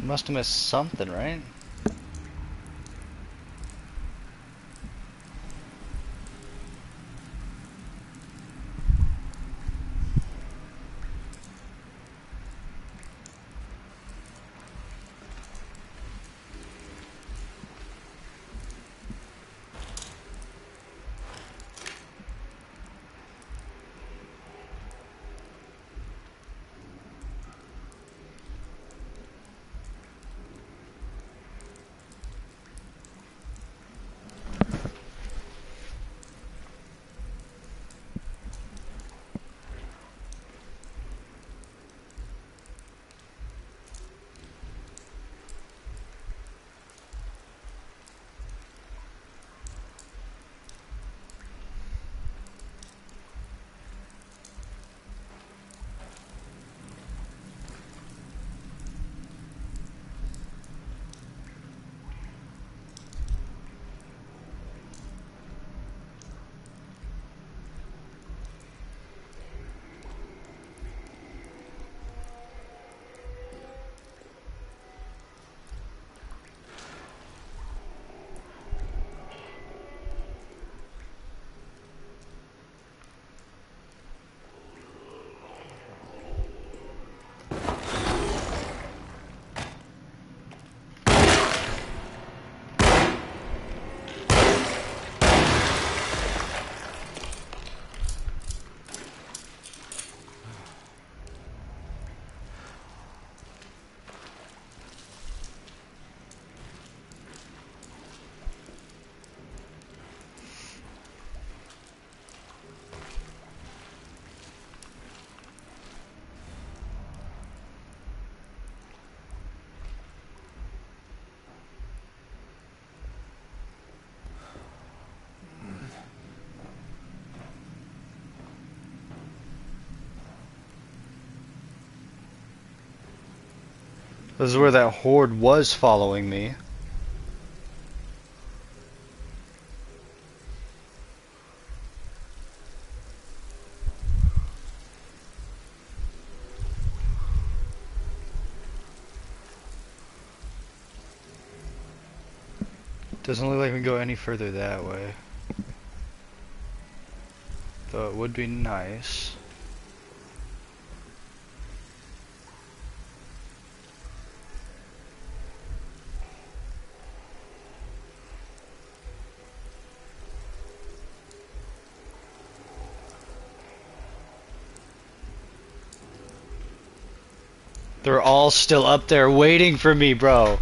Must have missed something, right? This is where that horde was following me. Doesn't look like we can go any further that way. Though it would be nice. They're all still up there waiting for me, bro.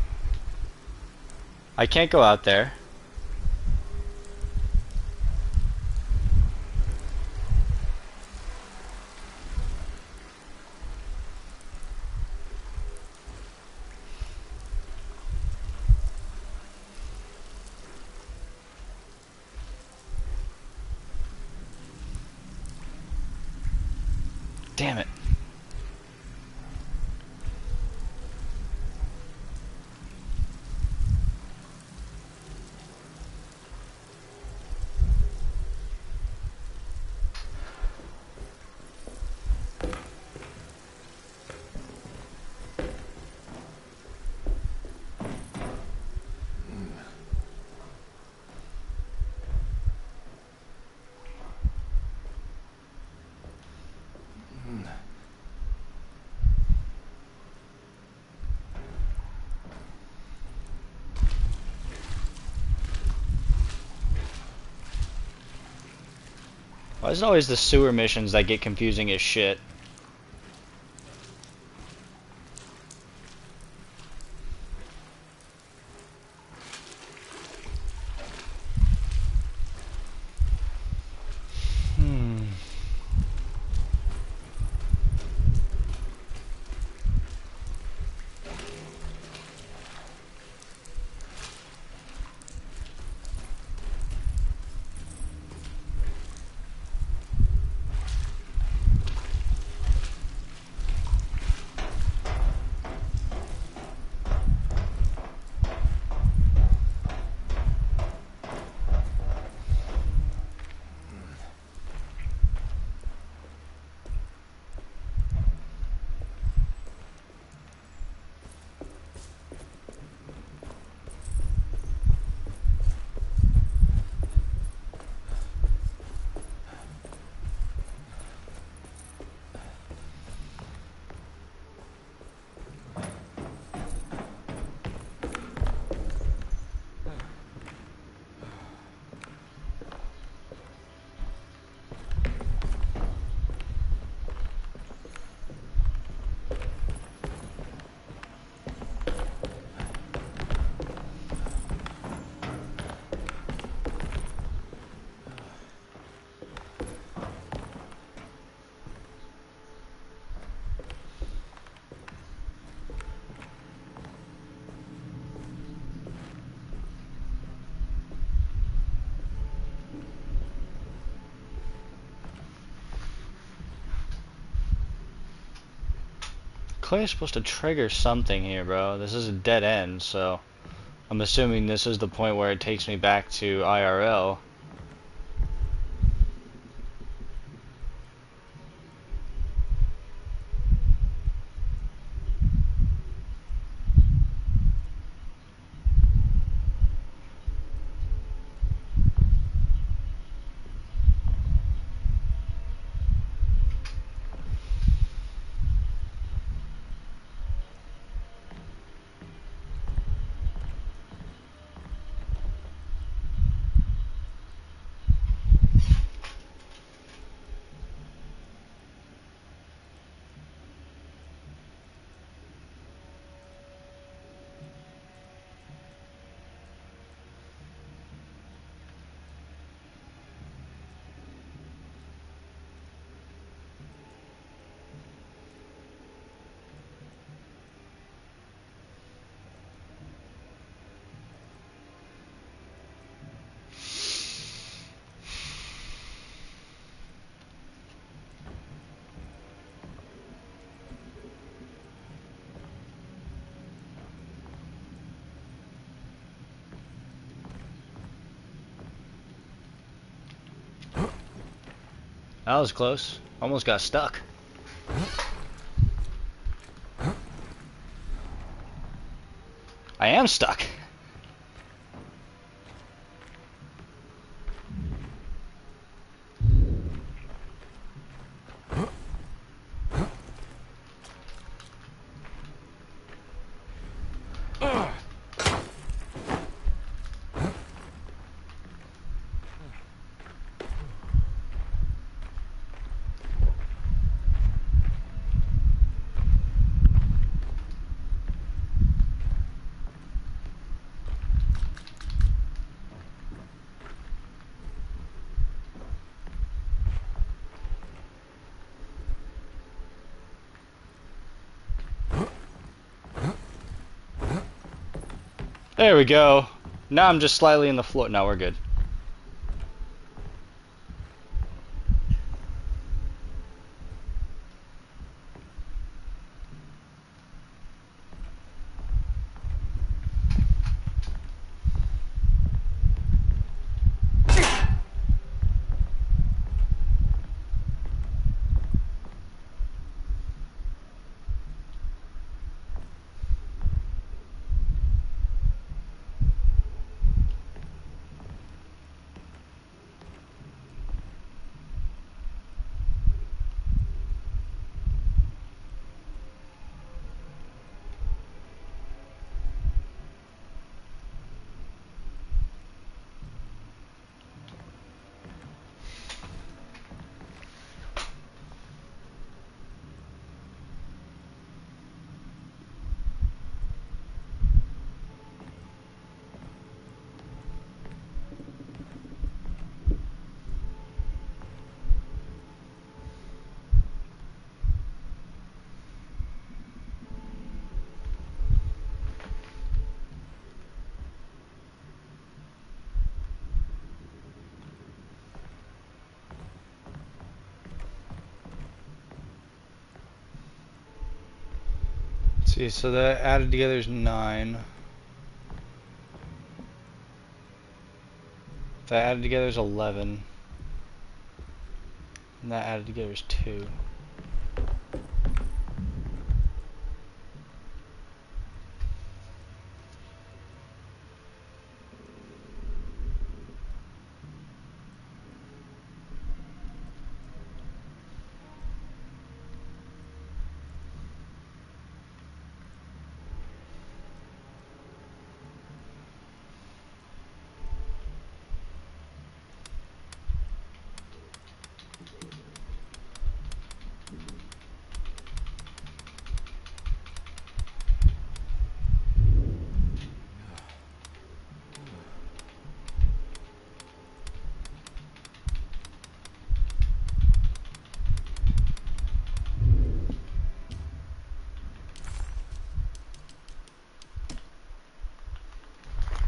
I can't go out there. Damn it. Why is it always the sewer missions that get confusing as shit? Clearly supposed to trigger something here, bro. This is a dead end, so I'm assuming this is the point where it takes me back to IRL. That was close. Almost got stuck. I am stuck. There we go. Now I'm just slightly in the floor. No, we're good. See, so that added together is 9. That added together is 11. And that added together is 2.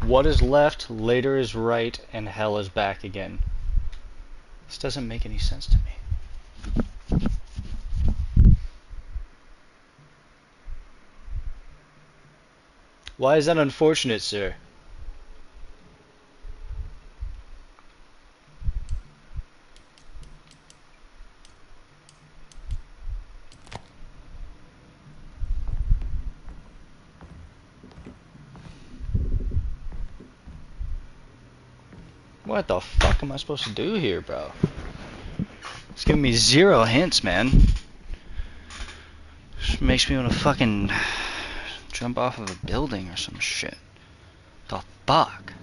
What is left, later is right, and hell is back again. This doesn't make any sense to me. Why is that unfortunate, sir? What the fuck am I supposed to do here, bro? It's giving me 0 hints, man. Just makes me want to fucking jump off of a building or some shit. The fuck?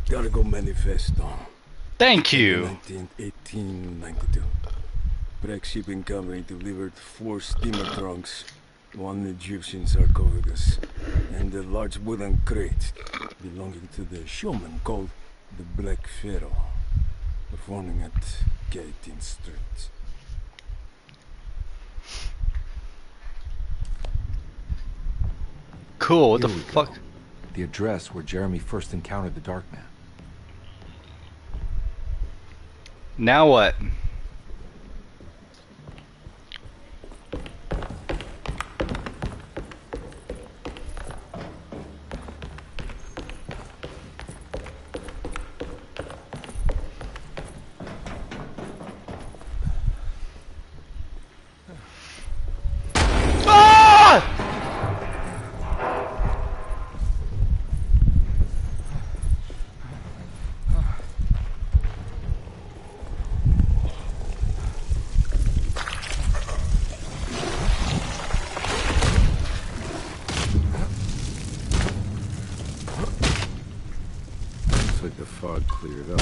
Cargo Manifesto. Thank you. 1892. Breck Shipping Company delivered 4 steamer trunks, 1 Egyptian sarcophagus, and a large wooden crate belonging to the showman called the Black Pharaoh, performing at 18th Street. Cool, what the Here we fuck? go. The address where Jeremy first encountered the Dark Man. Now what? Looks like the fog cleared up.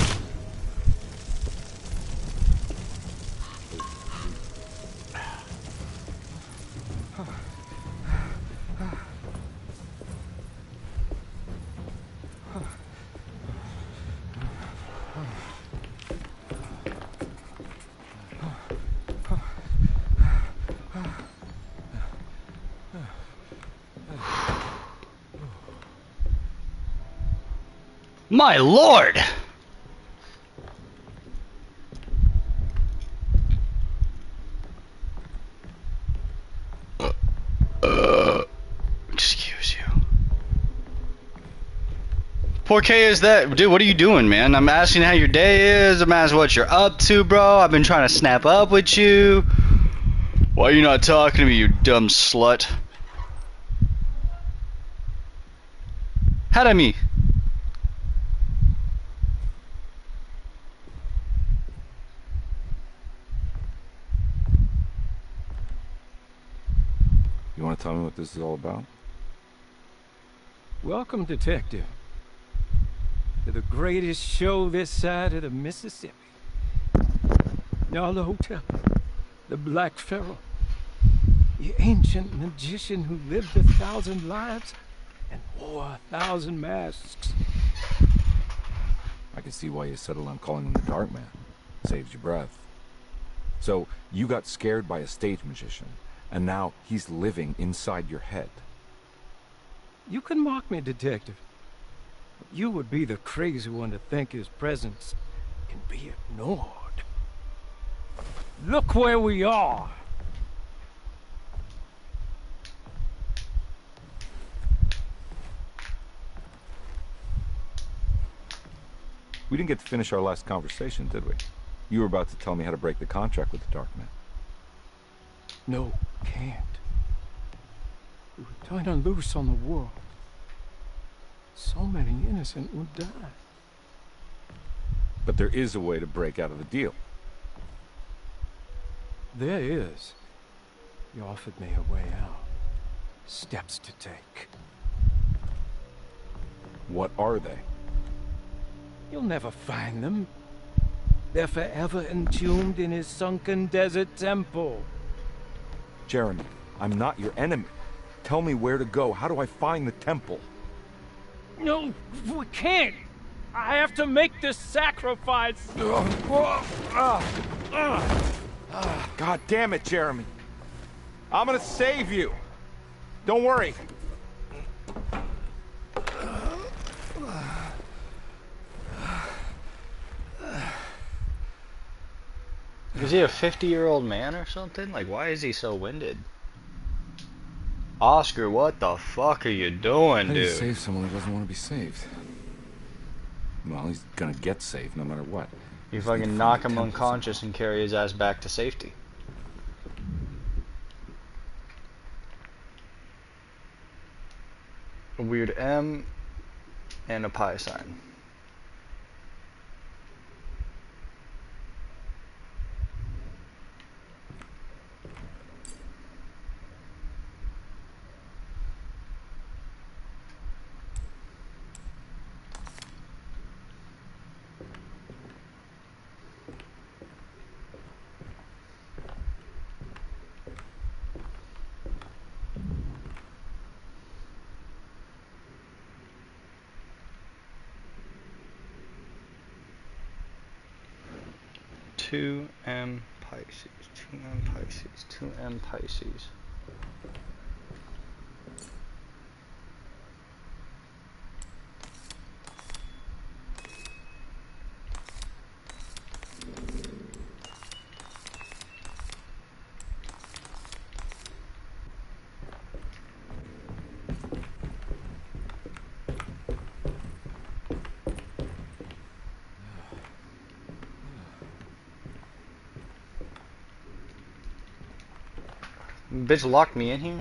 My lord! Excuse you. Poor K is that? Dude, what are you doing, man? I'm asking how your day is. I'm asking what you're up to, bro. I've been trying to snap up with you. Why are you not talking to me, you dumb slut? Had me. You want to tell me what this is all about? Welcome, Detective, to the greatest show this side of the Mississippi. Y'all the hotel, the Black Pharaoh, the ancient magician who lived 1,000 lives and wore 1,000 masks. I can see why you settled on calling him the Dark Man. Saves your breath. So, you got scared by a stage magician, and now he's living inside your head. You can mock me, Detective. But you would be the crazy one to think his presence can be ignored. Look where we are. We didn't get to finish our last conversation, did we? You were about to tell me how to break the contract with the Dark Man. No, can't. We were turning loose on the world. So many innocent would die. But there is a way to break out of the deal. There is. You offered me a way out. Steps to take. What are they? You'll never find them. They're forever entombed in his sunken desert temple. Jeremy, I'm not your enemy. Tell me where to go. How do I find the temple? No, we can't. I have to make this sacrifice. God damn it, Jeremy. I'm gonna save you. Don't worry. Is he a 50-year-old man or something? Like, why is he so winded? Oscar, what the fuck are you doing, How do you dude? save someone who doesn't want to be saved? Well, he's gonna get saved no matter what. You fucking knock him unconscious and carry his ass back to safety. A weird M and a pi sign. 2M Pisces. 2M Pisces. 2M Pisces. Bitch locked me in here?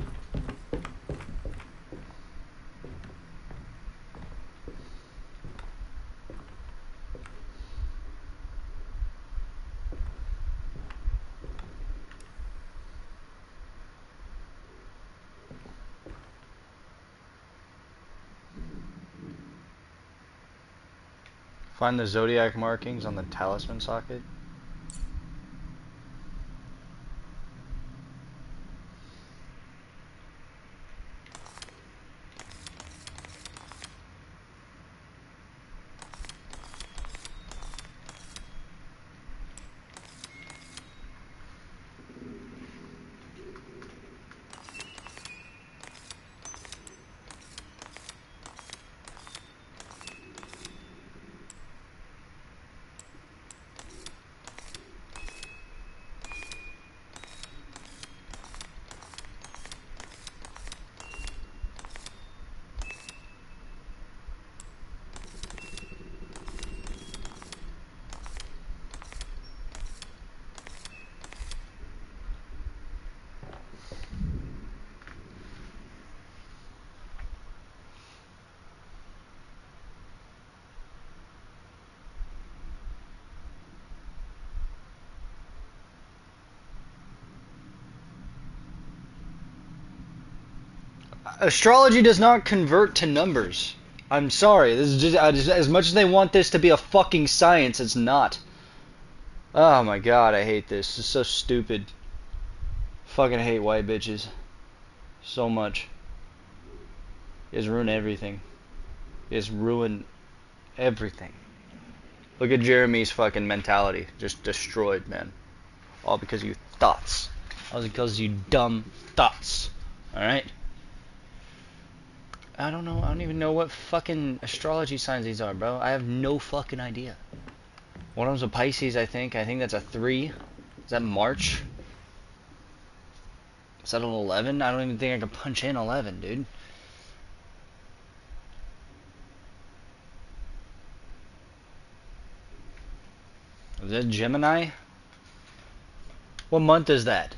Find the zodiac markings on the talisman socket. Astrology does not convert to numbers. I'm sorry. This is just as much as they want this to be a fucking science, it's not. Oh my god, I hate this. This is so stupid. Fucking hate white bitches. So much. You guys ruin everything. You guys ruin everything. Look at Jeremy's fucking mentality. Just destroyed, man. All because of you thoughts. All because of you dumb thoughts. Alright? I don't know. I don't even know what fucking astrology signs these are, bro. I have no fucking idea. One of them's a Pisces, I think. I think that's a 3. Is that March? Is that an 11? I don't even think I can punch in 11, dude. Is that Gemini? What month is that?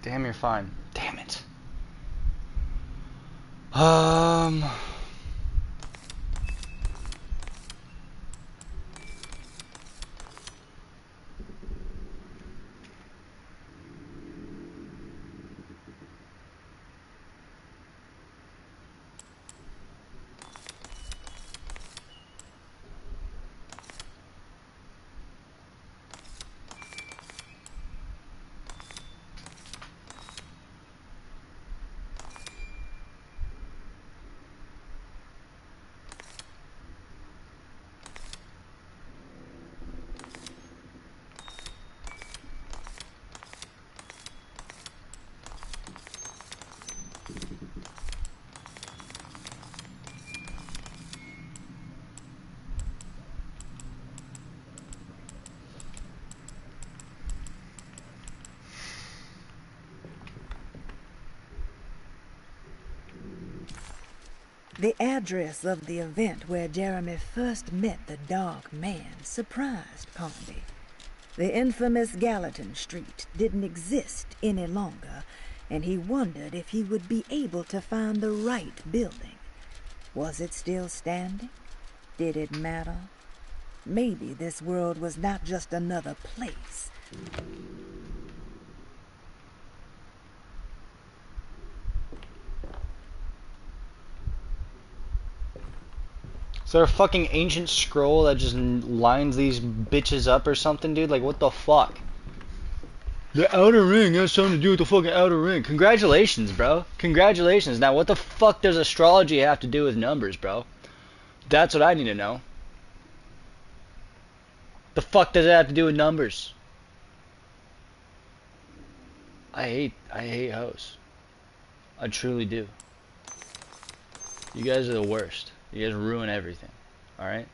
Damn, you're fine. Damn it. The address of the event where Jeremy first met the Dark Man surprised Pondy. The infamous Gallatin Street didn't exist any longer, and he wondered if he would be able to find the right building. Was it still standing? Did it matter? Maybe this world was not just another place. Is there a fucking ancient scroll that just lines these bitches up or something, dude? Like, what the fuck? The outer ring has something to do with the fucking outer ring. Congratulations, bro. Congratulations. Now, what the fuck does astrology have to do with numbers, bro? That's what I need to know. The fuck does it have to do with numbers? I hate hoes. I truly do. You guys are the worst. You guys ruin everything. Alright?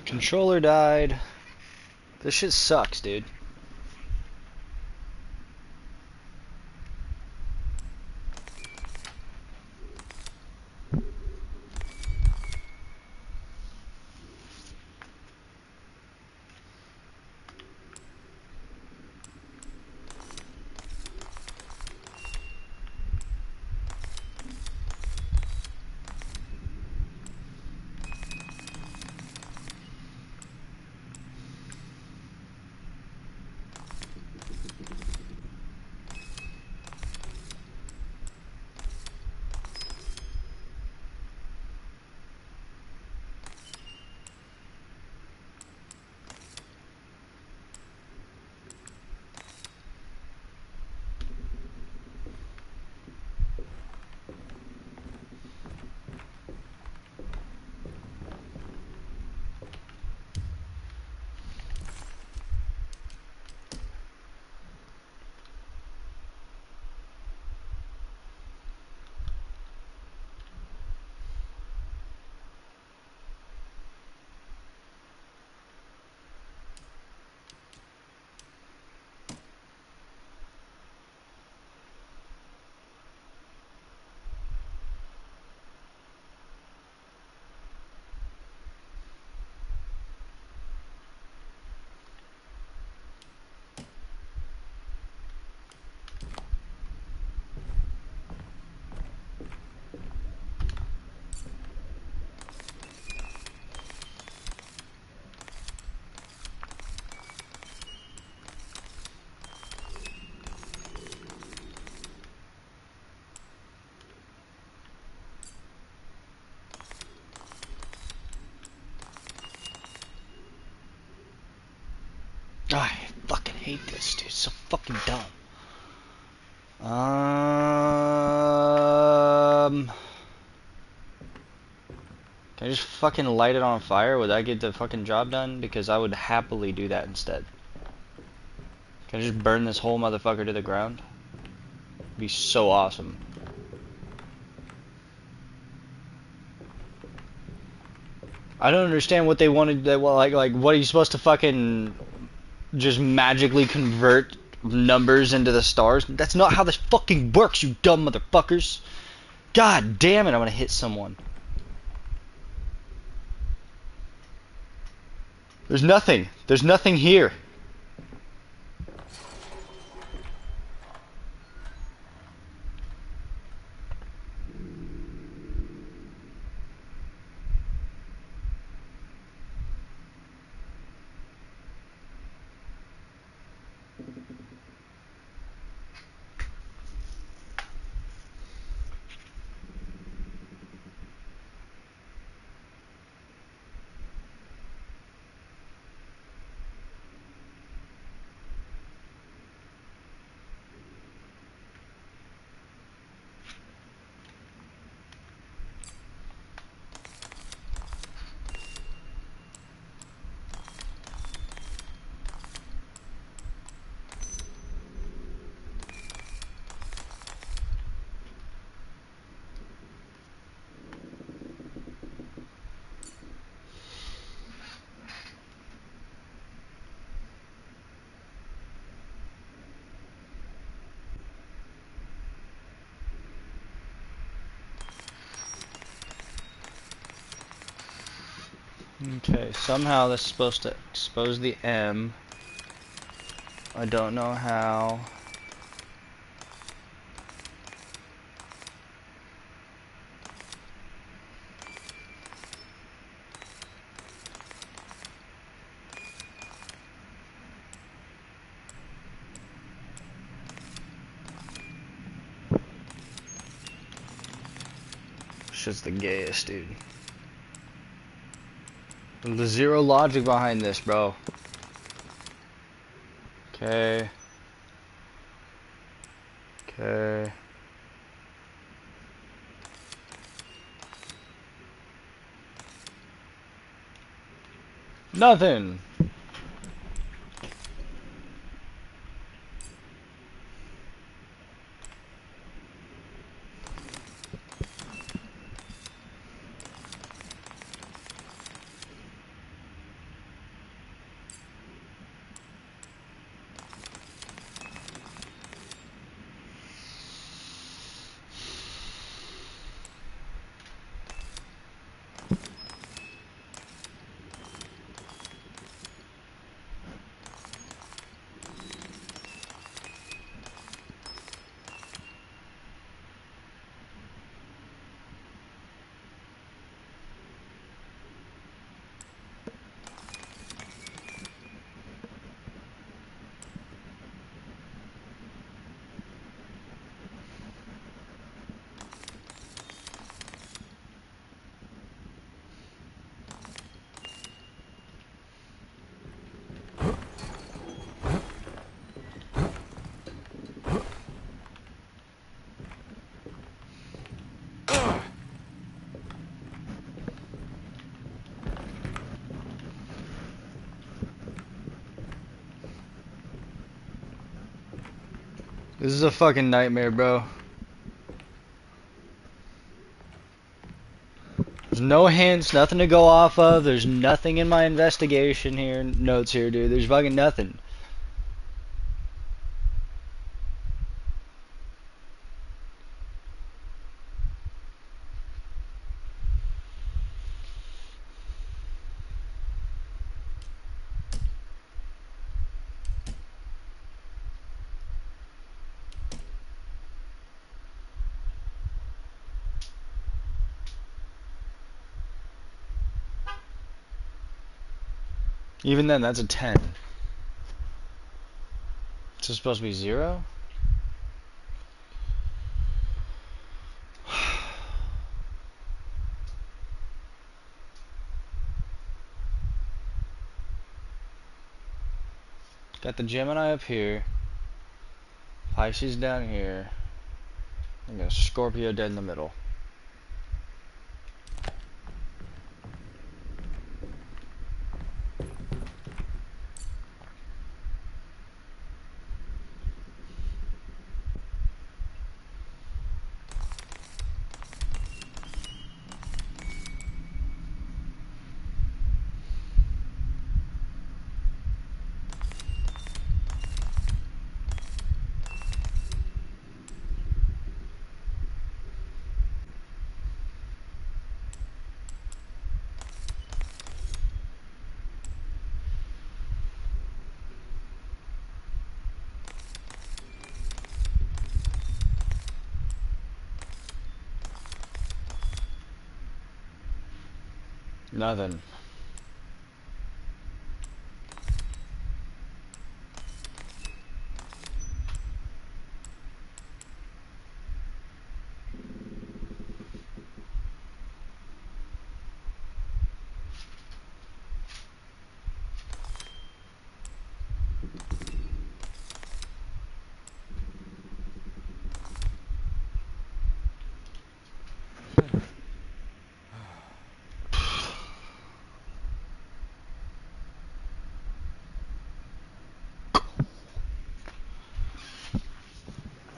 Controller died. This shit sucks, dude. I fucking hate this, dude. It's so fucking dumb. Can I just fucking light it on fire? Would that get the fucking job done? Because I would happily do that instead. Can I just burn this whole motherfucker to the ground? It'd be so awesome. I don't understand what they wanted. Like, what are you supposed to fucking just magically convert numbers into the stars? That's not how this fucking works, you dumb motherfuckers. God damn it, I'm gonna hit someone. There's nothing. There's nothing here. Okay, somehow this is supposed to expose the M. I don't know how. Shit's the gayest, dude. There's zero logic behind this, bro. Okay. Okay. Nothing. This is a fucking nightmare, bro. There's no hints, nothing to go off of. There's nothing in my investigation here, notes here, dude. There's fucking nothing. Even then, that's a 10. Is this supposed to be 0? Got the Gemini up here. Pisces down here. And got a Scorpio dead in the middle. Nothing.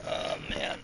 Oh man.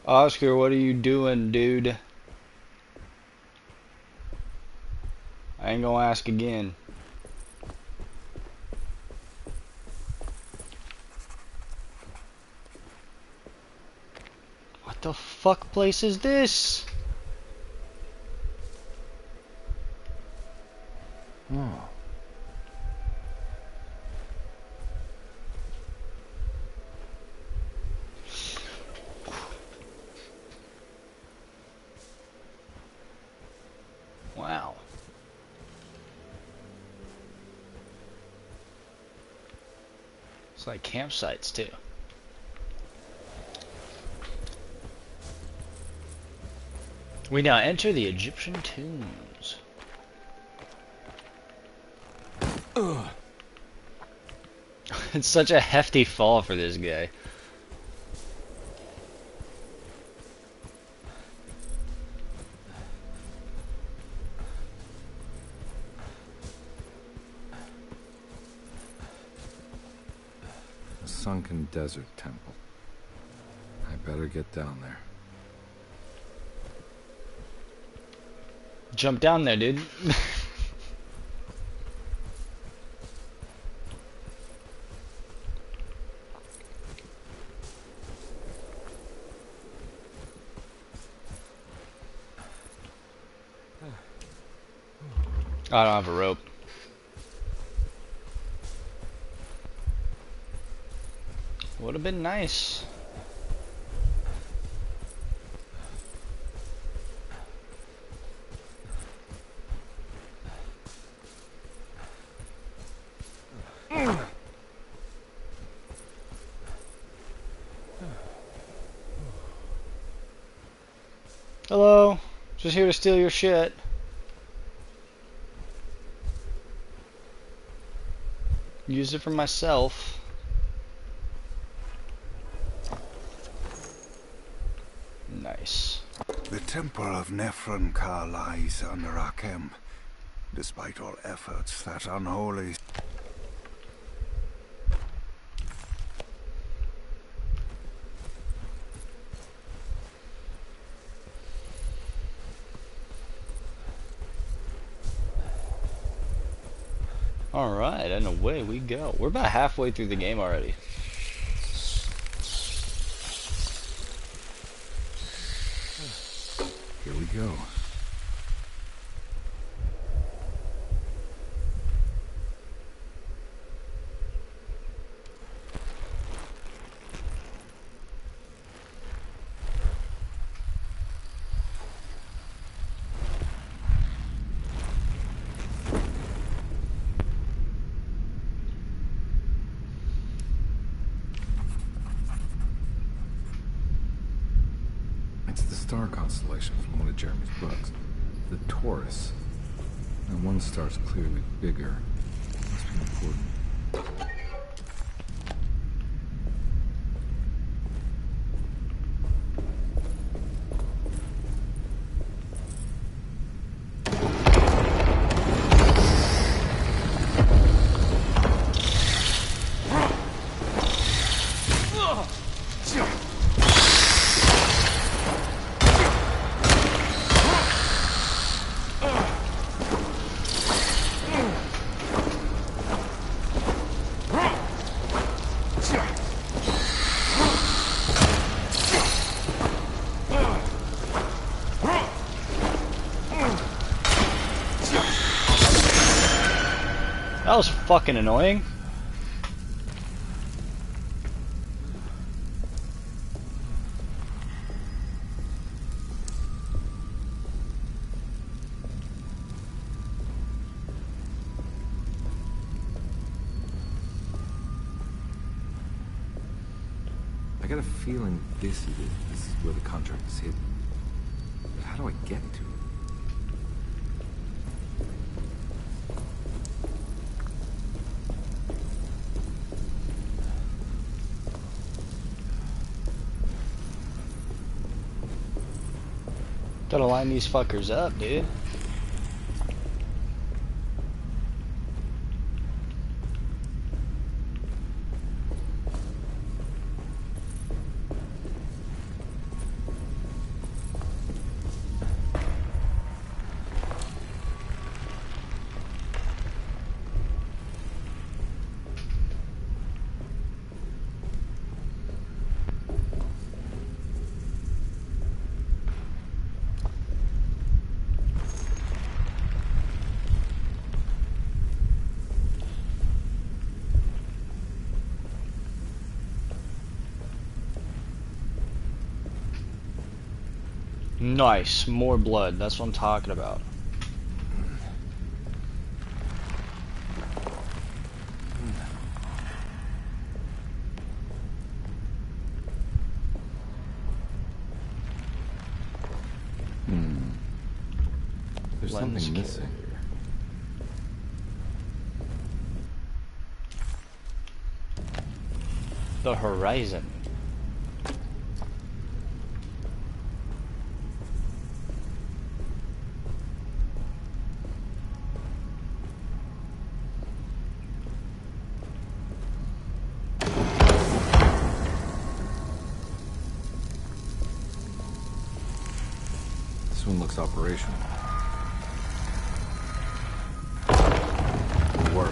Oscar, what are you doing, dude? I ain't gonna ask again. What the fuck place is this? Oh. Wow. It's like campsites too. We now enter the Egyptian tombs. It's such a hefty fall for this guy. sunken desert temple. I better get down there. Jump down there, dude. I don't have a rope. Would have been nice. Hello, just here to steal your shit. Use it for myself. Nice. The temple of Nephron-Ka lies under Akem. Despite all efforts, that unholy... Alright, and away we go. We're about halfway through the game already. Here we go. It's the star constellation from one of Jeremy's books. The Taurus. And one star's clearly bigger. Must be important. That was fucking annoying. I got a feeling this is it. This is where the contract is hidden. But how do I get to it? Gotta line these fuckers up, dude. Nice, more blood. That's what I'm talking about. There's Lens something missing. The horizon. one looks operational. Will work.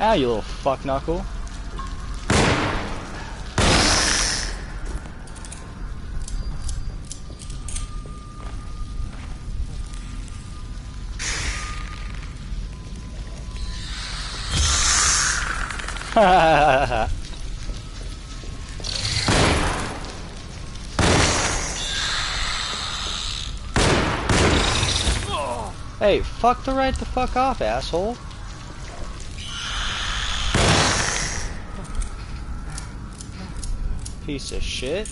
Ah, you little fuck knuckle. Hey, fuck the right the fuck off, asshole. Piece of shit.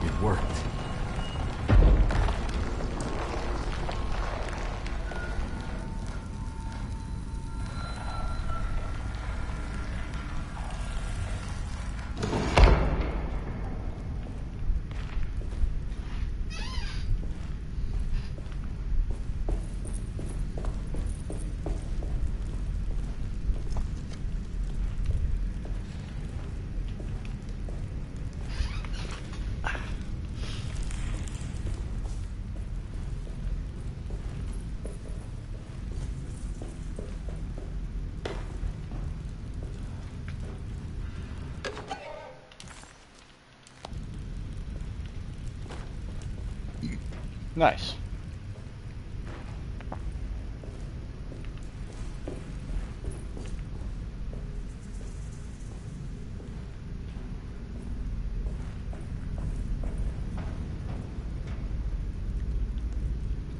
It worked. Nice.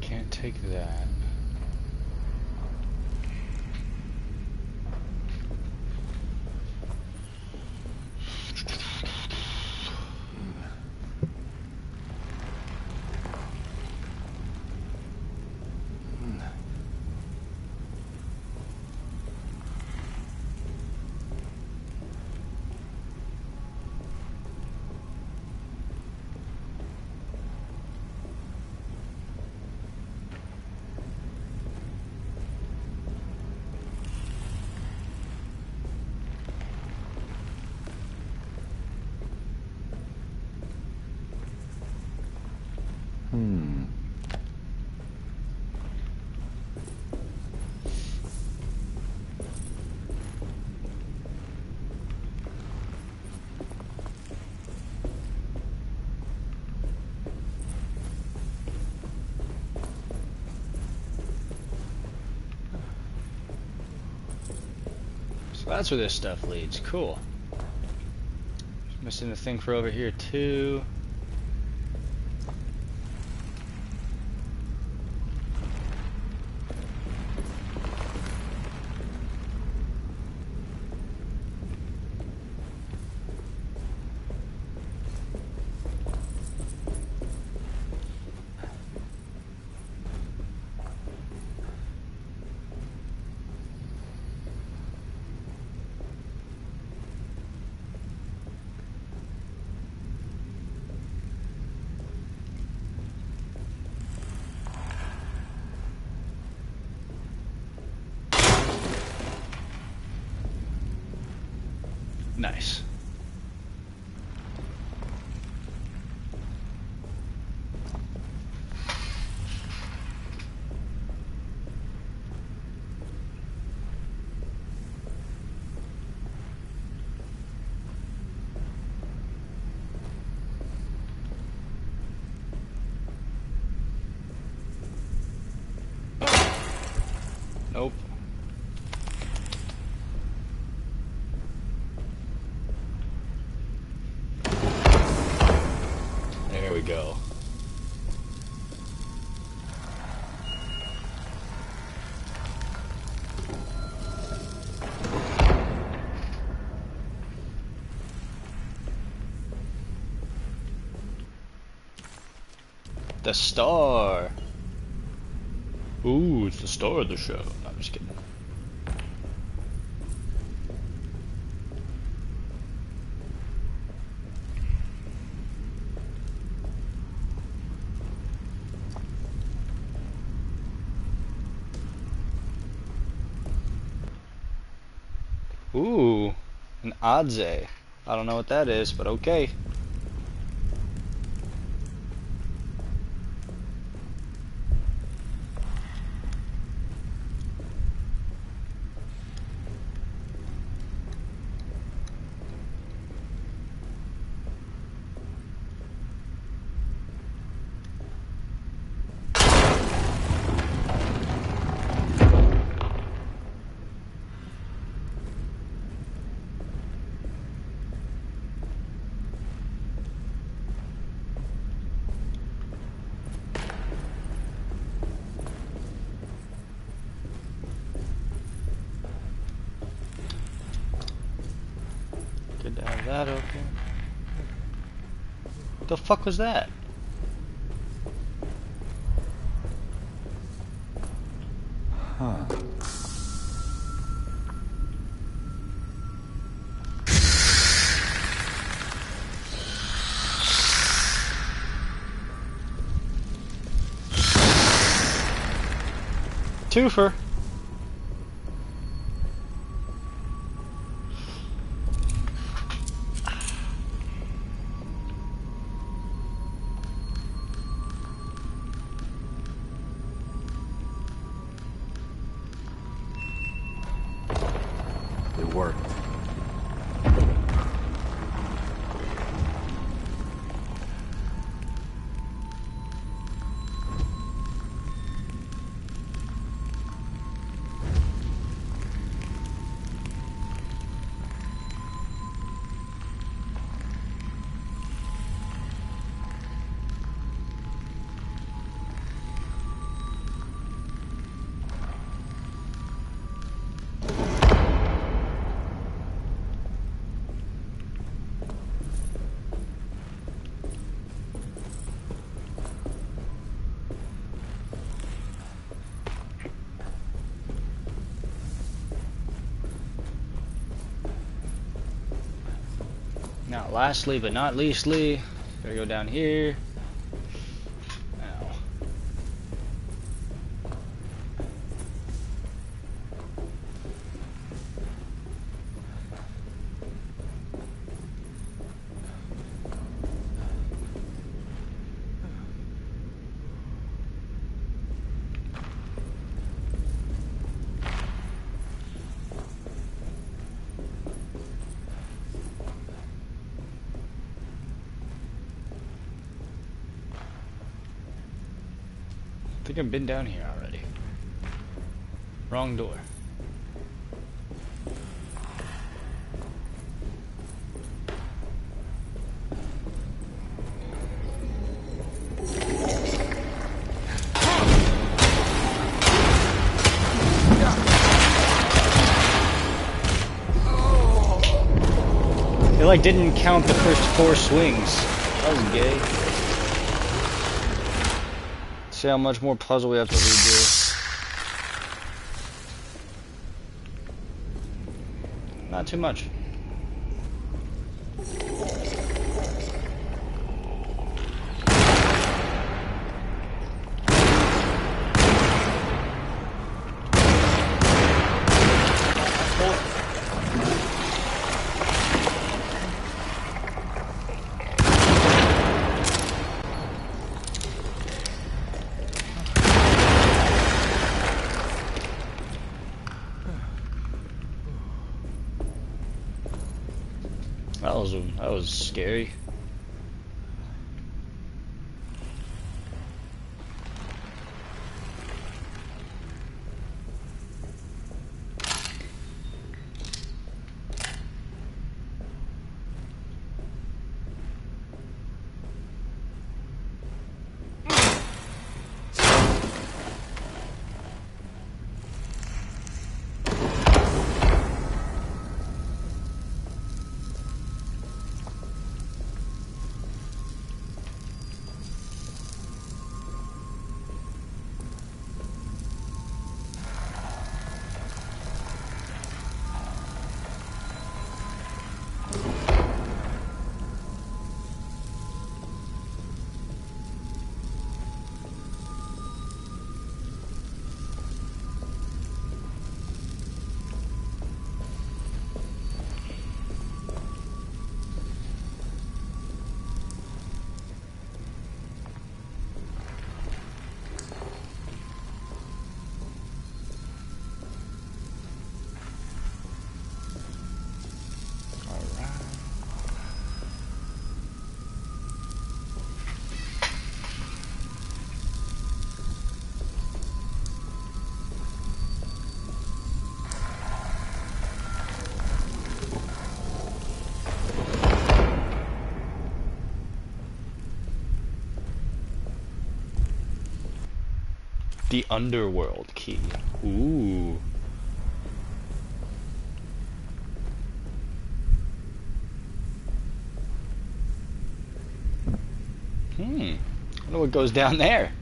Can't take that. So that's where this stuff leads. Cool. Missing the thing for over here too. Nice. Nope. There we go. The star. Ooh, it's the star of the show. No, I'm just kidding. Ooh, an Adze. I don't know what that is, but okay. Good to have that open. The fuck was that? Huh. Twofer. It worked. Now, lastly but not leastly, gotta go down here. Ow. I think I've been down here already. Wrong door. It like didn't count the first 4 swings. That was gay. See how much more puzzle we have to redo. Not too much. That was scary. The underworld key. Ooh. I wonder what goes down there.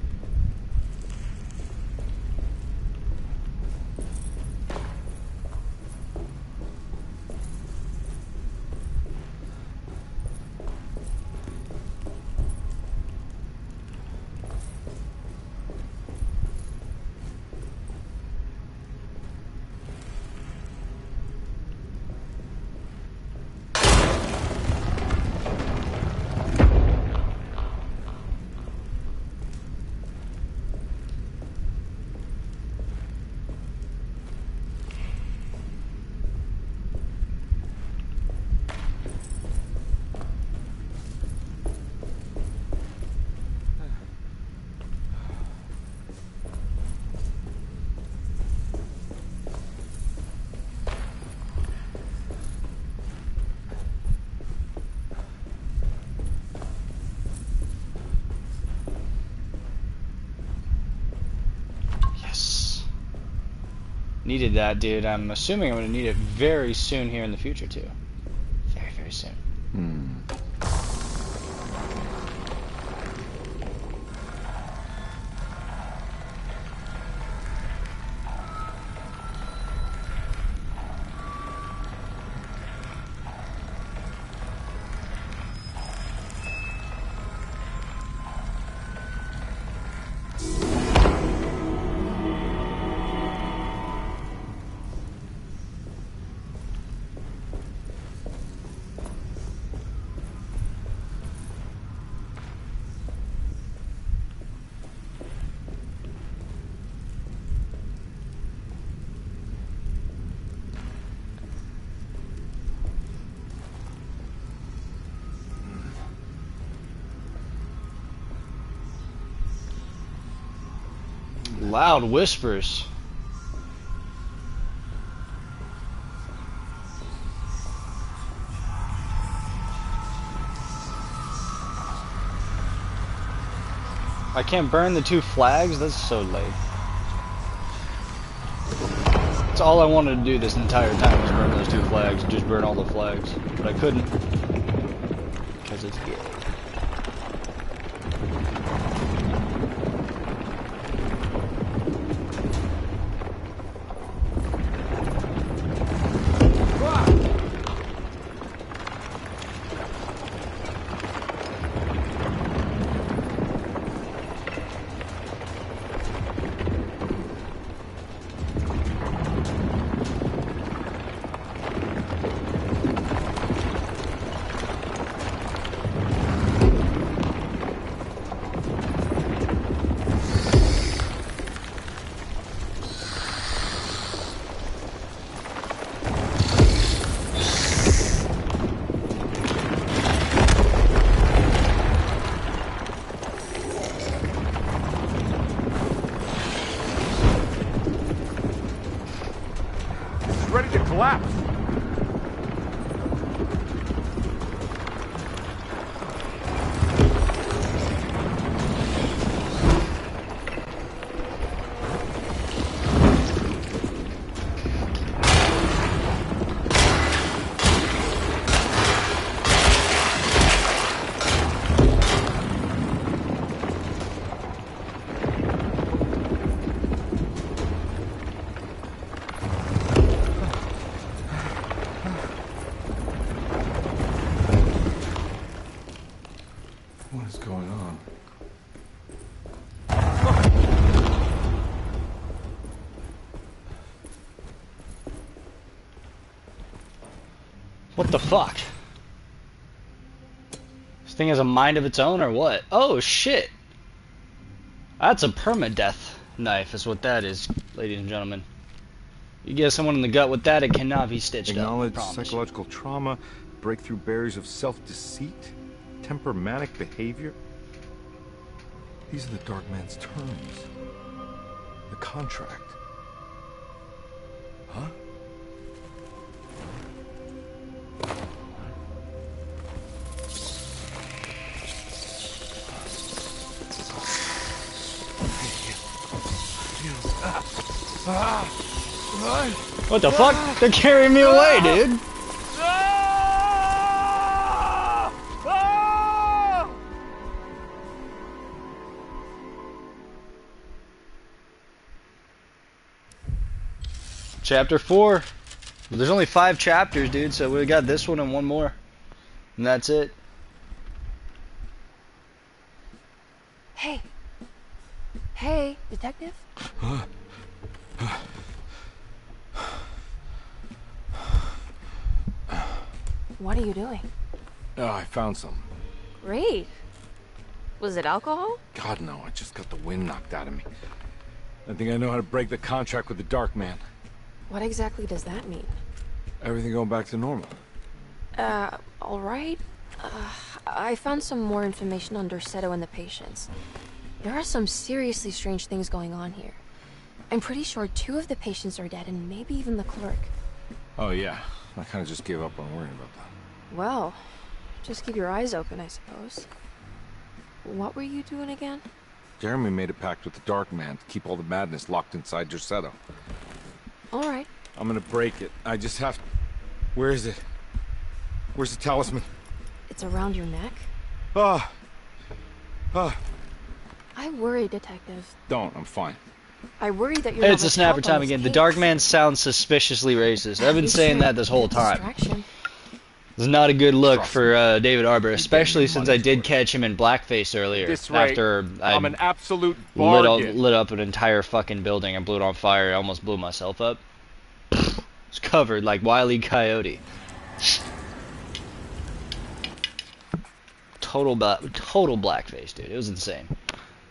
Needed that, dude. I'm assuming I'm going to need it very soon here in the future, too. Very, very soon. Loud whispers. I can't burn the 2 flags? That's so late. That's all I wanted to do this entire time was burn those 2 flags. Just burn all the flags. But I couldn't. Because it's gay. it collapsed. What is going on? What the fuck? This thing has a mind of its own or what? Oh shit! That's a permadeath knife is what that is, ladies and gentlemen. You get someone in the gut with that, it cannot be stitched Acknowledge up. psychological trauma, break through barriers of self-deceit, temperamentic behavior. These are the Dark Man's terms. The contract. Huh? What the fuck? They're carrying me away, dude! Chapter 4. Well, there's only 5 chapters, dude, so we got this one and one more. And that's it. Hey. Hey, detective? What are you doing? Oh, I found some. Great. Was it alcohol? God, no, I just got the wind knocked out of me. I think I know how to break the contract with the Dark Man. What exactly does that mean? Everything going back to normal. Alright. I found some more information on Dorsetto and the patients. There are some seriously strange things going on here. I'm pretty sure 2 of the patients are dead and maybe even the clerk. Oh, yeah. I kind of just gave up on worrying about that. Well, just keep your eyes open, I suppose. What were you doing again? Jeremy made a pact with the Dark Man to keep all the madness locked inside Dorsetto. Alright. I'm gonna break it. I just have to... Where is it? Where's the talisman? It's around your neck? Ah! Ah! I worry, detective. Don't. I'm fine. I worry that you're Hey, not it's a much snapper help on time this again. The case. Dark Man sounds suspiciously racist. I've been saying that this whole time. Distraction. It's not a good look for David Arbor, especially since I did catch him in blackface earlier. This rate, After I I'm an absolute bargain. lit up an entire fucking building and blew it on fire. I almost blew myself up. It's covered like Wile E. Coyote. Total blackface, dude. It was insane.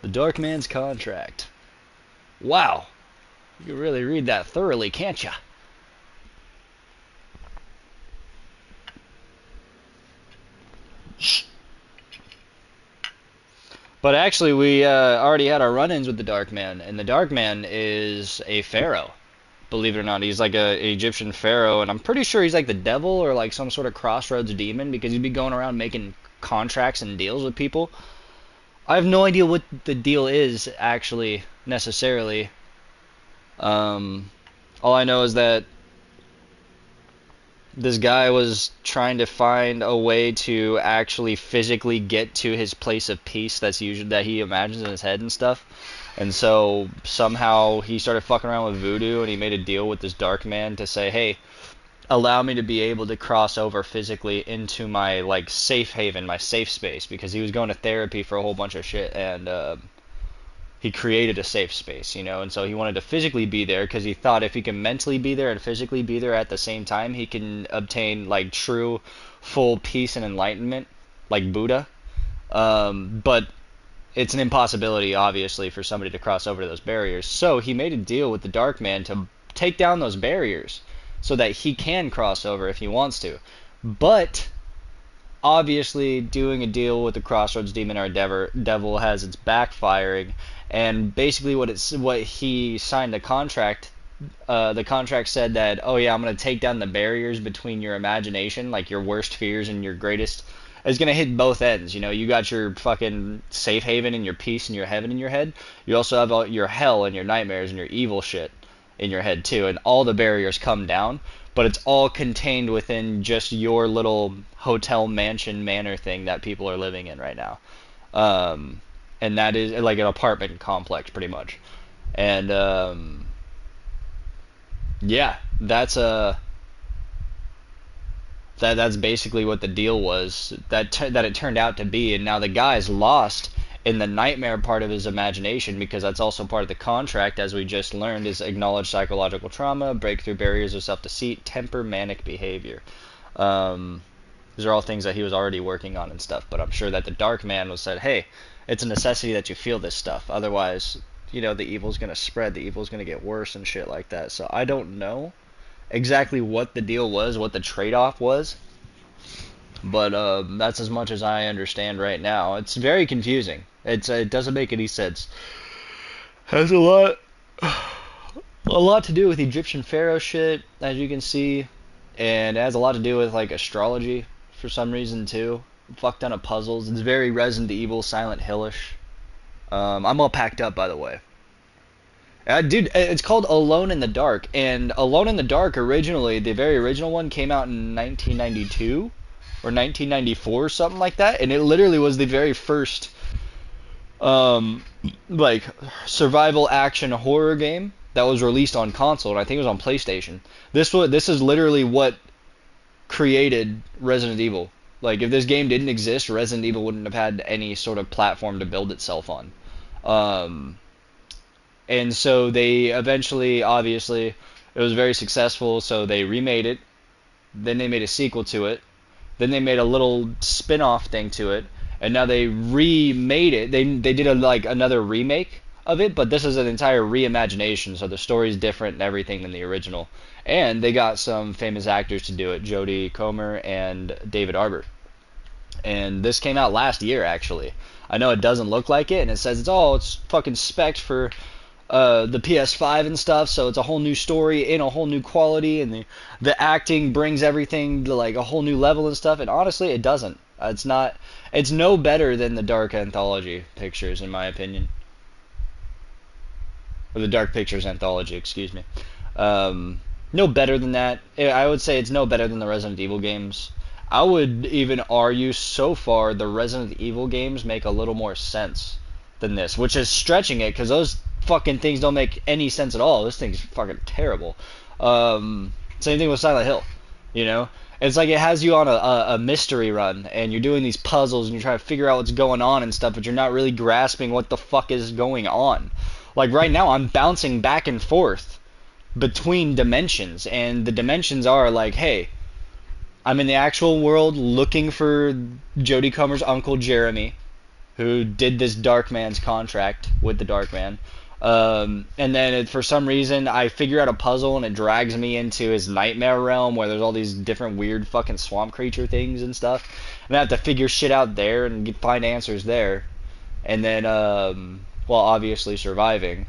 The Dark Man's contract. Wow. You can really read that thoroughly, can't ya? But actually, we already had our run-ins with the Dark Man, and the Dark Man is a pharaoh. Believe it or not, he's like an Egyptian pharaoh, and I'm pretty sure he's like the devil or like some sort of crossroads demon because he'd be going around making contracts and deals with people. I have no idea what the deal is actually necessarily. All I know is that this guy was trying to find a way to actually physically get to his place of peace that he imagines in his head and stuff. And so somehow he started fucking around with voodoo and he made a deal with this Dark Man to say, hey, allow me to be able to cross over physically into my like safe haven, my safe space, because he was going to therapy for a whole bunch of shit, and he created a safe space, you know, and so he wanted to physically be there because he thought if he can mentally be there and physically be there at the same time, he can obtain like true full peace and enlightenment like Buddha. But it's an impossibility, obviously, for somebody to cross over to those barriers. So he made a deal with the Dark Man to take down those barriers so that he can cross over if he wants to. But obviously, doing a deal with the Crossroads Demon or Devil has its backfiring, and basically what he signed a contract the contract said that, oh yeah, I'm gonna take down the barriers between your imagination, like your worst fears and your greatest. It's gonna hit both ends. You know, you got your fucking safe haven and your peace and your heaven in your head. You also have all your hell and your nightmares and your evil shit in your head too, and all the barriers come down. But it's all contained within just your little hotel mansion manor thing that people are living in right now. And that is like an apartment complex, pretty much. And yeah, that's basically what the deal was. That it turned out to be, and now the guy's lost in the nightmare part of his imagination, because that's also part of the contract, as we just learned, is acknowledge psychological trauma, break through barriers of self-deceit, temper manic behavior. These are all things that he was already working on and stuff, but I'm sure that the Dark Man was said, hey, it's a necessity that you feel this stuff, otherwise, you know, the evil's gonna spread, the evil's gonna get worse and shit like that. So I don't know exactly what the deal was, what the trade-off was, but that's as much as I understand right now. It's very confusing. It doesn't make any sense. Has a lot to do with Egyptian pharaoh shit, as you can see, and it has a lot to do with like astrology for some reason too. Fuck ton of puzzles. It's very Resident Evil, Silent Hillish. I'm all packed up, by the way. Dude, it's called Alone in the Dark, and Alone in the Dark originally, the very original one, came out in 1992 or 1994, something like that, and it literally was the very first like survival action horror game that was released on console, and I think it was on PlayStation. This is literally what created Resident Evil. Like, if this game didn't exist, Resident Evil wouldn't have had any sort of platform to build itself on. And so they eventually, obviously, it was very successful, so they remade it. Then they made a sequel to it. Then they made a little spin-off thing to it. And now they remade it. They did another remake of it, but this is an entire reimagination, so the story's different and everything than the original. And they got some famous actors to do it, Jodie Comer and David Arbor. And this came out last year, actually. I know it doesn't look like it, and it says it's fucking spec'd for the PS5 and stuff, so it's a whole new story in a whole new quality, and the acting brings everything to like a whole new level and stuff. And honestly, it doesn't. It's no better than the Dark Anthology pictures, in my opinion. Or the Dark Pictures Anthology, excuse me. No better than that. I would say it's no better than the Resident Evil games. I would even argue so far the Resident Evil games make a little more sense than this, which is stretching it, because those fucking things don't make any sense at all. This thing's fucking terrible. Same thing with Silent Hill, you know? It's like it has you on a mystery run, and you're doing these puzzles, and you're trying to figure out what's going on and stuff, but you're not really grasping what the fuck is going on. Like, right now, I'm bouncing back and forth between dimensions, and the dimensions are like, hey, I'm in the actual world looking for Jodie Comer's uncle Jeremy, who did this Dark Man's contract with the Dark Man. And then for some reason I figure out a puzzle and it drags me into his nightmare realm where there's all these different weird fucking swamp creature things and stuff. And I have to figure shit out there and find answers there. And then, well, obviously surviving.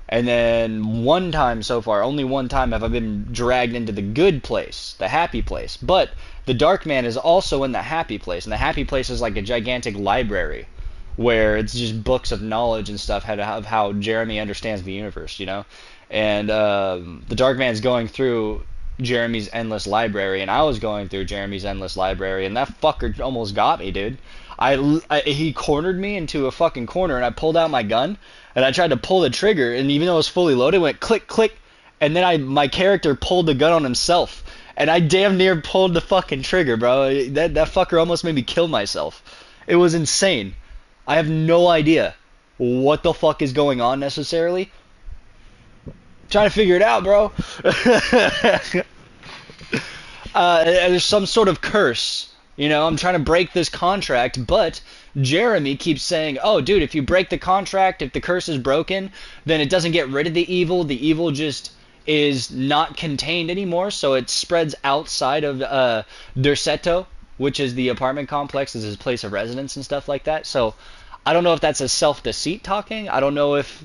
And then one time so far, only one time have I been dragged into the good place, the happy place. But the Dark Man is also in the happy place. And the happy place is like a gigantic library, where it's just books of knowledge and stuff of how Jeremy understands the universe, you know? And the Dark Man's going through Jeremy's endless library, and I was going through Jeremy's endless library, and that fucker almost got me, dude. He cornered me into a fucking corner, and I pulled out my gun, and I tried to pull the trigger, and even though it was fully loaded, it went click, click, and then my character pulled the gun on himself, and I damn near pulled the fucking trigger, bro. That fucker almost made me kill myself. It was insane. I have no idea what the fuck is going on necessarily. Trying to figure it out, bro. There's some sort of curse. You know, I'm trying to break this contract, but Jeremy keeps saying, oh, dude, if you break the contract, if the curse is broken, then it doesn't get rid of the evil. The evil just is not contained anymore, so it spreads outside of Derceto, which is the apartment complex, is his place of residence and stuff like that. So I don't know if that's a self-deceit talking. I don't know if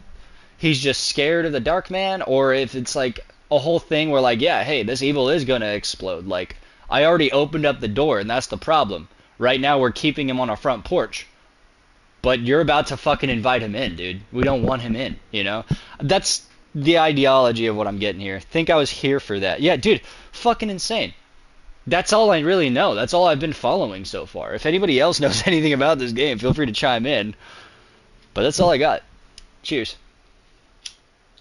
he's just scared of the Dark Man, or if it's like a whole thing where like, yeah, hey, this evil is gonna explode. Like, I already opened up the door, and that's the problem. Right now we're keeping him on our front porch. But you're about to fucking invite him in, dude. We don't want him in, you know? That's the ideology of what I'm getting here. Think I was here for that. Yeah, dude, fucking insane. That's all I really know. That's all I've been following so far. If anybody else knows anything about this game, feel free to chime in. But that's all I got. Cheers.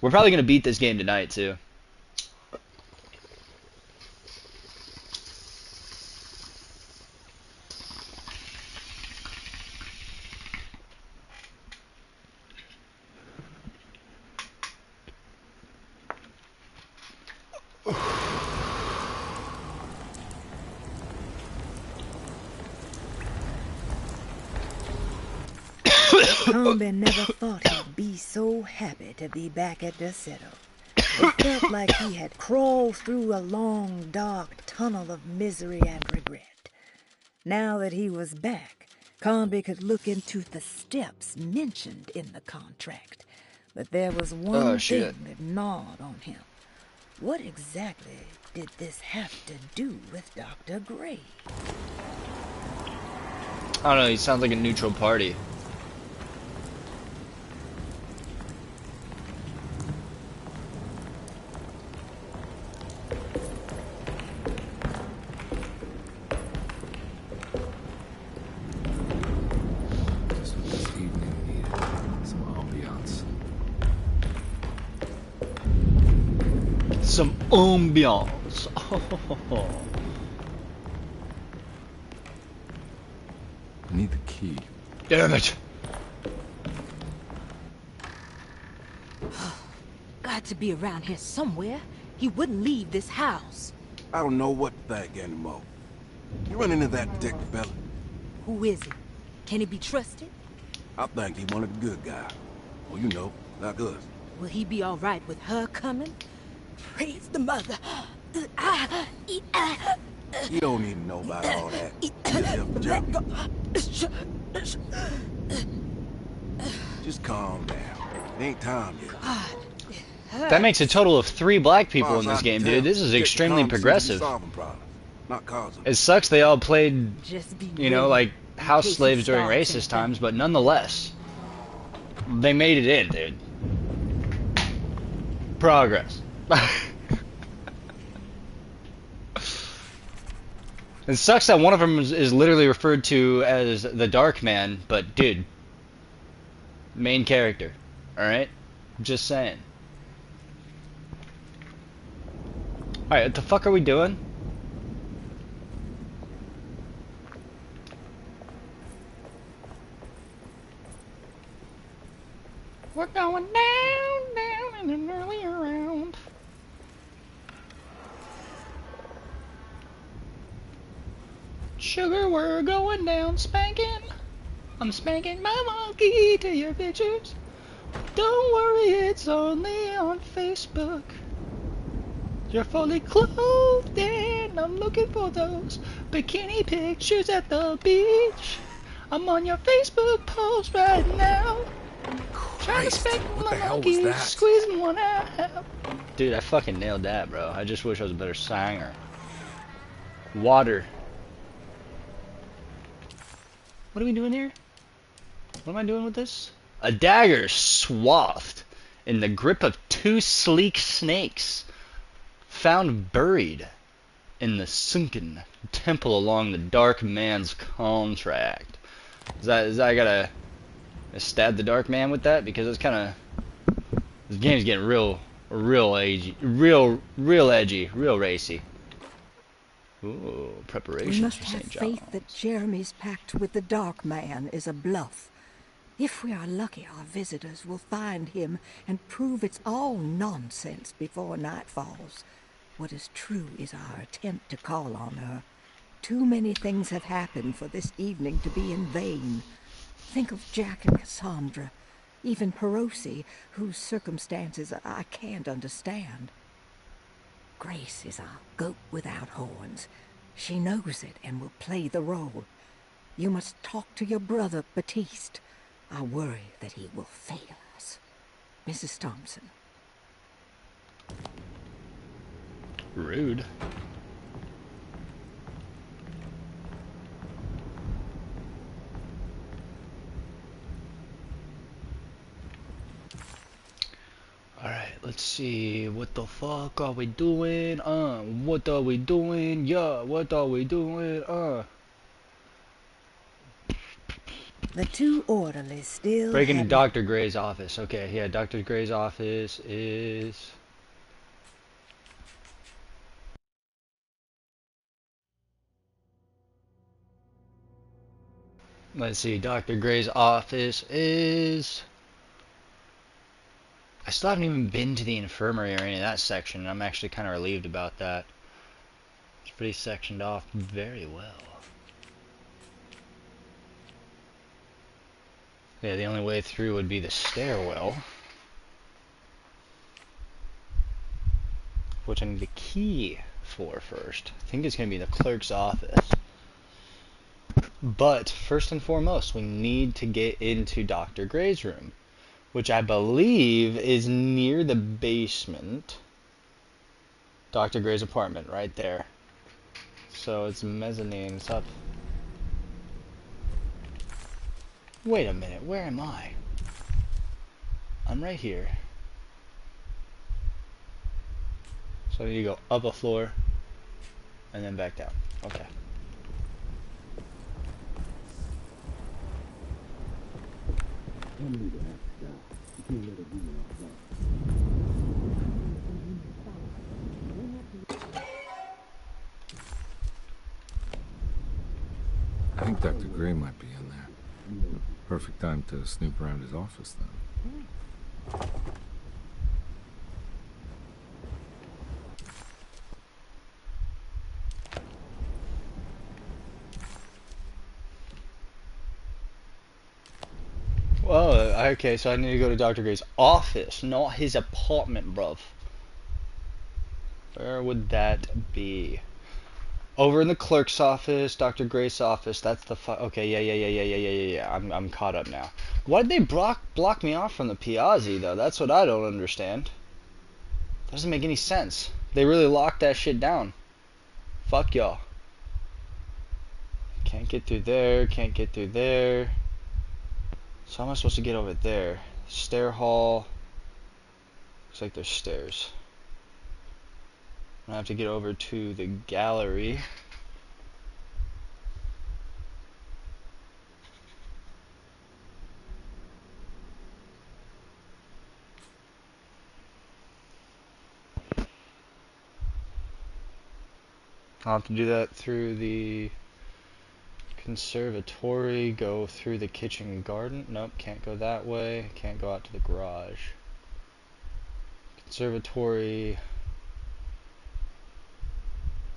We're probably going to beat this game tonight, too. Crombie never thought he'd be so happy to be back at the Citadel. It felt like he had crawled through a long, dark tunnel of misery and regret. Now that he was back, Crombie could look into the steps mentioned in the contract. But there was one thing that gnawed on him. What exactly did this have to do with Dr. Gray? I don't know, he sounds like a neutral party. Some ambiance. I need the key. Damn it. Got to be around here somewhere. He wouldn't leave this house. I don't know what to think anymore. You run into that detective fella? Who is he? Can he be trusted? I think he one of the good guys. Well, you know, like us. Will he be all right with her coming? Praise the mother. You don't need to know about all that. Just calm down. It ain't time yet. That makes a total of 3 black people in this game, dude. This is extremely progressive. It sucks they all played, you know, like house slaves during racist times, but nonetheless, they made it in, dude. Progress. It sucks that one of them is literally referred to as the Dark Man, but dude, main character, alright? Just saying. Alright, what the fuck are we doing? We're going down in an early round. Sugar, we're going down spanking. I'm spanking my monkey to your pictures. Don't worry, it's only on Facebook. You're fully clothed and I'm looking for those bikini pictures at the beach. I'm on your Facebook post right now. Trying to spank my monkey, squeezing one out. Dude, I fucking nailed that, bro. I just wish I was a better singer. Water. What are we doing here? What am I doing with this? A dagger swathed in the grip of 2 sleek snakes, found buried in the sunken temple along the Dark Man's contract. Is that I gotta stab the Dark Man with that? Because it's kind of, this game's getting real edgy, real edgy, real racy. Ooh, preparations We must for have St. faith John. that Jeremy's pact with the Dark Man is a bluff. If we are lucky, our visitors will find him and prove it's all nonsense before night falls. What is true is our attempt to call on her. Too many things have happened for this evening to be in vain. Think of Jack and Cassandra, even Perosi, whose circumstances I can't understand. Grace is our goat without horns. She knows it and will play the role. You must talk to your brother, Baptiste. I worry that he will fail us. Mrs. Thompson. Rude. Alright, let's see. What the fuck are we doing? What are we doing? Yeah, what are we doing? The two orderlies still Break into hadn't... Dr. Gray's office. Okay, yeah, Dr. Gray's office is... Let's see, Dr. Gray's office is... I still haven't even been to the infirmary or any of that section, and I'm actually kind of relieved about that. It's pretty sectioned off very well. Yeah, the only way through would be the stairwell, which I need the key for first. I think it's going to be the clerk's office. But first and foremost, we need to get into Dr. Gray's room, which I believe is near the basement. Dr. Gray's apartment, right there. So it's mezzanine. It's up. Wait a minute, where am I? I'm right here. So I need to go up a floor and then back down. Okay. I think Dr. Gray might be in there. Perfect time to snoop around his office then. Oh, okay, so I need to go to Dr. Gray's office, not his apartment, bruv. Where would that be? Over in the clerk's office, Dr. Gray's office. That's the okay, yeah. I'm caught up now. Why did they block me off from the Piazzi though? That's what I don't understand. Doesn't make any sense. They really locked that shit down. Fuck y'all. Can't get through there. Can't get through there. So how am I supposed to get over there? Stair hall. Looks like there's stairs. I have to get over to the gallery. I'll have to do that through the conservatory, go through the kitchen garden. Nope, can't go that way. Can't go out to the garage. Conservatory.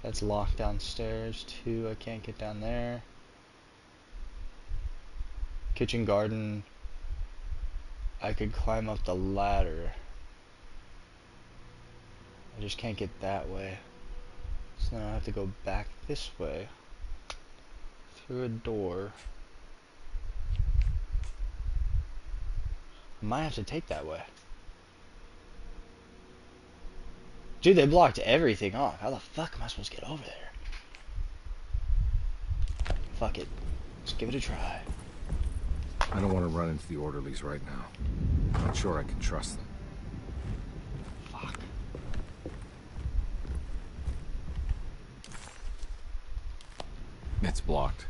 That's locked downstairs too. I can't get down there. Kitchen garden. I could climb up the ladder. I just can't get that way. So now I have to go back this way. Through a door. I might have to take that way. Dude, they blocked everything off. How the fuck am I supposed to get over there? Fuck it. Let's give it a try. I don't want to run into the orderlies right now. I'm not sure I can trust them. Fuck. It's blocked.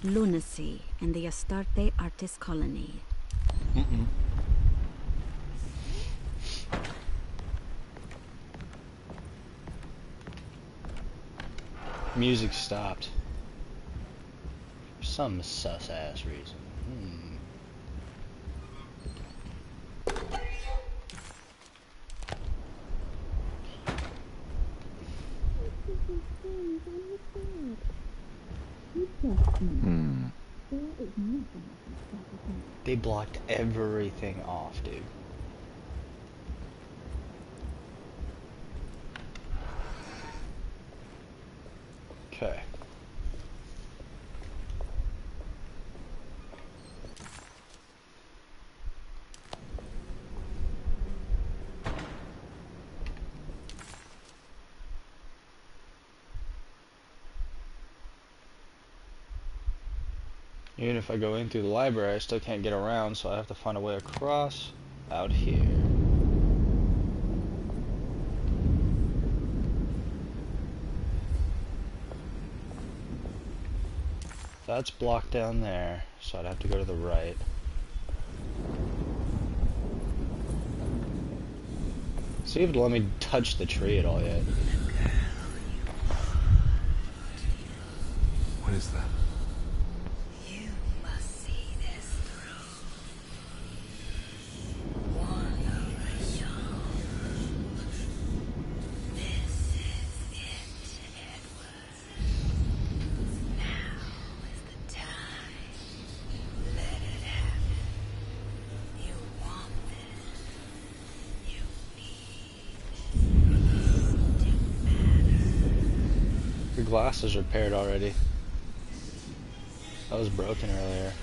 Lunacy in the Astarte Artist Colony. Music stopped. For some sus-ass reason. They blocked everything off, dude. Okay. Even if I go in through the library, I still can't get around, so I have to find a way across out here. That's blocked down there, so I'd have to go to the right. See if it'll let me touch the tree at all yet. What is that? You must see this through. One of the young. This is it, Edward. Now is the time. Let it happen. You want this. You need this. Your glass is repaired already. That was broken earlier.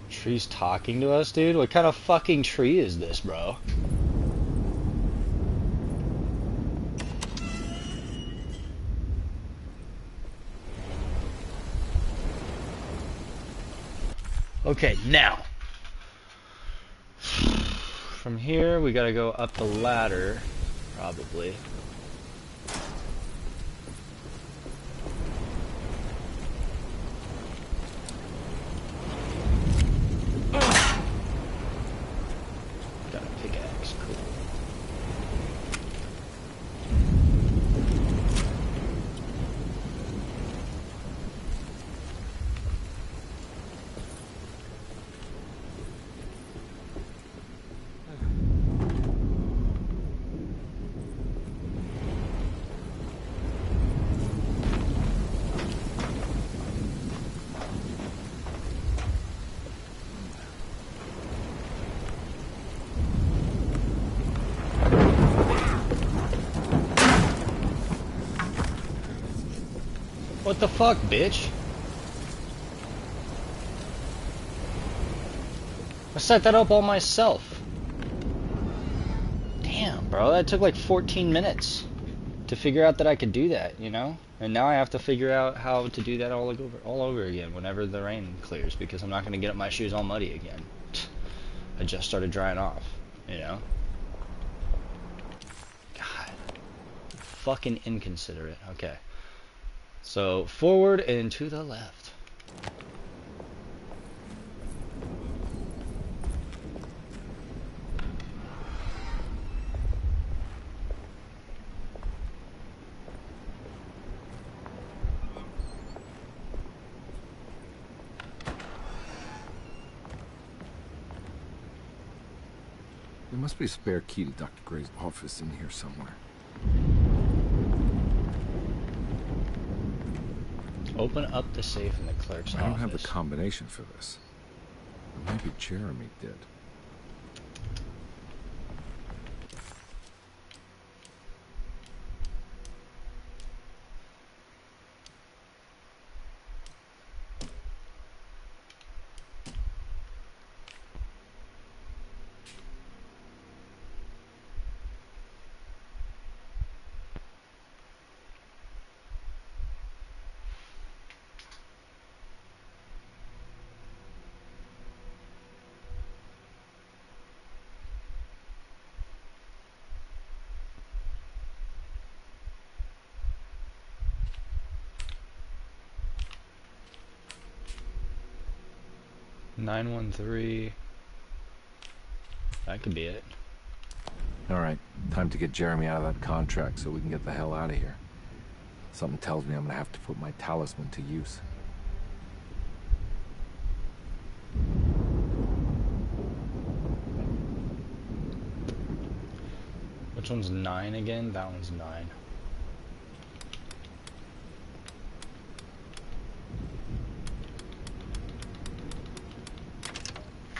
Tree's talking to us, dude? What kind of fucking tree is this, bro? Okay, now. From here, we gotta go up the ladder, probably. Got a pickaxe, cool. What the fuck, bitch? I set that up all myself. Damn, bro, that took like 14 minutes to figure out that I could do that, you know? And now I have to figure out how to do that all over again whenever the rain clears, because I'm not gonna get my shoes all muddy again. I just started drying off, you know? God. Fucking inconsiderate. Okay. So, forward and to the left. There must be a spare key to Dr. Gray's office in here somewhere. Open up the safe in the clerk's office. I don't have the combination for this. But maybe Jeremy did. (913). That could be it. Alright, time to get Jeremy out of that contract so we can get the hell out of here. Something tells me I'm gonna have to put my talisman to use. Which one's 9 again? That one's 9.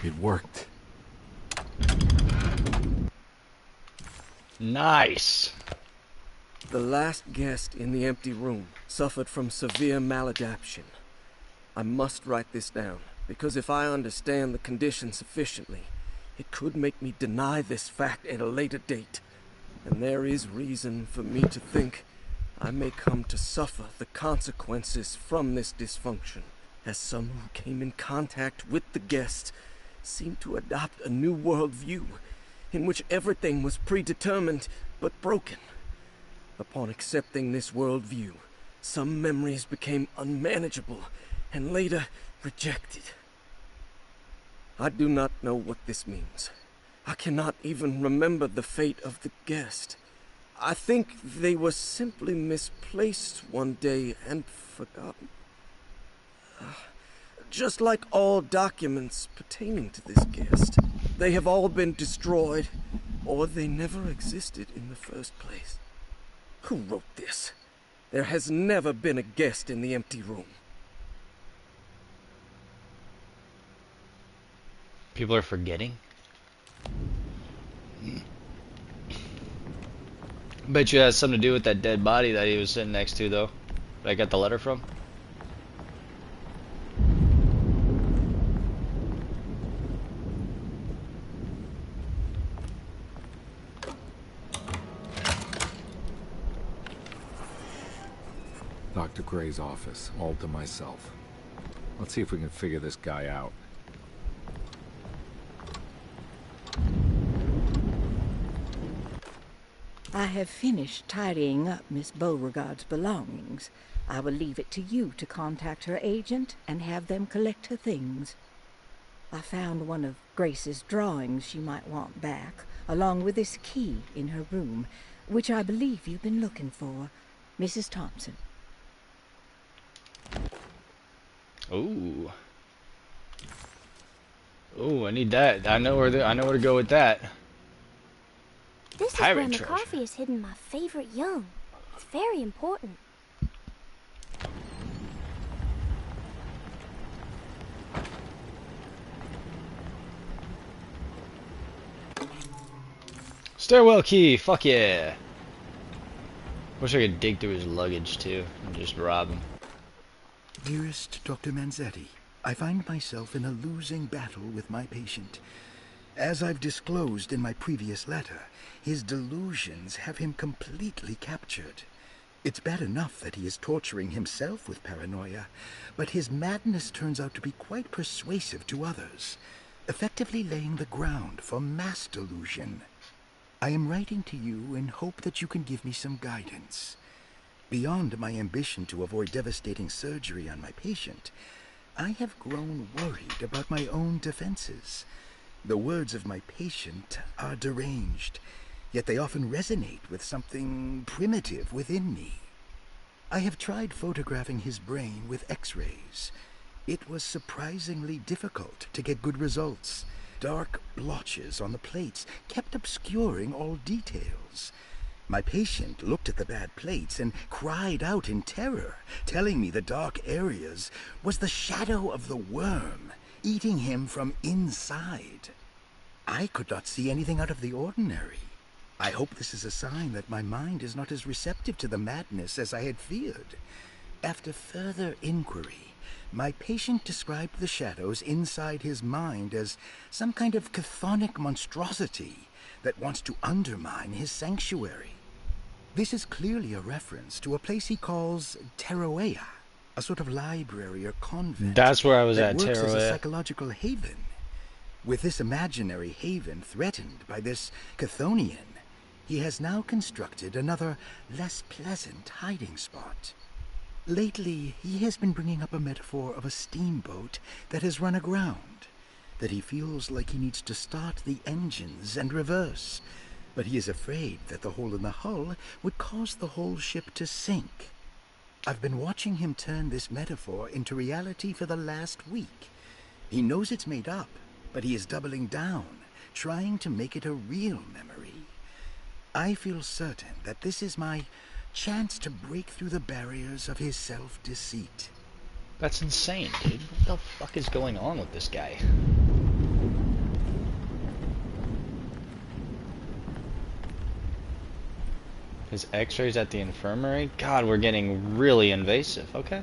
It worked. Nice. The last guest in the empty room suffered from severe maladaptation. I must write this down, because if I understand the condition sufficiently, it could make me deny this fact at a later date. And there is reason for me to think I may come to suffer the consequences from this dysfunction, as some who came in contact with the guest seemed to adopt a new worldview in which everything was predetermined but broken. Upon accepting this worldview, some memories became unmanageable and later rejected. I do not know what this means. I cannot even remember the fate of the guest. I think they were simply misplaced one day and forgotten. Just like all documents pertaining to this guest, they have all been destroyed, or they never existed in the first place. Who wrote this? There has never been a guest in the empty room. People are forgetting? Bet you it has something to do with that dead body that he was sitting next to, though. That I got the letter from. Dr. Gray's office, all to myself. Let's see if we can figure this guy out. I have finished tidying up Miss Beauregard's belongings. I will leave it to you to contact her agent and have them collect her things. I found one of Grace's drawings she might want back, along with this key in her room, which I believe you've been looking for. Mrs. Thompson. Ooh. Ooh, I need that. I know where to go with that. This is where McCarthy has hidden my favorite young. It's very important. Stairwell key, fuck yeah. Wish I could dig through his luggage too and just rob him. Dearest Dr. Manzetti, I find myself in a losing battle with my patient. As I've disclosed in my previous letter, his delusions have him completely captured. It's bad enough that he is torturing himself with paranoia, but his madness turns out to be quite persuasive to others, effectively laying the ground for mass delusion. I am writing to you in hope that you can give me some guidance. Beyond my ambition to avoid devastating surgery on my patient, I have grown worried about my own defenses. The words of my patient are deranged, yet they often resonate with something primitive within me. I have tried photographing his brain with X-rays. It was surprisingly difficult to get good results. Dark blotches on the plates kept obscuring all details. My patient looked at the bad plates and cried out in terror, telling me the dark areas was the shadow of the worm, eating him from inside. I could not see anything out of the ordinary. I hope this is a sign that my mind is not as receptive to the madness as I had feared. After further inquiry, my patient described the shadows inside his mind as some kind of chthonic monstrosity that wants to undermine his sanctuary. This is clearly a reference to a place he calls Teroea, a sort of library or convent. That's where I was at, works as a Teroea. psychological haven. With this imaginary haven threatened by this Chthonian, he has now constructed another, less pleasant hiding spot. Lately, he has been bringing up a metaphor of a steamboat that has run aground, that he feels like he needs to start the engines and reverse, but he is afraid that the hole in the hull would cause the whole ship to sink. I've been watching him turn this metaphor into reality for the last week. He knows it's made up, but he is doubling down, trying to make it a real memory. I feel certain that this is my chance to break through the barriers of his self-deceit. That's insane, dude. What the fuck is going on with this guy? His x-rays at the infirmary? God, we're getting really invasive. Okay.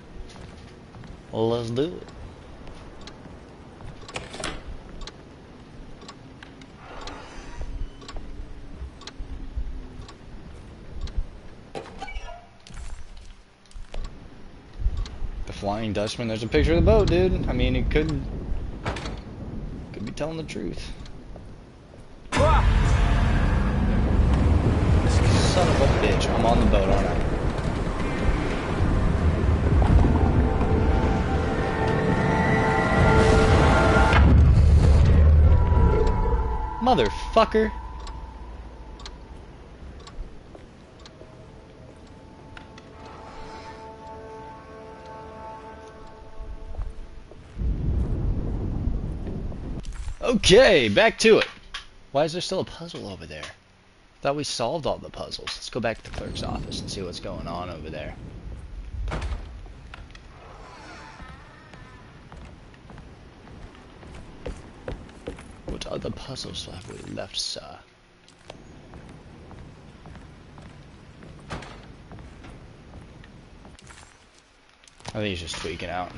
Well, let's do it. The Flying Dutchman. There's a picture of the boat, dude. I mean, it could be telling the truth. Son of a bitch. I'm on the boat, aren't I? Motherfucker. Okay, back to it. Why is there still a puzzle over there? Thought we solved all the puzzles. Let's go back to the clerk's office and see what's going on over there. What other puzzles have we left, sir? I think he's just tweaking out.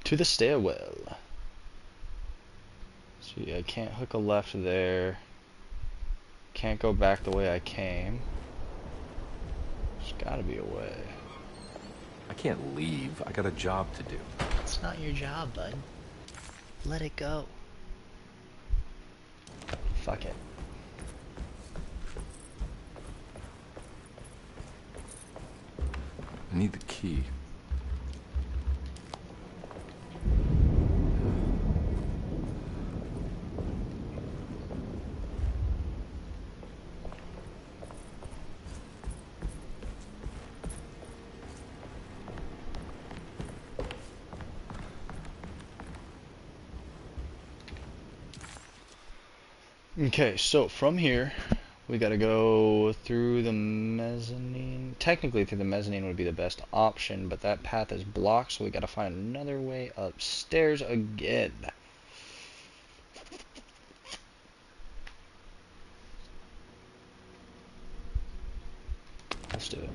To the stairwell. See, I can't hook a left there. Can't go back the way I came. There's gotta be a way. I can't leave. I got a job to do. It's not your job, bud. Let it go. Fuck it. I need the key. Okay, so from here, we gotta go through the mezzanine. Technically, through the mezzanine would be the best option, but that path is blocked, so we gotta find another way upstairs again. Let's do it.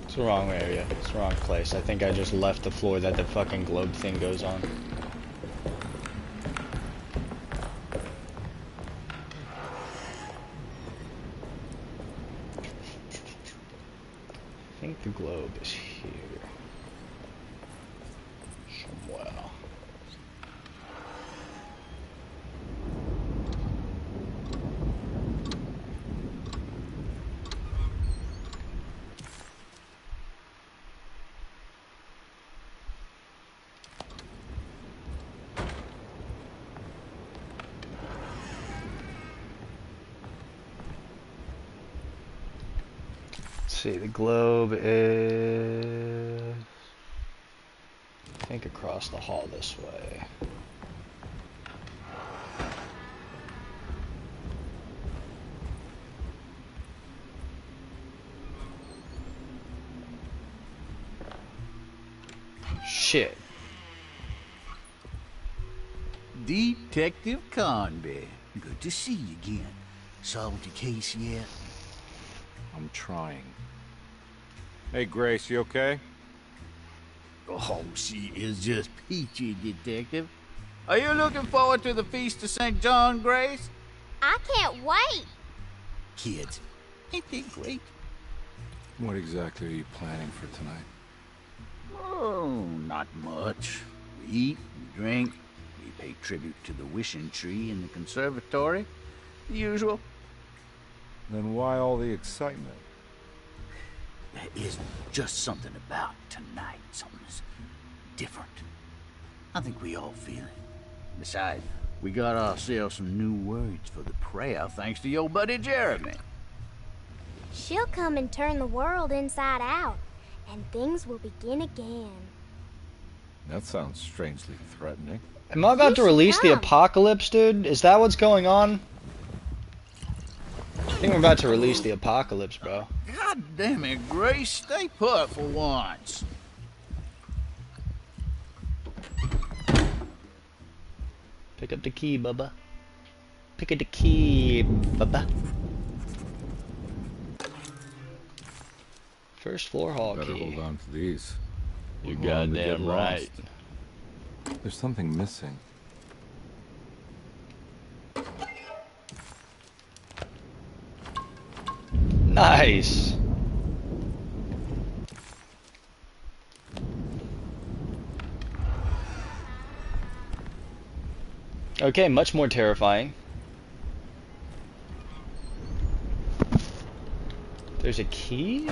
It's the wrong area. It's the wrong place. I think I just left the floor that the fucking globe thing goes on. I think the globe is here. Somewhere. See, the globe is, I think, across the hall this way. shit. Detective Conby. Good to see you again. Solved your case yet? I'm trying. Hey, Grace, you okay? Oh, she is just peachy, Detective. Are you looking forward to the Feast of St. John, Grace? I can't wait. Kids, ain't they great? What exactly are you planning for tonight? Oh, not much. We eat, we drink, we pay tribute to the wishing tree in the conservatory. The usual. Then why all the excitement? There is just something about tonight. Something's different. I think we all feel it. Besides, we got ourselves some new words for the prayer thanks to your buddy Jeremy. She'll come and turn the world inside out, and things will begin again. That sounds strangely threatening. Am I about to release the apocalypse, dude? Is that what's going on? I think we're about to release the apocalypse, bro. God damn it, Grace, stay put for once. Pick up the key, Bubba. Pick up the key, Bubba. First floor hall Better key. hold on to these. You're We're willing to get goddamn right. lost. There's something missing. Nice. Okay, much more terrifying. There's a key?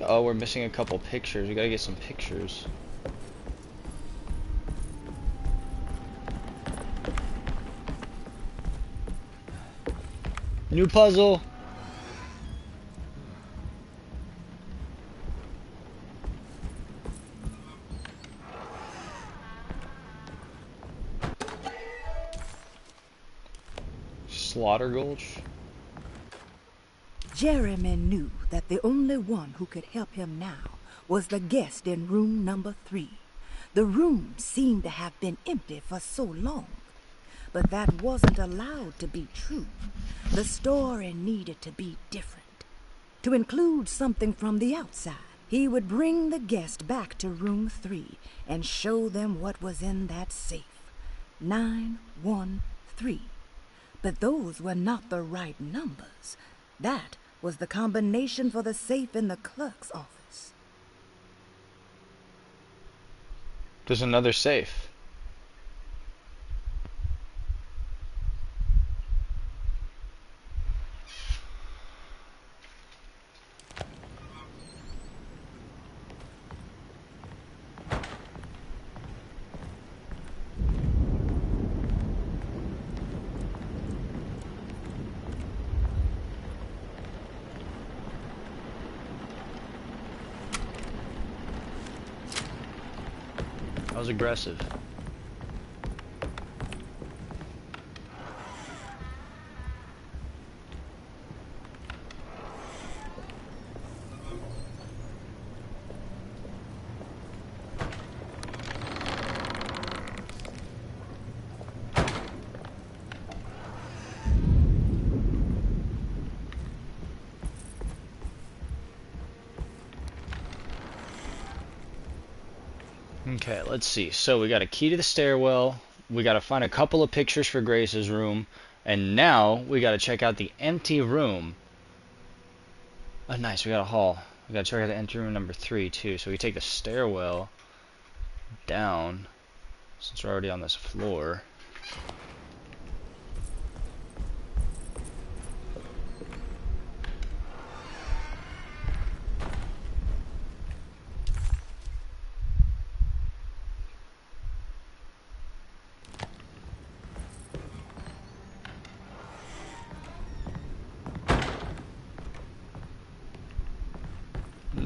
Oh, we're missing a couple pictures. We gotta get some pictures. New puzzle. Slaughter Gulch. Jeremy knew that the only one who could help him now was the guest in room number 3. The room seemed to have been empty for so long, but that wasn't allowed to be true. The story needed to be different, to include something from the outside. He would bring the guest back to room 3 and show them what was in that safe. 913. But those were not the right numbers. That was the combination for the safe in the clerk's office. There's another safe. That was aggressive. Okay, let's see. So we got a key to the stairwell. We got to find a couple of pictures for Grace's room. And now we got to check out the empty room. Oh, nice. We got a hall. We got to check out the empty room number 3, too. So we take the stairwell down, since we're already on this floor.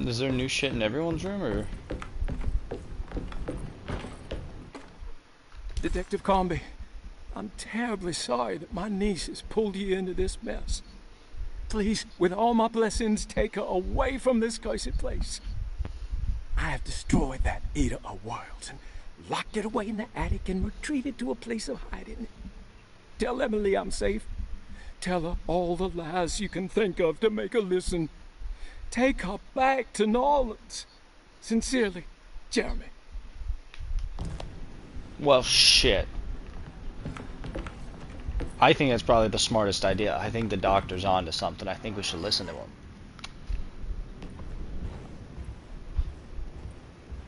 Is there new shit in everyone's room, or? Detective Conby, I'm terribly sorry that my niece has pulled you into this mess. Please, with all my blessings, take her away from this cursed place. I have destroyed that eater of worlds and locked it away in the attic and retreated to a place of hiding. Tell Emily I'm safe. Tell her all the lies you can think of to make her listen. Take her back to New Orleans. Sincerely, Jeremy. Well, shit. I think that's probably the smartest idea. I think the doctor's on to something. I think we should listen to him.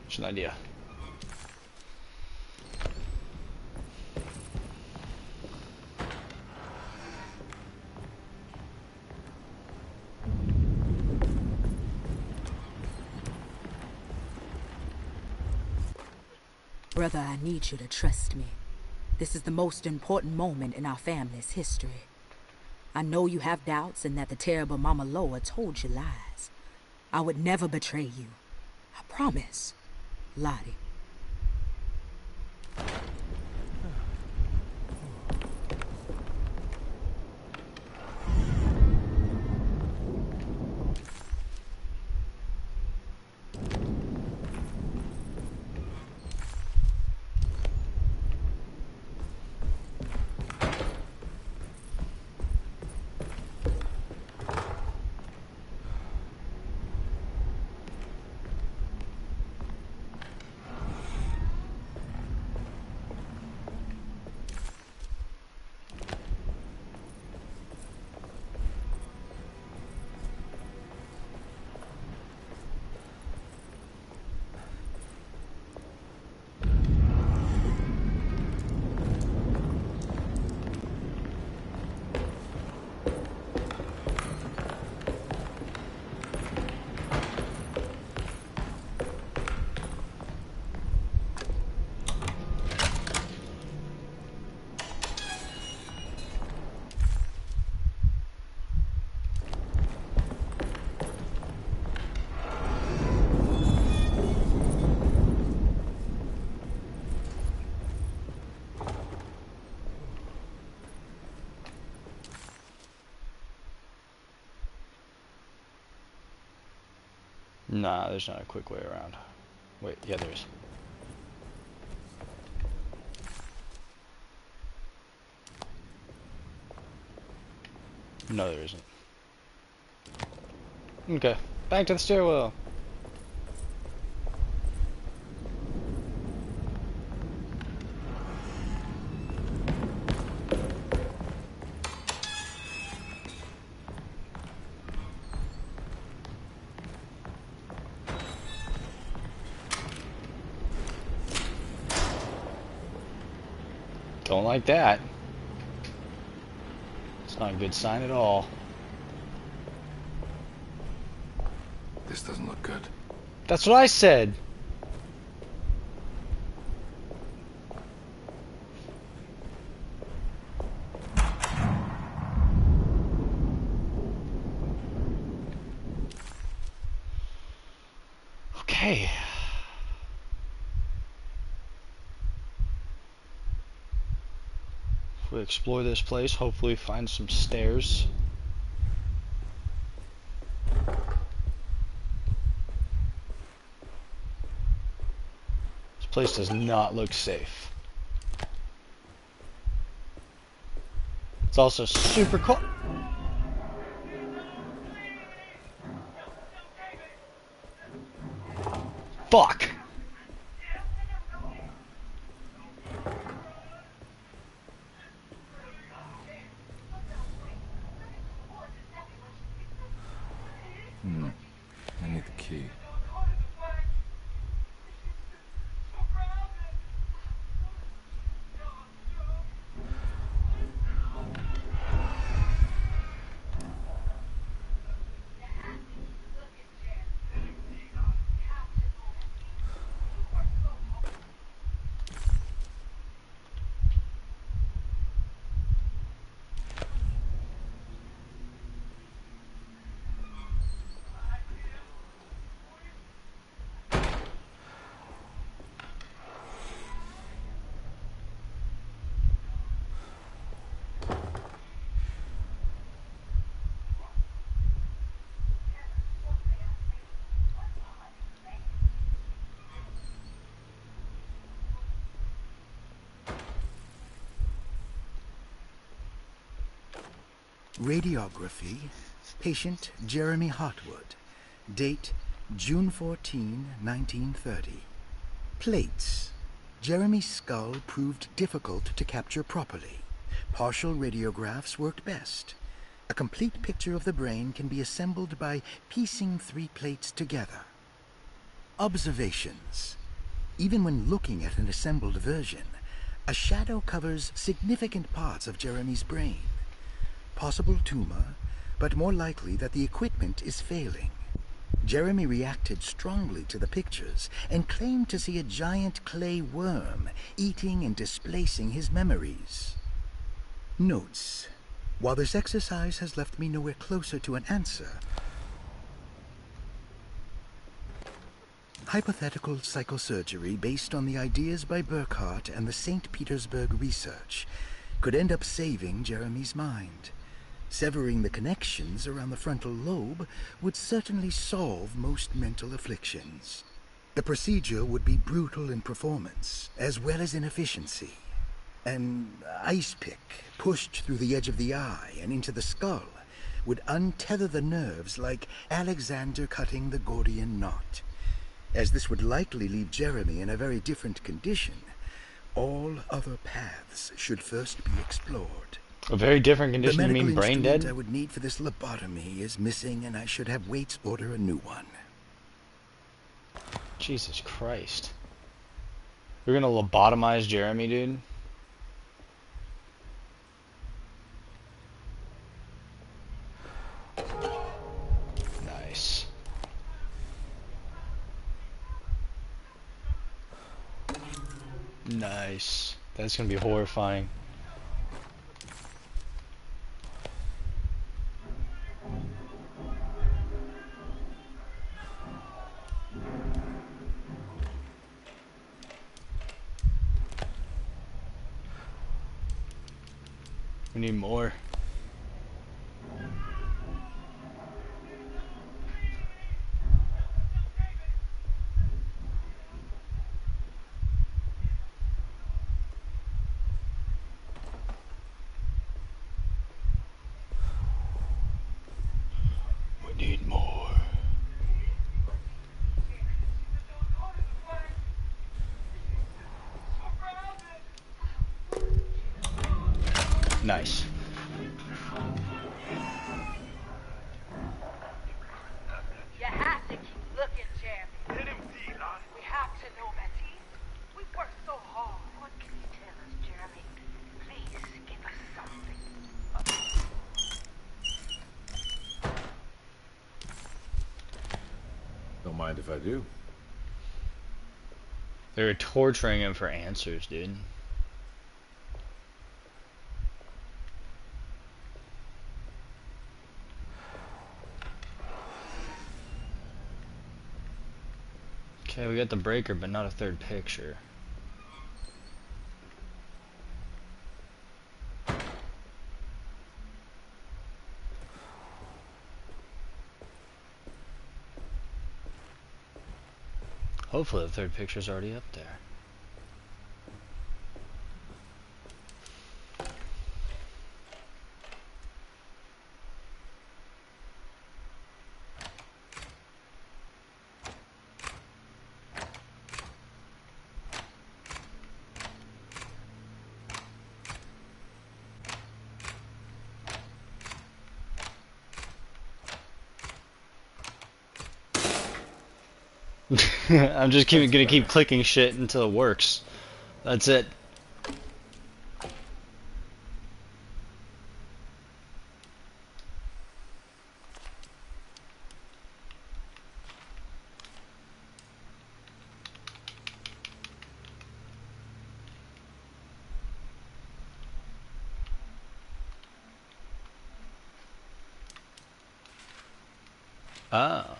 It's an idea. Brother, I need you to trust me. This is the most important moment in our family's history. I know you have doubts and that the terrible Mama Loa told you lies. I would never betray you. I promise. Lottie. Nah, there's not a quick way around. Wait, yeah, there is. No, there isn't. Okay, back to the stairwell. Don't like that. It's not a good sign at all. This doesn't look good. That's what I said. Okay. If we explore this place, hopefully find some stairs. This place does not look safe. It's also super cold. Fuck! I need the key. Radiography. Patient Jeremy Hotwood. Date June 14, 1930. Plates. Jeremy's skull proved difficult to capture properly. Partial radiographs worked best. A complete picture of the brain can be assembled by piecing 3 plates together. Observations. Even when looking at an assembled version, a shadow covers significant parts of Jeremy's brain. Possible tumor, but more likely that the equipment is failing. Jeremy reacted strongly to the pictures and claimed to see a giant clay worm eating and displacing his memories. Notes. While this exercise has left me nowhere closer to an answer, hypothetical psychosurgery based on the ideas by Burckhardt and the St. Petersburg research could end up saving Jeremy's mind. Severing the connections around the frontal lobe would certainly solve most mental afflictions. The procedure would be brutal in performance, as well as in efficiency. An ice pick pushed through the edge of the eye and into the skull would untether the nerves like Alexander cutting the Gordian knot. As this would likely leave Jeremy in a very different condition, all other paths should first be explored. A very different condition? The You medical mean brain instrument dead? I would need for this lobotomy is missing, and I should have Waits order a new one. Jesus Christ. You're gonna lobotomize Jeremy, dude? Nice. Nice. That's gonna be horrifying. We need more. We need more. Nice. You have to keep looking, Jeremy. We have to know, Matisse. We worked so hard. What can you tell us, Jeremy? Please give us something. Don't mind if I do. They were torturing him for answers, dude. Okay, we got the breaker, but not a third picture. Hopefully the third picture's already up there. I'm just gonna keep clicking shit until it works. That's it. Ah.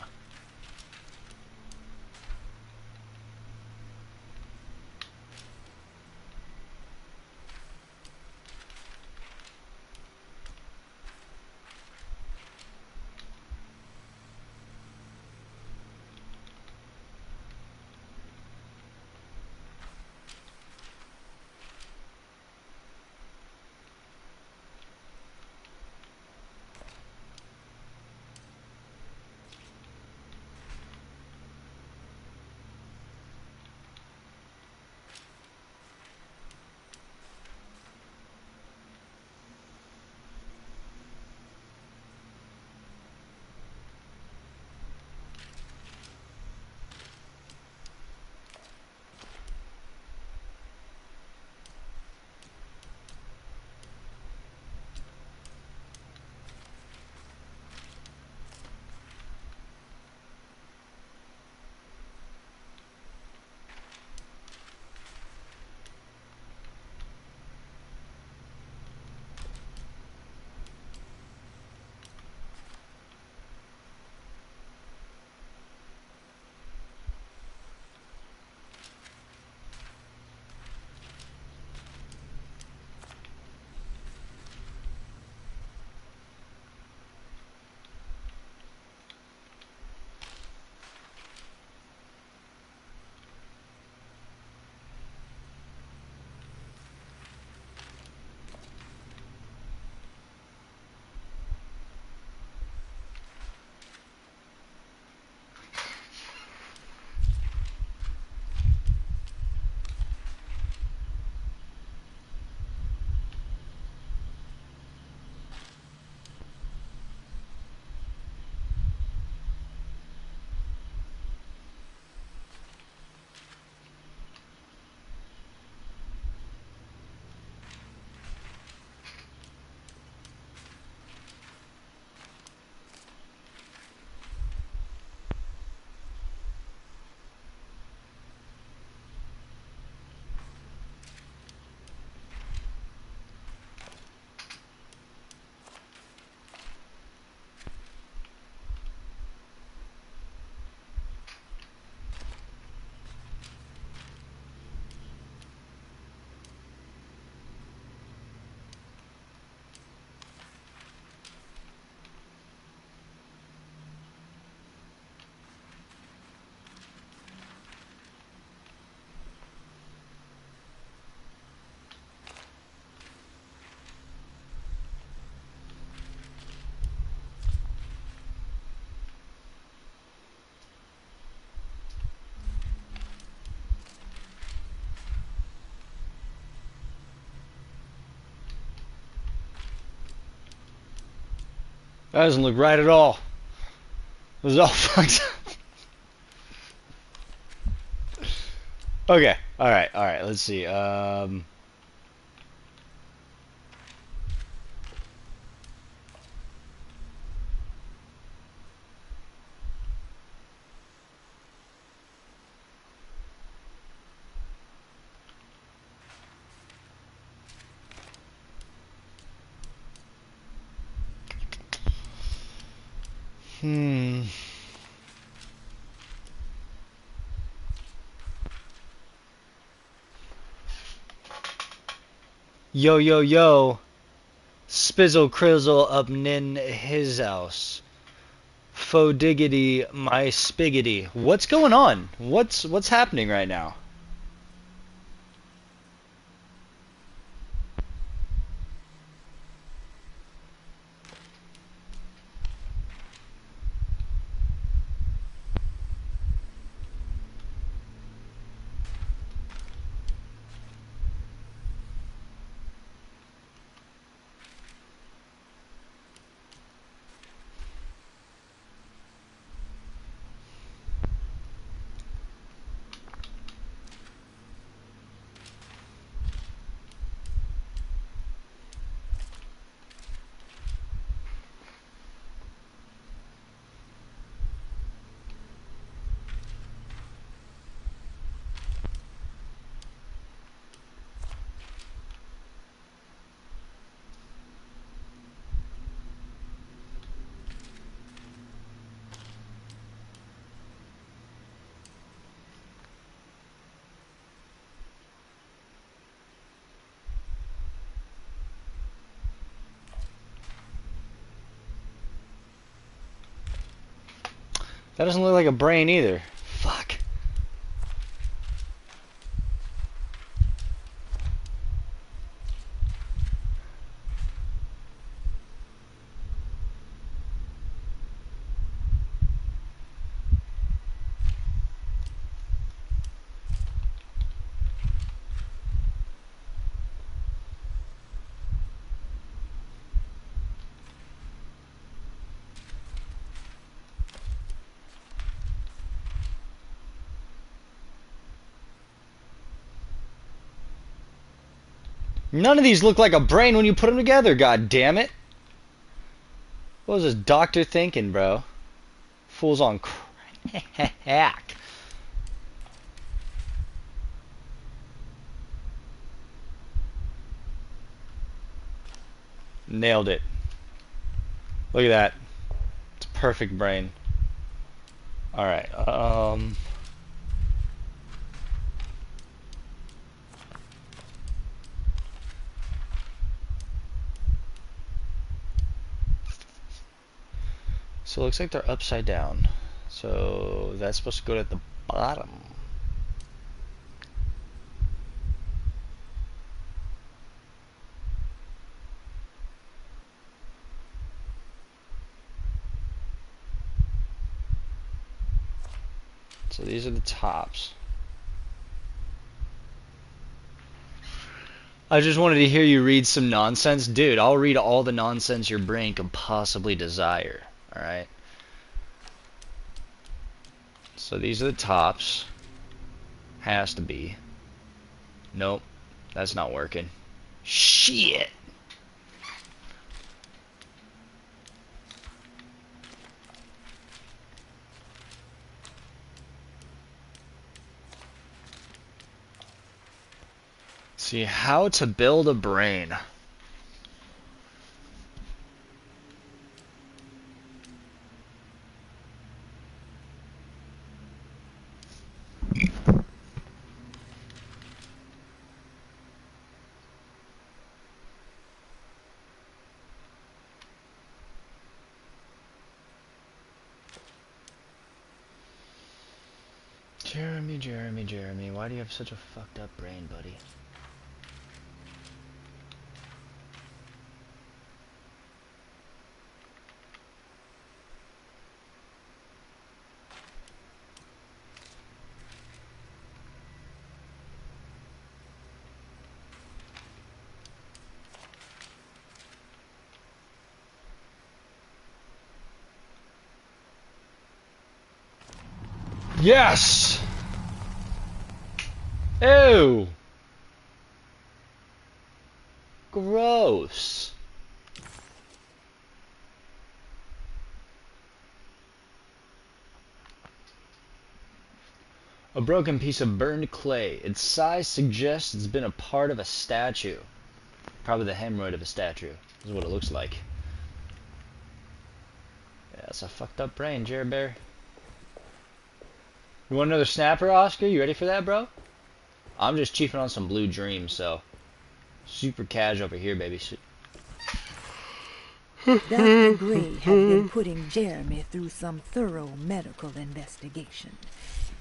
That doesn't look right at all. It was all fucked up. Okay. Alright. Let's see. Yo. Spizzle Crizzle up nin his house. Faux diggity my spiggity. What's going on? What's happening right now? That doesn't look like a brain either. Fuck. None of these look like a brain when you put them together, god damn it. What was this doctor thinking, bro? Fool's on crack. Nailed it. Look at that. It's a perfect brain. Alright, so it looks like they're upside down. So that's supposed to go at the bottom. So these are the tops. I just wanted to hear you read some nonsense. Dude, I'll read all the nonsense your brain could possibly desire. Alright? So these are the tops. Has to be. Nope. That's not working. Shit! See, how to build a brain. Jeremy, why do you have such a fucked up brain, buddy? Yes! Ew! Gross. A broken piece of burned clay. Its size suggests it's been a part of a statue. Probably the hemorrhoid of a statue. This is what it looks like. Yeah, it's a fucked up brain, Jared Bear. You want another snapper, Oscar? You ready for that, bro? I'm just chiefing on some blue dreams, so super cash over here, baby. Dr. Gray had been putting Jeremy through some thorough medical investigation.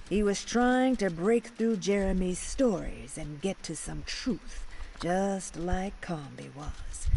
He was trying to break through Jeremy's stories and get to some truth, just like Comby was.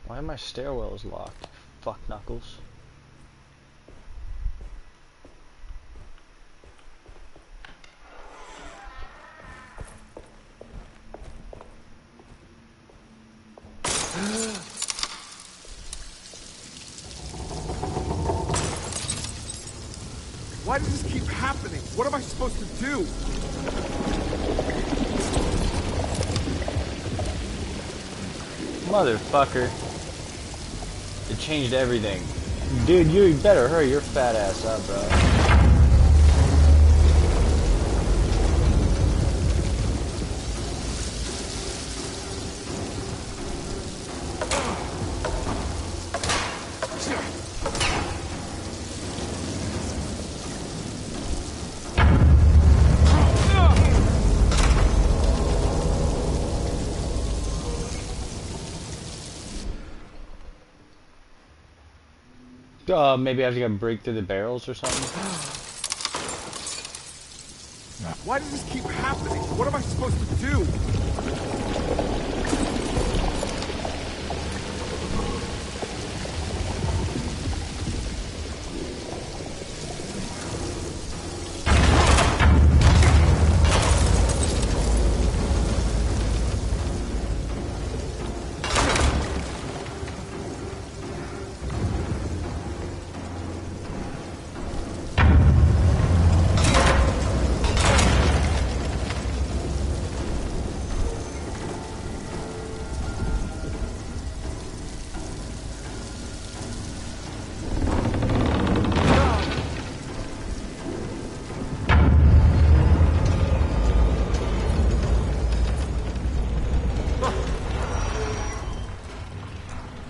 Why are my stairwells locked? Fuck knuckles. Why does this keep happening? What am I supposed to do? Motherfucker. It changed everything. Dude, you better hurry your fat ass up, bro. Maybe I have to go break through the barrels or something. Why does this keep happening? What am I supposed to do?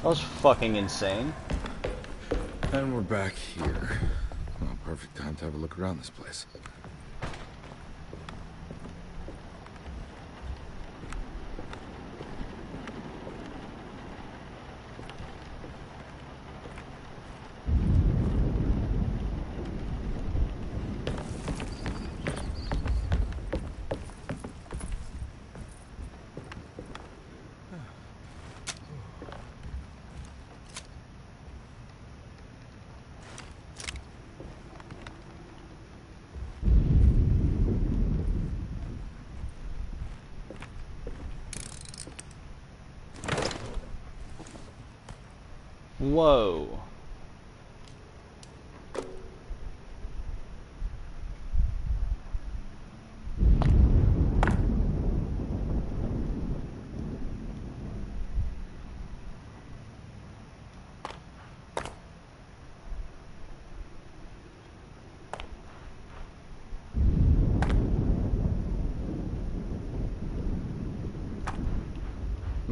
That was fucking insane. And we're back here. Well, perfect time to have a look around this place. Whoa.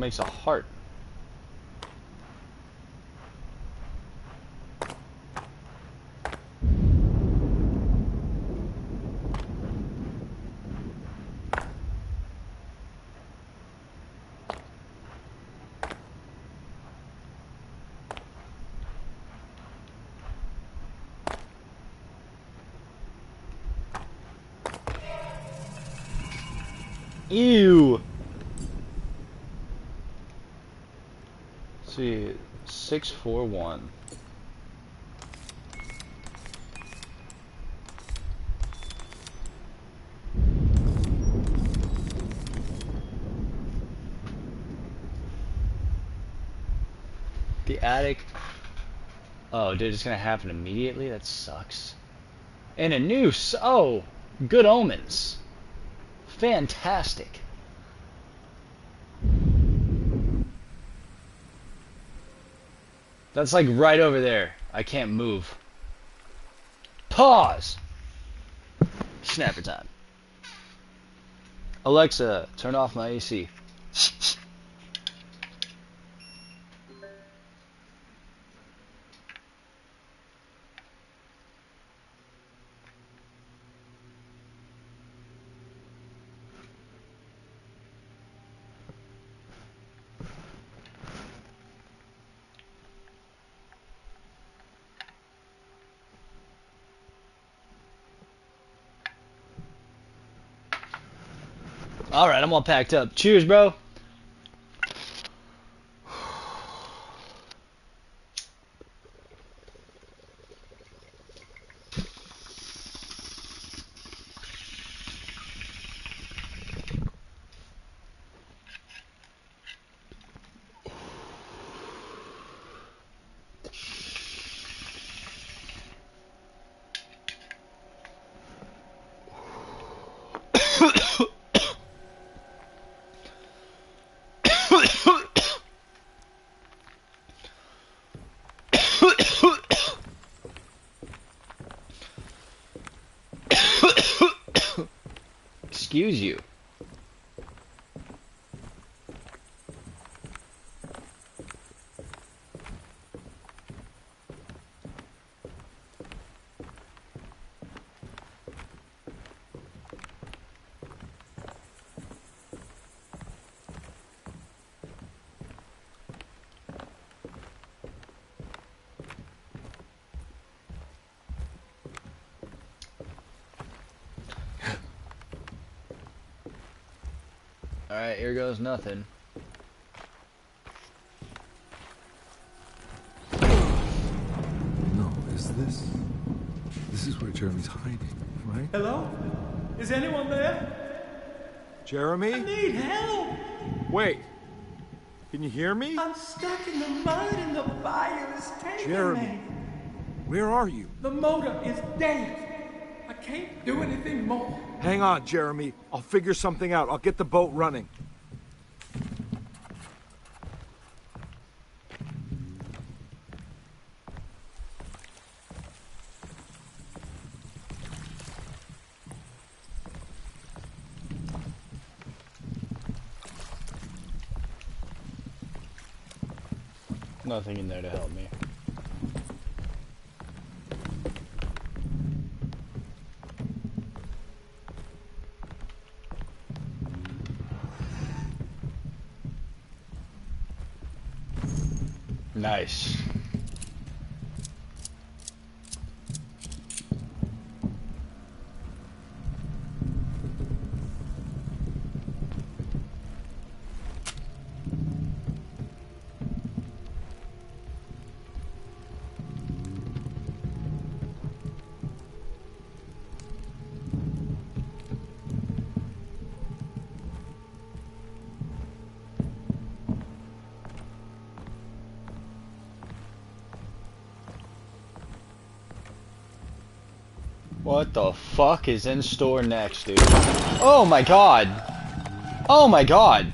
makes a heart. Ew. Let's see, 641. The attic. Oh, dude, it's gonna happen immediately? That sucks. And a noose. Oh, good omens. Fantastic. That's like right over there. I can't move. Pause. Snapper time. Alexa, turn off my AC. Alright, I'm all packed up. Cheers, bro. Excuse you. Alright, here goes nothing. No, is this... This is where Jeremy's hiding, right? Hello? Is anyone there? Jeremy? I need help! Wait! Can you hear me? I'm stuck in the mud and the fire is taking Jeremy, me. where are you? The motor is dead. I can't do anything more. Hang on, Jeremy. I'll figure something out. I'll get the boat running. Nothing in there to help me. Nice. What the fuck is in store next, dude? Oh my god! Oh my god!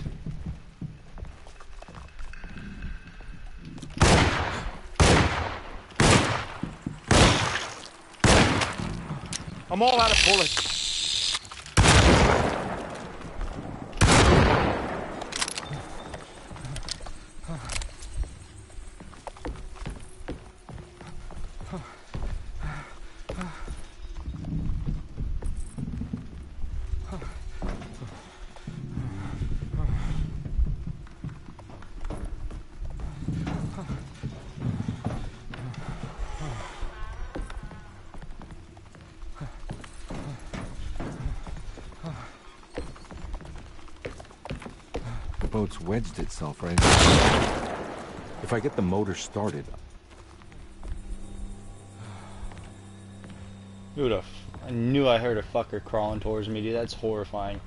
I'm all out of bullets. boat's wedged itself right. If I get the motor started. Dude, I knew I heard a fucker crawling towards me, dude. That's horrifying.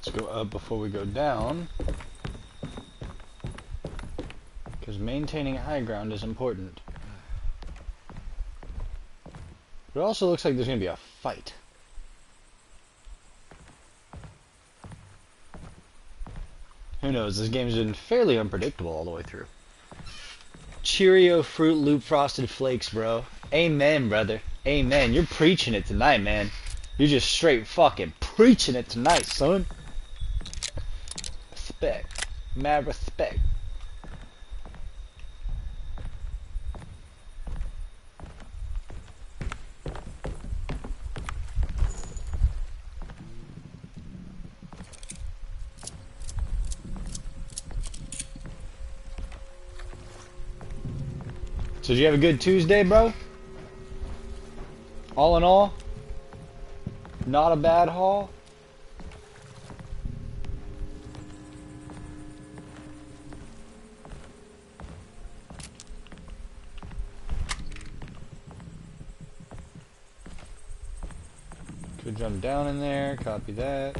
Let's go up before we go down, because maintaining high ground is important. But it also looks like there's going to be a fight. Who knows, this game's been fairly unpredictable all the way through. Cheerio Fruit Loop Frosted Flakes, bro. Amen, brother. Amen. You're preaching it tonight, man. You're just straight fucking preaching it tonight, son. Respect. Mad respect. So did you have a good Tuesday, bro? All in all, not a bad haul. Could jump down in there, copy that.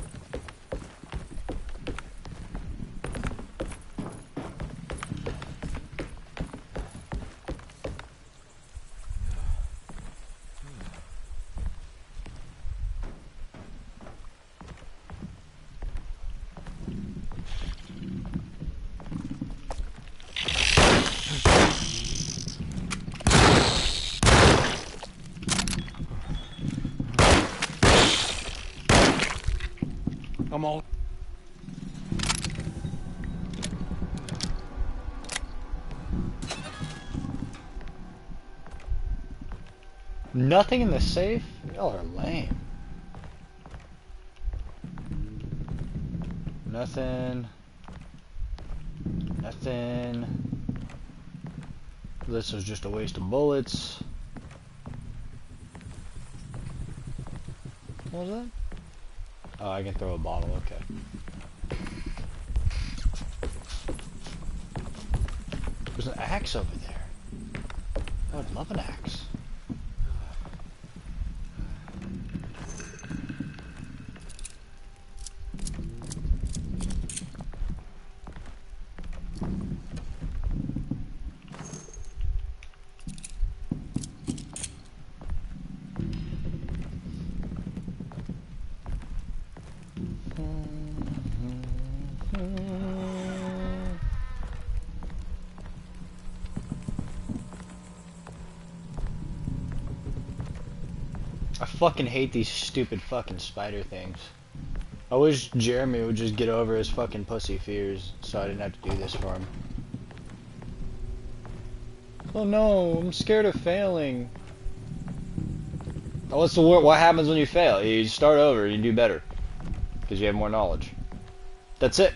I'm all... Nothing in the safe? Y'all are lame. Nothing. Nothing. This was just a waste of bullets. What was that? Oh, I can throw a bottle, okay. There's an axe over there. I would love an axe. I fucking hate these stupid fucking spider things. I wish Jeremy would just get over his fucking pussy fears so I didn't have to do this for him. Oh no, I'm scared of failing. Oh, what's the word? What happens when you fail? You start over and you do better. Because you have more knowledge. That's it.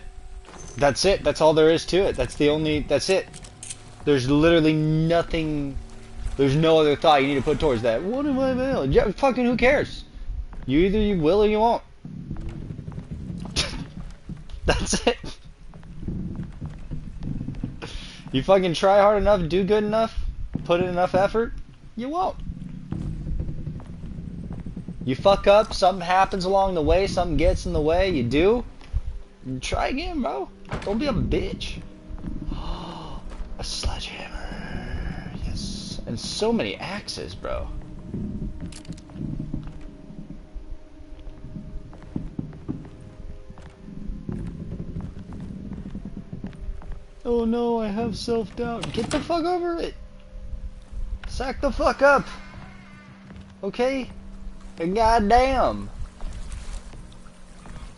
That's it. That's all there is to it. That's it. There's literally nothing... There's no other thought you need to put towards that. What am I failing? Yeah, fucking who cares? You will or you won't. That's it. You fucking try hard enough, do good enough, put in enough effort, you won't. You fuck up, something happens along the way, something gets in the way, you do. You try again, bro. Don't be a bitch. A sledgehammer. Yes. And so many axes, bro. Oh no, I have self-doubt. Get the fuck over it. Sack the fuck up. Okay? And goddamn.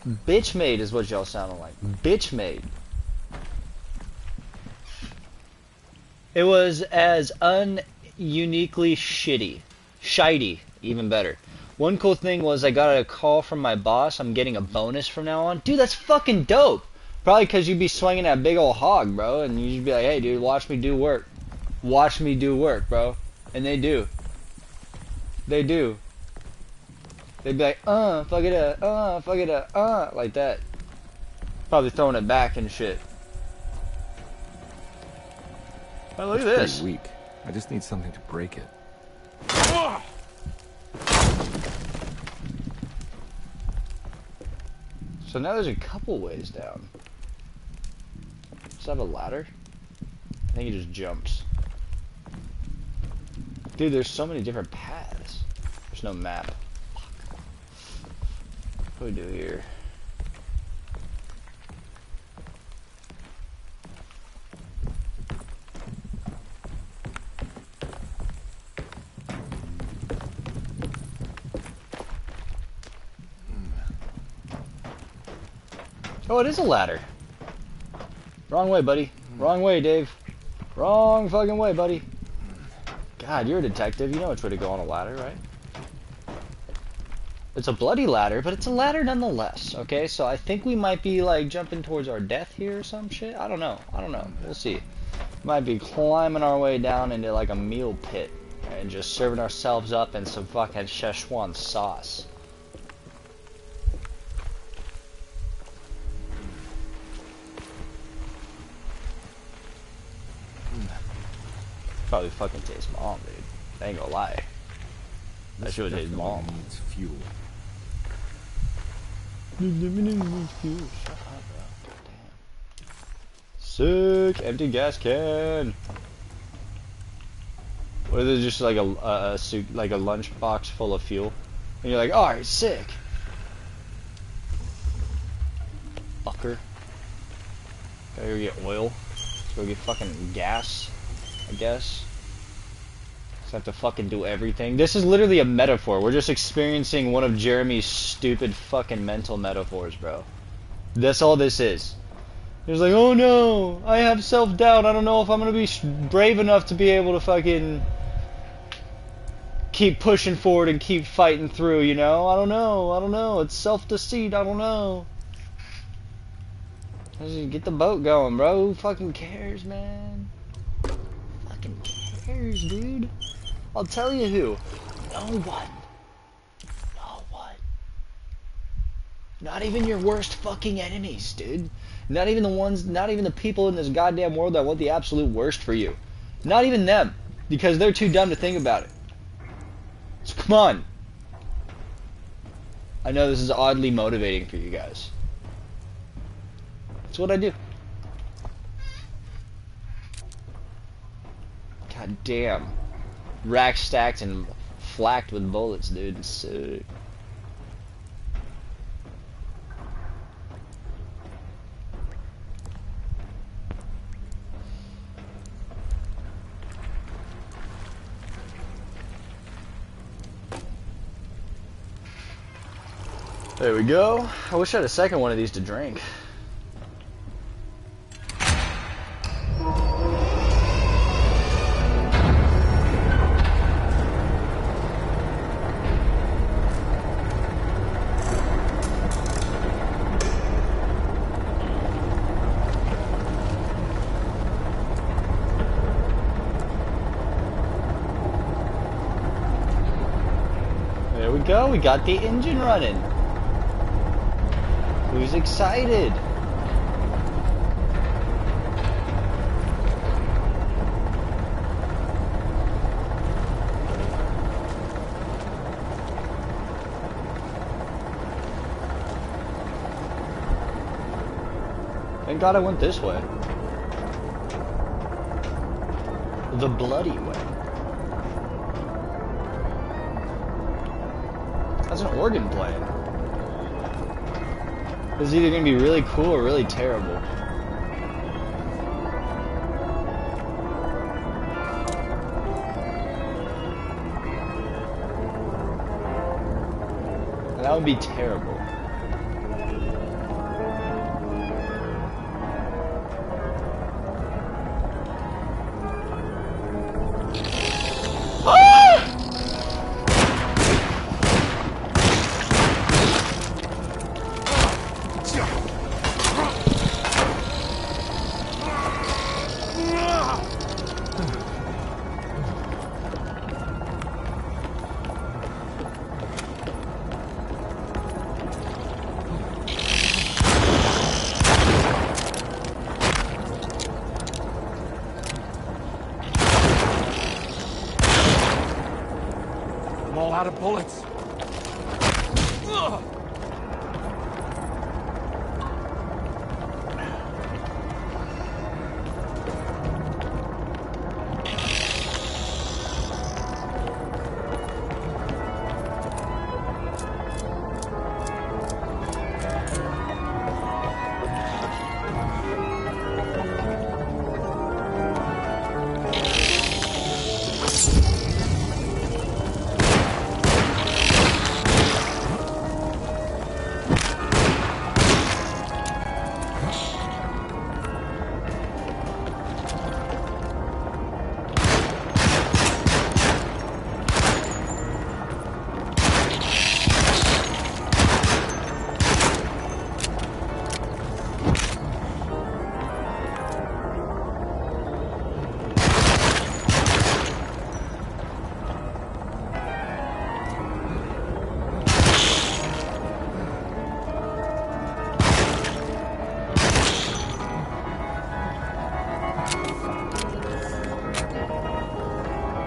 Bitch made is what y'all sounding like. Bitch made. It was as uniquely shitty. Shitey, even better. One cool thing was I got a call from my boss. I'm getting a bonus from now on. Dude, that's fucking dope. Probably because you'd be swinging that big old hog, bro. And you'd be like, hey, dude, watch me do work. Watch me do work, bro. And they do. They do. They'd be like, fuck it up, fuck it up, like that. Probably throwing it back and shit. Oh, look at this. Pretty weak. I just need something to break it. So now there's a couple ways down. Does that have a ladder? I think he just jumps. Dude, there's so many different paths. There's no map. Fuck. What do we do here? Oh, it is a ladder. Wrong way, buddy. Wrong way, Dave. Wrong fucking way, buddy. God, you're a detective. You know which way to go on a ladder, right? It's a bloody ladder, but it's a ladder nonetheless, okay? So I think we might be, like, jumping towards our death here or some shit. I don't know. I don't know. We'll see. Might be climbing our way down into, like, a meal pit and just serving ourselves up in some fucking Szechuan sauce. Probably fucking taste bomb, dude. I ain't gonna lie. That shit would taste bomb. Needs fuel. Needs fuel. Shut up, bro. Damn. Sick. Empty gas can. What is it? Just like a suit, like a lunchbox full of fuel, and you're like, "Oh, sick." Fucker. Gotta go get oil. Let's go get fucking gas. I guess. Just have to fucking do everything. This is literally a metaphor. We're just experiencing one of Jeremy's stupid fucking mental metaphors, bro. That's all this is. He's like, oh no, I have self-doubt. I don't know if I'm gonna be brave enough to be able to fucking keep pushing forward and keep fighting through, you know? I don't know. It's self-deceit. I don't know. Just get the boat going, bro. Who fucking cares, man? Cares, dude? I'll tell you who. No one. No one. Not even your worst fucking enemies, dude. Not even the people in this goddamn world that want the absolute worst for you. Not even them. Because they're too dumb to think about it. So come on. I know this is oddly motivating for you guys. That's what I do. God damn. Rack stacked and flacked with bullets, dude. It's sick. There we go. I wish I had a second one of these to drink. There we go. We got the engine running. Who's excited? Thank God I went this way. The bloody way. That's an organ playing. This is either going to be really cool or really terrible. would be terrible. I'm all out of bullets.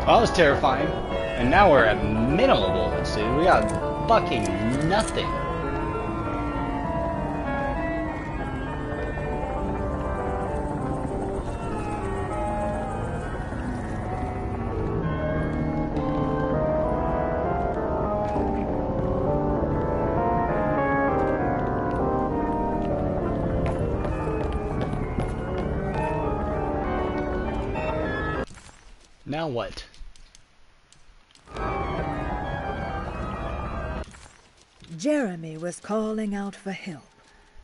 That was terrifying. And now we're at minimal bullets, dude. We got fucking nothing. Now what? Jeremy was calling out for help,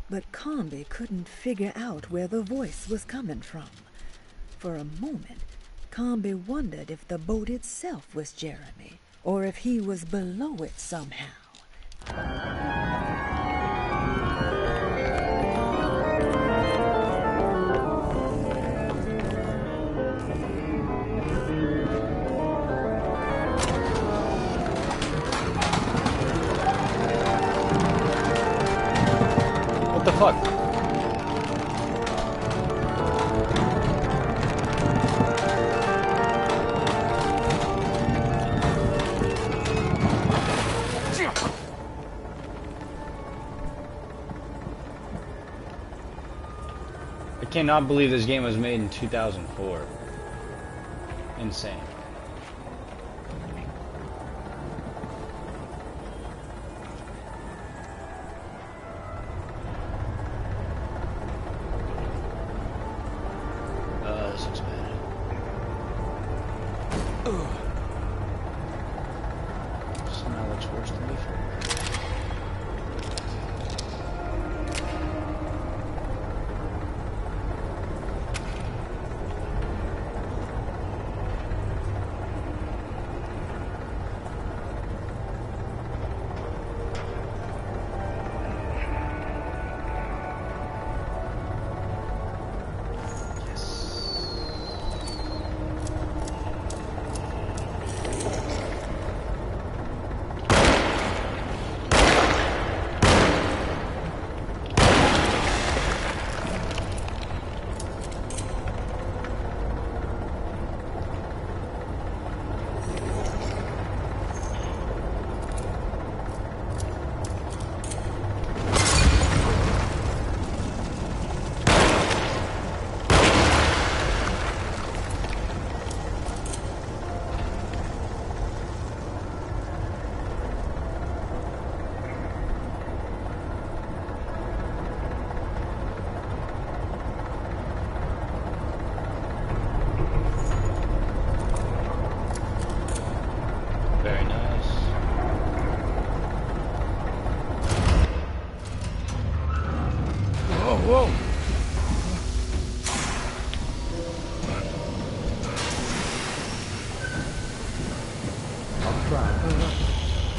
but Comby couldn't figure out where the voice was coming from. For a moment, Comby wondered if the boat itself was Jeremy, or if he was below it somehow. What the fuck? I cannot believe this game was made in 2004. Insane. This looks bad. This now looks worse than before.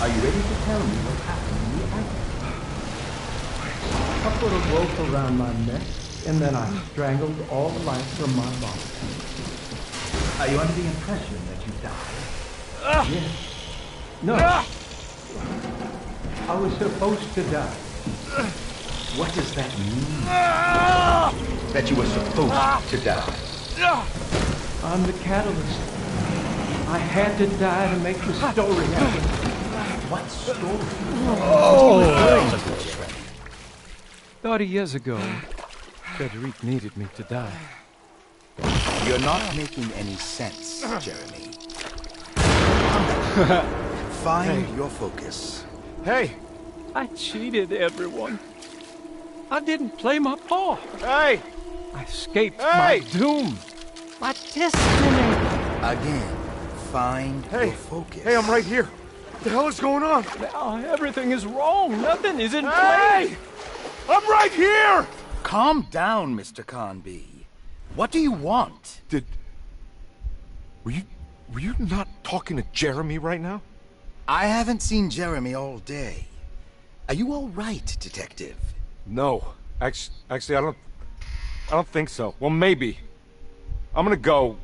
Are you ready to tell me what happened in the attic? I put a rope around my neck, and then I strangled all life from my body. Are you under the impression that you died? Yes. No. I was supposed to die. What does that mean? That you were supposed to die? I'm the catalyst. I had to die to make the story happen. What story? Oh! 30 years ago, Frederic needed me to die. You're not making any sense, Jeremy. Find your focus. Hey! I cheated everyone. I didn't play my part. Hey! I escaped my doom. My destiny. Again, find your focus. Hey, I'm right here. What the hell is going on? Now everything is wrong. Nothing is in Hey! place. I'm right here! Calm down, Mr. Conby. What do you want? Were you not talking to Jeremy right now? I haven't seen Jeremy all day. Are you all right, Detective? No. Actually, I don't think so. Well, maybe. I'm gonna go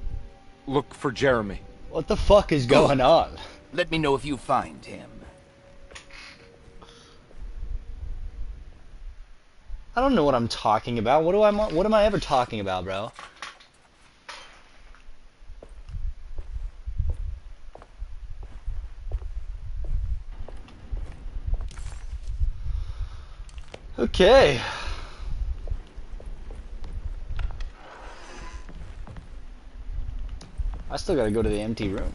look for Jeremy. What the fuck is going on? Let me know if you find him. I don't know what I'm talking about. What am I ever talking about, bro? Okay. I still gotta go to the empty room.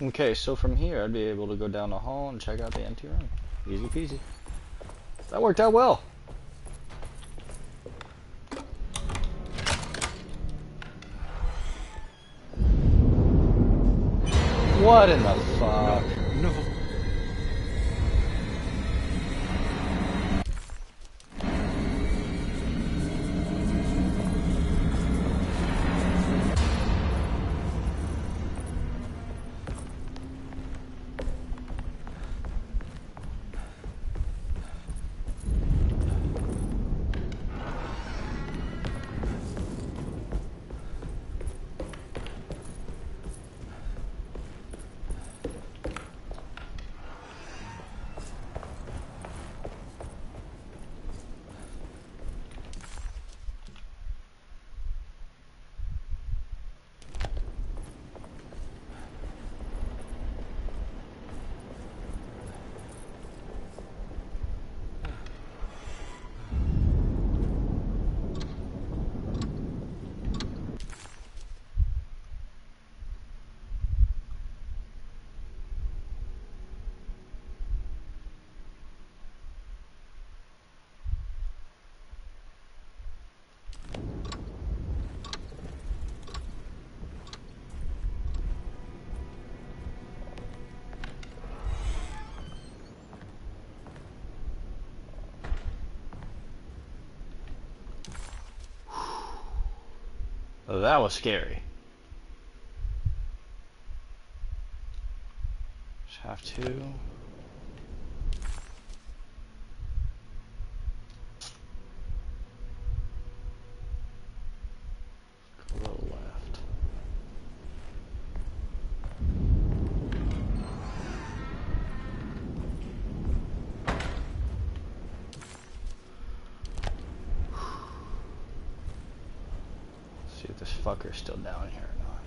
Okay, so from here I'd be able to go down the hall and check out the empty room. Easy peasy. That worked out well. What in the fuck? No. Oh, that was scary. Just have to. Go a little left. See if this fucker's still down here or not.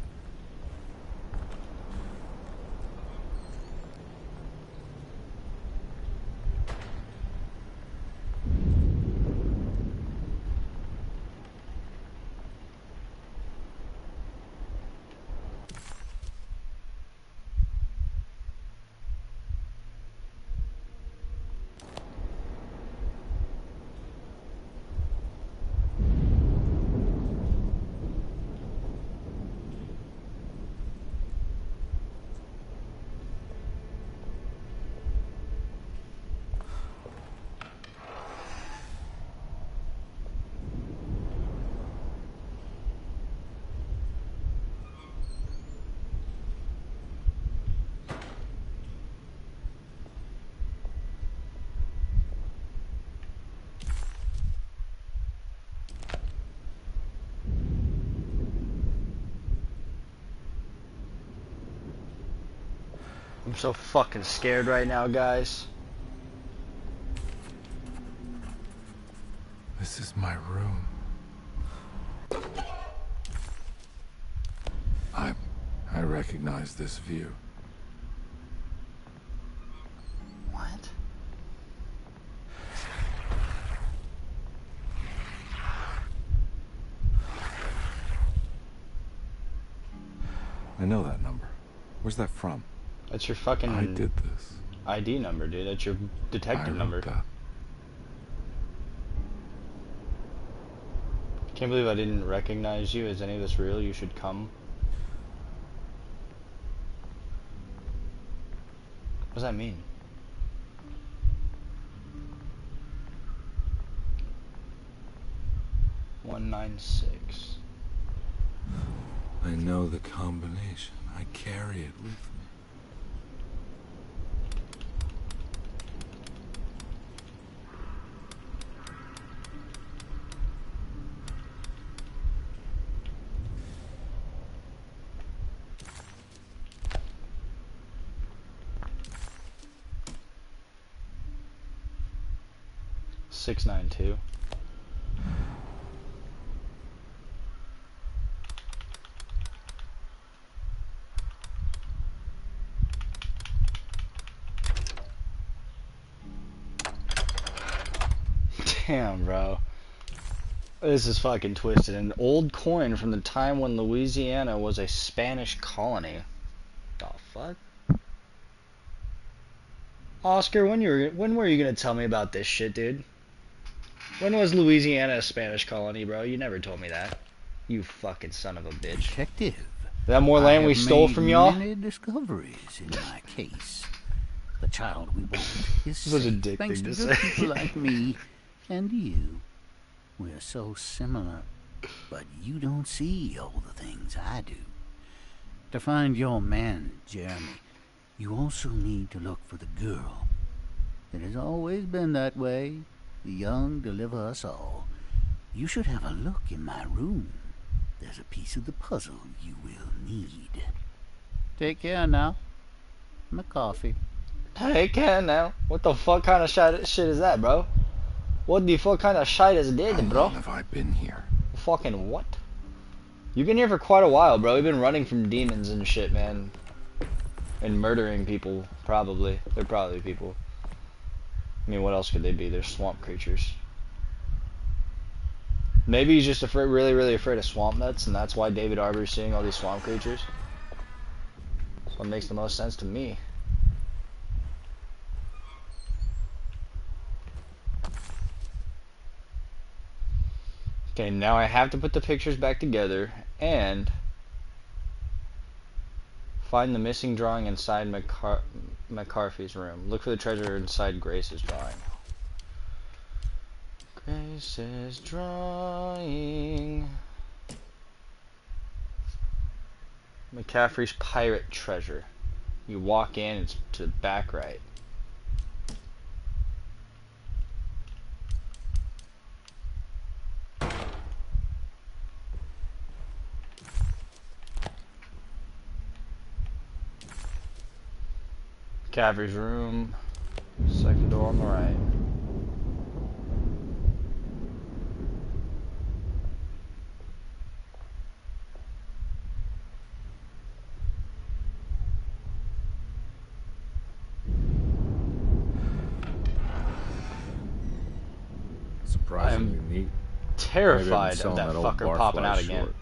I'm so fucking scared right now, guys. This is my room. I recognize this view. What? I know that number. Where's that from? That's your fucking... I did this. ID number, dude. That's your detective number. That. Can't believe I didn't recognize you. Is any of this real? You should come. What does that mean? $196. I know the combination. I carry it with me. $692. Damn, bro. This is fucking twisted. An old coin from the time when Louisiana was a Spanish colony. The fuck? Oscar, when were you gonna tell me about this shit, dude? When was Louisiana a Spanish colony, bro? You never told me that. You fucking son of a bitch. Detective. Is that more land we stole from y'all? Many discoveries in my case. The child we want is This was a safe, dick thanks thing to to good say. people like me and you. We're so similar, but you don't see all the things I do. To find your man, Jeremy, you also need to look for the girl. It has always been that way. The young deliver us all. You should have a look in my room. There's a piece of the puzzle you will need. Take care now. My coffee. Take care now. What the fuck kind of shit is that, bro? What the fuck kind of shit is that, bro? How long have I been here? Fucking what? You've been here for quite a while, bro. You've been running from demons and shit, man. And murdering people, probably. They're probably people. I mean, what else could they be? They're swamp creatures. Maybe he's just really, really afraid of swamp nuts, and that's why David Arbor's seeing all these swamp creatures. That's what makes the most sense to me. Okay, now I have to put the pictures back together and find the missing drawing inside McCarthy's room. Look for the treasure inside Grace's drawing. Grace's drawing. McCaffrey's pirate treasure. You walk in, it's to the back right. McCaffrey's room. Second door on the right. Surprisingly neat. Terrified Maybe I've of been that selling old fucker popping out barfly again. short.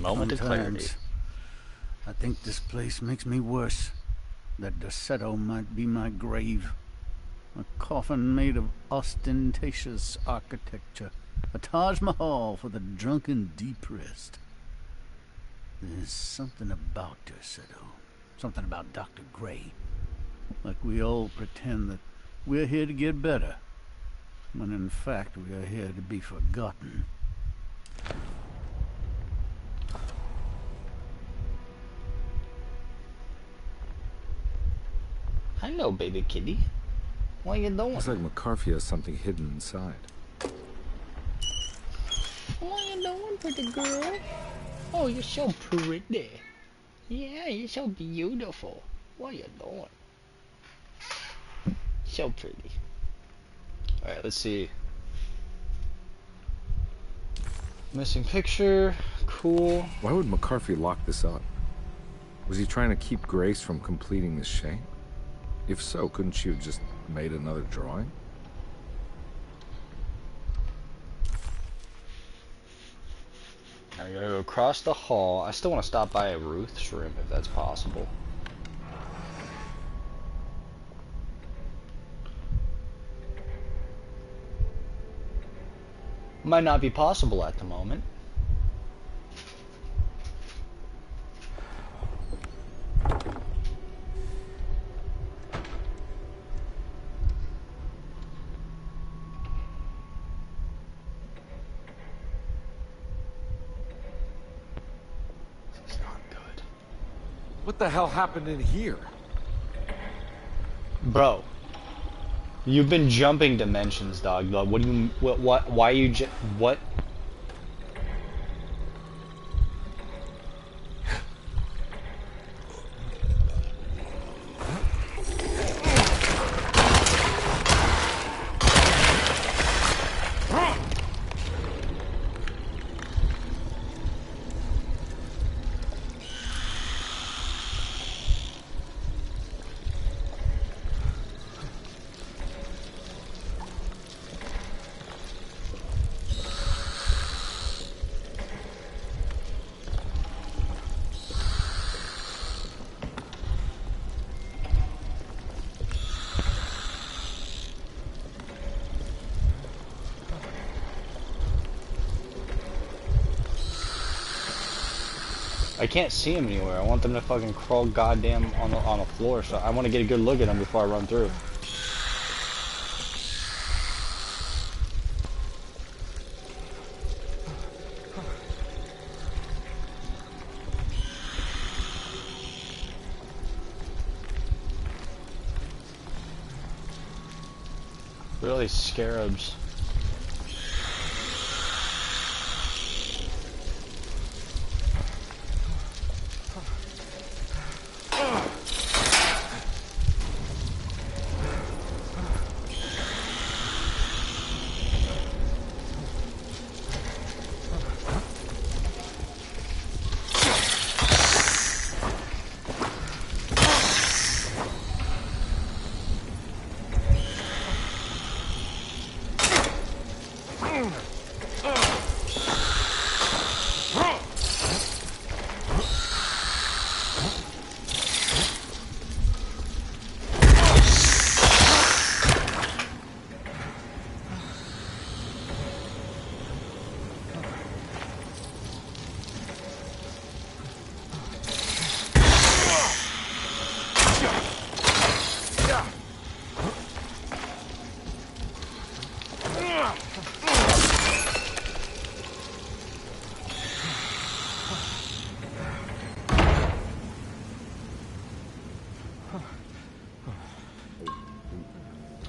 Moment of clarity. Sometimes I think this place makes me worse. That Desetto might be my grave. A coffin made of ostentatious architecture. A Taj Mahal for the drunken depressed. There's something about Desetto. Something about Dr. Gray. Like we all pretend that we're here to get better. When in fact we are here to be forgotten. Hello, baby kitty. What you doing? Looks like McCarthy has something hidden inside. What you doing, pretty girl? Oh, you're so pretty. Yeah, you're so beautiful. What you doing? So pretty. Alright, let's see. Missing picture. Cool. Why would McCarthy lock this up? Was he trying to keep Grace from completing this shape? If so, couldn't she have just made another drawing? I gotta go across the hall. I still want to stop by Ruth's room if that's possible. Might not be possible at the moment. What the hell happened in here? Bro, you've been jumping dimensions, dog. What do you? What? Why you? What? I can't see him anywhere. I want them to fucking crawl goddamn on the floor. So I want to get a good look at him before I run through. Look at all these scarabs.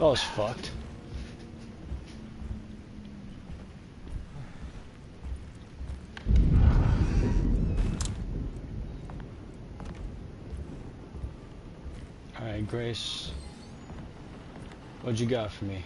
Oh, it's fucked. Alright, Grace. What'd you got for me?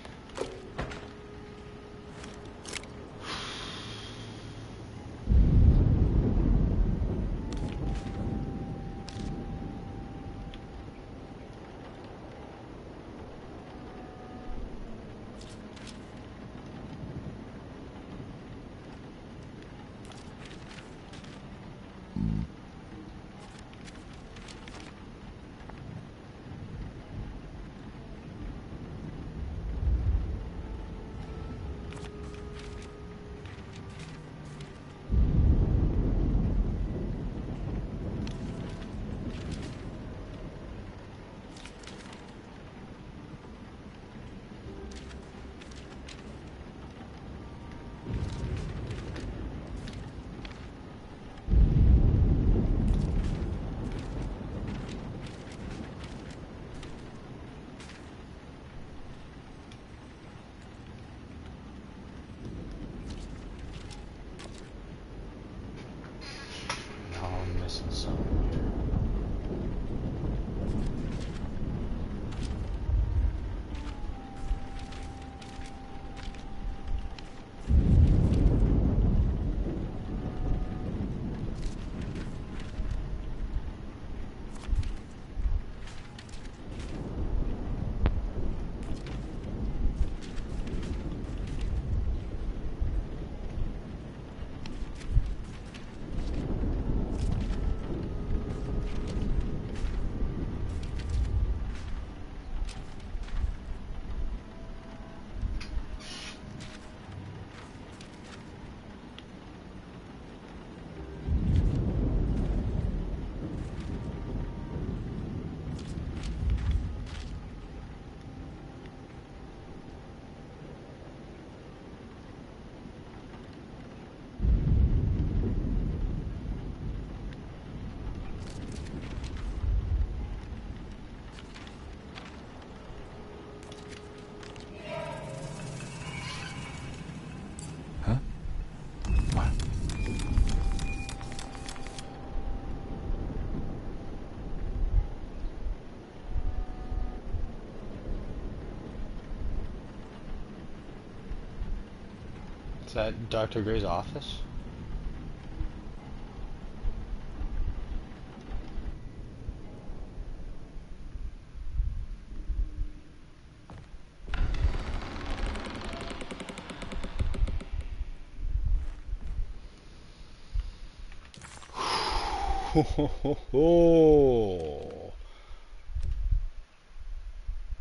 Is that Dr. Gray's office?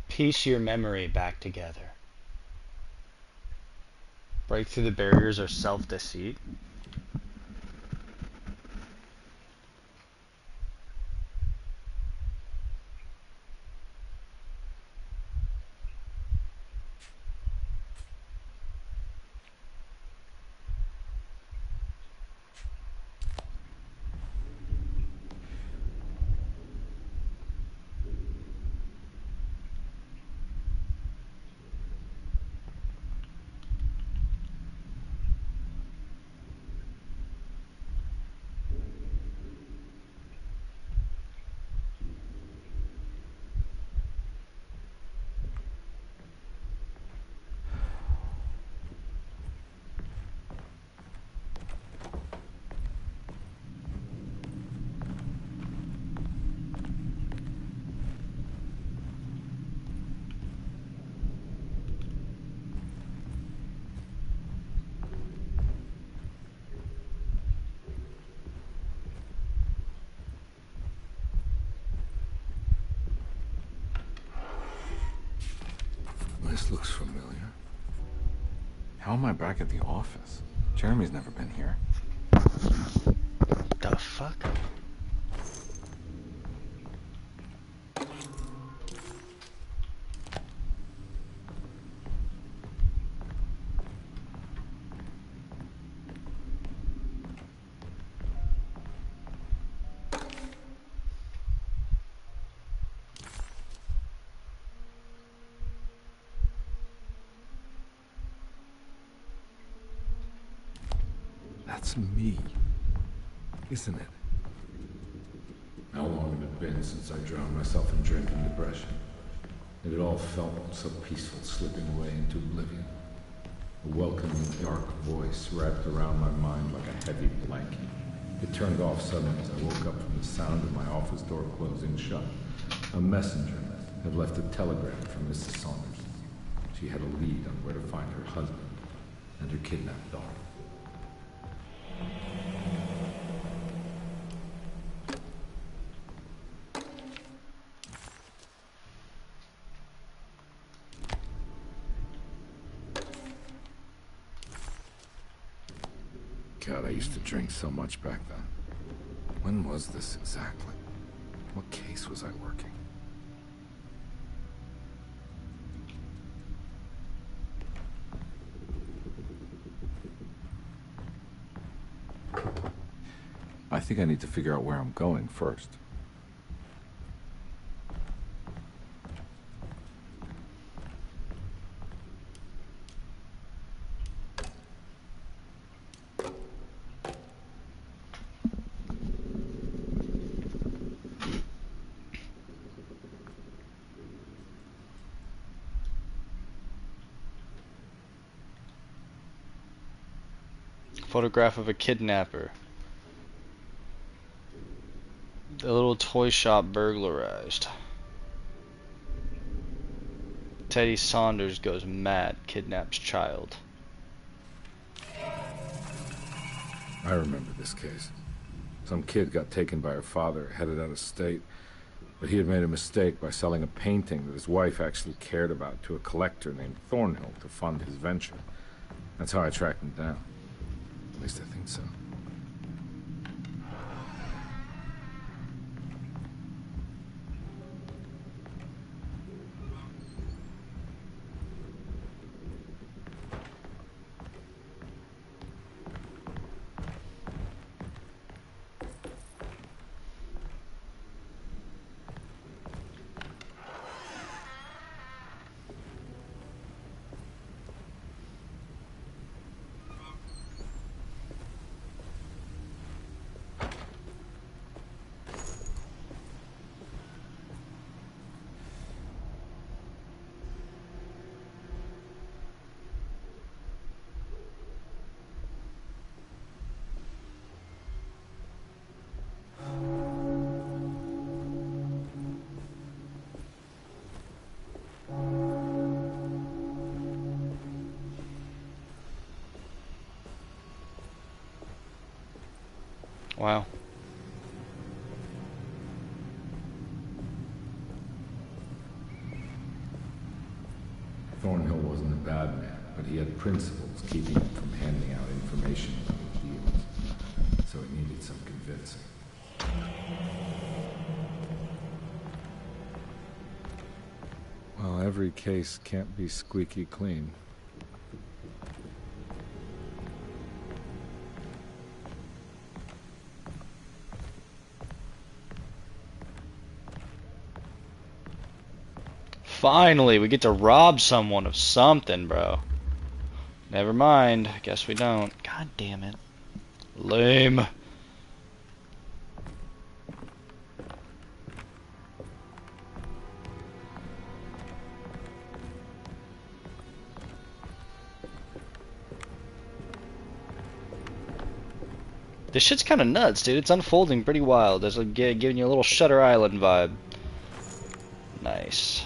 Piece your memory back together. Break through the barriers of self-deceit. This looks familiar. How am I back at the office? Jeremy's never been here. The fuck? That's me, isn't it? How long had it been since I drowned myself in drink and depression? It had all felt so peaceful, slipping away into oblivion. A welcoming, dark voice wrapped around my mind like a heavy blanket. It turned off suddenly as I woke up from the sound of my office door closing shut. A messenger had left a telegram from Mrs. Saunders. She had a lead on where to find her husband and her kidnapped daughter. God, I used to drink so much back then. When was this exactly? What case was I working? I think I need to figure out where I'm going first. Photograph of a kidnapper. The little toy shop burglarized. Teddy Saunders goes mad, kidnaps child. I remember this case. Some kid got taken by her father, headed out of state. But he had made a mistake by selling a painting that his wife actually cared about to a collector named Thornhill to fund his venture. That's how I tracked him down. At least I think so. Wow. Thornhill wasn't a bad man, but he had principles keeping him from handing out information about his deals. So it needed some convincing. Well, every case can't be squeaky clean. Finally, we get to rob someone of something, bro. Never mind. Guess we don't. God damn it. Lame. This shit's kind of nuts, dude. It's unfolding pretty wild. It's like giving you a little Shutter Island vibe. Nice.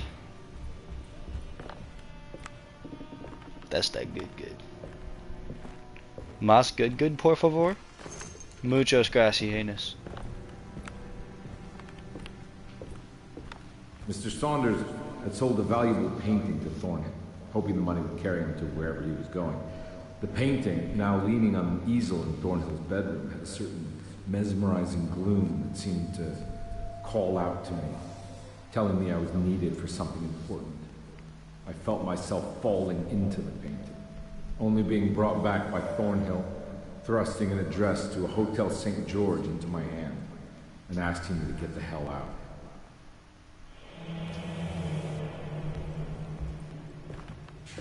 That's that good. Mas good, por favor? Muchos gracias. Mr. Saunders had sold a valuable painting to Thornhill, hoping the money would carry him to wherever he was going. The painting, now leaning on an easel in Thornhill's bedroom, had a certain mesmerizing gloom that seemed to call out to me, telling me I was needed for something important. I felt myself falling into the painting, only being brought back by Thornhill, thrusting an address to a Hotel St. George into my hand, and asking me to get the hell out.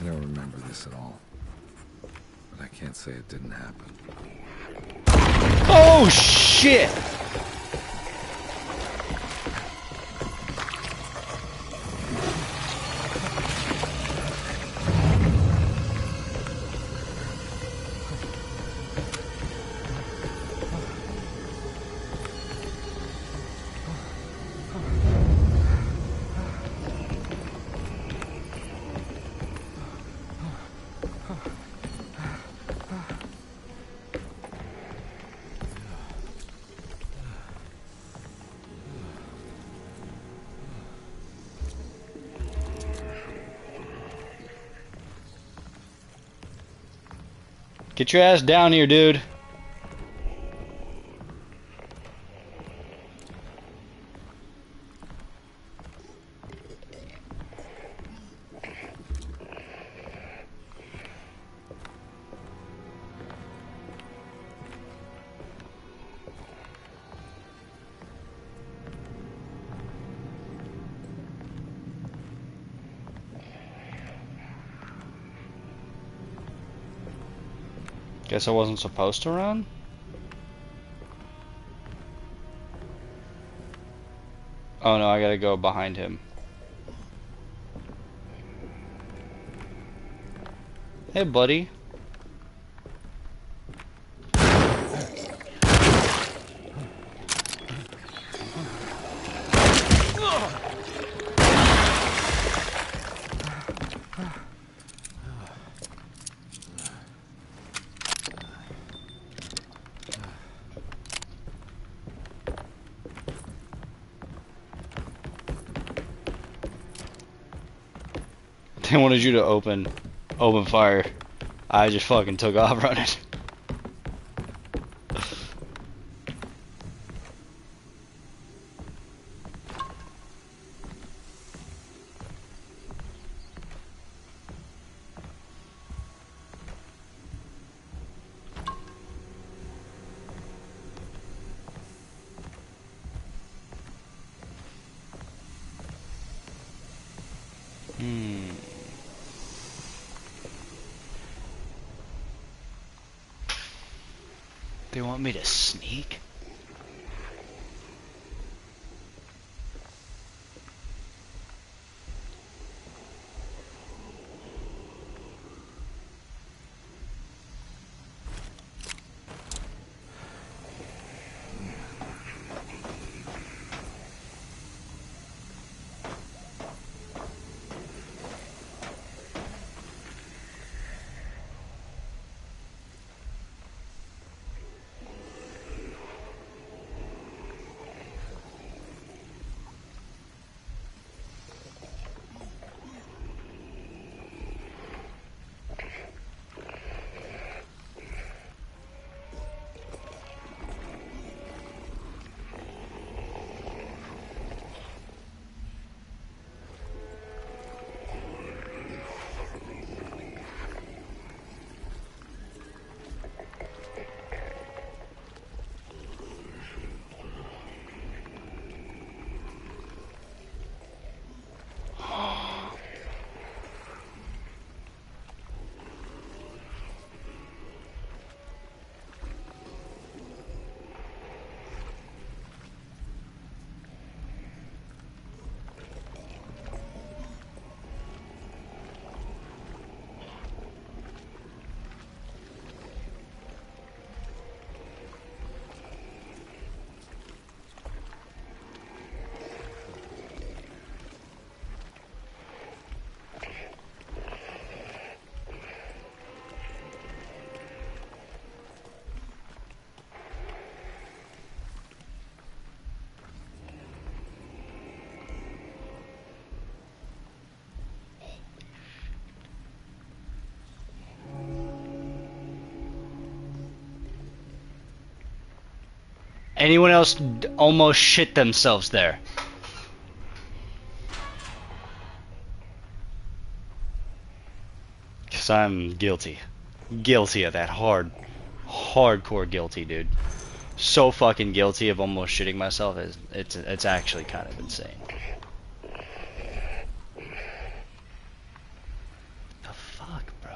I don't remember this at all. But I can't say it didn't happen. Oh, shit! Get your ass down here, dude. Guess I wasn't supposed to run? Oh no, I gotta go behind him. Hey, buddy. They wanted you to open fire. I just fucking took off running. They want me to sneak? Anyone else almost shit themselves there? Because I'm guilty. Guilty of that. Hardcore guilty, dude. So fucking guilty of almost shitting myself. It's actually kind of insane. The fuck, bro?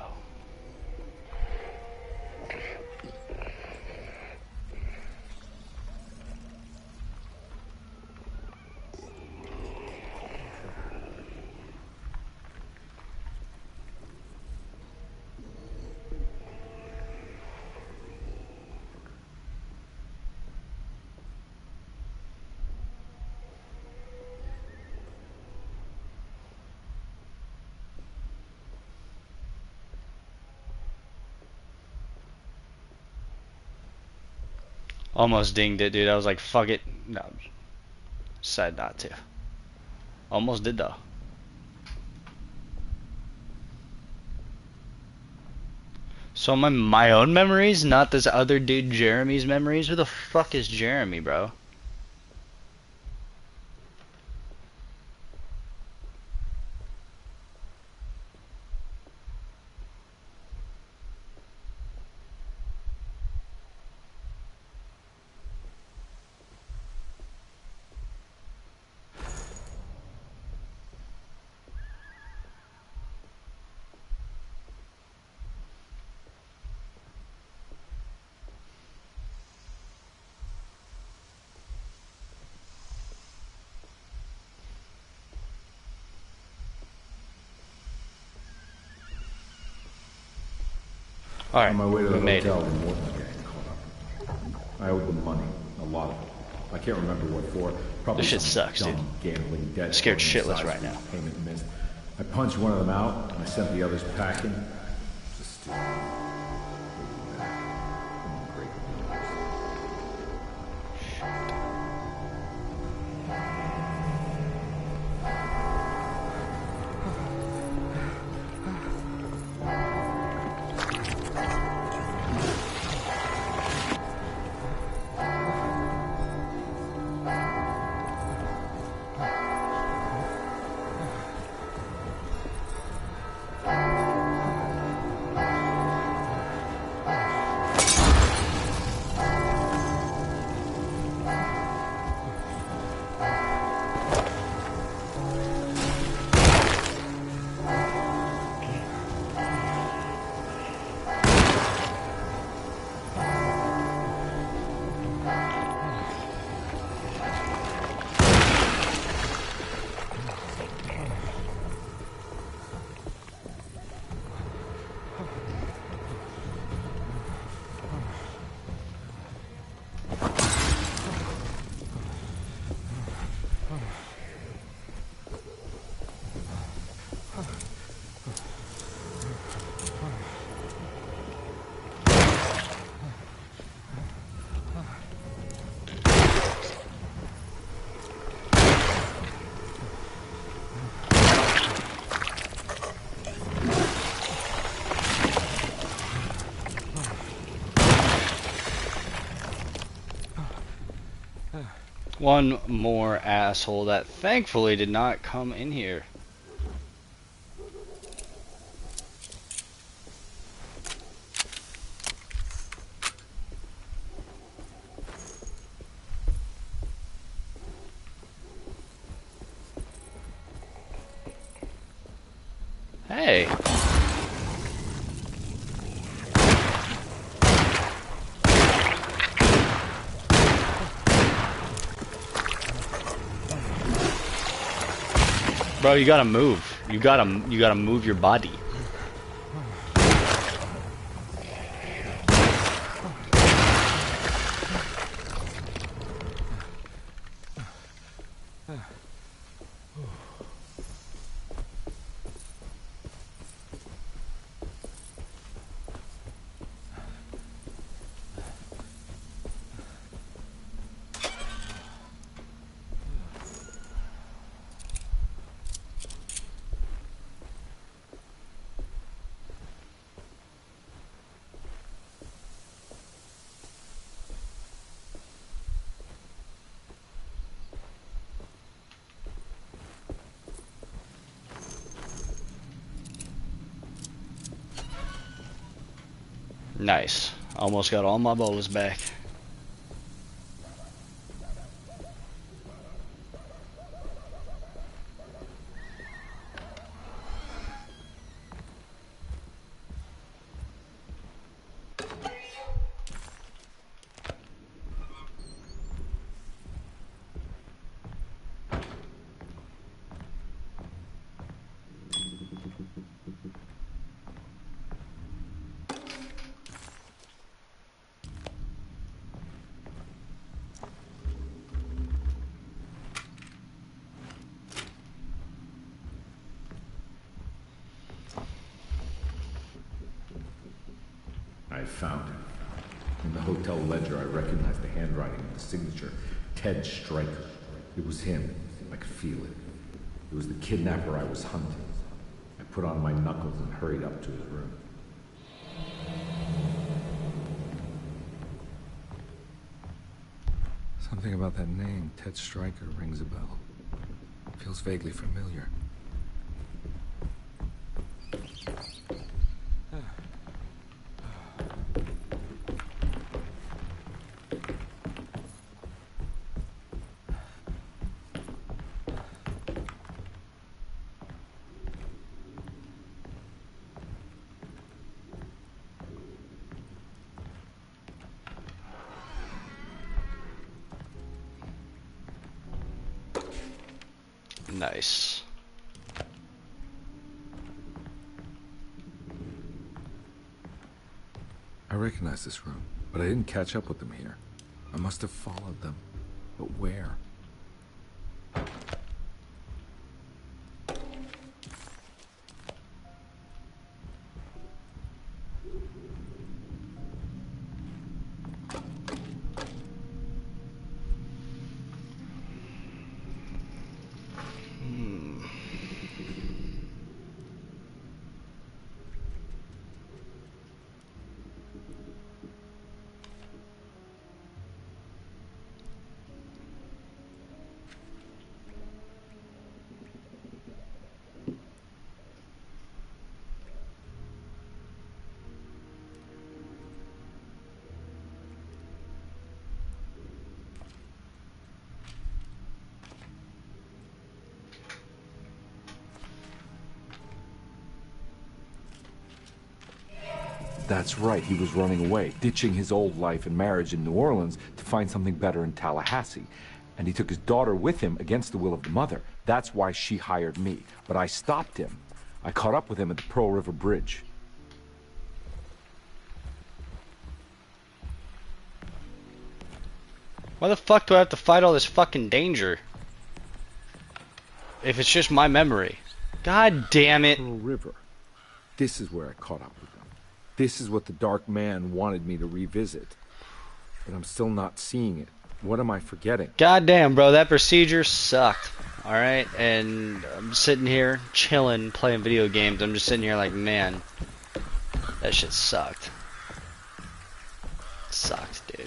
Almost dinged it, dude. I was like, fuck it. No. Decided not to. Almost did, though. So my own memories, not this other dude Jeremy's memories? Who the fuck is Jeremy, bro? All right, on my way to the we made hotel, it. the Morton gang called up. I owed them money, a lot of it. I can't remember what for. Probably This shit some sucks, dumb dude. gambling debt. Scared shitless aside right from now. the Payment missed. I punched one of them out, and I sent the others packing. Just stupid. One more asshole that thankfully did not come in here. Hey. Bro, you gotta move. You gotta move your body. Nice. Almost got all my bolas back. I found him. In the hotel ledger, I recognized the handwriting and the signature. Ted Stryker. It was him. I could feel it. It was the kidnapper I was hunting. I put on my knuckles and hurried up to his room. Something about that name, Ted Stryker, rings a bell. Feels vaguely familiar. Nice. I recognize this room, but I didn't catch up with them here. I must have followed them. But where? That's right, he was running away, ditching his old life and marriage in New Orleans to find something better in Tallahassee. And he took his daughter with him against the will of the mother. That's why she hired me. But I stopped him. I caught up with him at the Pearl River Bridge. Why the fuck do I have to fight all this fucking danger? If it's just my memory. God damn it. Pearl River. This is where I caught up with them. This is what the Dark Man wanted me to revisit. But I'm still not seeing it. What am I forgetting? God damn, bro, that procedure sucked. Alright? And I'm sitting here, chilling, playing video games. I'm just sitting here like, man, that shit sucked. Sucked, dude.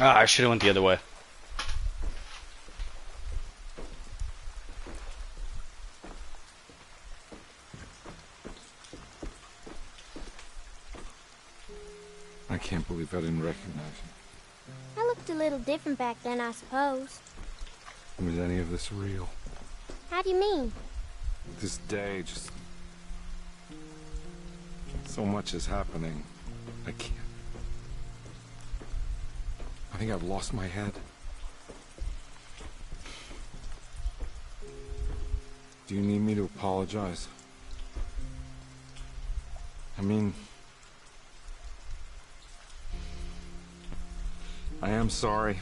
Ah, I should have went the other way. I can't believe I didn't recognize you. I looked a little different back then, I suppose. Was any of this real? How do you mean? This day, just... so much is happening. I can't... I think I've lost my head. Do you need me to apologize? I mean... I am sorry.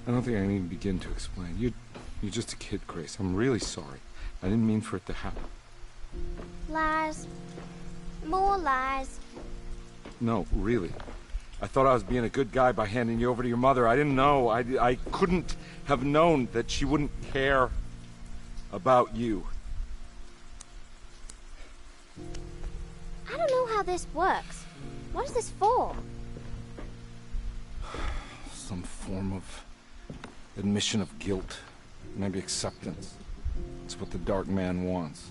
I don't think I need to begin to explain. You're just a kid, Grace. I'm really sorry. I didn't mean for it to happen. Lies. More lies. No, really. I thought I was being a good guy by handing you over to your mother. I didn't know. I couldn't have known that she wouldn't care about you. I don't know how this works. What is this for? Some form of admission of guilt. Maybe acceptance. It's what the Dark Man wants.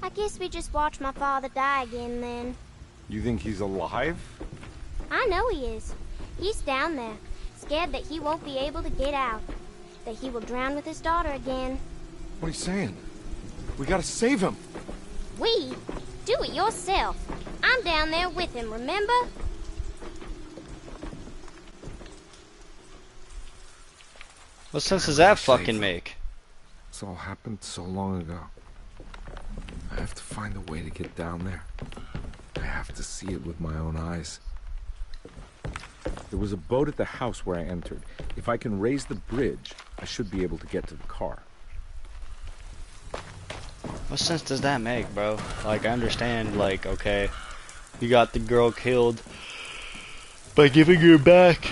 I guess we just watch my father die again then. You think he's alive? I know he is. He's down there, scared that he won't be able to get out. That he will drown with his daughter again. What are you saying? We gotta save him. We? Do it yourself. I'm down there with him, remember? What sense does that fucking make? This all happened so long ago. I have to find a way to get down there. I have to see it with my own eyes. There was a boat at the house where I entered. If I can raise the bridge, I should be able to get to the car. What sense does that make, bro? Like, I understand, like, okay, you got the girl killed by giving her back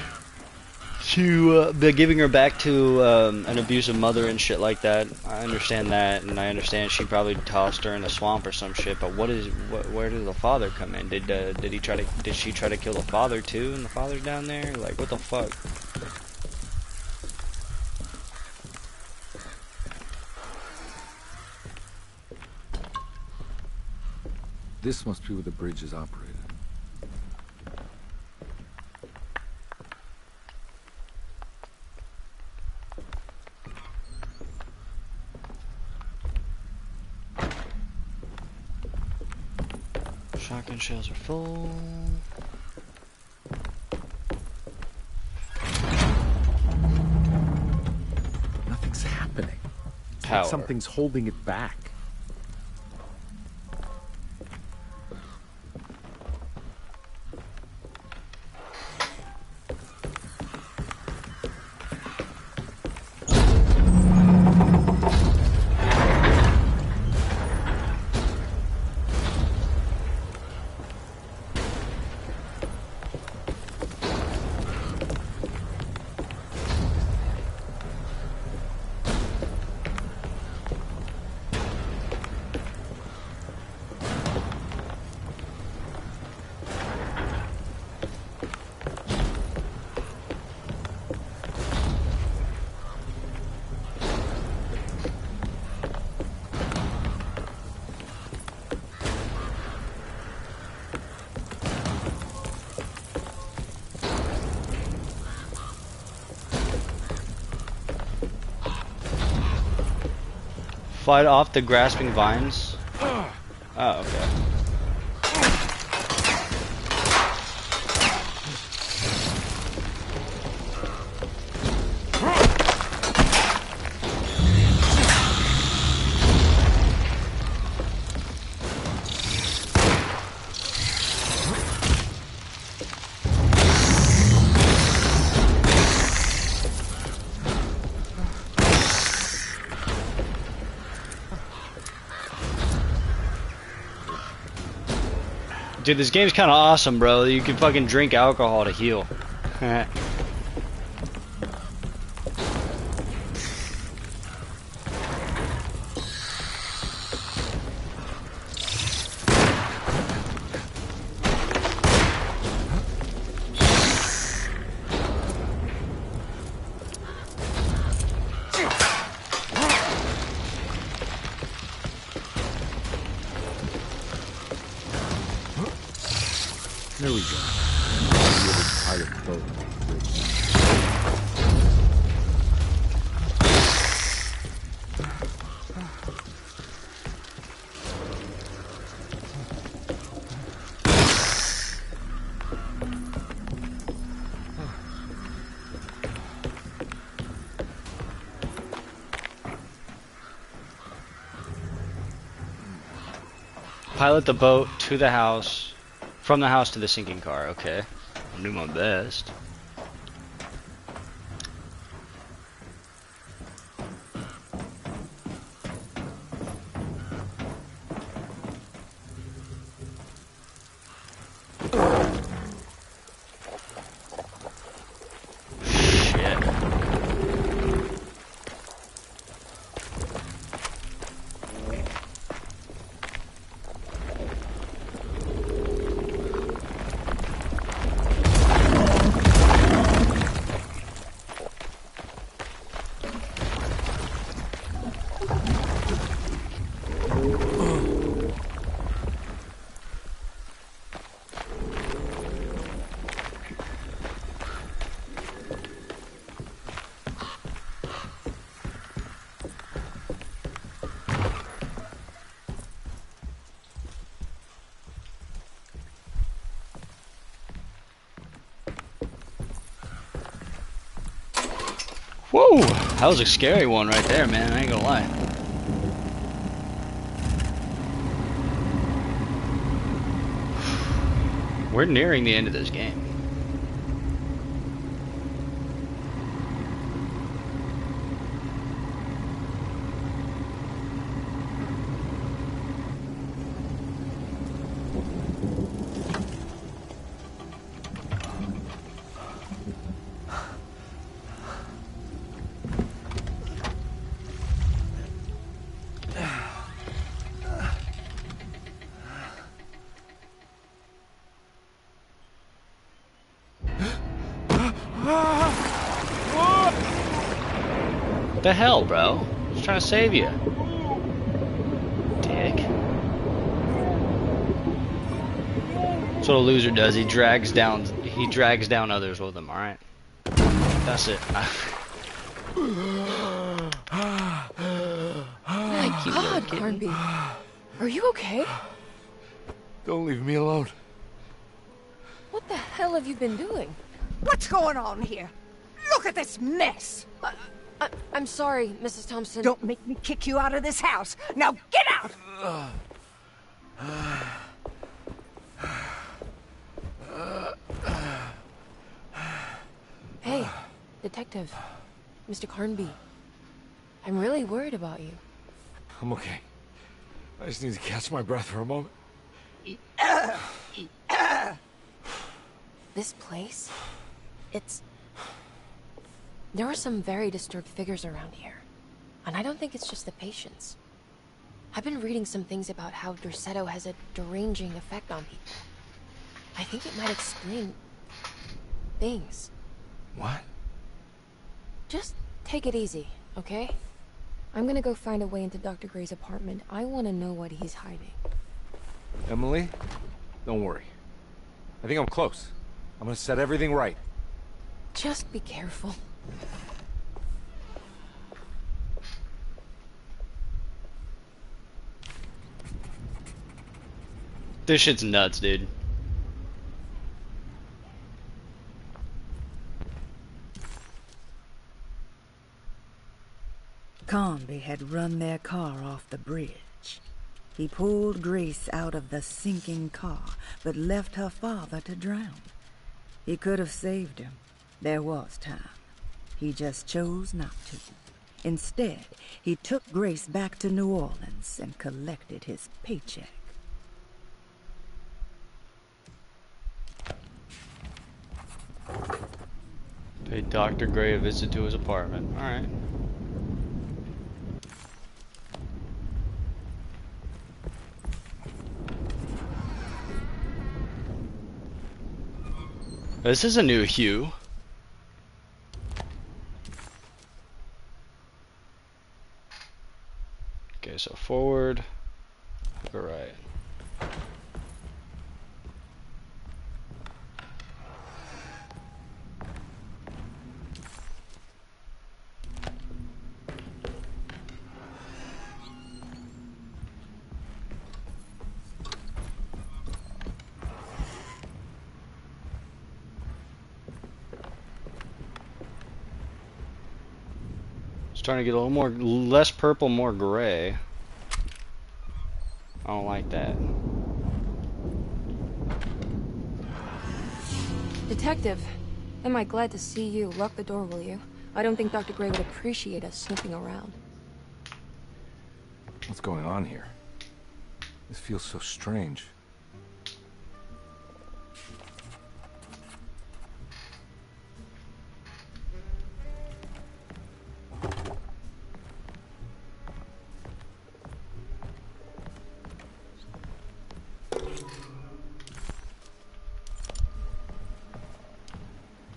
to an abusive mother and shit like that. I understand that, and I understand she probably tossed her in a swamp or some shit. But where did the father come in? Did she try to kill the father too? And the father's down there? Like, what the fuck? This must be where the bridge is operated. Shotgun shells are full. Nothing's happening. It's Power. like something's holding it back. Fight off the grasping vines. Oh, okay. Dude, this game's kind of awesome, bro. You can fucking drink alcohol to heal. boat. Pilot the boat to the house, from the house to the sinking car. Okay, I'll do my best. Whoa, that was a scary one right there, man. I ain't gonna lie. We're nearing the end of this game. What the hell, bro? Just trying to save you. Dick. That's what a loser does. He drags down others with him, alright? That's it. My God, Carnby. Are you okay? Don't leave me alone. What the hell have you been doing? What's going on here? Look at this mess! I'm sorry, Mrs. Thompson. Don't make me kick you out of this house. Now get out! Hey, Detective. Mr. Carnby. I'm really worried about you. I'm okay. I just need to catch my breath for a moment. This place? There are some very disturbed figures around here. And I don't think it's just the patients. I've been reading some things about how Derceto has a deranging effect on people. I think it might explain things. What? Just take it easy, okay? I'm gonna go find a way into Dr. Gray's apartment. I want to know what he's hiding. Emily, don't worry. I think I'm close. I'm gonna set everything right. Just be careful. This shit's nuts, dude. Carnby had run their car off the bridge. He pulled Grace out of the sinking car, but left her father to drown. He could have saved him. There was time. He just chose not to. Instead, he took Grace back to New Orleans and collected his paycheck. Paid Dr. Gray a visit to his apartment. Alright. This is a new hue. Okay, so forward, go right. Starting to get a little more, less purple, more gray. I don't like that. Detective, am I glad to see you. Lock the door, will you? I don't think Dr. Gray would appreciate us snooping around. What's going on here? This feels so strange.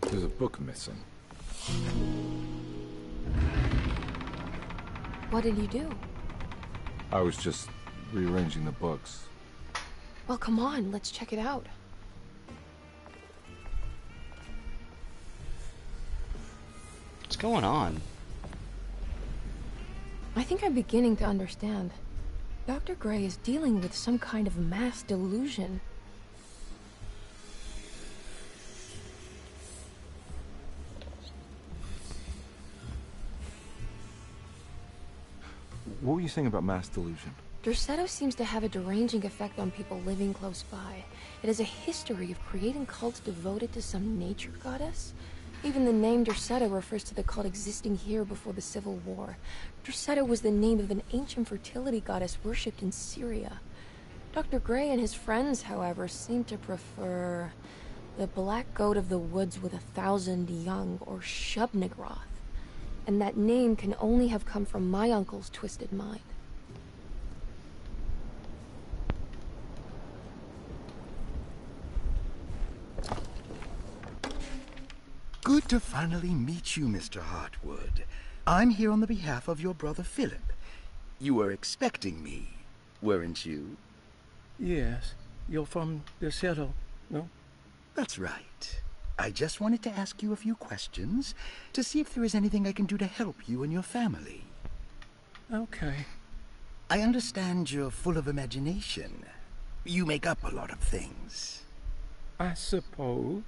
There's a book missing. What did you do? I was just rearranging the books. Well, come on, let's check it out. What's going on? I think I'm beginning to understand. Dr. Gray is dealing with some kind of mass delusion. What were you saying about mass delusion? Derceto seems to have a deranging effect on people living close by. It has a history of creating cults devoted to some nature goddess. Even the name Derceto refers to the cult existing here before the Civil War. Derceto was the name of an ancient fertility goddess worshipped in Syria. Dr. Gray and his friends, however, seem to prefer the black goat of the woods with 1,000 young, or Shub-Nigroth. And that name can only have come from my uncle's twisted mind. Good to finally meet you, Mr. Hartwood. I'm here on the behalf of your brother Philip. You were expecting me, weren't you? Yes. You're from Derceto, no? That's right. I just wanted to ask you a few questions to see if there is anything I can do to help you and your family. Okay. I understand you're full of imagination. You make up a lot of things. I suppose.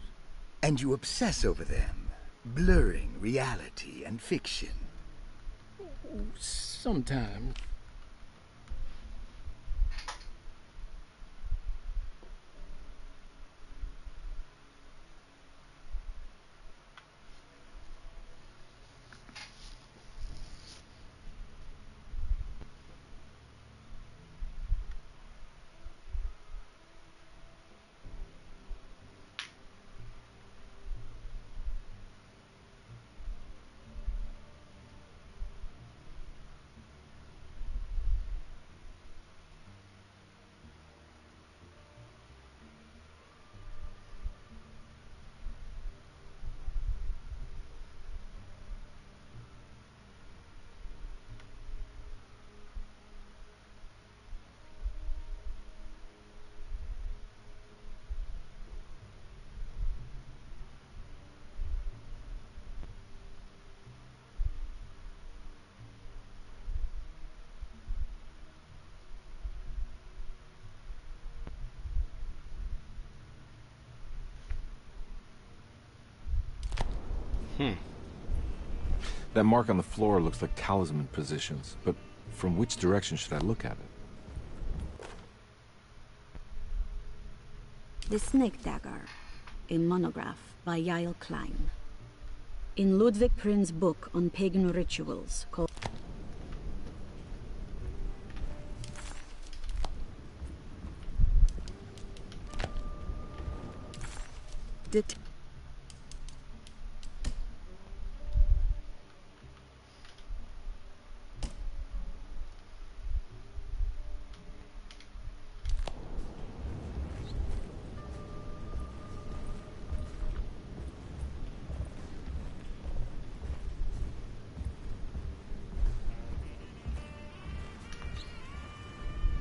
And you obsess over them, blurring reality and fiction. Sometimes. That mark on the floor looks like talisman positions, but from which direction should I look at it? The Snake Dagger, a monograph by Yael Klein. In Ludwig Prin's book on pagan rituals called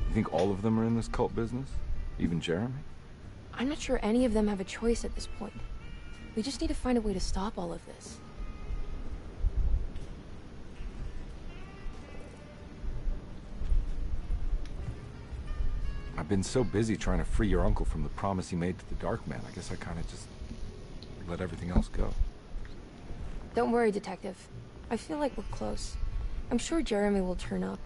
You think all of them are in this cult business? Even Jeremy? I'm not sure any of them have a choice at this point. We just need to find a way to stop all of this. I've been so busy trying to free your uncle from the promise he made to the Dark Man. I guess I kind of just let everything else go. Don't worry, Detective. I feel like we're close. I'm sure Jeremy will turn up.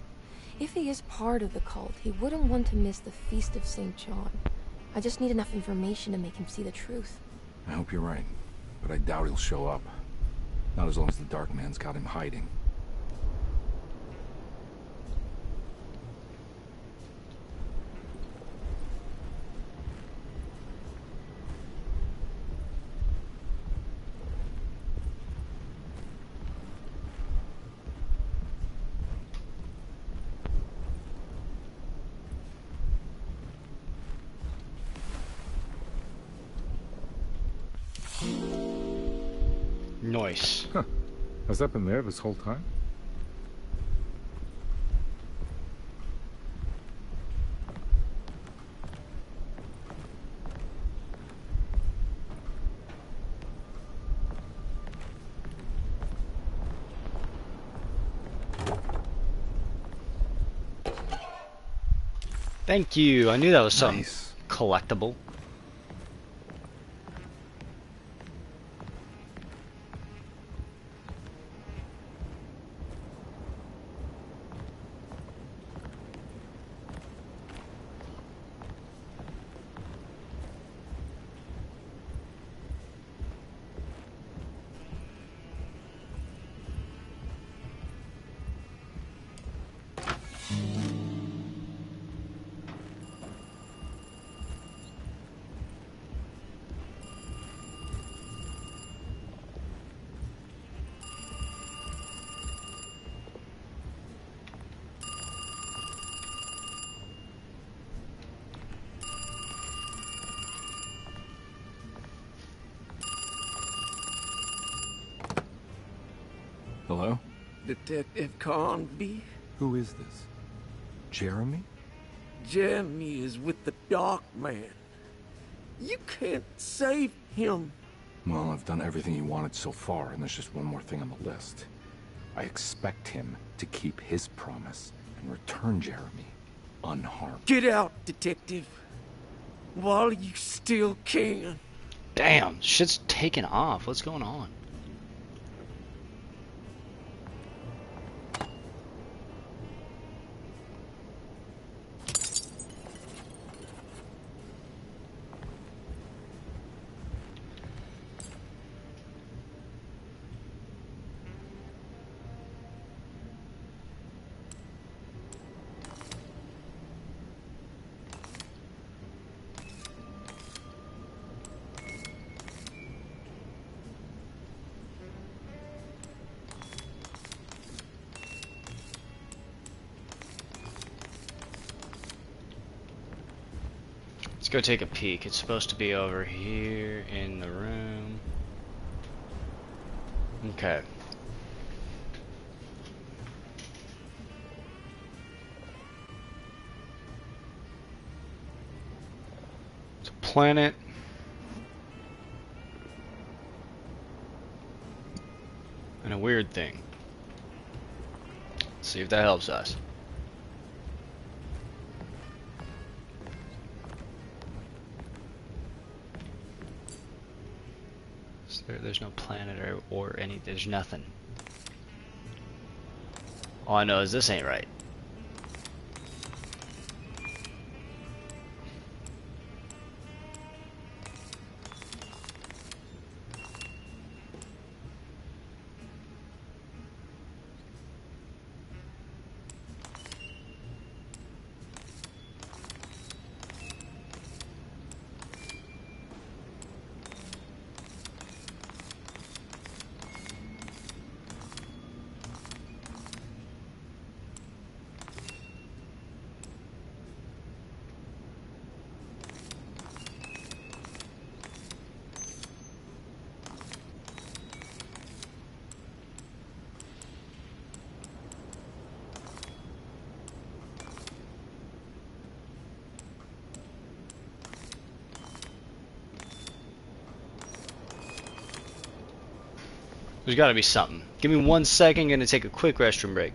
If he is part of the cult, he wouldn't want to miss the Feast of St. John. I just need enough information to make him see the truth. I hope you're right, but I doubt he'll show up. Not as long as the Dark Man's got him hiding. Nice. Huh. Has that been there this whole time? Thank you. I knew that was something Nice. collectible. Hello? Detective Conby? Who is this? Jeremy? Jeremy is with the Dark Man. You can't save him. Well, I've done everything he wanted so far, and there's just one more thing on the list. I expect him to keep his promise and return Jeremy unharmed. Get out, Detective. While you still can. Damn, shit's taking off. What's going on? Let's go take a peek. It's supposed to be over here in the room. Okay. It's a planet. And a weird thing. Let's see if that helps us. There's no planet or any, there's nothing. All I know is this ain't right. There's gotta be something. Give me 1 second, gonna take a quick restroom break.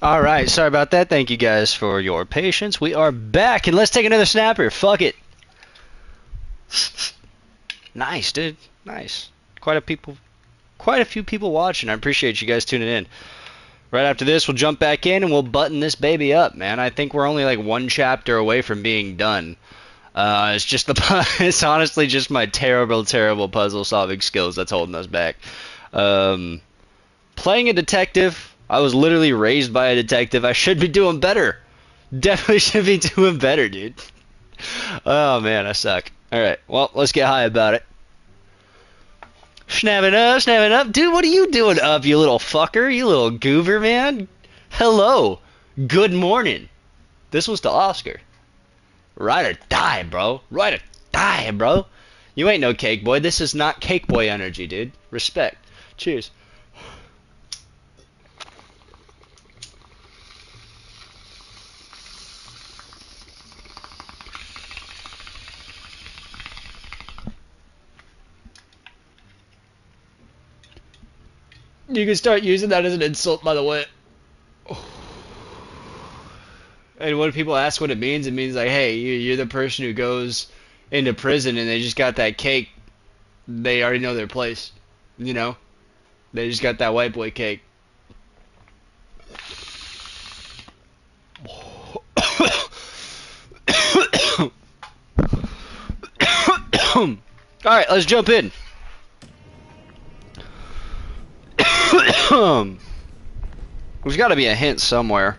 All right, sorry about that. Thank you guys for your patience. We are back, and let's take another snapper. Fuck it. Nice, dude. Nice. Quite a few people watching. I appreciate you guys tuning in. Right after this, we'll jump back in and we'll button this baby up, man. I think we're only like one chapter away from being done. It's just it's honestly just my terrible puzzle solving skills that's holding us back. Playing a detective. I was literally raised by a detective. I should be doing better. Definitely should be doing better, dude. Oh, man, I suck. Alright, well, let's get high about it. Snapping up. Dude, what are you doing up, you little fucker? You little goober, man? Hello. Good morning. This was to Oscar. Ride or die, bro. Ride or die, bro. You ain't no cake boy. This is not cake boy energy, dude. Respect. Cheers. You can start using that as an insult, by the way. And when people ask what it means like, hey, you're the person who goes into prison and they just got that cake. They already know their place. You know? They just got that white boy cake. Alright, let's jump in. There's got to be a hint somewhere.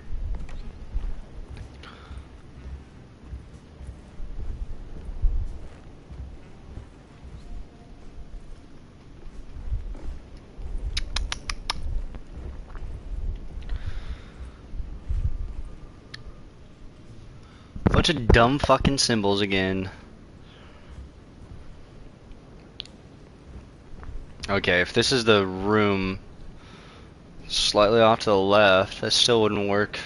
Bunch of dumb fucking symbols again. Okay, if this is the room slightly off to the left, that still wouldn't work.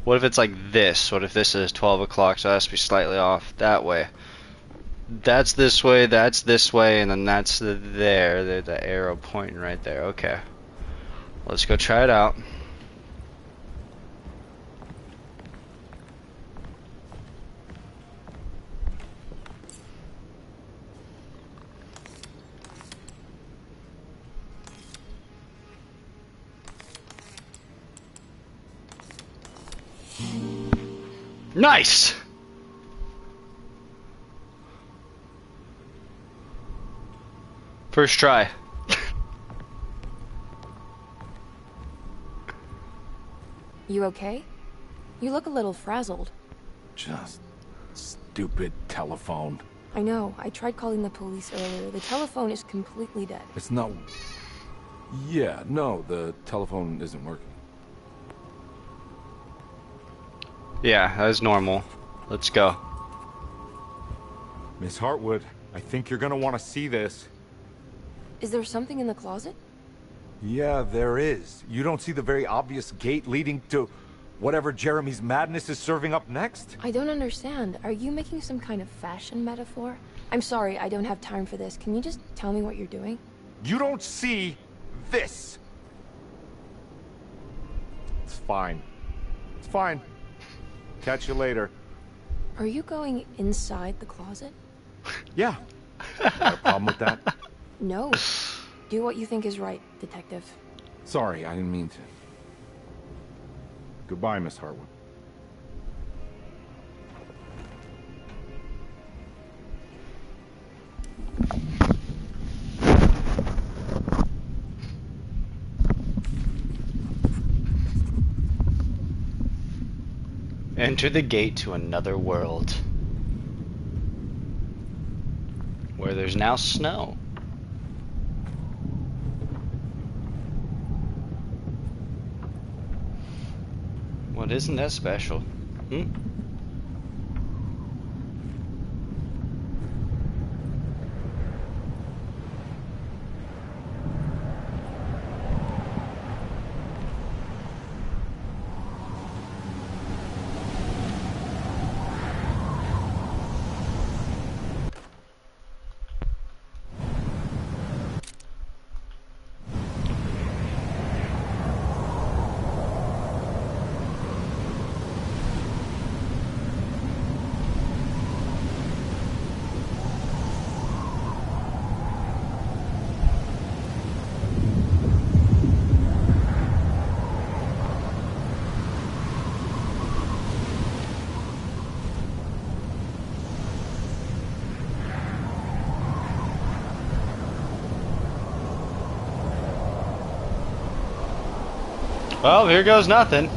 What if it's like this? What if this is 12 o'clock, so it has to be slightly off that way? That's this way, and then that's there. The arrow pointing right there. Okay. Let's go try it out. Nice! First try. You okay? You look a little frazzled. Just stupid telephone. I know. I tried calling the police earlier. The telephone is completely dead. It's not... Yeah, no, the telephone isn't working. Yeah, that is normal. Let's go. Miss Hartwood, I think you're gonna want to see this. Is there something in the closet? Yeah, there is. You don't see the very obvious gate leading to whatever Jeremy's madness is serving up next? I don't understand. Are you making some kind of fashion metaphor? I'm sorry, I don't have time for this. Can you just tell me what you're doing? You don't see this. It's fine. It's fine. Catch you later. Are you going inside the closet? Yeah. Got a problem with that? No. Do what you think is right, detective. Sorry, I didn't mean to. Goodbye, Miss Hartwood. Enter the gate to another world, where there's now snow. What isn't that special? Hmm? Well, here goes nothing.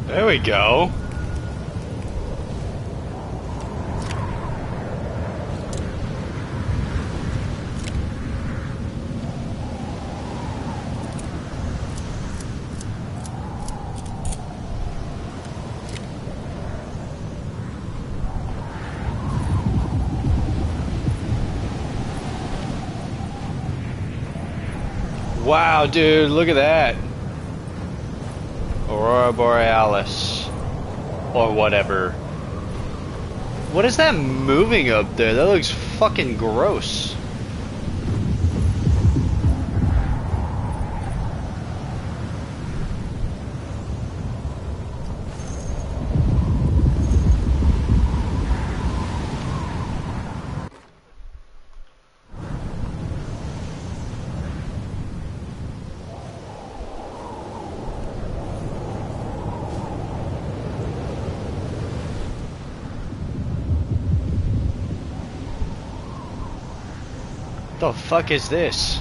There we go. Wow, dude, look at that. Aurora Borealis. Or whatever. What is that moving up there? That looks fucking gross. The fuck is this?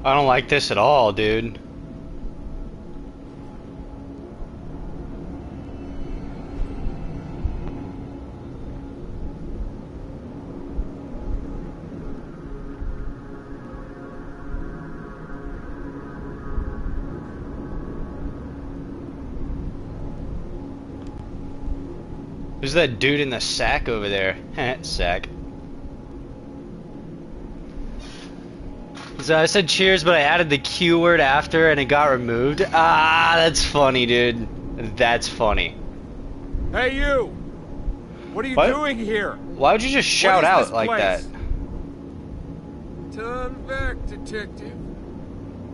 I don't like this at all, dude. Who's that dude in the sack over there? Sack. So I said cheers, but I added the Q word after and it got removed. Ah, that's funny, dude. That's funny. Hey, you! What are you doing here? Why would you just shout out like that? Turn back, detective.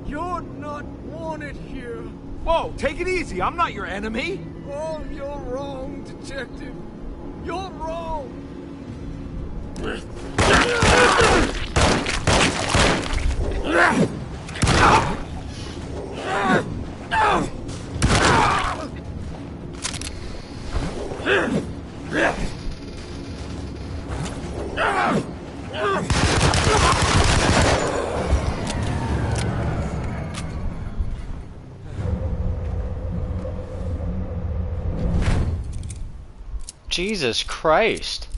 You're not wanted here. Whoa, take it easy. I'm not your enemy. Oh, you're wrong, detective. You're wrong. Jesus Christ.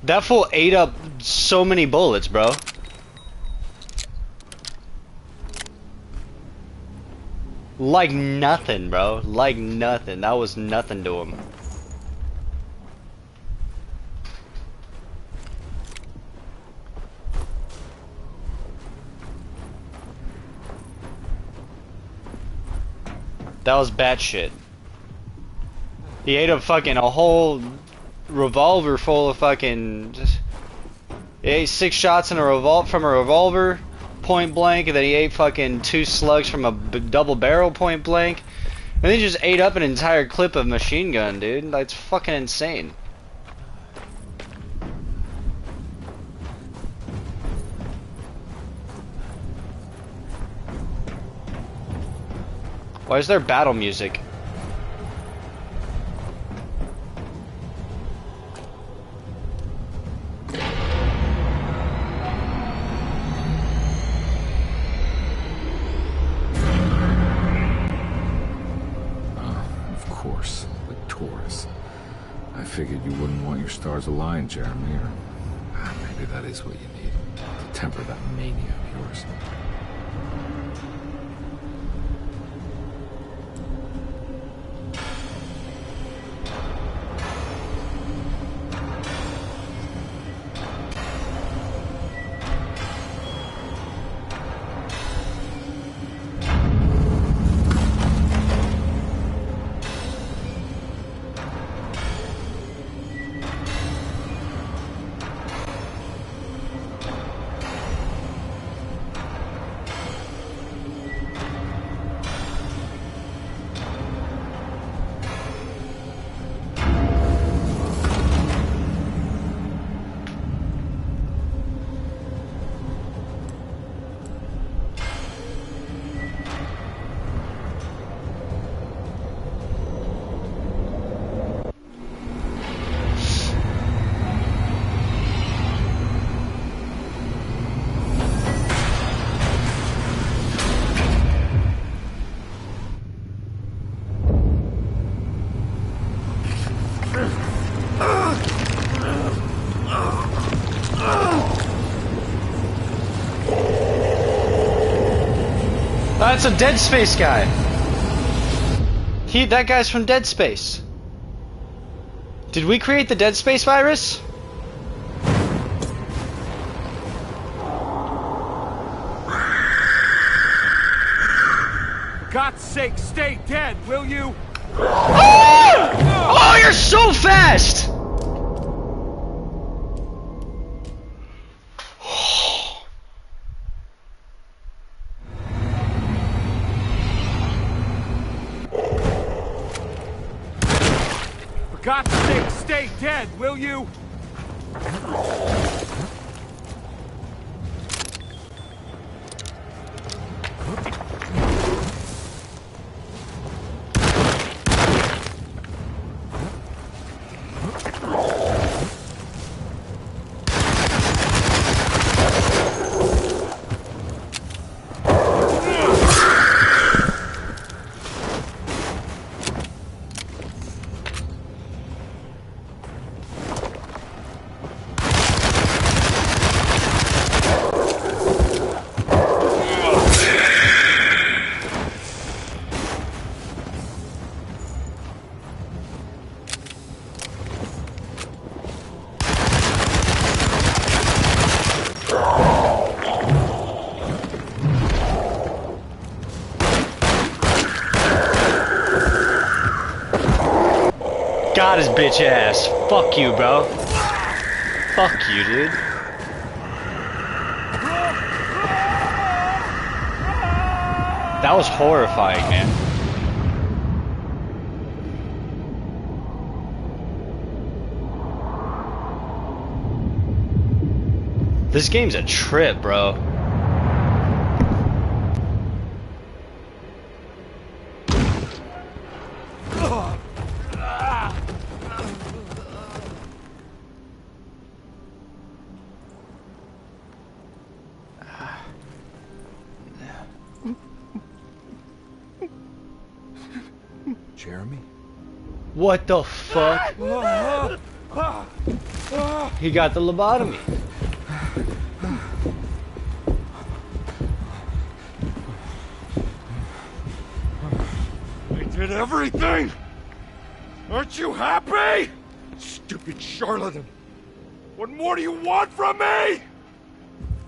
That fool ate up so many bullets, bro. Like nothing, bro. Like nothing. That was nothing to him. That was batshit. He ate up fucking a whole revolver full of fucking. He ate 6 shots in a from a revolver, point blank, and then he ate fucking 2 slugs from a double barrel, point blank, and then he just ate up an entire clip of machine gun, dude. That's fucking insane. Why is there battle music? Of course, the Taurus. I figured you wouldn't want your stars aligned, Jeremy, or maybe that is what you need to temper that mania of yours. That's a Dead Space guy. That guy's from Dead Space. Did we create the Dead Space virus? For God's sake, stay dead, will you? Oh! Oh, you're so fast! For God's sake, stay dead, will you? Got his bitch ass. Fuck you, bro. Fuck you, dude. That was horrifying, man. This game's a trip, bro. Jeremy? What the fuck? He got the lobotomy. I did everything! Aren't you happy? Stupid charlatan! What more do you want from me?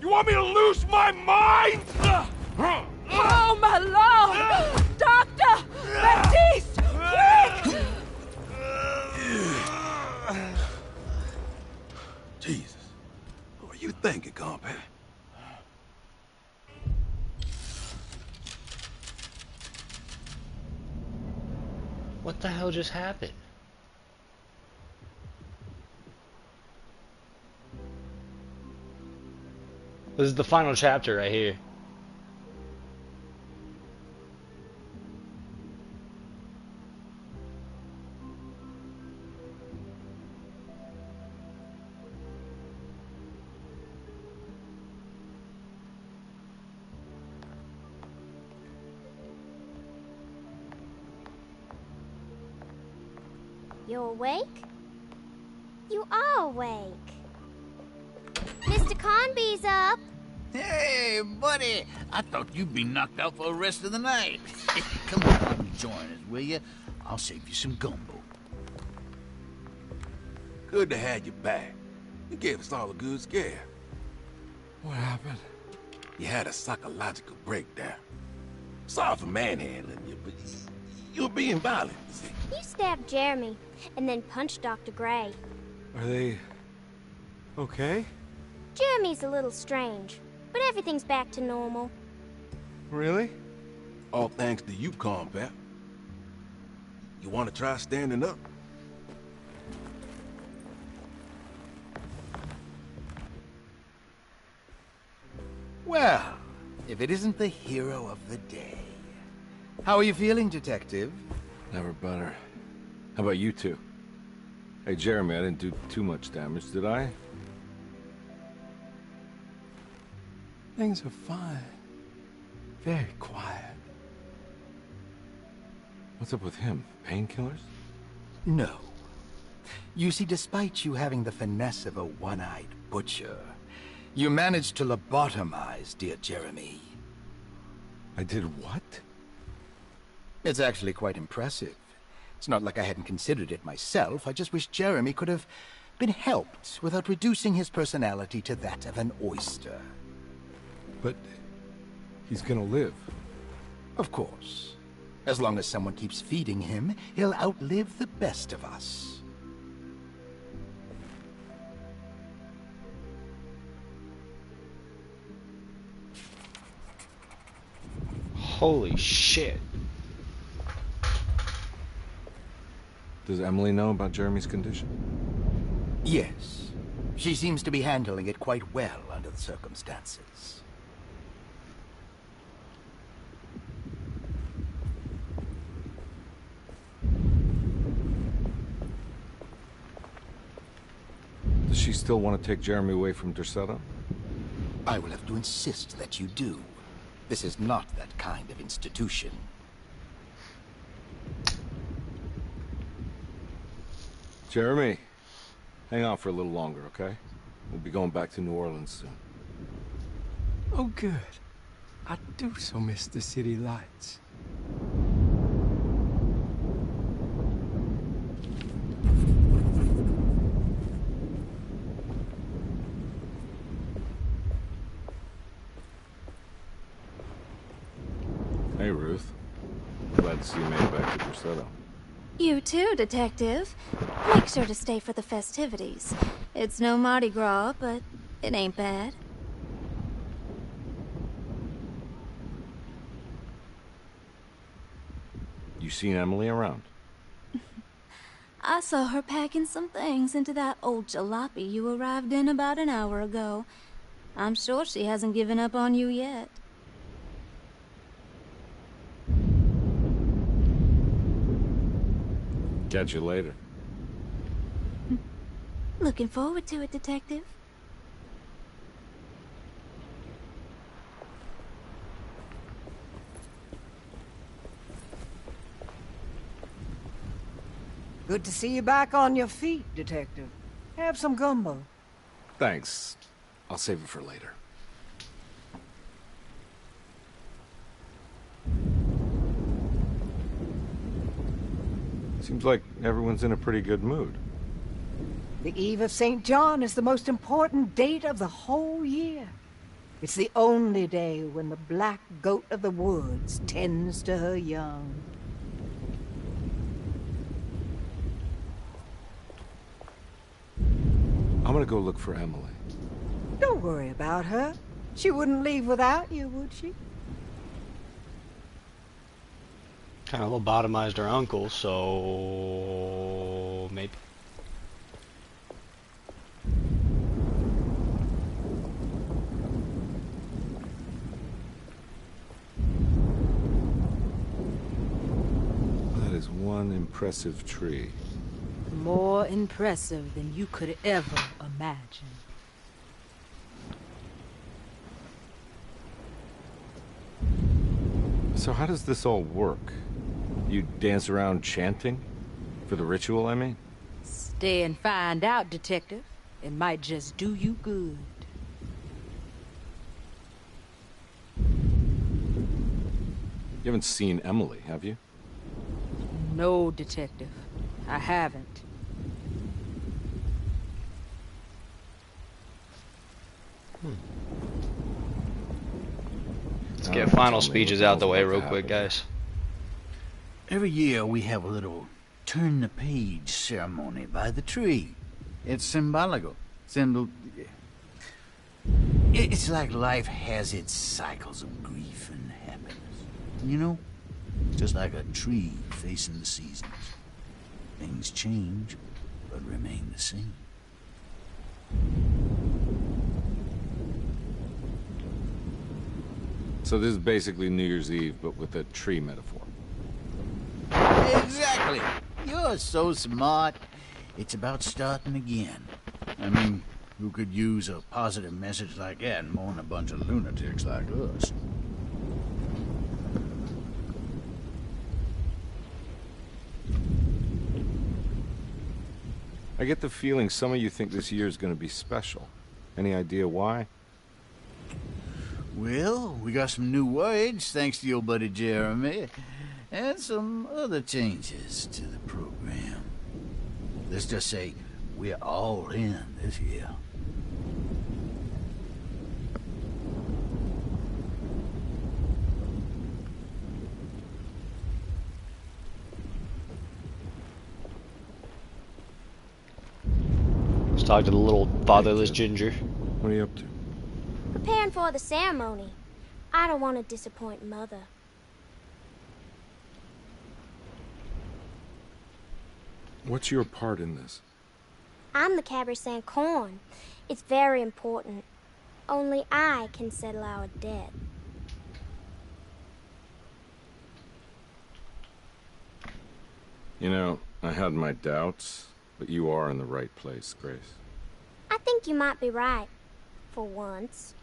You want me to lose my mind? Oh, my lord! Doctor! Baptiste! Quick! Jesus. What are you thinking, compadre? What the hell just happened? This is the final chapter right here. You awake? You are awake. Mr. Conby's up. Hey, buddy! I thought you'd be knocked out for the rest of the night. Come on, join us, will you? I'll save you some gumbo. Good to have you back. You gave us all a good scare. What happened? You had a psychological breakdown. Sorry for manhandling you, but you were being violent, you see. You stabbed Jeremy and then punched Dr. Gray. Are they... okay? Jeremy's a little strange, but everything's back to normal. Really? All thanks to you, combat. You want to try standing up? Well, if it isn't the hero of the day. How are you feeling, Detective? Never better. How about you two? Hey, Jeremy, I didn't do too much damage, did I? Things are fine. Very quiet. What's up with him? Painkillers? No. You see, despite you having the finesse of a one-eyed butcher, you managed to lobotomize dear Jeremy. I did what? It's actually quite impressive. It's not like I hadn't considered it myself. I just wish Jeremy could have been helped without reducing his personality to that of an oyster. But he's gonna live. Of course. As long as someone keeps feeding him, he'll outlive the best of us. Holy shit. Does Emily know about Jeremy's condition? Yes. She seems to be handling it quite well under the circumstances. Does she still want to take Jeremy away from Derceto? I will have to insist that you do. This is not that kind of institution. Jeremy, hang on for a little longer, okay? We'll be going back to New Orleans soon. Oh, good. I do so miss the city lights. Hey, Ruth. Glad to see you made it back to Derceto. You too, Detective. Make sure to stay for the festivities. It's no Mardi Gras, but it ain't bad. You seen Emily around? I saw her packing some things into that old jalopy you arrived in about an hour ago. I'm sure she hasn't given up on you yet. Catch you later. Looking forward to it, Detective. Good to see you back on your feet, Detective. Have some gumbo. Thanks. I'll save it for later. Seems like everyone's in a pretty good mood. The Eve of St. John is the most important date of the whole year. It's the only day when the black goat of the woods tends to her young. I'm gonna go look for Emily. Don't worry about her. She wouldn't leave without you, would she? Kind of lobotomized her uncle, so maybe. That is one impressive tree. More impressive than you could ever imagine. So how does this all work? You dance around chanting? For the ritual, I mean? Stay and find out, Detective. It might just do you good. You haven't seen Emily, have you? No, Detective. I haven't. Let's get final speeches out the way real quick, guys. Every year we have a little turn the page ceremony by the tree. It's symbolical. It's like life has its cycles of grief and happiness. You know? Just like a tree facing the seasons. Things change, but remain the same. So this is basically New Year's Eve, but with a tree metaphor. Exactly. You're so smart. It's about starting again. I mean, who could use a positive message like that more than a bunch of lunatics like us? I get the feeling some of you think this year is going to be special. Any idea why? Well, we got some new words, thanks to your buddy Jeremy, and some other changes to the program. Let's just say we're all in this year. Let's talk to the little fatherless ginger. What are you up to? Preparing for the ceremony. I don't want to disappoint Mother. What's your part in this? I'm the Cabernet Corn. It's very important. Only I can settle our debt. You know, I had my doubts, but you are in the right place, Grace. I think you might be right. For once.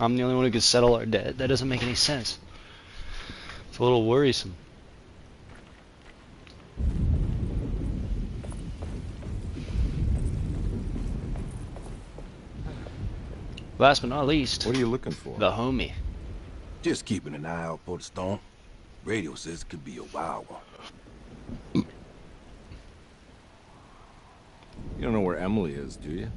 I'm the only one who could settle our debt. That doesn't make any sense. It's a little worrisome. Last but not least, what are you looking for? The homie. Just keeping an eye out for the storm. Radio says it could be a wild one. You don't know where Emily is, do you?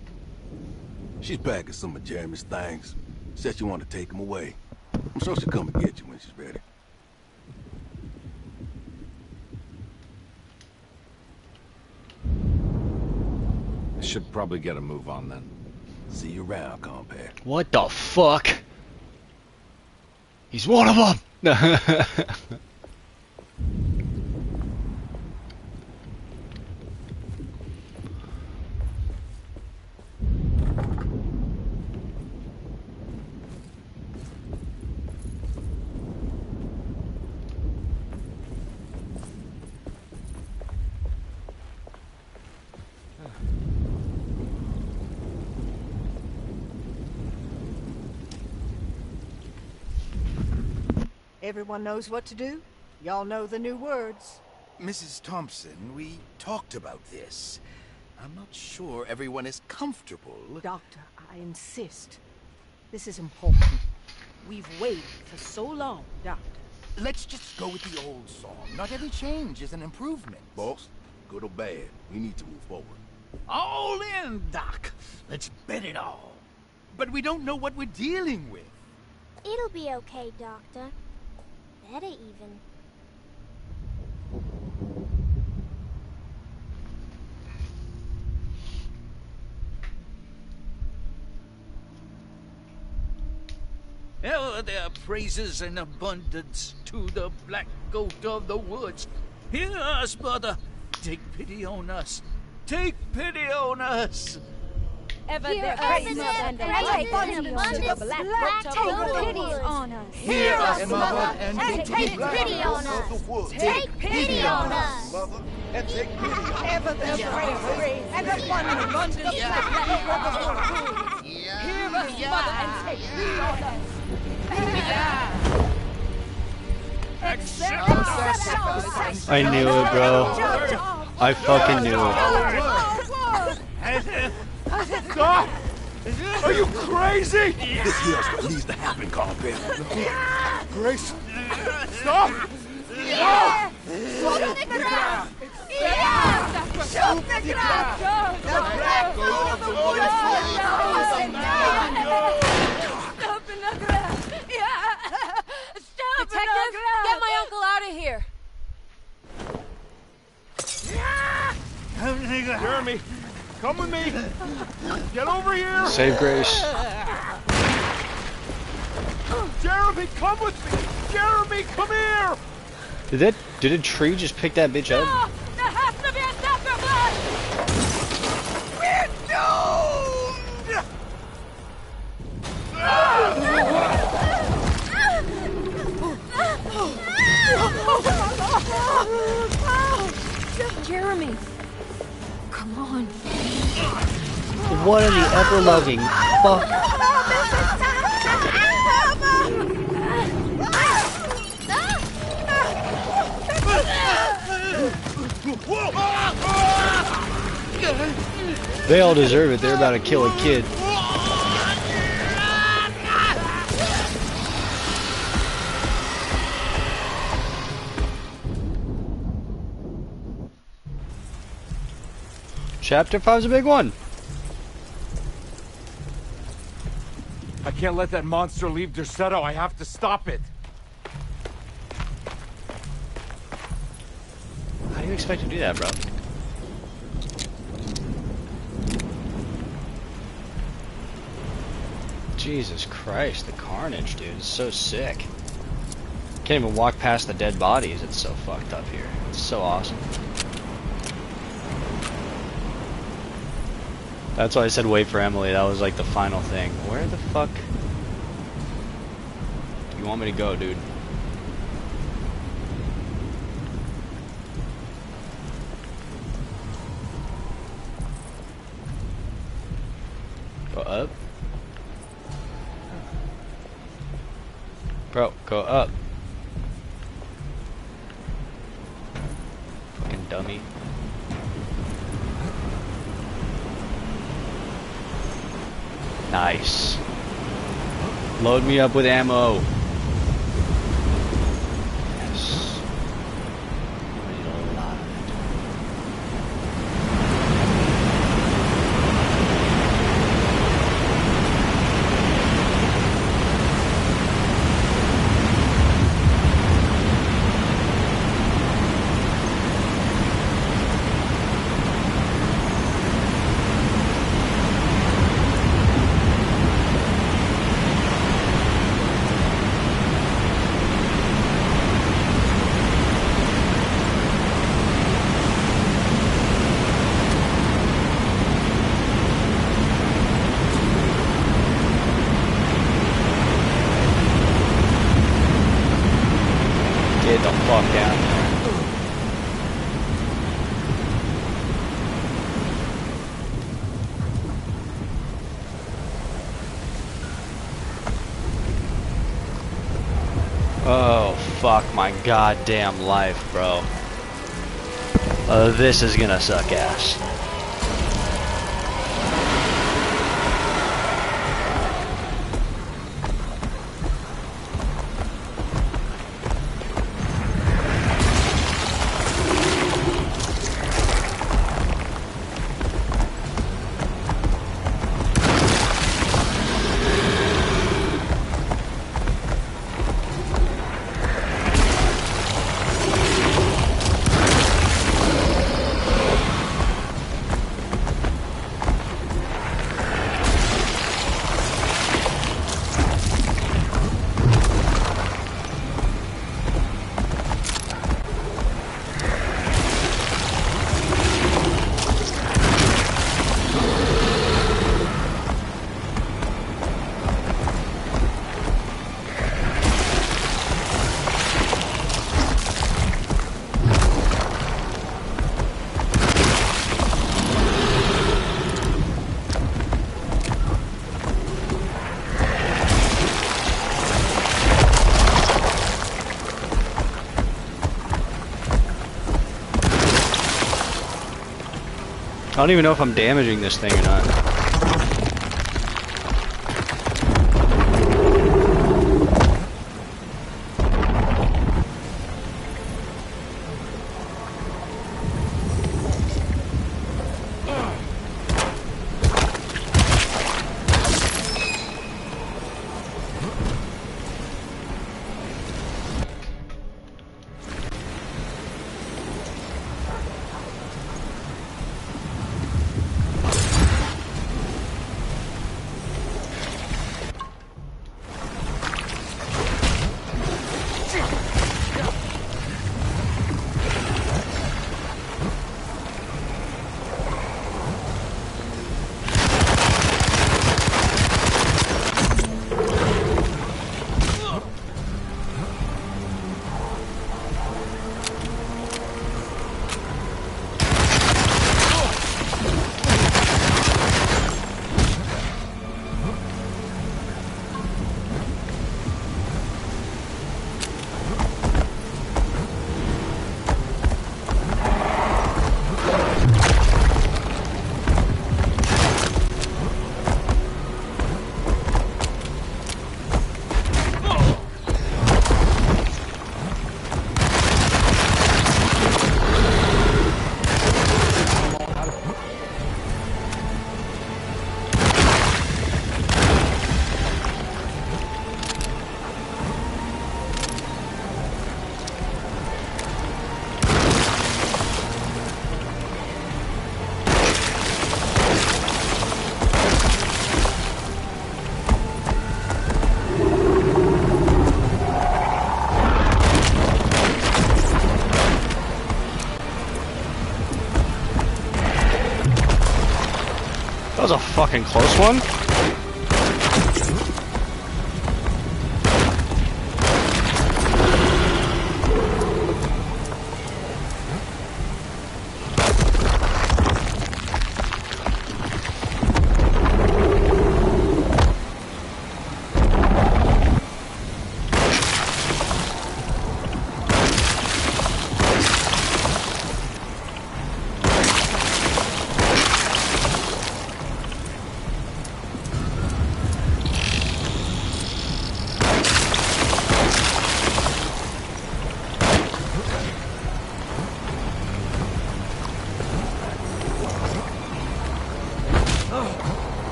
She's packing some of Jeremy's things. Said she wanted to take them away. I'm sure she'll come and get you when she's ready. I should probably get a move on then. See you around, compact. What the fuck? He's one of them! Everyone knows what to do? Y'all know the new words. Mrs. Thompson, we talked about this. I'm not sure everyone is comfortable. Doctor, I insist. This is important. We've waited for so long, Doctor. Let's just go with the old song. Not every change is an improvement. Boss, good or bad, we need to move forward. All in, Doc. Let's bet it all. But we don't know what we're dealing with. It'll be okay, Doctor. Better even. Hell, there are praises in abundance to the black goat of the woods. Hear us, mother. Take pity on us. Take pity on us. Ever Hear there us, praises mother, and praises abundance and to abundance the to black black goat goat of of the the woods. woods. On us. Hear us, mother, and and take pity on us. Take pity on us. Mother, and take pity on us. Ever there praises and abundance to the black goat of the woods. Hear us, Mother, and take pity on us. I knew it, bro. I fucking knew it. Stop! Are you crazy? This here's what needs to happen, Carpenter. Grace, stop! Yeah! Shoot the ground! Yeah! Shoot the ground! The black goat of the woods! Stop in the ground! Yeah! Stop in the ground! Get my uncle out of here! Jeremy, come with me! Get over here! Save Grace. Jeremy, come with me! Jeremy, come here! Did a tree just pick that bitch up? No! There has to be a sacrifice! We're doomed! Jeremy! Come on. What in the ever-loving fuck? They all deserve it. They're about to kill a kid. Chapter 5's a big one. I can't let that monster leave Derceto. I have to stop it. How do you expect to do that, bro? Jesus Christ, the carnage, dude. It's so sick. Can't even walk past the dead bodies. It's so fucked up here. It's so awesome. That's why I said wait for Emily. That was like the final thing. Where the fuck you want me to go, dude? Go up? Bro, go up. Fucking dummy. Nice. Load me up with ammo. Yes. Ready to load. Get the fuck down there. Oh, fuck my goddamn life, bro. This is gonna suck ass. I don't even know if I'm damaging this thing or not. That was a fucking close one.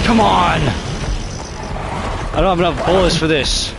Come on! I don't have enough bullets for this.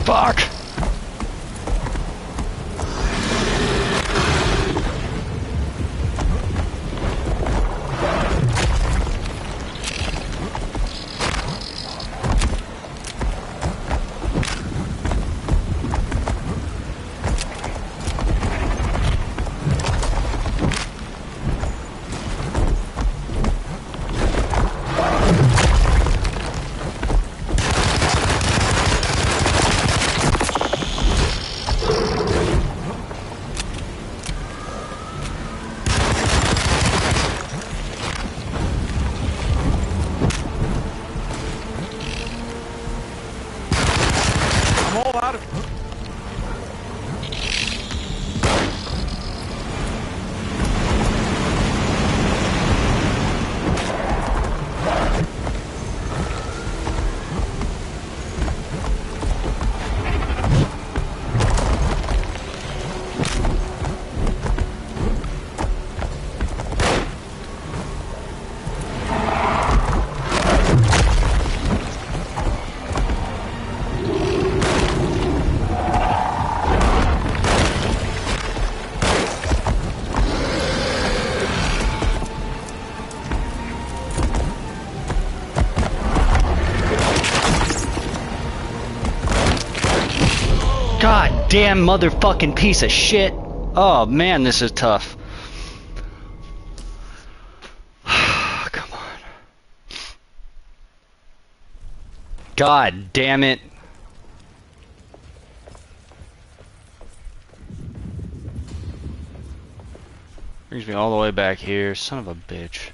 Fuck! God damn motherfucking piece of shit. Oh man, this is tough. Come on. God damn it. Brings me all the way back here, son of a bitch.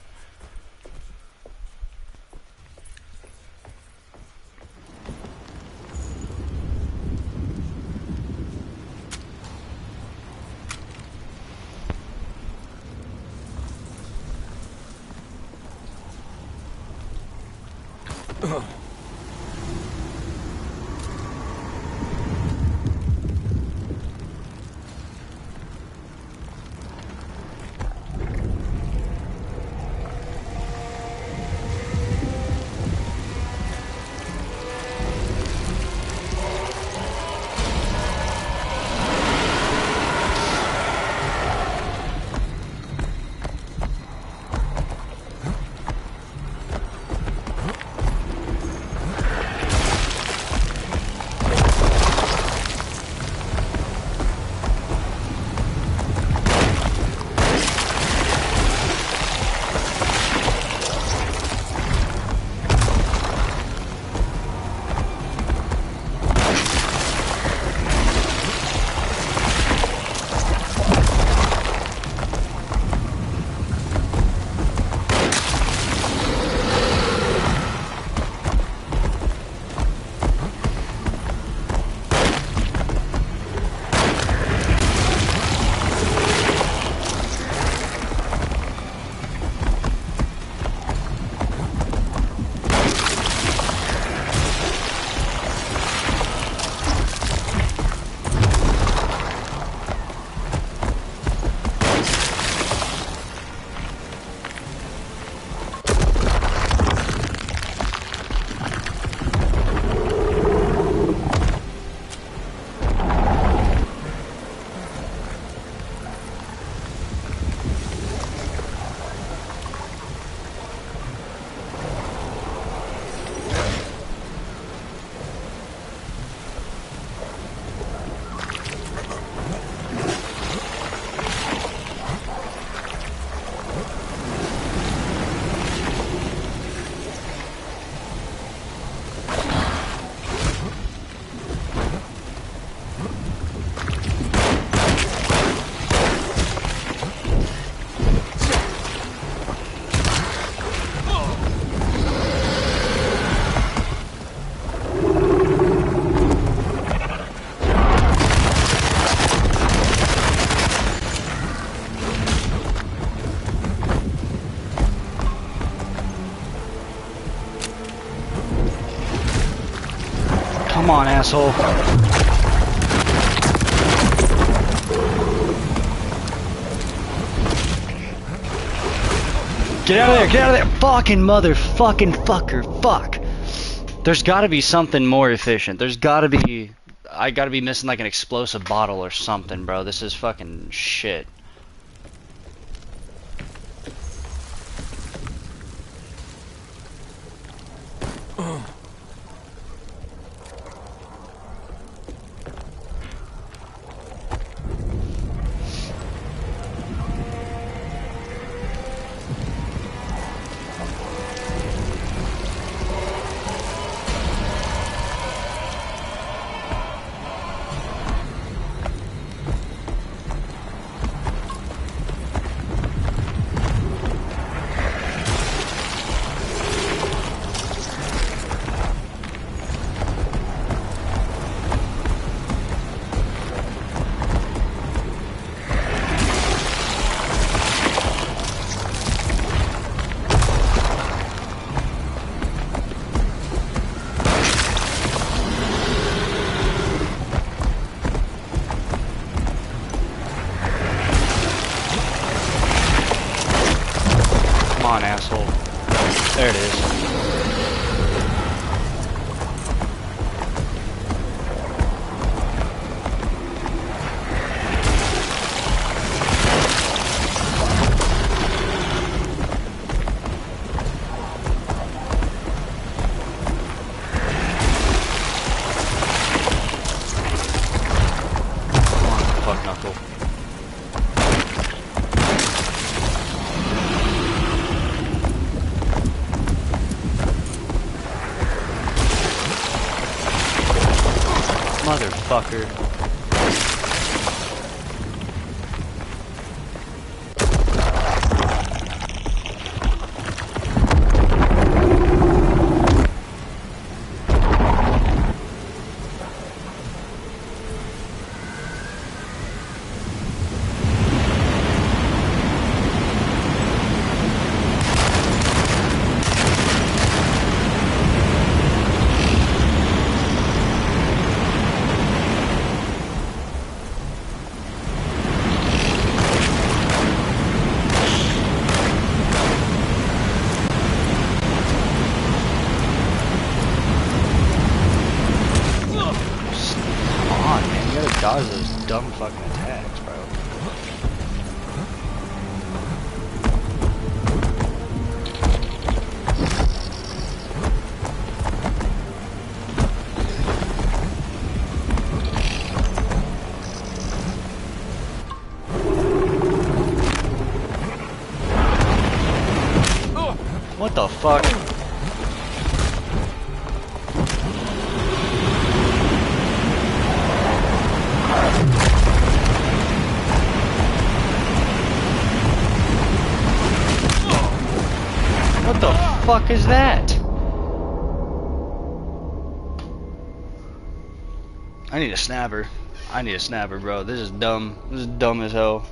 Come on, asshole. Get out of there, get out of there! Fucking motherfucking fucker, fuck! There's gotta be something more efficient. There's gotta be I gotta be missing like an explosive bottle or something, bro. This is fucking shit. Come on, asshole. There it is. Fuck knuckle. Motherfucker. Dodge those dumb fucking attacks, bro. What the fuck? What the fuck is that? I need a snapper. I need a snapper, bro. This is dumb. This is dumb as hell.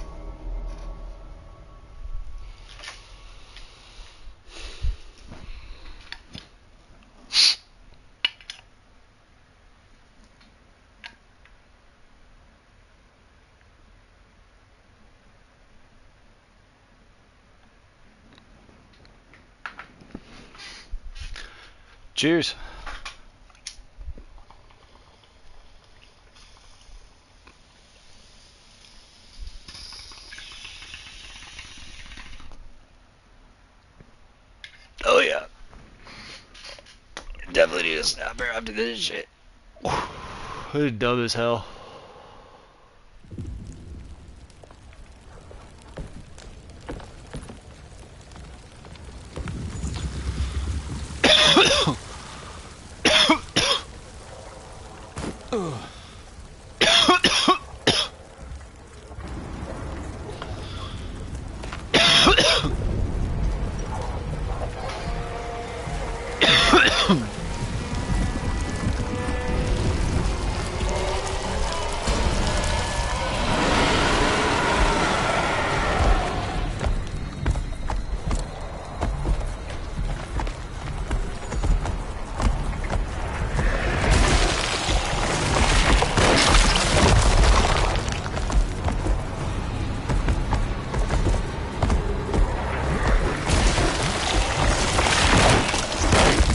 Cheers. Oh yeah. Definitely need a snapper after this shit. This is dumb as hell.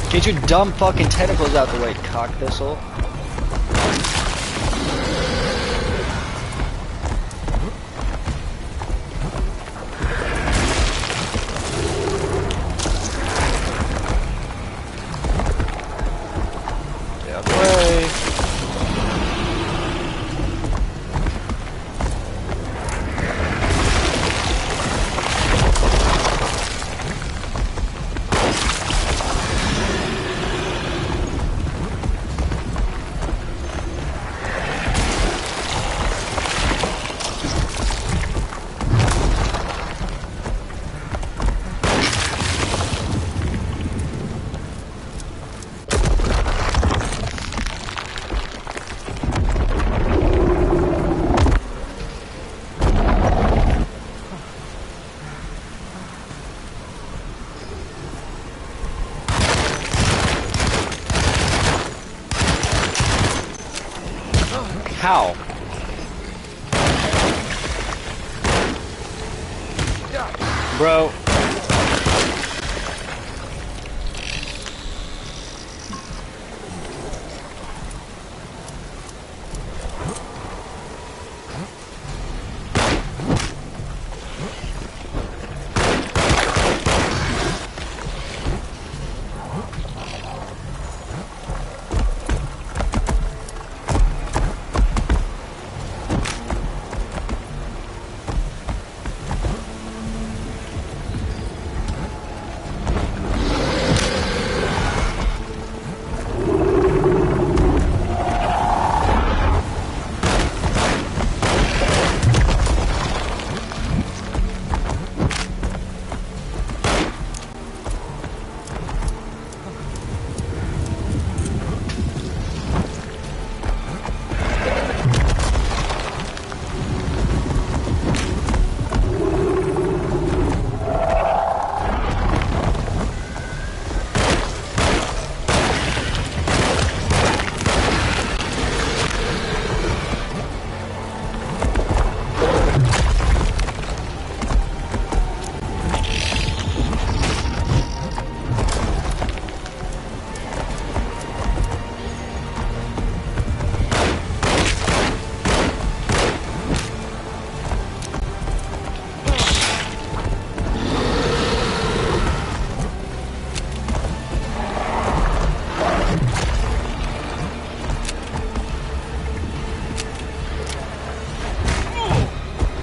Get your dumb fucking tentacles out the way, cock thistle. out the way. How? Bro.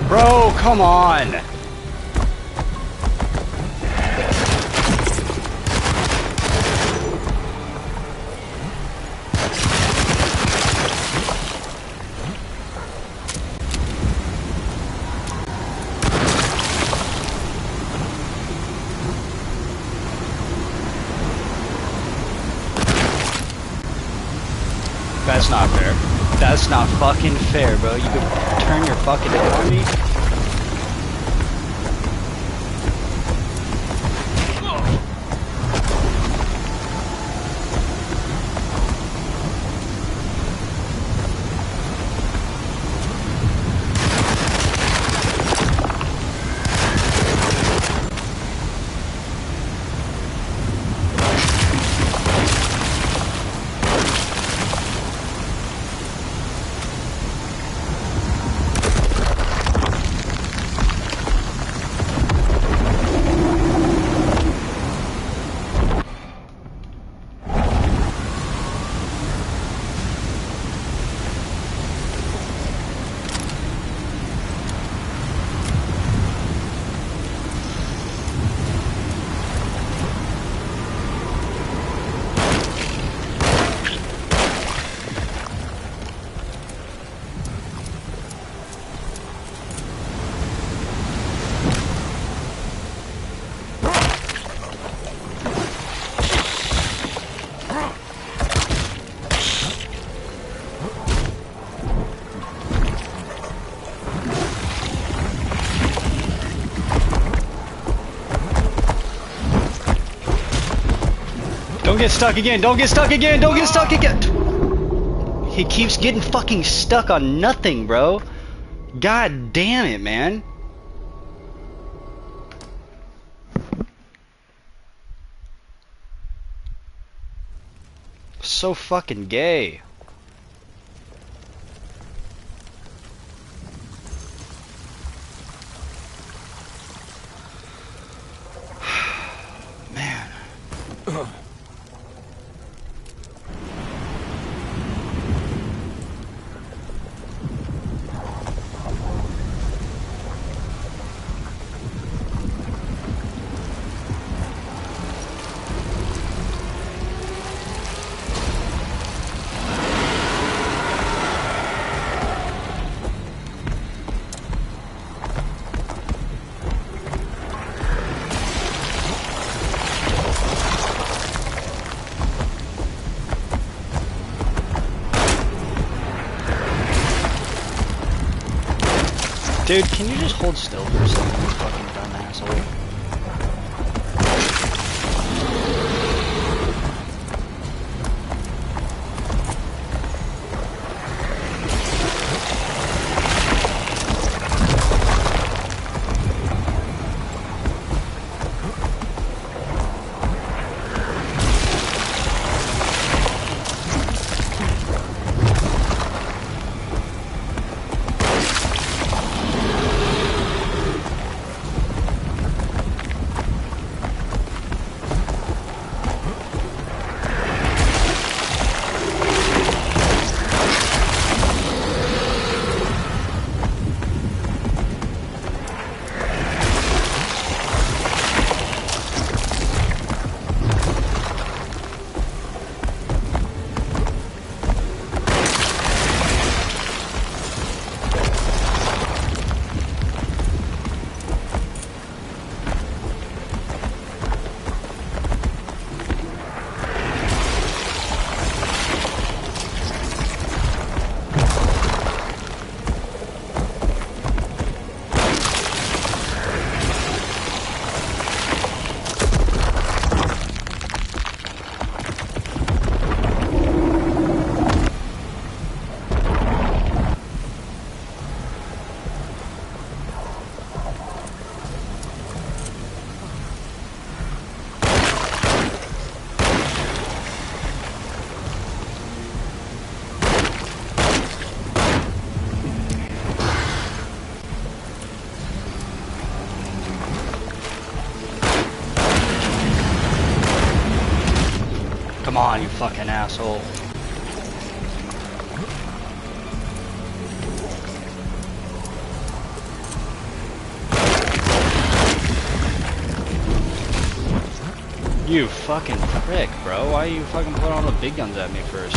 Bro, come on! That's not fair. That's not fucking fair, bro. You could turn your fucking head on me. Don't get stuck again, don't get stuck again, don't get stuck again! He keeps getting fucking stuck on nothing, bro. God damn it, man. So fucking gay. Man. Dude, can you just hold still for a second, you fucking dumb asshole? Come on, you fucking asshole. You fucking prick, bro. Why you fucking put on the big guns at me first?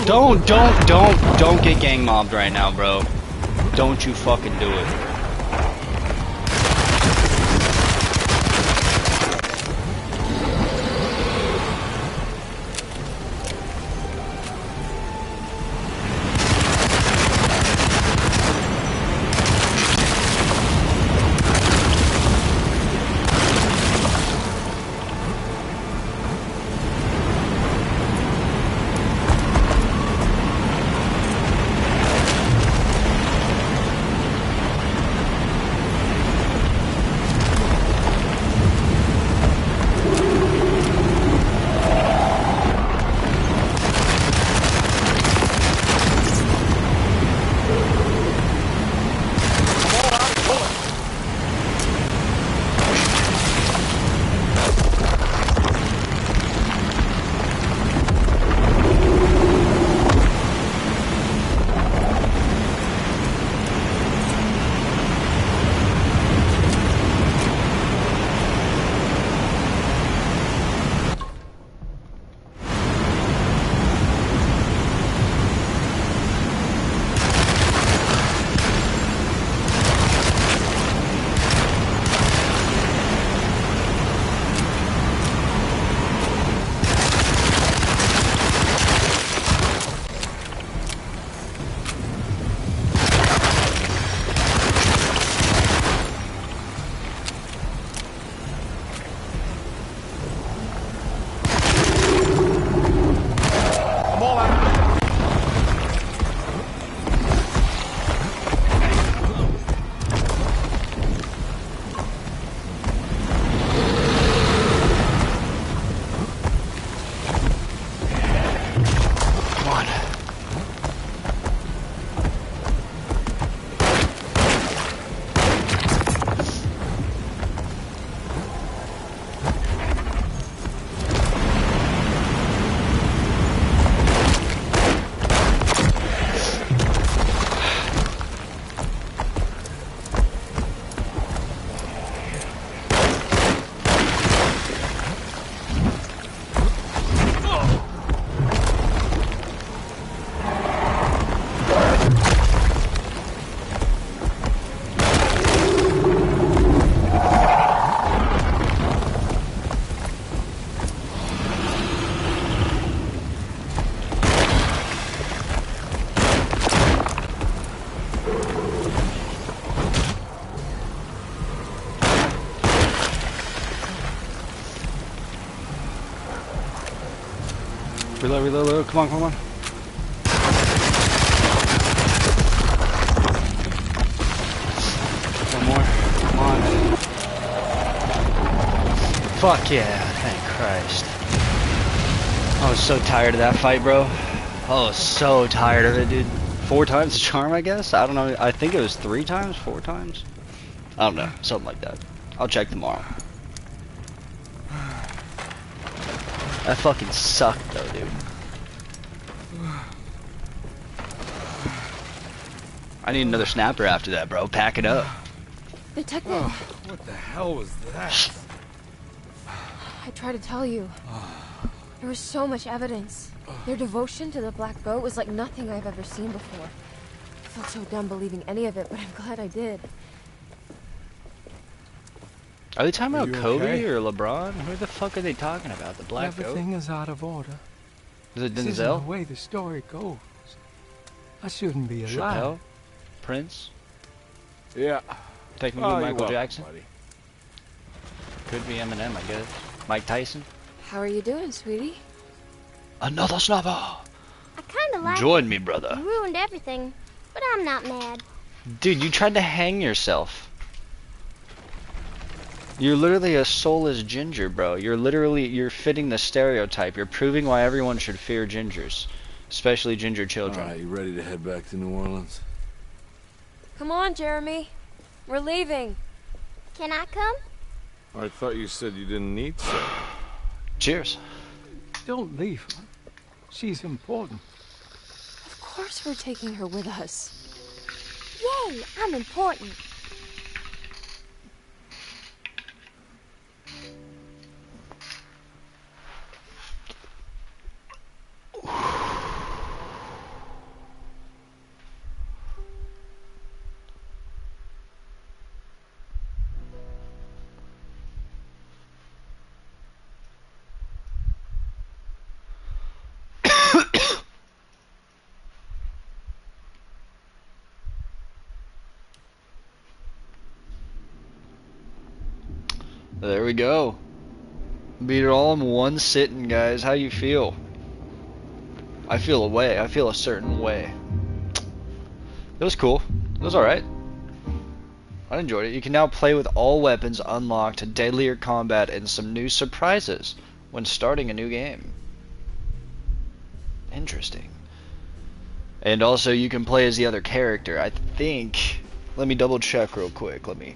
Don't get gang mobbed right now, bro. Don't you fucking do it. Reload, reload, reload. Come on, come on. One more. Come on. Fuck yeah. Thank Christ. I was so tired of that fight, bro. I was so tired of it, dude. 4 times the charm, I guess? I don't know. I think it was 3 times? 4 times? I don't know. Something like that. I'll check tomorrow. That fucking sucked, though, dude. I need another snapper after that, bro. Pack it up. Detective! Oh, what the hell was that? I tried to tell you. There was so much evidence. Their devotion to the Black Goat was like nothing I've ever seen before. I felt so dumb believing any of it, but I'm glad I did. Are they talking Are about you Kobe okay? or LeBron? Who the fuck are they talking about? The Black Everything is out of order. Goat? Is it This isn't Denzel? the way the story goes. I shouldn't be alive. Chappelle? Prince? Yeah. Take me Oh, to you're Michael welcome, Jackson? buddy. Could be Eminem, I guess. Mike Tyson? How are you doing, sweetie? Another snapper! I kind of like Join it. me, brother. You ruined everything, but I'm not mad. Dude, you tried to hang yourself. You're literally a soulless ginger, bro. You're fitting the stereotype. You're proving why everyone should fear gingers. Especially ginger children. Alright, you ready to head back to New Orleans? Come on, Jeremy. We're leaving. Can I come? I thought you said you didn't need to. Cheers. Don't leave her. She's important. Of course we're taking her with us. Yay, I'm important. There we go. Beat it all in one sitting, guys. How you feel? I feel a way. I feel a certain way. It was cool. It was alright. I enjoyed it. You can now play with all weapons unlocked, deadlier combat, and some new surprises when starting a new game. Interesting. And also you can play as the other character. I think... Let me double check real quick. Let me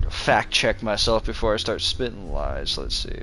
fact check myself before I start spitting lies. Let's see.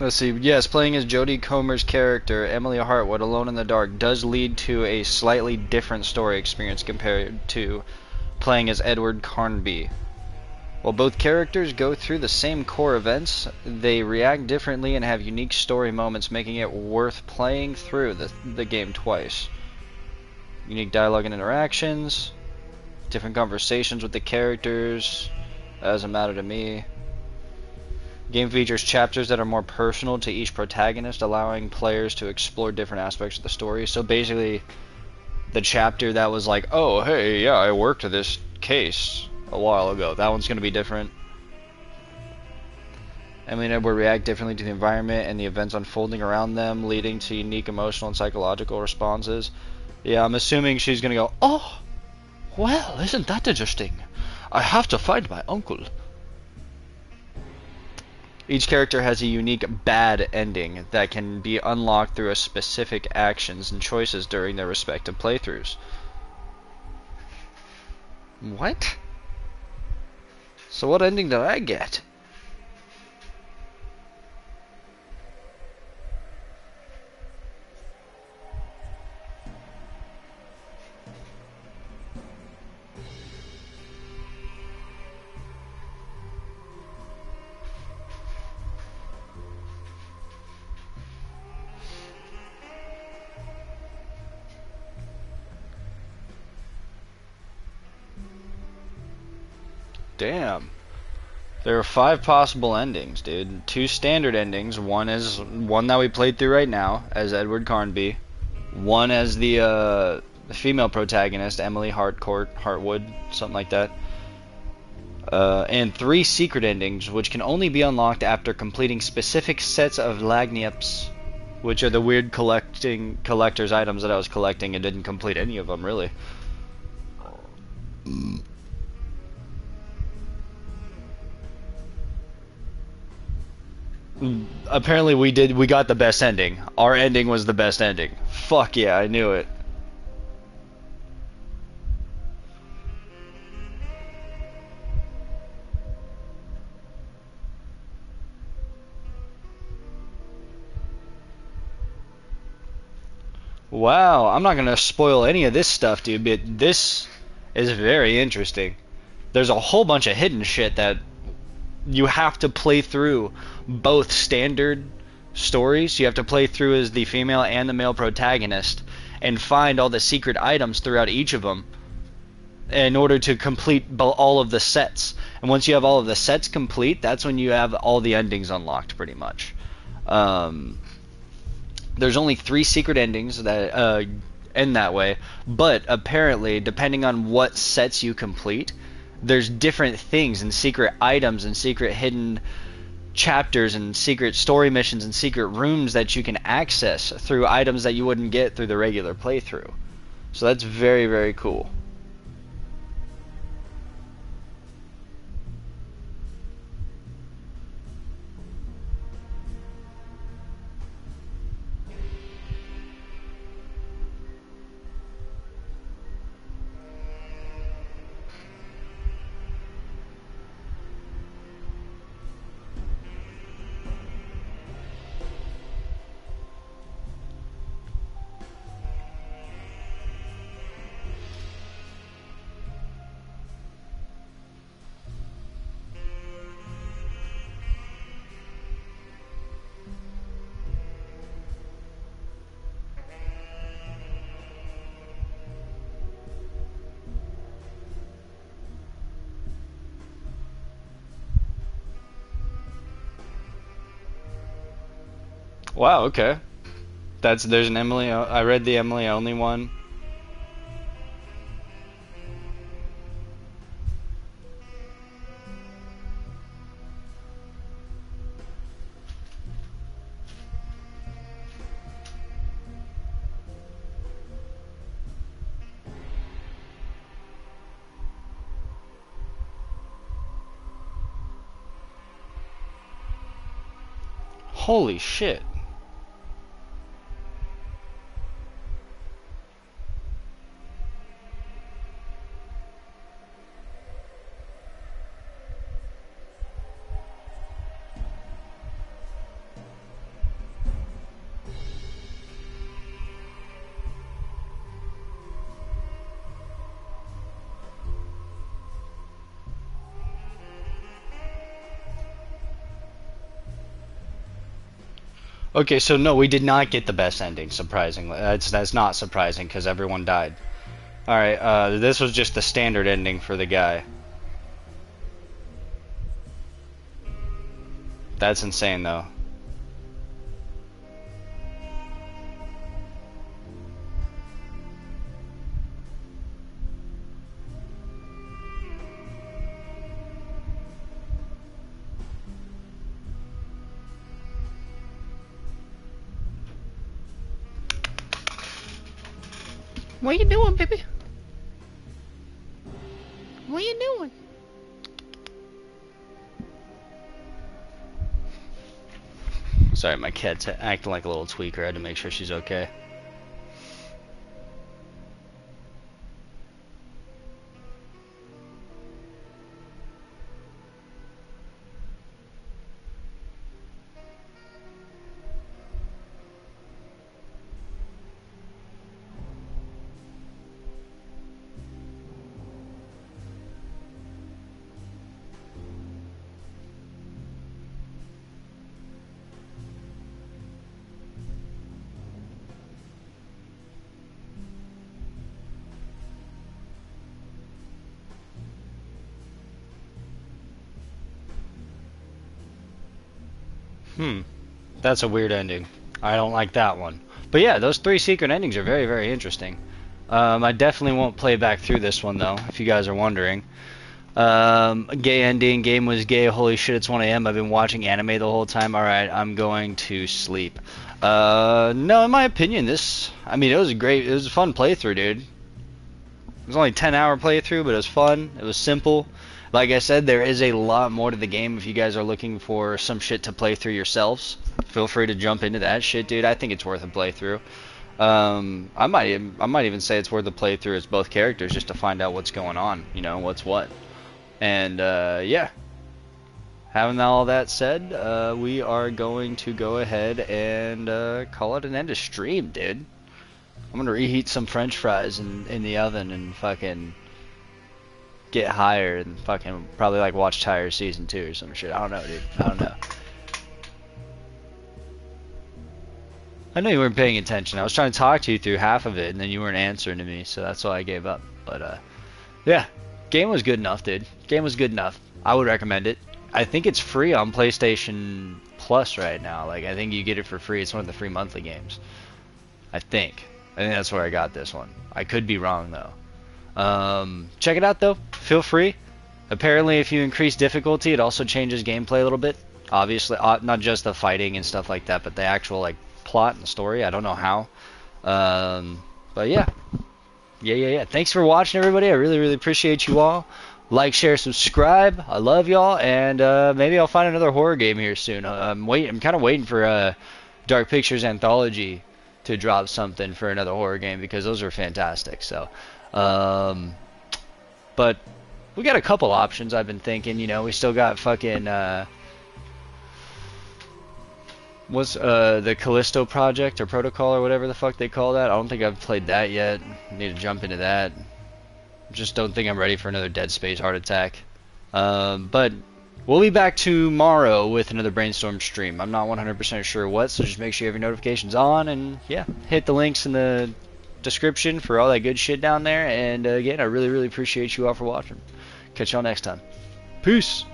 Let's see. Yes, playing as Jodie Comer's character, Emily Hartwood, Alone in the Dark, does lead to a slightly different story experience compared to playing as Edward Carnby. While both characters go through the same core events, they react differently and have unique story moments, making it worth playing through the game twice. Unique dialogue and interactions, different conversations with the characters, that doesn't matter to me. Game features chapters that are more personal to each protagonist, allowing players to explore different aspects of the story. So basically, the chapter that was like, oh, hey, yeah, I worked this case a while ago, that one's going to be different. Emily and Edward react differently to the environment and the events unfolding around them, leading to unique emotional and psychological responses. Yeah, I'm assuming she's going to go, oh, well, isn't that interesting? I have to find my uncle. Each character has a unique bad ending that can be unlocked through a specific actions and choices during their respective playthroughs. What? So what ending did I get? Damn. There are 5 possible endings, dude. 2 standard endings. One is one that we played through right now as Edward Carnby. One as the female protagonist, Emily Hartwood, something like that. And 3 secret endings, which can only be unlocked after completing specific sets of Lagniaps, which are the weird collector's items that I was collecting and didn't complete any of them, really. Apparently we got the best ending. Our ending was the best ending. Fuck yeah, I knew it. Wow, I'm not gonna spoil any of this stuff, dude, but this is very interesting. There's a whole bunch of hidden shit that you have to play through both standard stories. You have to play through as the female and the male protagonist and find all the secret items throughout each of them in order to complete all of the sets. And once you have all of the sets complete, that's when you have all the endings unlocked, pretty much. There's only 3 secret endings that end that way, but apparently, depending on what sets you complete, there's different things and secret items and secret hidden chapters and secret story missions and secret rooms that you can access through items that you wouldn't get through the regular playthrough. So that's very, very cool. Wow, okay. There's an Emily. I read the Emily only one. Holy shit. Okay, so no, we did not get the best ending, surprisingly. That's not surprising, because everyone died. Alright, this was just the standard ending for the guy. That's insane, though. What you doing, baby? What you doing? Sorry, my cat's acting like a little tweaker. I had to make sure she's okay. That's a weird ending. I don't like that one. But yeah, those 3 secret endings are very, very interesting. I definitely won't play back through this one, though, if you guys are wondering. Gay ending, game was gay, holy shit, it's 1 a.m. I've been watching anime the whole time. Alright, I'm going to sleep. No, in my opinion, it was it was a fun playthrough, dude. It was only a 10-hour playthrough, but it was fun, it was simple. Like I said, there is a lot more to the game if you guys are looking for some shit to play through yourselves. Feel free to jump into that shit, dude. I think it's worth a playthrough. I might even say it's worth a playthrough as both characters just to find out what's going on, you know, what's what. And yeah, having all that said, we are going to go ahead and call it an end of stream, dude. I'm gonna reheat some French fries in the oven and fucking get higher and fucking probably like watch Tire Season 2 or some shit. I don't know, dude. I don't know. I know you weren't paying attention. I was trying to talk to you through half of it, and then you weren't answering to me, so that's why I gave up. But, yeah. Game was good enough, dude. Game was good enough. I would recommend it. I think it's free on PlayStation Plus right now. Like, I think you get it for free. It's one of the free monthly games. I think that's where I got this one. I could be wrong, though. Check it out, though. Feel free. Apparently, if you increase difficulty, it also changes gameplay a little bit. Obviously, not just the fighting and stuff like that, but the actual, like, plot and story. I don't know how. But yeah. Yeah. Thanks for watching, everybody. I really, really appreciate you all. Like, share, subscribe. I love y'all, and maybe I'll find another horror game here soon. I'm kind of waiting for Dark Pictures Anthology to drop something for another horror game because those are fantastic. So, but we got a couple options. I've been thinking. You know, we still got fucking. What's the Callisto Project or Protocol or whatever the fuck they call that? I don't think I've played that yet. Need to jump into that. Just don't think I'm ready for another Dead Space heart attack. But we'll be back tomorrow with another BrainStorm stream. I'm not 100% sure what, so just make sure you have your notifications on, and yeah, hit the links in the description for all that good shit down there. And again, I really, really appreciate you all for watching. Catch y'all next time. Peace.